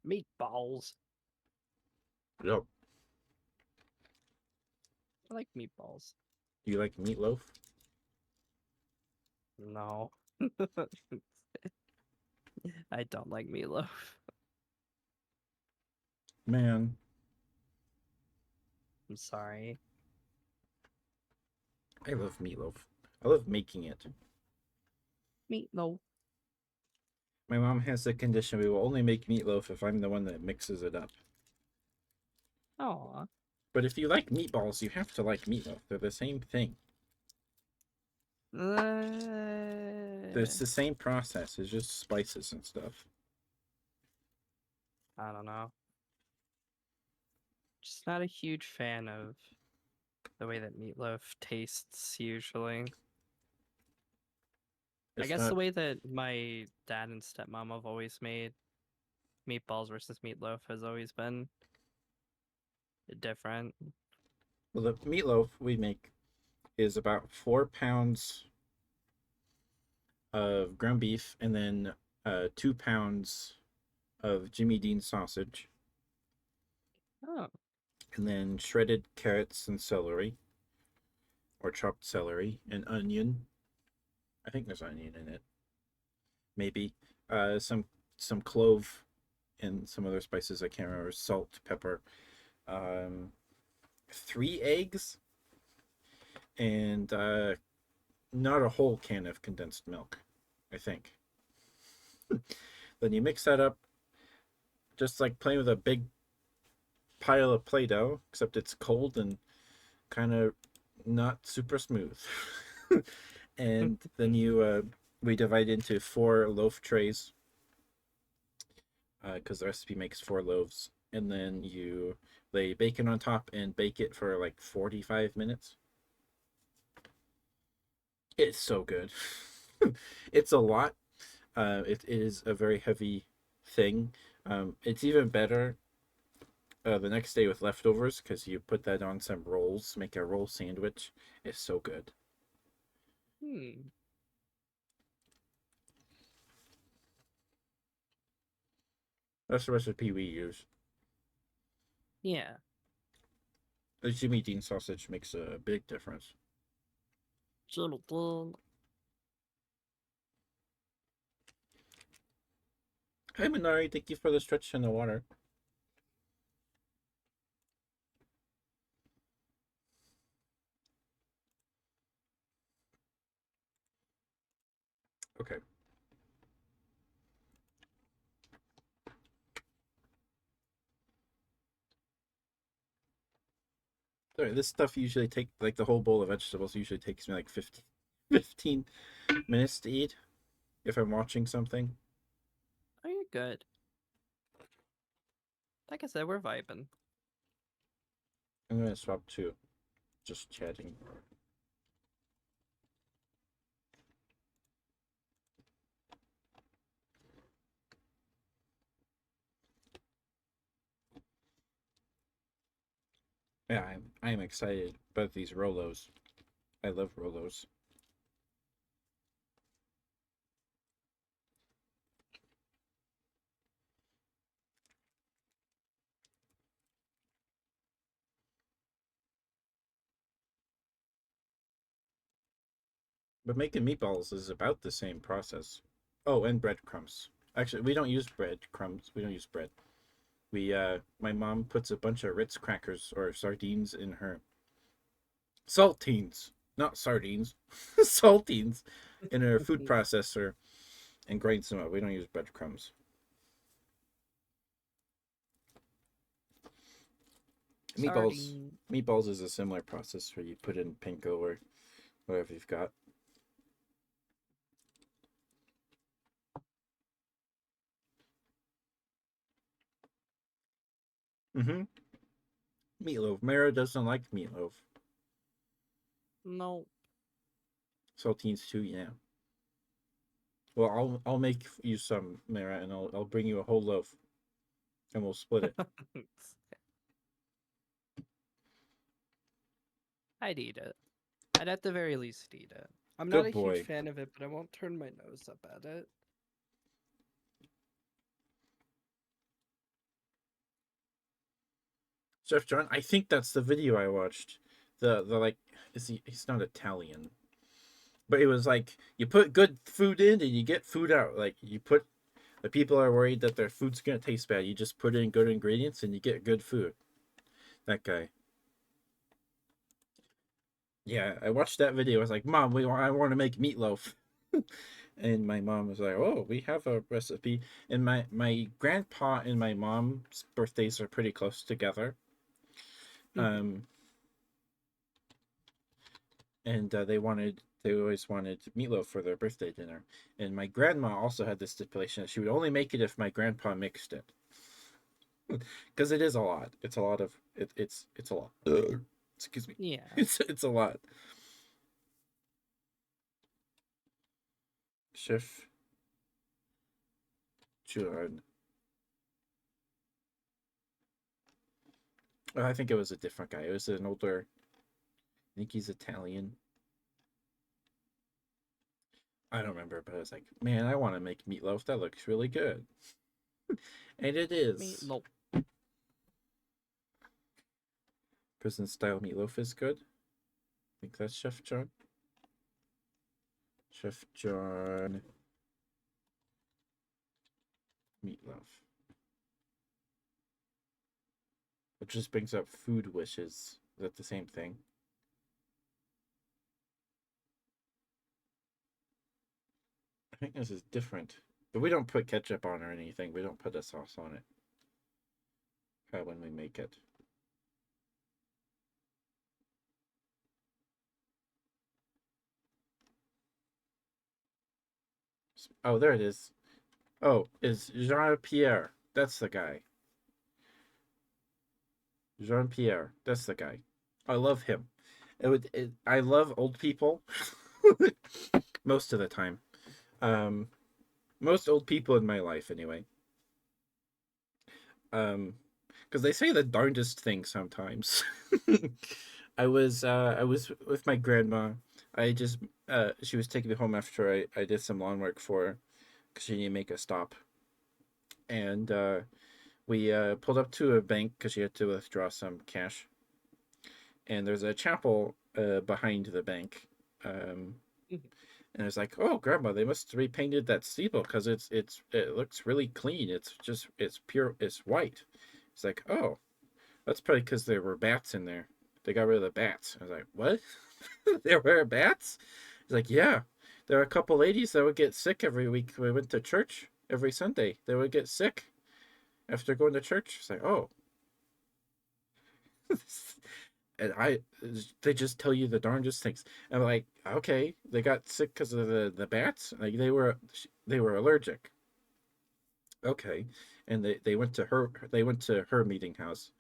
Meatballs. Yep. I like meatballs. Do you like meatloaf? No. I don't like meatloaf. Man, I'm sorry. I love meatloaf. I love making it. Meatloaf. My mom has the condition we will only make meatloaf if I'm the one that mixes it up. Aw. But if you like meatballs, you have to like meatloaf. They're the same thing. It's the same process. It's just spices and stuff. I don't know. Just not a huge fan of the way that meatloaf tastes usually. I It's guess the not. way that my dad and stepmom have always made meatballs versus meatloaf has always been different. Well, the meatloaf we make is about 4 pounds of ground beef and then 2 pounds of Jimmy Dean sausage, Oh, and then shredded carrots and celery, or chopped celery, and onion. I think there's onion in it. Maybe some clove and some other spices I can't remember. Salt, pepper. 3 eggs, and not a whole can of condensed milk, I think. Then you mix that up, just like playing with a big pile of Play-Doh, except it's cold and kind of not super smooth. And then we divide into 4 loaf trays, because the recipe makes 4 loaves, and then you lay bacon on top and bake it for like 45 minutes. It's so good. It's a lot. It is a very heavy thing. It's even better the next day with leftovers because you put that on some rolls, make a roll sandwich. It's so good. hmm. That's the recipe we use. Yeah. The Jimmy Dean sausage makes a big difference. Jimmy Dean. Hi, Minari. Thank you for the stretch in the water. Okay. Sorry, this stuff usually like the whole bowl of vegetables usually takes me like 15 minutes to eat if I'm watching something. Oh, you're good. Like I said, we're vibing. I'm gonna swap to just chatting. Yeah, I'm excited about these Rolos. I love Rolos. But making meatballs is about the same process. Oh, and breadcrumbs. Actually, we don't use breadcrumbs. We don't use bread. My mom puts a bunch of Ritz crackers or sardines in her saltines, not sardines, saltines, in her food processor and grinds them up. We don't use breadcrumbs. Meatballs, Sardine. meatballs is a similar process where you put in panko or whatever you've got. Mm-hmm. Meatloaf. Mara doesn't like meatloaf. No. Saltines too, yeah. Well, I'll make you some, Mara, and I'll bring you a whole loaf, and we'll split it. I'd eat it. I'd at the very least eat it. I'm not Good a huge boy. fan of it, but I won't turn my nose up at it. Chef John, I think that's the video I watched. The like, he's not Italian, but it was like you put good food in and you get food out. Like you put The people are worried that their food's gonna taste bad. You just put in good ingredients and you get good food. That guy. Yeah, I watched that video. I was like, Mom, I want to make meatloaf. And my mom was like, "Oh, we have a recipe." And my grandpa and my mom's birthdays are pretty close together. Mhm. Um, and they always wanted meatloaf for their birthday dinner. And my grandma also had this stipulation that she would only make it if my grandpa mixed it, because it is a lot. It's a lot of it. It's a lot. Excuse me. Yeah. It's a lot. Chef John. Oh, I think it was a different guy. It was an older. I think he's Italian. I don't remember, but I was like, man, I want to make meatloaf. That looks really good. And it is. Meatloaf. Prison style meatloaf is good. I think that's Chef John. Chef John meatloaf. It just brings up food wishes. Is that the same thing? I think this is different. But we don't put ketchup on or anything. We don't put a sauce on it when we make it. Oh, there it is. Oh, is Jean Pierre. That's the guy. Jean Pierre. That's the guy. I love him. I love old people. Most of the time. Um, most old people in my life, anyway. Because they say the darndest thing sometimes. I was with my grandma. I just she was taking me home after I did some lawn work for her because she needed to make a stop, and we pulled up to a bank because she had to withdraw some cash, and there's a chapel behind the bank. Mhm. And it's like, oh, grandma, they must have repainted that steeple because it looks really clean. It's pure, it's white. It's like, oh, that's probably because there were bats in there. They got rid of the bats. I was like, what? There were bats? He's like, yeah. There were a couple ladies that would get sick every week. We went to church every Sunday. They would get sick after going to church. It's like, oh. And they just tell you the darndest things. And I'm like, okay, they got sick because of the bats. Like they were allergic. Okay, and they went to her meeting house.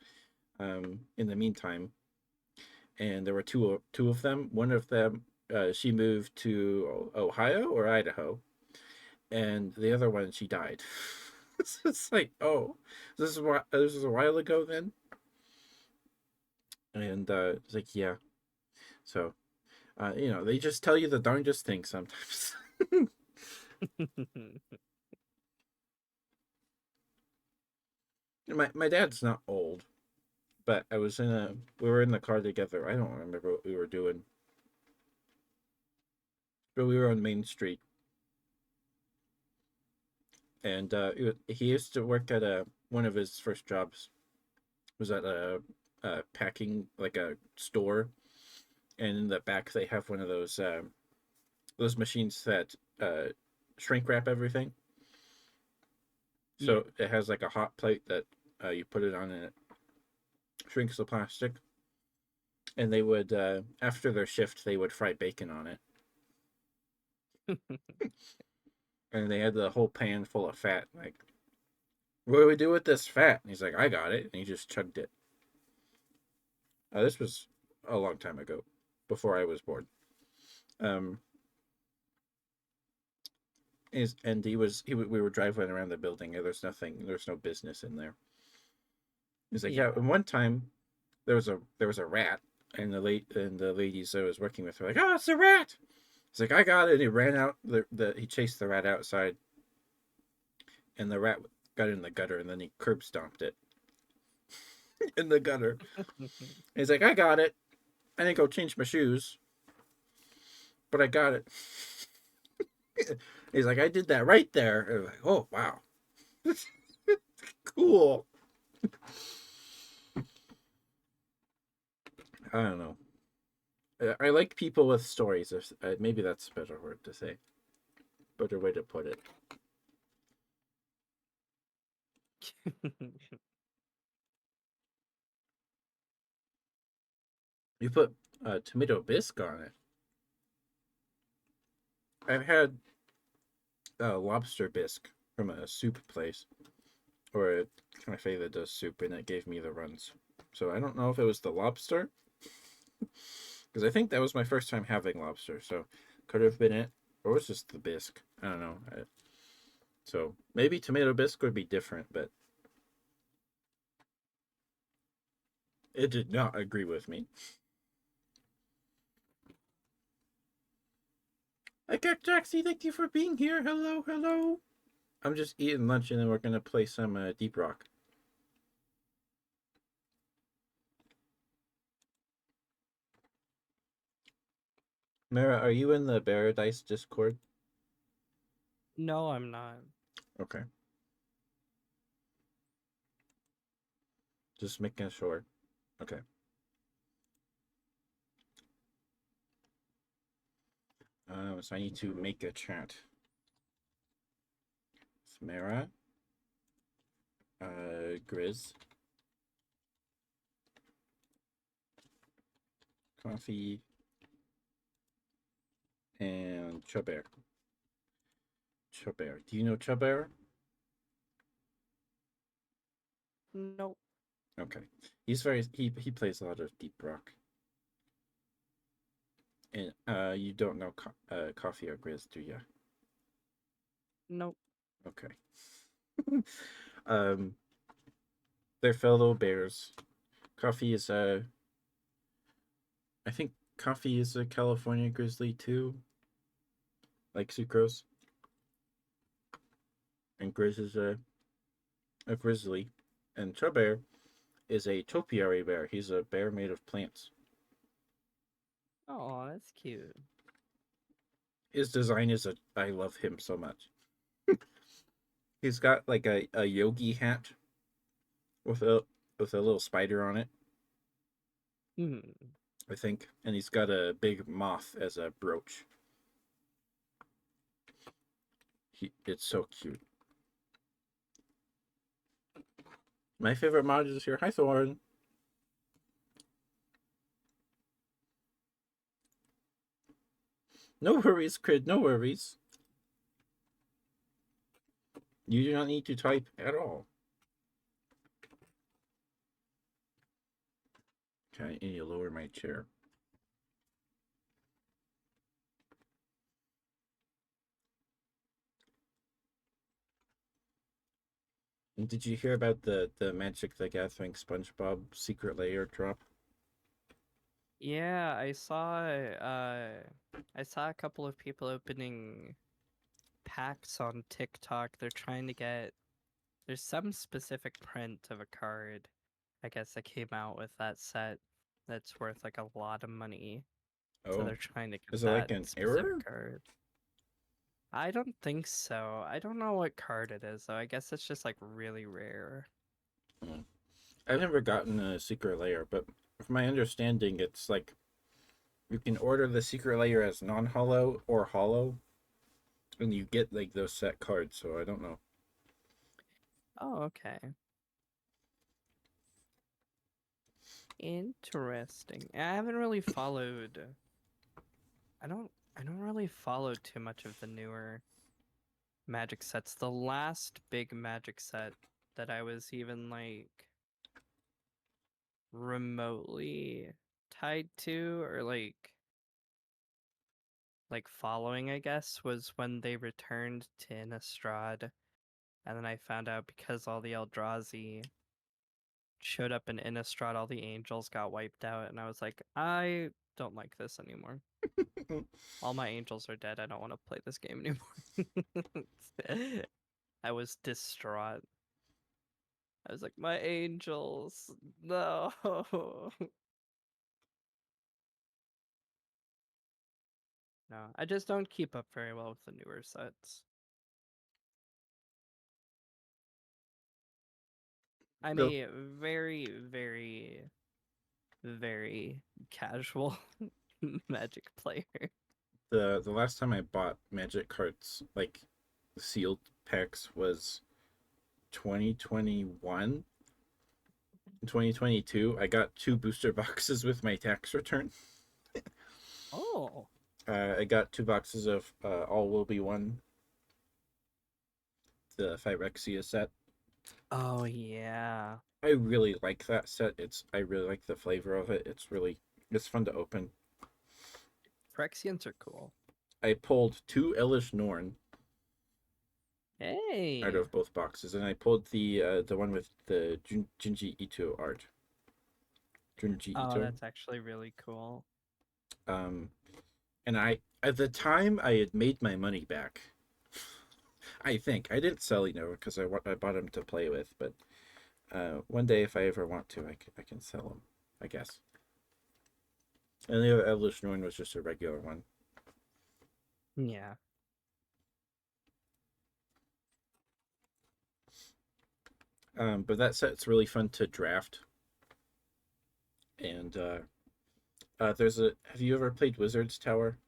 In the meantime, and there were two of them. One of them, she moved to Ohio or Idaho, and the other one she died. It's like, oh, this is a while ago then, and it's like, yeah. So they just tell you the darndest things sometimes. My dad's not old, but we were in the car together. I don't remember what we were doing, but we were on Main Street, and he used to work at one of his first jobs was at a packing like a store, and in the back they have one of those machines that shrink wrap everything. Yeah. So it has like a hot plate that you put it on and it shrinks the plastic. And they would after their shift they would fry bacon on it, and they had the whole pan full of fat. Like, what do we do with this fat? And he's like, I got it, and he just chugged it. This was a long time ago, before I was born. Um, we were driving around the building, and there's no business in there. He's like, yeah. Yeah. And one time, there was a rat, and the ladies I was working with were like, oh, it's a rat. He's like, I got it. And he ran out. He chased the rat outside, and the rat got in the gutter, and then he curb stomped it in the gutter. And he's like, I got it. I didn't go change my shoes, but I got it. He's like, I did that right there. Like, oh wow. Cool. I don't know. I like people with stories. Maybe that's a better word to say. Better way to put it. You put tomato bisque on it. I've had lobster bisque from a soup place, or a cafe that does soup, and it gave me the runs. So I don't know if it was the lobster, because I think that was my first time having lobster. So could have been it, or it was just the bisque. I don't know. So maybe tomato bisque would be different, but it did not agree with me. I got Jaxie. Thank you for being here. Hello, hello. I'm just eating lunch, and then we're gonna play some Deep Rock. Mara, are you in the Paradise Discord? No, I'm not. Okay, just making sure. Okay. So I need to make a chat. It's Mara, Grizz, Coffee, and Chubear. Chubear. Do you know Chubear? Nope. Okay. He plays a lot of Deep Rock. And you don't know Coffee or Grizz, do you? Nope. Okay. um, they're fellow bears. Coffee is a. I think Coffee is a California grizzly too, like Sucrose, and Grizz is a grizzly, and Chubear is a topiary bear. He's a bear made of plants. Oh, that's cute. His design is a. I love him so much. He's got like a yogi hat with a little spider on it, Hmm. I think, and he's got a big moth as a brooch. It's so cute. My favorite mod is here. Hi, Thorn. No worries, Crid. No worries. You do not need to type at all. Okay, I need to lower my chair. And did you hear about the Magic the Gathering SpongeBob secret layer drop? Yeah, I saw a couple of people opening packs on TikTok. They're trying to get there's some specific print of a card, I guess, that came out with that set that's worth like a lot of money. So Oh, they're trying to get is it like that an error? specific card. I don't think so. I don't know what card it is, though. I guess it's just like really rare. Hmm. I've never gotten a secret layer, but from my understanding, it's like you can order the secret layer as non-hollow or hollow, and you get like those set cards. So I don't know. Oh, okay. Interesting. I haven't really followed. I don't really follow too much of the newer Magic sets. The last big Magic set that I was even remotely tied to or like following, I guess, was when they returned to Innistrad. And then I found out because all the Eldrazi showed up in Innistrad, all the angels got wiped out, and I was like, I don't like this anymore. All my angels are dead. I don't want to play this game anymore. I was distraught. I was like, my angels, no. No, I just don't keep up very well with the newer sets. I'm The a very, very, very casual Magic player. the last time I bought Magic cards, like sealed packs, was 2021. In 2022, I got 2 booster boxes with my tax return. Oh, I got 2 boxes of All Will Be One, the Phyrexia set. oh yeah. I really like that set. I really like the flavor of it. It's fun to open. Phyrexians are cool. I pulled 2 Elish Norn out Hey. of both boxes, and I pulled the one with the Junji Ito art. Junji Oh, Ito. that's actually really cool. Um, and I at the time I had made my money back. I think I didn't sell because I bought him to play with, but one day if I ever want to, I can sell him, I guess. And the other Elish Norn was just a regular one. Yeah. But that set's really fun to draft. And have you ever played Wizard's Tower?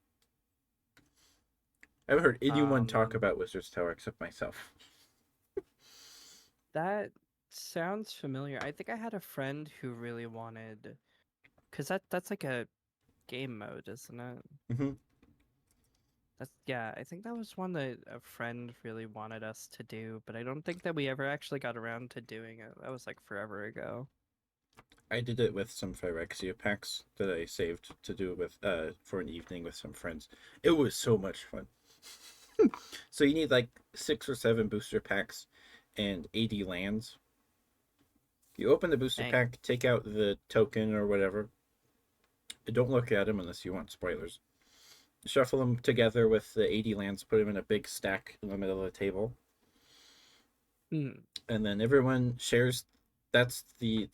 I haven't heard anyone talk Um, about Wizard's Tower except myself. that sounds familiar. I think I had a friend who really wanted, because that's like a game mode, isn't it? Hmm. That's yeah. I think that was one that a friend really wanted us to do, but I don't think that we ever actually got around to doing it. That was like forever ago. I did it with some Phyrexia packs that I saved to do with for an evening with some friends. It was so much fun. So you need like 6 or 7 booster packs and 80 lands. You open the booster Dang. pack, take out the token or whatever. Don't look at them unless you want spoilers. Shuffle them together with the 80 lands, put them in a big stack in the middle of the table, Hmm. and then everyone shares. That's the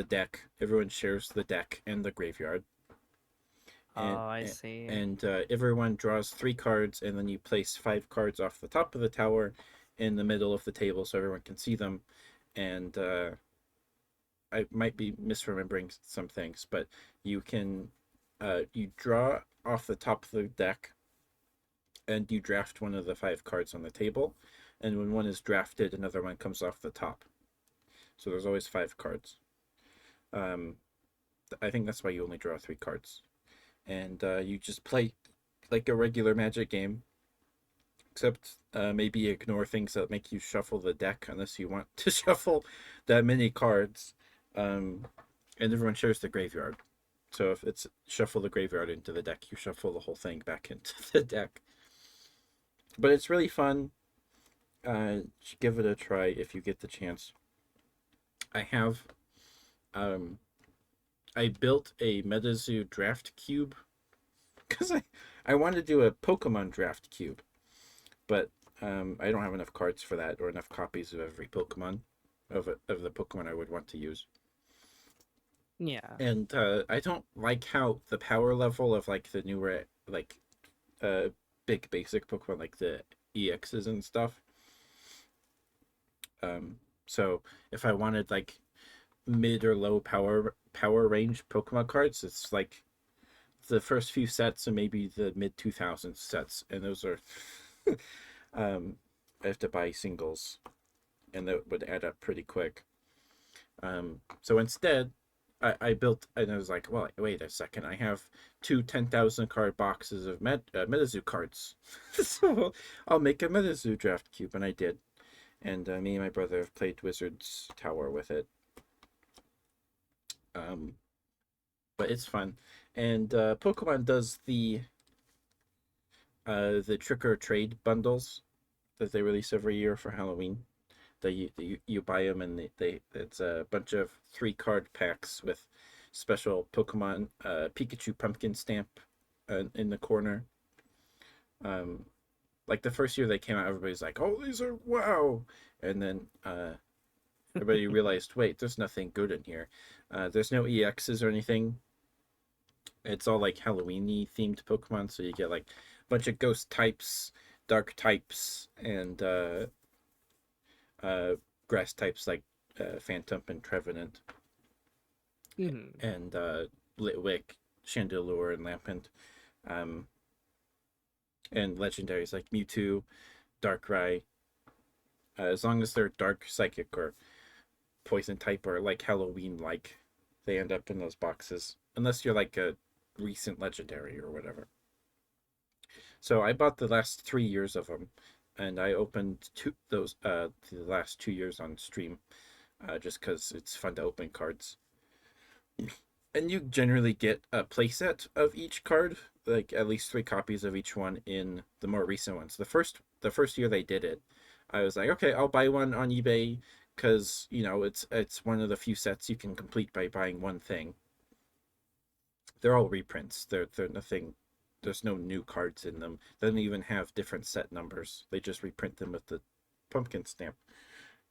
deck. Everyone shares the deck and the graveyard, Oh, and I see. and everyone draws 3 cards, and then you place 5 cards off the top of the tower, in the middle of the table, so everyone can see them. And I might be misremembering some things, but you draw off the top of the deck, and you draft one of the 5 cards on the table, and when one is drafted, another one comes off the top. So there's always 5 cards. Um, I think that's why you only draw 3 cards, and you just play like a regular Magic game, except maybe ignore things that make you shuffle the deck unless you want to shuffle that many cards. And everyone shares the graveyard. So if it's shuffle the graveyard into the deck, you shuffle the whole thing back into the deck. But it's really fun. Give it a try if you get the chance. I have I built a MetaZoo draft cube because I wanted to do a Pokemon draft cube, but I don't have enough cards for that or enough copies of every Pokemon of the Pokemon I would want to use. Yeah. And I don't like how the power level of like the newer uh big basic Pokemon like the EXs and stuff. Um, so if I wanted like mid or low power range Pokemon cards, it's like the first few sets and maybe the mid 2000s sets, and those are I have to buy singles, and that would add up pretty quick. So instead, I built, and I was like, well, wait a second, I have 2 10,000 card boxes of MetaZoo cards, so I'll make a MetaZoo draft cube, and I did. And me and my brother have played Wizard's Tower with it. Um, but it's fun, and Pokemon does the trick or trade bundles that they release every year for Halloween. You buy them, and it's a bunch of 3 card packs with special Pokemon Pikachu pumpkin stamp in the corner. Um, like the first year they came out, everybody's like, "Oh, these are wow!" And then everybody realized, wait, there's nothing good in here. There's no EXs or anything. It's all like Halloween-y themed Pokemon, so you get like a bunch of ghost types, dark types, and uh, grass types like Phantom and Trevenant, Hmm. and Litwick, Chandelure, and Lampent. Um, and legendaries like Mewtwo, Darkrai. As long as they're dark, psychic, or poison type, or like Halloween like, they end up in those boxes. Unless you're like a recent legendary or whatever. So I bought the last 3 years of them, and I opened the last 2 years on stream, just because it's fun to open cards. And you generally get a playset of each card, like at least 3 copies of each one in the more recent ones. The first year they did it, I was like, okay, I'll buy one on eBay because it's one of the few sets you can complete by buying one thing. They're all reprints. They're nothing. There's no new cards in them. They don't even have different set numbers. They just reprint them with the pumpkin stamp.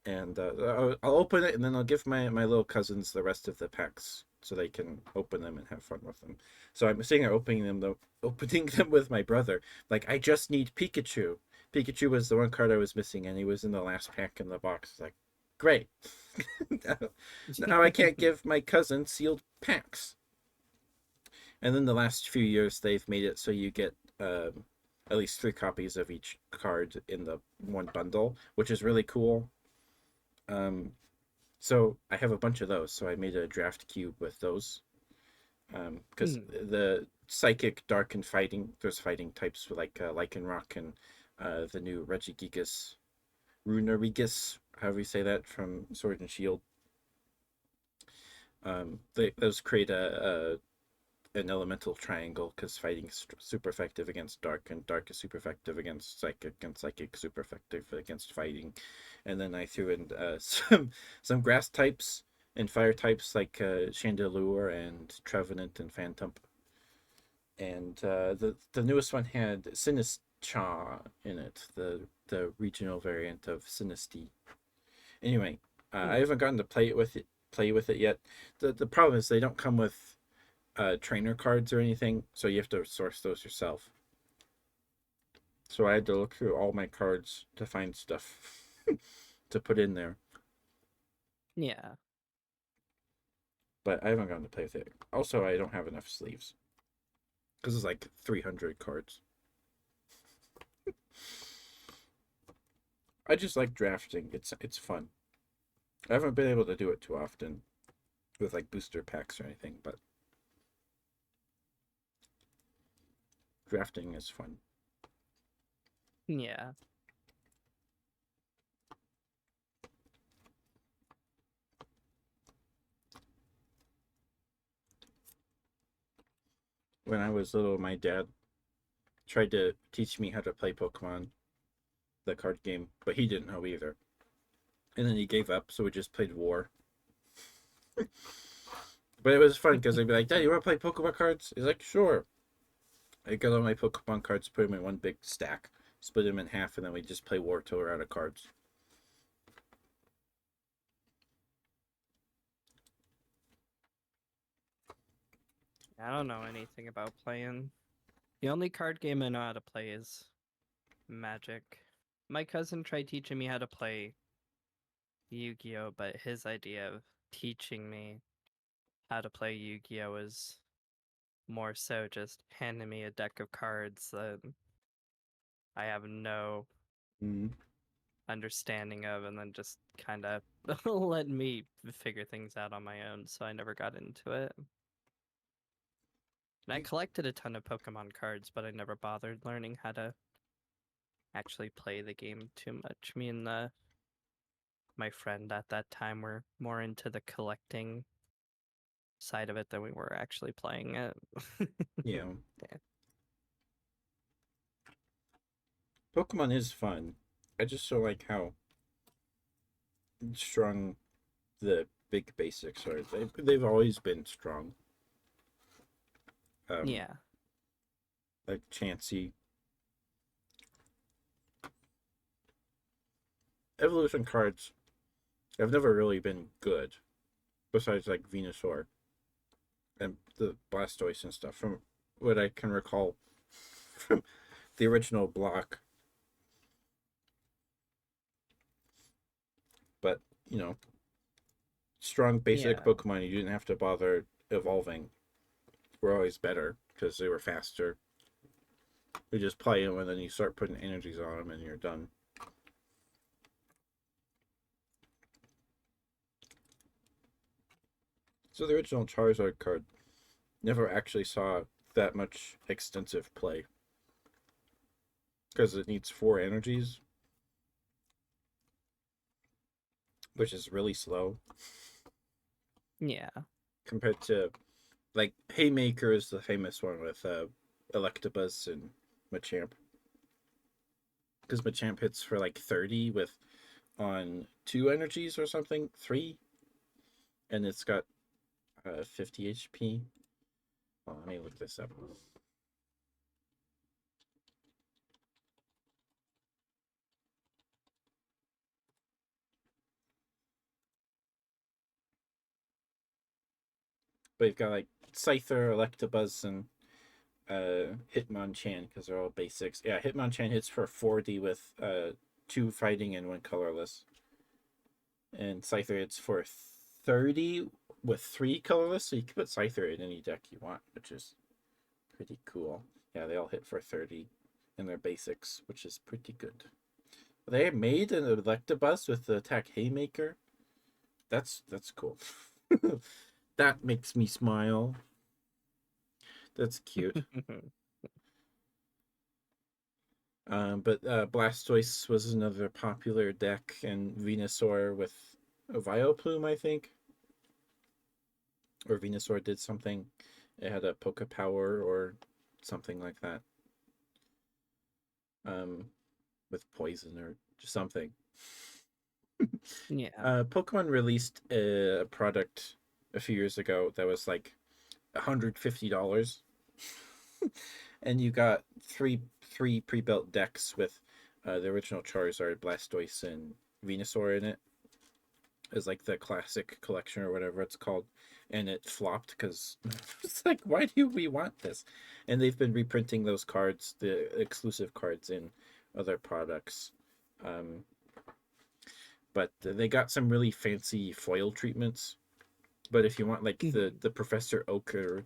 And I'll open it, and then I'll give my little cousins the rest of the packs so they can open them and have fun with them. So I'm sitting there opening them with my brother. Like, I just need Pikachu. Pikachu was the one card I was missing, and he was in the last pack in the box. Like, great. Now I can't give my cousin sealed packs. And then the last few years, they've made it so you get at least 3 copies of each card in the one bundle, which is really cool. Um, so I have a bunch of those. So I made a draft cube with those. Because the psychic, dark, and fighting, there's fighting types like Lycanroc and the new Regigigas, Runerigus, however you say that, from Sword and Shield. Those create an elemental triangle because fighting is super effective against dark, and dark is super effective against psychic, and psychic super effective against fighting. And then I threw in some grass types and fire types like Chandelure and Trevenant and Phantom. And the newest one had Sinistcha in it, the regional variant of Sinistea. Anyway, I haven't gotten to play with it yet. The problem is they don't come with trainer cards or anything, so you have to source those yourself. So I had to look through all my cards to find stuff to put in there, Yeah. but I haven't gotten to play with it. Also, I don't have enough sleeves because it's like 300 cards. I just like drafting. It's fun. I haven't been able to do it too often with like booster packs or anything, but drafting is fun. Yeah. When I was little, my dad tried to teach me how to play Pokemon, the card game, but he didn't know either. And then he gave up, so we just played War. But it was fun because I'd be like, Dad, you want to play Pokemon cards? He's like, sure. I got all my Pokemon cards, put them in one big stack, split them in half, and then we just play War till we're out of cards. I don't know anything about playing. The only card game I know how to play is Magic. My cousin tried teaching me how to play Yu-Gi-Oh, but his idea of teaching me how to play Yu-Gi-Oh is more so just handing me a deck of cards that I have no Mm-hmm. understanding of, and then just kind of let me figure things out on my own, so I never got into it. And I collected a ton of Pokemon cards, but I never bothered learning how to actually play the game too much. Me and my friend at that time were more into the collecting side of it than we were actually playing it. Yeah. Yeah. Pokemon is fun. I just don't like how strong the big basics are. They've always been strong. Yeah. Like Chansey. Evolution cards have never really been good, besides like Venusaur and the Blastoise and stuff, from what I can recall from the original block. But, strong basic Yeah. Pokemon you didn't have to bother evolving were always better because they were faster. You just play them and then you start putting energies on them and you're done. So the original Charizard card never actually saw that much extensive play because it needs 4 energies, which is really slow Yeah. compared to like Haymaker is the famous one with Electabuzz and Machamp because Machamp hits for like 30 with on 2 energies or something, 3, and it's got 50 HP. Oh, let me look this up. But you've got like Scyther, Electabuzz, and Hitmonchan because they're all basics. Yeah, Hitmonchan hits for 40 with 2 fighting and 1 colorless, and Scyther hits for 30 with 3 colorless. So you can put Scyther in any deck you want, which is pretty cool. Yeah, they all hit for 30 in their basics, which is pretty good. They made an Electabuzz with the attack Haymaker. That's cool. That makes me smile. That's cute. But Blastoise was another popular deck, and Venusaur with a Vileplume, I think. Or Venusaur did something. It had a Poke Power or something like that. With poison or something. Yeah. Pokemon released a product a few years ago that was like $150, and you got three pre-built decks with the original Charizard, Blastoise, and Venusaur in it as like the classic collection or whatever it's called, and it flopped because it's like, why do we want this? And they've been reprinting those cards, the exclusive cards, in other products. Um, but they got some really fancy foil treatments. But if you want like the Professor Oak or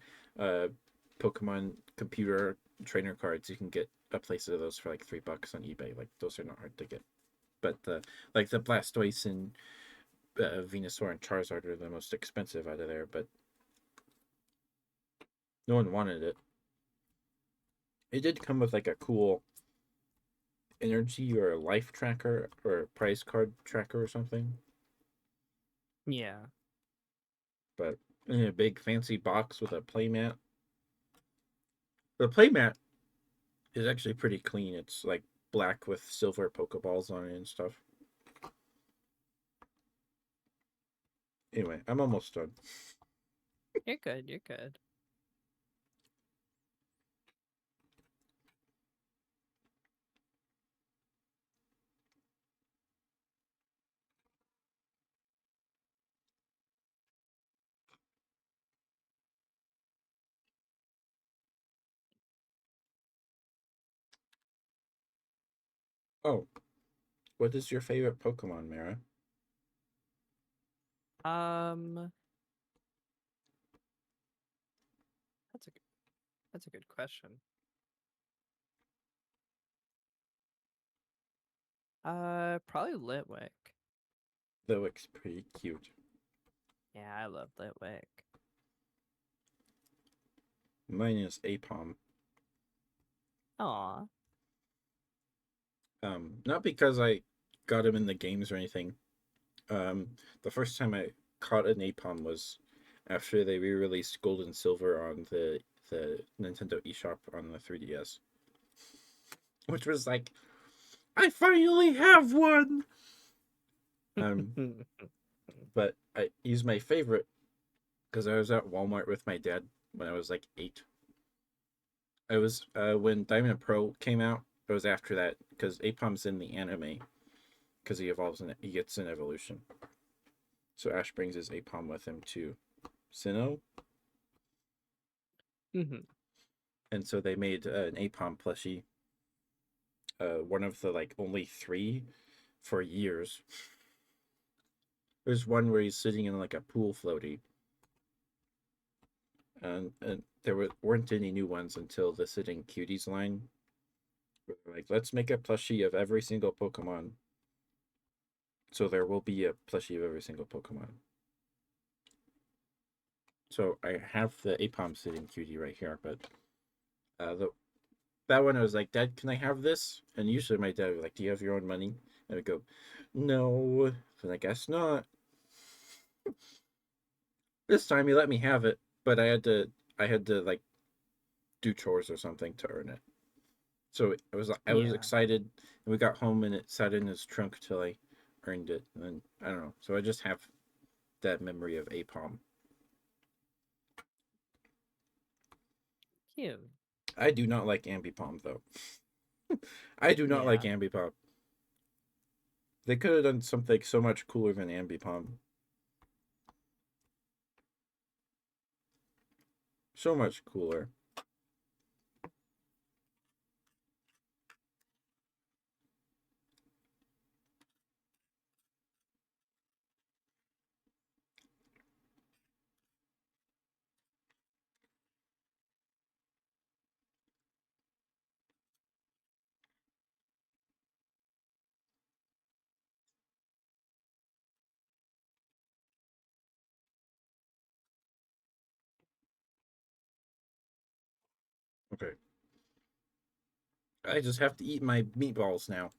Pokemon computer trainer cards, you can get a place of those for like $3 on eBay. Like those are not hard to get. But the Blastoise and Venusaur and Charizard are the most expensive out of there. But no one wanted it. It did come with like a cool energy or a life tracker or a prize card tracker or something. Yeah. But in a big fancy box with a playmat. The playmat is actually pretty clean. It's like black with silver Pokeballs on it and stuff. Anyway, I'm almost done. You're good. You're good. Oh, what is your favorite Pokemon, Mara? Um, that's a that's a good question. Probably Litwick. Litwick's pretty cute. Yeah, I love Litwick. Mine is Apom. Aw. Not because I got him in the games or anything. The first time I caught an Apom was after they re-released Gold and Silver on the Nintendo eShop on the 3DS, which was like, I finally have one. Um, but he's my favorite because I was at Walmart with my dad when I was like 8. I was when Diamond Pro came out. It was after that because Apom's in the anime because he evolves and he gets an evolution. So Ash brings his Apom with him to Sinnoh, and so they made an Apom plushie, one of the like only 3 for years. There's one where he's sitting in like a pool floaty, and weren't any new ones until the Sitting Cuties line. Like, let's make a plushie of every single Pokemon. So there will be a plushie of every single Pokemon. So I have the Apom Sitting Cutie right here, but that one I was like, Dad, can I have this? And usually my dad would be like, do you have your own money? And I would go, no. And I guess not. This time he let me have it, but I had to like do chores or something to earn it. So I was Yeah. excited, and we got home and it sat in his trunk till I earned it. And then I don't know. So I just have that memory of Apom. Cute. I do not like Ambipom though. I do not like Yeah. Ambipom. They could have done something so much cooler than Ambipom. So much cooler. Okay. I just have to eat my meatballs now.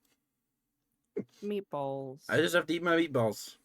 I Meatballs. just have to eat my meatballs.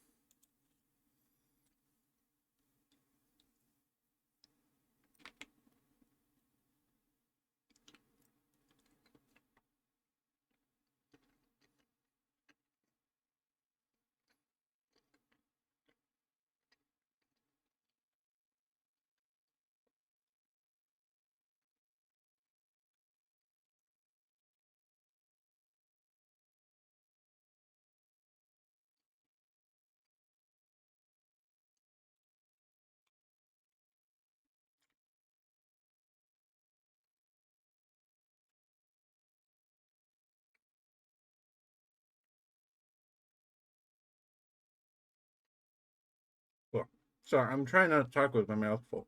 Well, sorry, I'm trying not to talk with my mouth full.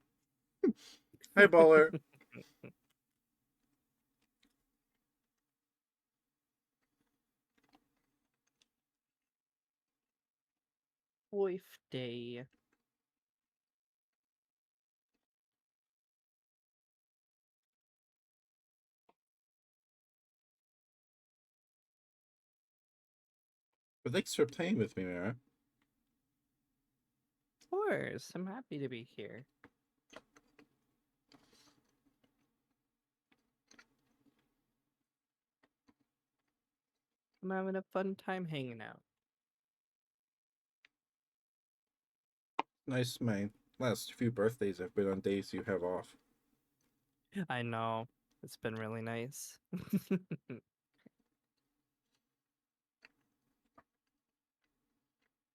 Hi, baller. Wife day. But thanks for playing with me, Mara. Of course. I'm happy to be here. I'm having a fun time hanging out. Nice, my last few birthdays have been on days you have off. I know. It's been really nice.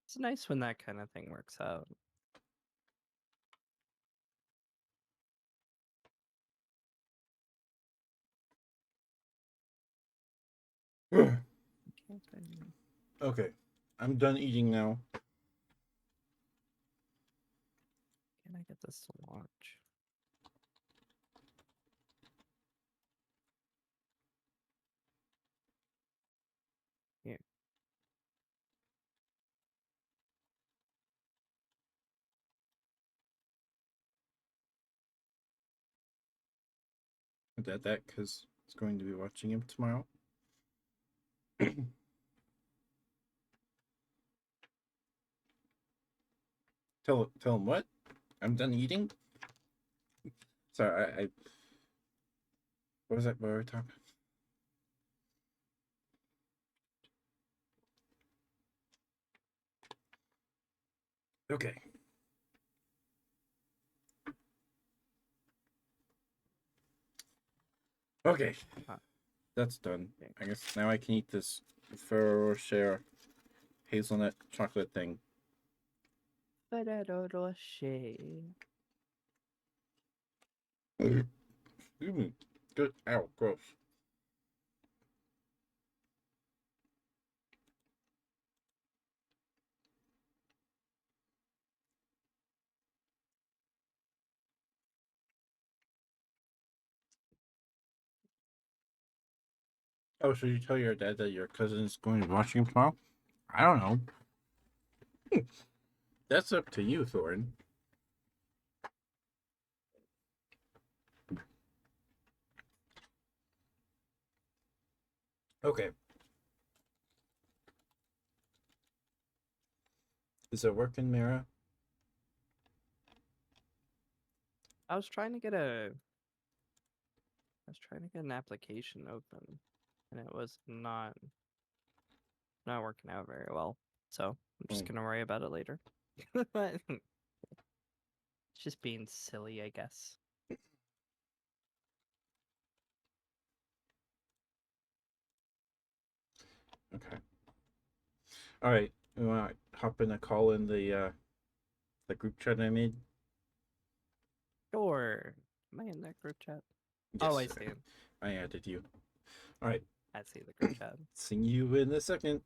It's nice when that kind of thing works out. Okay, I'm done eating now. Can I get this to launch? Here. That because it's going to be watching him tomorrow. Tell him what? I'm done eating. Sorry, I what was that? What were we talking? Okay. Okay, Uh, that's done. okay. I guess now I can eat this Ferrero Rocher hazelnut chocolate thing. Ferrero Rocher. Excuse me. Good. Ow, gross. Oh, should you tell your dad that your cousin is going to watch him tomorrow? I don't know. That's up to you, Thorin. Okay. Is it working, Mira? I was trying to get a I was trying to get an application open, and it was not working out very well. So I'm just Hmm. gonna worry about it later. It's just being silly, I guess. Okay. All right. You want to hop in a call in the group chat I made? Sure. Am I in that group chat? Oh, I Yes. see. I added you. All right. I see the group chat. See you in a second.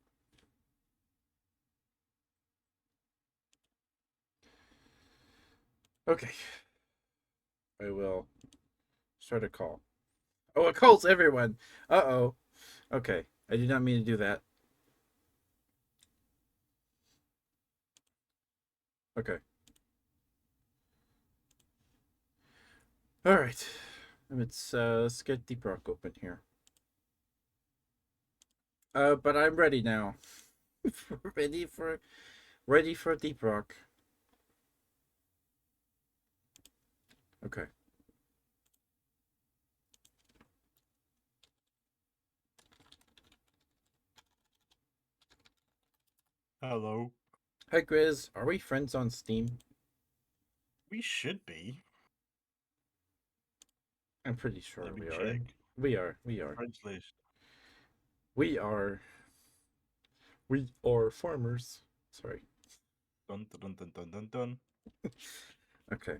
Okay. I will start a call. Oh, it calls everyone. Uh-oh. Okay. I did not mean to do that. Okay. All right. Let's get Deep Rock open here. But I'm ready now. ready for Deep Rock. Okay. Hello. Hi Grizz, are we friends on Steam? We should be. I'm pretty sure Let me we are. check. We are. We are. Friends list. We are. We are farmers. Sorry. Dun dun dun dun dun dun dun. Okay.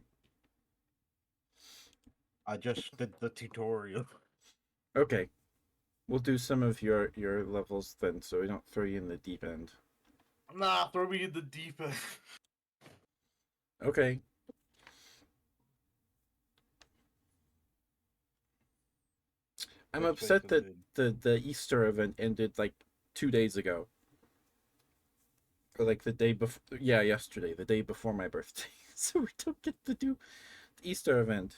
I just did the tutorial. Okay. We'll do some of your levels then, so we don't throw you in the deep end. Nah, throw me in the deep end. Okay. I'm Let's face upset that it, the Easter event ended like 2 days ago. Or like the day before. Yeah, yesterday, the day before my birthday. So we don't get to do the Easter event.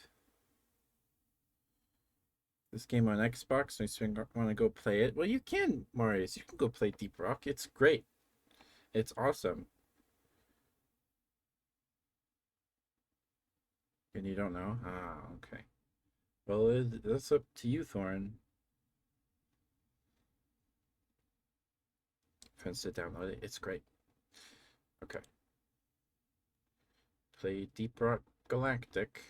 This game on Xbox, and I want to go play it. Well, you can, Marius. You can go play Deep Rock. It's great. It's awesome. And you don't know? Ah, okay. Well, that's up to you, Thorin. Friends to download it. It's great. Okay. Play Deep Rock Galactic.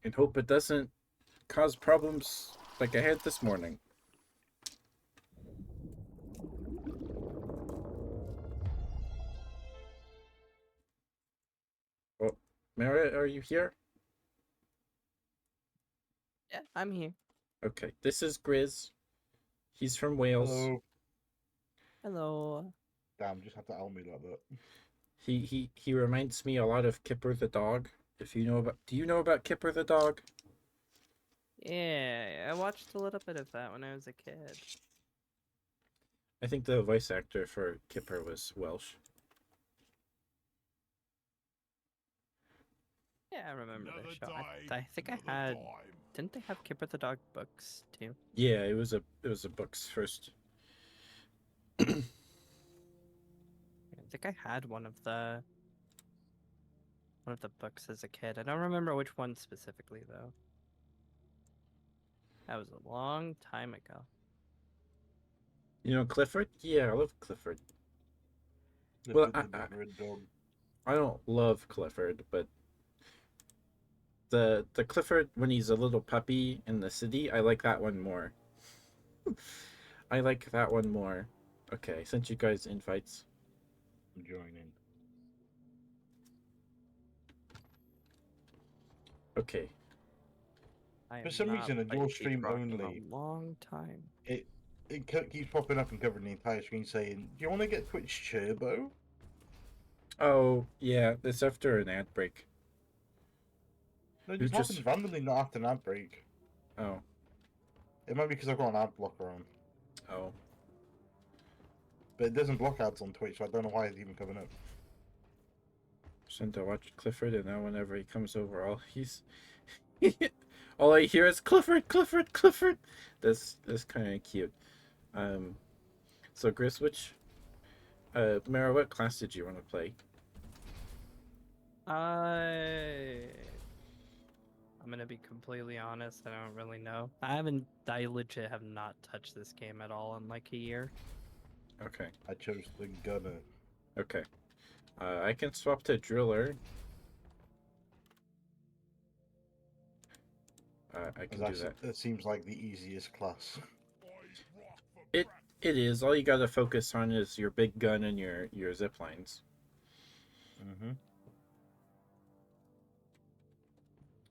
And hope it doesn't cause problems like I had this morning. Oh, Mara, are you here? Yeah, I'm here. Okay, this is Grizz. He's from Wales. hello. Hello. Damn, just had to owl me like that. He reminds me a lot of Kipper the dog. If you know about, do you know about Kipper the dog? Yeah, I watched a little bit of that when I was a kid. I think the voice actor for Kipper was Welsh. Yeah, I remember the Another show. time, I think I another had. time. Didn't they have Kipper the Dog books too? Yeah, it was a books first. I think I had one of the books as a kid. I don't remember which one specifically though. That was a long time ago. You know Clifford? Yeah, I love Clifford. The Well, foot I, of I the red dog. I don't love Clifford, but the Clifford when he's a little puppy in the city, I like that one more. I like that one more. Okay, I sent you guys invites. I'm joining. Okay. I For am some not reason, on played your Deep stream Rock in only, a long time. it keeps popping up and covering the entire screen saying, "Do you want to get Twitch Turbo?" Oh yeah, it's after an ad break. No, it You just happens just randomly, not after an ad break. oh It might be because I've got an ad blocker on, oh. but it doesn't block ads on Twitch, so I don't know why it's even coming up. Sent to watch Clifford, and now whenever he comes over, all I hear is Clifford, Clifford, Clifford. That's kind of cute. Um, so Gris, Mara, what class did you want to play? I'm gonna be completely honest. I don't really know. I legit have not touched this game at all in like a year. Okay, I chose the gunner. okay. I can swap to driller. I can do that. That seems like the easiest class. It it is. All you gotta focus on is your big gun and your zip lines. Mm-hmm.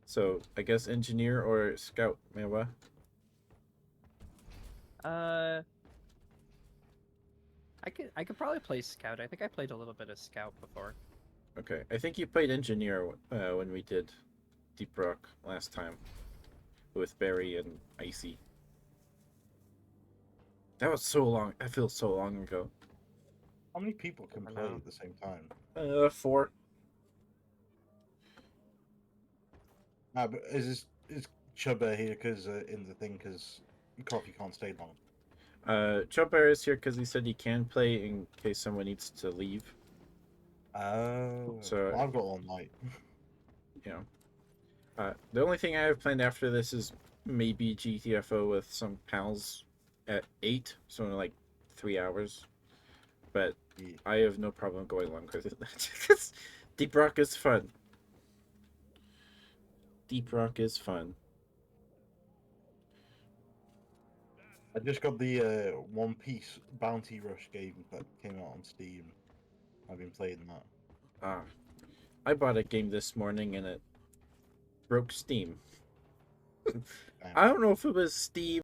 So I guess engineer or scout, Mewa. Uh, I could probably play scout. I think I played a little bit of scout before. Okay, I think you played engineer when we did Deep Rock last time with Barry and Icy. That was so long. That feels so long ago. How many people can Never play know. at the same time? 4. But is Chubba here because in the thing because Coffee can't stay long? Chopper is here because he said he can play in case someone needs to leave. Oh, So well, I've got all night. you know, the only thing I have planned after this is maybe GTFO with some pals at 8, so in like 3 hours. But Yeah. I have no problem going longer than that. 'Cause Deep Rock is fun. Deep Rock is fun. I just got the One Piece Bounty Rush game that came out on Steam. I've been playing that. Ah, I bought a game this morning and it broke Steam. Damn. I don't know if it was Steam